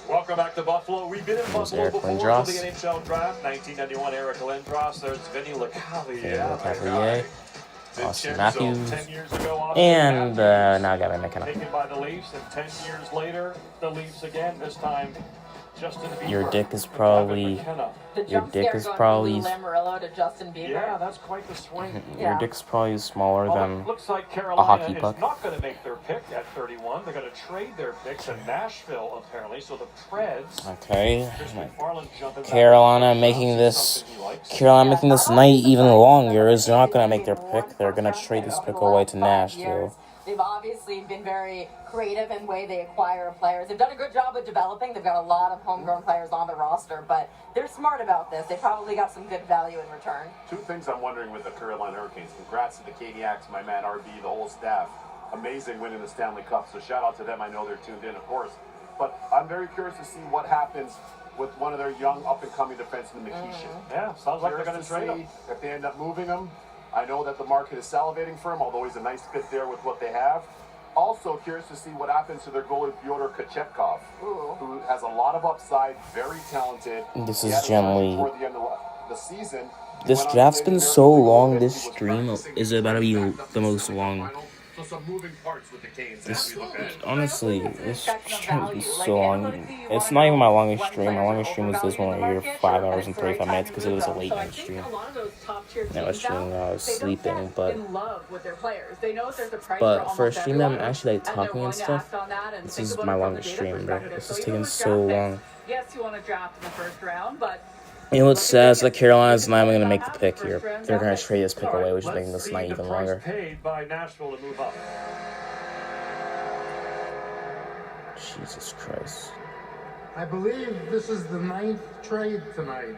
Welcome back to Buffalo. We've been in Buffalo before for the NHL Draft. 1991, Eric Lindros. There's Vinny LeCavalier. Austin Matthews, and now Gavin McKenna. Taken by the Leafs, and 10 years later, the Leafs again. This time, Justin Bieber. Your dick is probably Lamoriello to Justin Bieber. Yeah, that's quite the swing. Your dick's probably smaller than looks like a Carolina hockey puck. is not going to make their pick at 31. They're going to trade their pick to Nashville apparently. So the Preds. Okay. Carolina making this night even longer. Is they're not going to make their pick. They're going to trade this pick away to Nashville. They've obviously been very creative in the way they acquire players. They've done a good job of developing. They've got a lot of homegrown players on the roster, but they're smart about this. They probably got some good value in return. 2 things I'm wondering with the Carolina Hurricanes. Congrats to the Caniacs, my man RB, the whole staff. Amazing winning the Stanley Cup, so shout out to them. I know they're tuned in, of course. But I'm very curious to see what happens with one of their young up-and-coming defensemen, McKeeshan. Yeah, sounds like they're going to trade him. If they end up moving him. I know that the market is salivating for him, although he's a nice fit there with what they have. Also curious to see what happens to their goalie, Fyodor Kochetkov, who has a lot of upside, very talented. This is generally... Toward the end of the season. This draft's been so long, this stream is about to be the most long. So some moving parts with the Canes this stream is so long. It's not even my longest stream. My longest stream was this one right here, 5 hours and 35 minutes, because it was a late night stream. I was streaming while I was sleeping, but for a stream that I'm actually like talking and stuff, this is my longest stream, bro. This is taking so long. Yes, you want to draft in the first round, but You know what's sad is that Carolina's not even going to make the pick here. They're going to trade this pick away, which is making this night even longer. Paid by Nashville to move up. Jesus Christ. I believe this is the 9th trade tonight.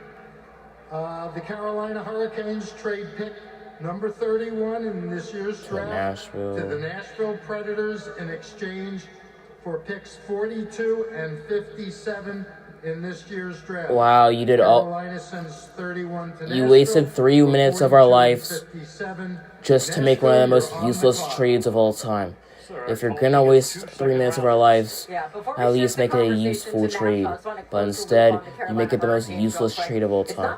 The Carolina Hurricanes trade pick number 31 in this year's draft to the Nashville Predators in exchange for picks 42 and 57 in this year's draft. Wow, you did all. You wasted 3 minutes of our lives just to make one of the most useless trades of all time. If you're gonna waste 3 minutes of our lives, at least make it a useful trade. But instead, you make it the most useless trade of all time.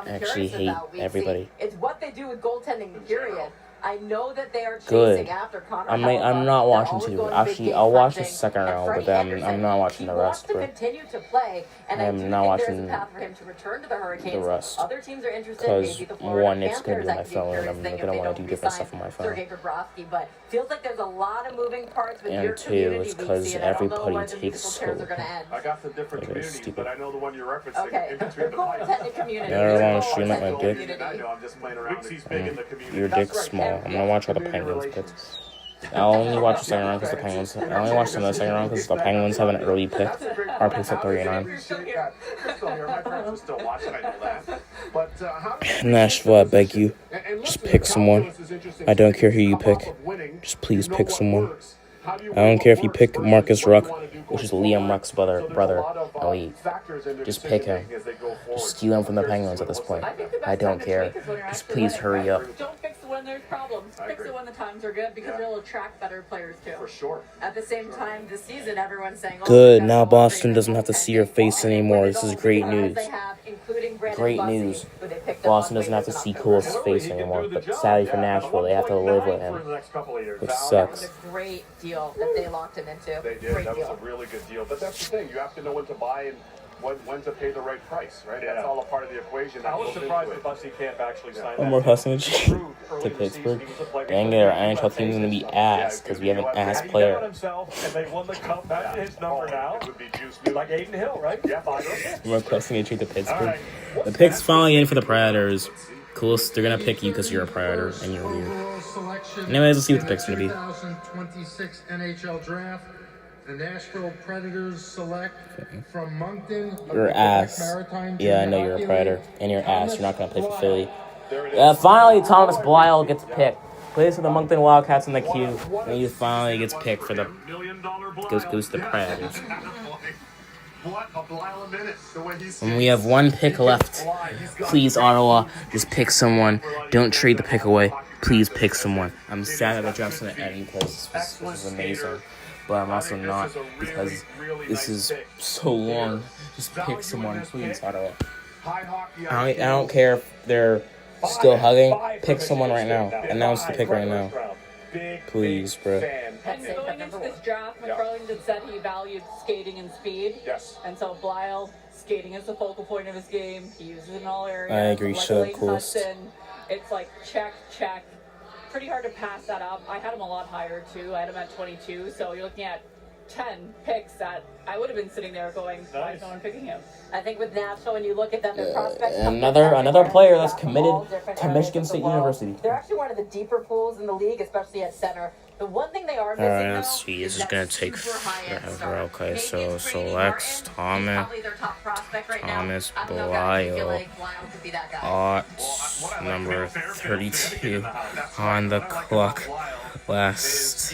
I actually hate everybody. It's what they do with goaltending, period. I know that they are chasing after Connor. I'm not watching too. Actually, I'll watch the second round, but then I'm not watching the rest. Bro. Continue to play, and I'm not watching the rest. Other teams are interested. Because one, it's going to be on my phone, and I'm going to want to do different stuff on my phone. But feels like there's a lot of moving parts with and two, it's because everybody takes so long. I got the different communities, but I know the one you're referencing in between the pipes. I don't want to stream at my dick. I know, I'm just playing around. Your dick's small. I'm gonna watch all the Penguins picks. I'll only watch the second round because the Penguins. I only watch some of the second round because the Penguins have an early pick. Our pick's at 39. Nashville, I beg you, just pick someone. I don't care who you pick. Just please pick someone. I don't care if you pick Marcus Ruck, which is Liam Ruck's brother, Elite. Just pick him. Just steal him from the Penguins at this point. I don't care. Just please hurry up. Don't fix it when there's problems. Fix it when the times are good because it'll attract better players too. For sure. At the same time, this season, everyone's saying, good, now Boston doesn't have to see your face anymore. This is great news. Great news. Boston doesn't have to see Cole's face anymore, but sadly for Nashville, they have to live with him, which sucks. Great deal that they locked him into. They did. That was a really good deal. But that's the thing. You have to know when to buy when to pay the right price, right? That's all a part of the equation. I was surprised that Bussy Camp actually signed One that more deal. cussing to Pittsburgh. Dang it, our NHL team's gonna be ass because we have an ass He bet on player. himself, and they won the cup. Imagine his number now. It would be juice Like Aiden Hill, right? Yeah, 5 More cussing to Pittsburgh. The pick's finally in for the Predators. Cool, they're gonna pick you because you're a Predator and you're weird. Anyways, let's see what the pick's gonna be. 2026 NHL Draft. The Nashville Predators select from Moncton. You're ass. Yeah, I know you're a Predator. And you're ass. You're not gonna play for Philly. Finally, Thomas Blyle gets picked. Plays for the Moncton Wildcats in the queue. And he finally gets picked for the goes to the Predators. What a Blyle a minute. The way he's And we have one pick left. Please, Ottawa, just pick someone. Don't trade the pick away. Please pick someone. I'm sad that the draft's gonna end because this is amazing. But I'm also not because this is so long. Just pick someone, please, Ottawa. I don't care if they're still hugging. Pick someone right now. Announce the pick right now. Please, bro. And going into this draft, McFarland said he valued skating and speed. Yes. And so Blyle, skating is the focal point of his game. He uses it in all areas. I agree. Like Shut up, Lane coolest. Hudson, it's like check. Pretty hard to pass that up. I had him a lot higher too. I had him at 22. So you're looking at 10 picks that I would have been sitting there going, why is no one picking him? I think with Nashville, when you look at them, their prospects. Another player that's committed to Michigan State University. They're actually one of the deeper pools in the league, especially at center. The one thing they are missing, Alright, let's see. This is gonna take forever. Okay, so select Thomas Blyle. Number 32 on the clock. Last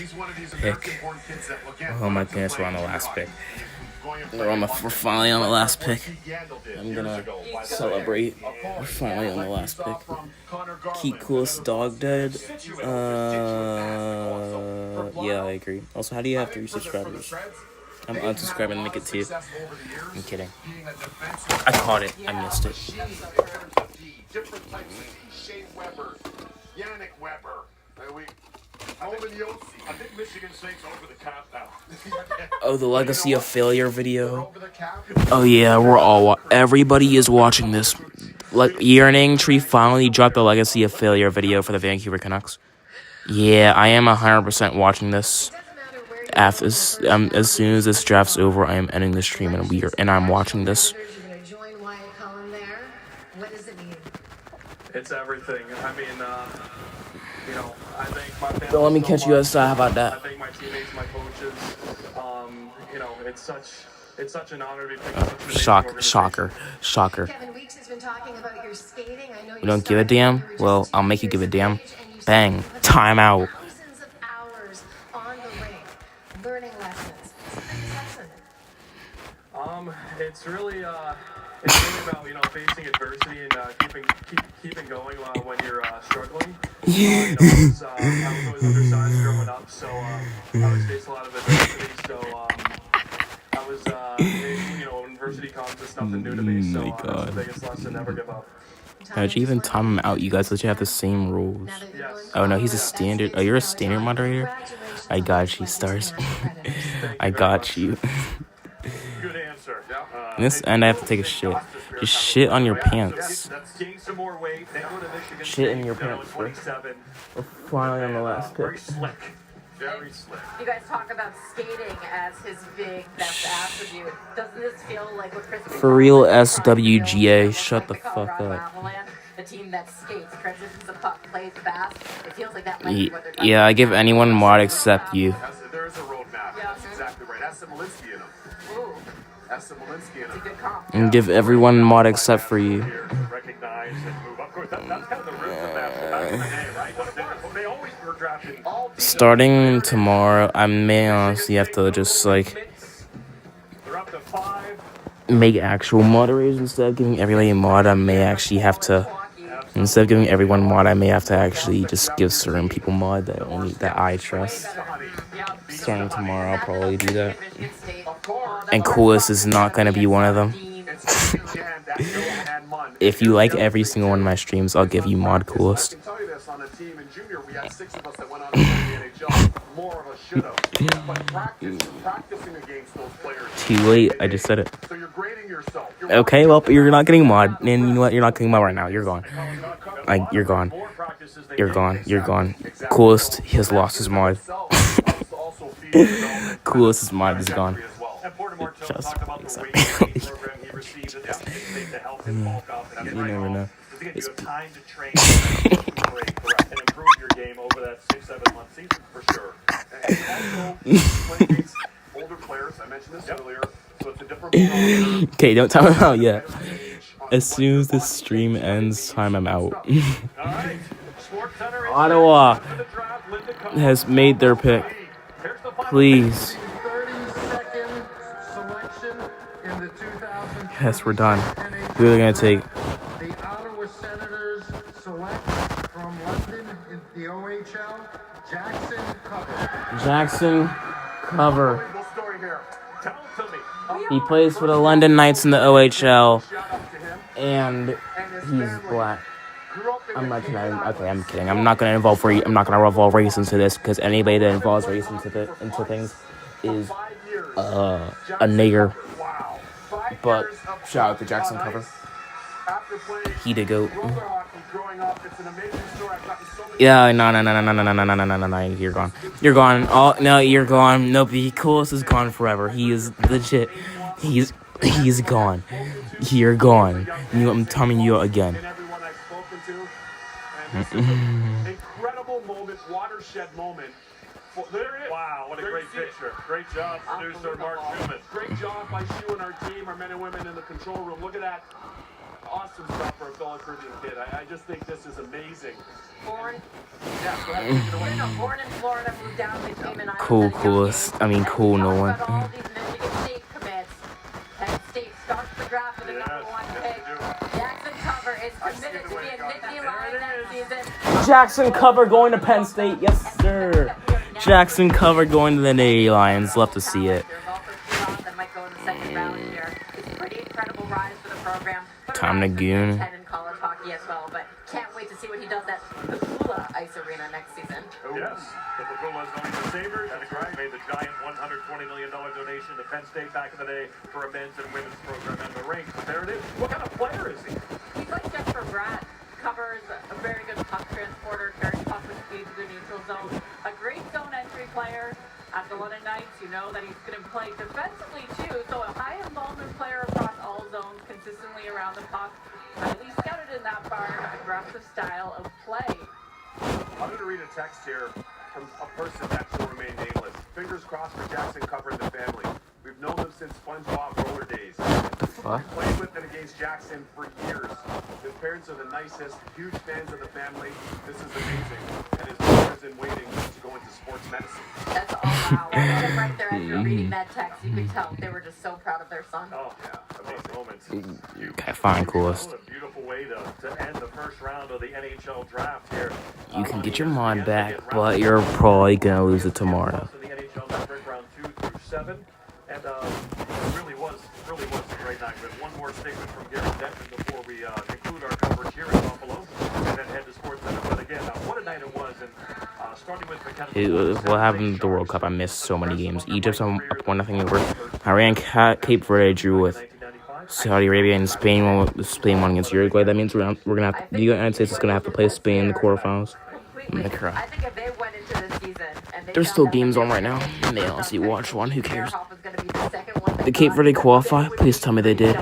pick. Oh my goodness, we're on the last pick. We're finally on the last pick. I'm gonna celebrate. We're finally on the last pick. Keep coolest dog dead. Yeah, I agree. Also, how do you have 3 subscribers? I'm unsubscribing to make it 2. I'm kidding. I caught it. I missed it. Different types of Shane Weber, Yannick Weber. I think Michigan State's over the cap now. Oh, the Legacy of Failure video. Oh yeah, everybody is watching this. Like, Yearning Tree finally dropped the Legacy of Failure video for the Vancouver Canucks. Yeah, I am 100% watching this. After this, as soon as this draft's over, I am ending the stream and I'm watching this. It's everything. I mean, I think my family. So let me catch you outside. How about that? I think my teammates, my coaches. It's such an honor to be picked. Shocker. Kevin Weeks has been talking about your skating. I know You don't give a damn? Well, I'll make you give a damn. Bang. Time out. thousands of hours on the rink, learning lessons. It's really about facing adversity and keeping going when you're struggling. I was always undersized growing up, so I always faced a lot of adversity. So I was when adversity comes, it's nothing new to me. So that's the biggest lesson: never give up. How'd you even time him out? You guys literally have the same rules. Yes. Oh no, he's a standard. Oh, you're a standard moderator? I got you, stars. I got you. Good answer. In this end, I have to take a shit. Just shit on your pants. Gain some more weight. They go to Michigan Shit in State, your pants, bro. 27. We're finally on the last Very pick. slick. Very slick. You guys talk about skating as his big best attribute. Doesn't this feel like what Chris For real, SWGA, shut the fuck up. Avalanche, the team that skates, transitions the puck, plays fast. It feels like that might be what they're talking Yeah, I give anyone mod except you. There is a roadmap. That's exactly right. That's the Malinsky in him. Ooh, That's the Malinsky in it's a him. good comp. And give everyone mod except for you. Recognize and move. Of course, that's kind of the root of that back in the day, right? But they always were drafting all teams. Starting tomorrow, I may honestly have to just They're up to 5. make actual moderators instead of giving everybody a mod. I may actually have to, instead of giving everyone mod, I may have to actually just give certain people mod that I trust. Starting tomorrow, I'll probably do that. And Coolest is not gonna be one of them. If you like every single one of my streams, I'll give you mod Coolest. I can tell you this, on a team in junior, we had 6 of us that went on to play in the NHL. More of a Too late. I just said it. Okay, well, you're not getting mod, and you know what? You're not getting mod right now. You're gone. You're gone. You're gone. You're gone. Coolest, he has lost his mod. Coolest, his mod is gone. Just you never know. It's okay, don't time him out yet. As soon as this stream ends, time I'm out. Ottawa has made their pick. Please. Yes, we're done. Who are they going to take? The Ottawa Senators select from London in the OHL, Jackson Cover. Jackson Cover. He plays for the London Knights in the OHL, and he's black. I'm not kidding. Okay, I'm kidding. I'm not gonna involve race into this, because anybody that involves race into things is a nigger. But shout out to Jackson Cover. He did go. Yeah, no. You're gone. You're gone. Oh no, you're gone. Nope. The coolest is gone forever. He is legit. He's gone. You're gone. I'm telling you again. Incredible moment, watershed moment. There it is. Wow, what a great picture. Great job, producer Mark Schumann. Great job by Shu and our team, our men and women in the control room. Look at that. Awesome stuff for a fellow Caribbean kid. I just think this is amazing. Born in Florida, moved down to the Cayman Islands. Cool, Nolan. All these Michigan State commits. Penn State starts the draft with a #1 pick. Jackson Cover is committed to be a Nittany Lion next season. Jackson Cover going to Penn State. Yes, sir. Jackson Cover going to the Nittany Lions. Love to see it. That might go in the second round here. It's a pretty incredible rise for the program. Time to goon. In college hockey as well, but can't wait to see what he does at the Kula Ice Arena next season. Yes, the Pakulas owning the Sabres. That's right. Made the giant $120 million donation to Penn State back in the day for a men's and women's program and the rink. But there it is. What kind of player is he? He's like Jesper Bratt. Covers a very good puck transporter, carries puck with speed to the neutral zone. A great zone entry player. At the London Knights, you know that he's going to play defensively too, so a high involvement player across all zones, consistently around the puck. Highly scouted in that far, aggressive style of play. I'm going to read a text here from a person that will remain nameless. Fingers crossed for Jackson Cover and the family. We've known them since SpongeBob roller days. What? We played with and against Jackson for years. His parents are the nicest, huge fans of the family. This is amazing. And his mother is in waiting to go into sports medicine. That's all wow. Right there as you're reading that text, you could tell they were just so proud of their son. Oh, yeah. Amazing moments. Okay, fine, coolest. What a beautiful way to end the first round of the NHL Draft here. You can get your mod back, but you're probably going to lose it tomorrow. The NHL Draft round 2 through 7. And it really was a great night. We have one more statement from Gary Denton before we conclude our coverage here in Buffalo and then head to Sports Center. But again, what a night it was. And starting with McKenna. What happened with the World Cup? I missed so many games. Egypt's up 1-0 over Iran. Cape Verde drew with Saudi Arabia, and Spain won against Uruguay. That means we're gonna have the United States is gonna have to play Spain in the quarterfinals. I'm gonna cry. I think if they went into the season and There's still games on right now. May honestly watch one. Who cares? Did Cape Verde qualify? Please tell me they did.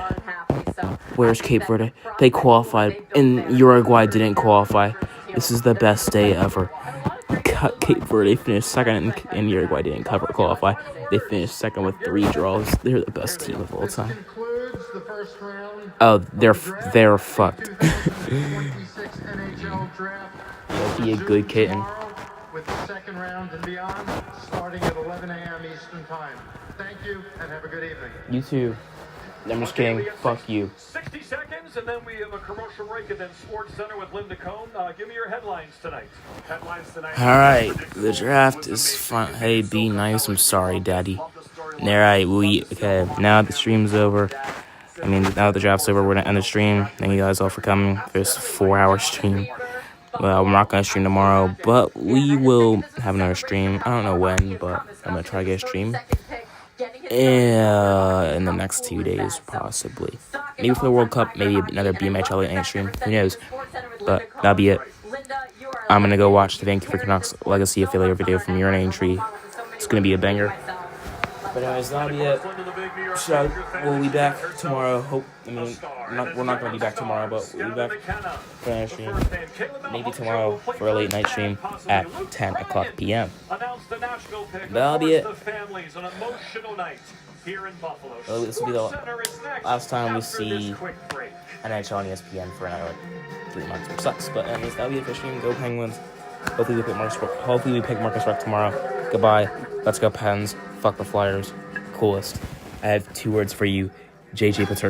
Where's Cape Verde? They qualified, and Uruguay didn't qualify. This is the best day ever. Cape Verde finished second, and Uruguay didn't qualify. They finished second with 3 draws. They're the best team of all time. Oh, they're fucked. You'll be a good kitten. With the second round and beyond, starting at 11 a.m. Eastern Time. Thank you, and have a good evening. You too. I'm just kidding. Fuck you. 60 seconds, and then we have a commercial break, and then Sports Center with Linda Cohn. Give me your headlines tonight. Alright, the draft is fun. Hey, be nice. I'm sorry, Daddy. Alright, okay, now the stream's over. Now the draft's over, we're gonna end the stream. Thank you guys all for coming. This 4-hour stream. Well, we're not going to stream tomorrow, but we will have another stream. I don't know when, but I'm going to try to get a stream in the next 2 days, possibly. Maybe for the World Cup, maybe another BMHL late night stream. Who knows? But that'll be it. I'm going to go watch the Vancouver Canucks Legacy affiliate video from Urinating Tree. It's going to be a banger. But anyways, that'll be it. So we'll be back tomorrow. We're not going to be back tomorrow, but we'll be back for another stream. Maybe tomorrow for a late night stream at 10 o'clock p.m. That'll be it. Well, this will be the last time we see NHL on ESPN for another 3 months, which sucks. But anyways, that'll be it for stream. Go Penguins. Hopefully we pick Marcus Ruck tomorrow. Goodbye. Let's go Pens. Fuck the Flyers. Coolest. I have 2 words for you. JJ Paterka.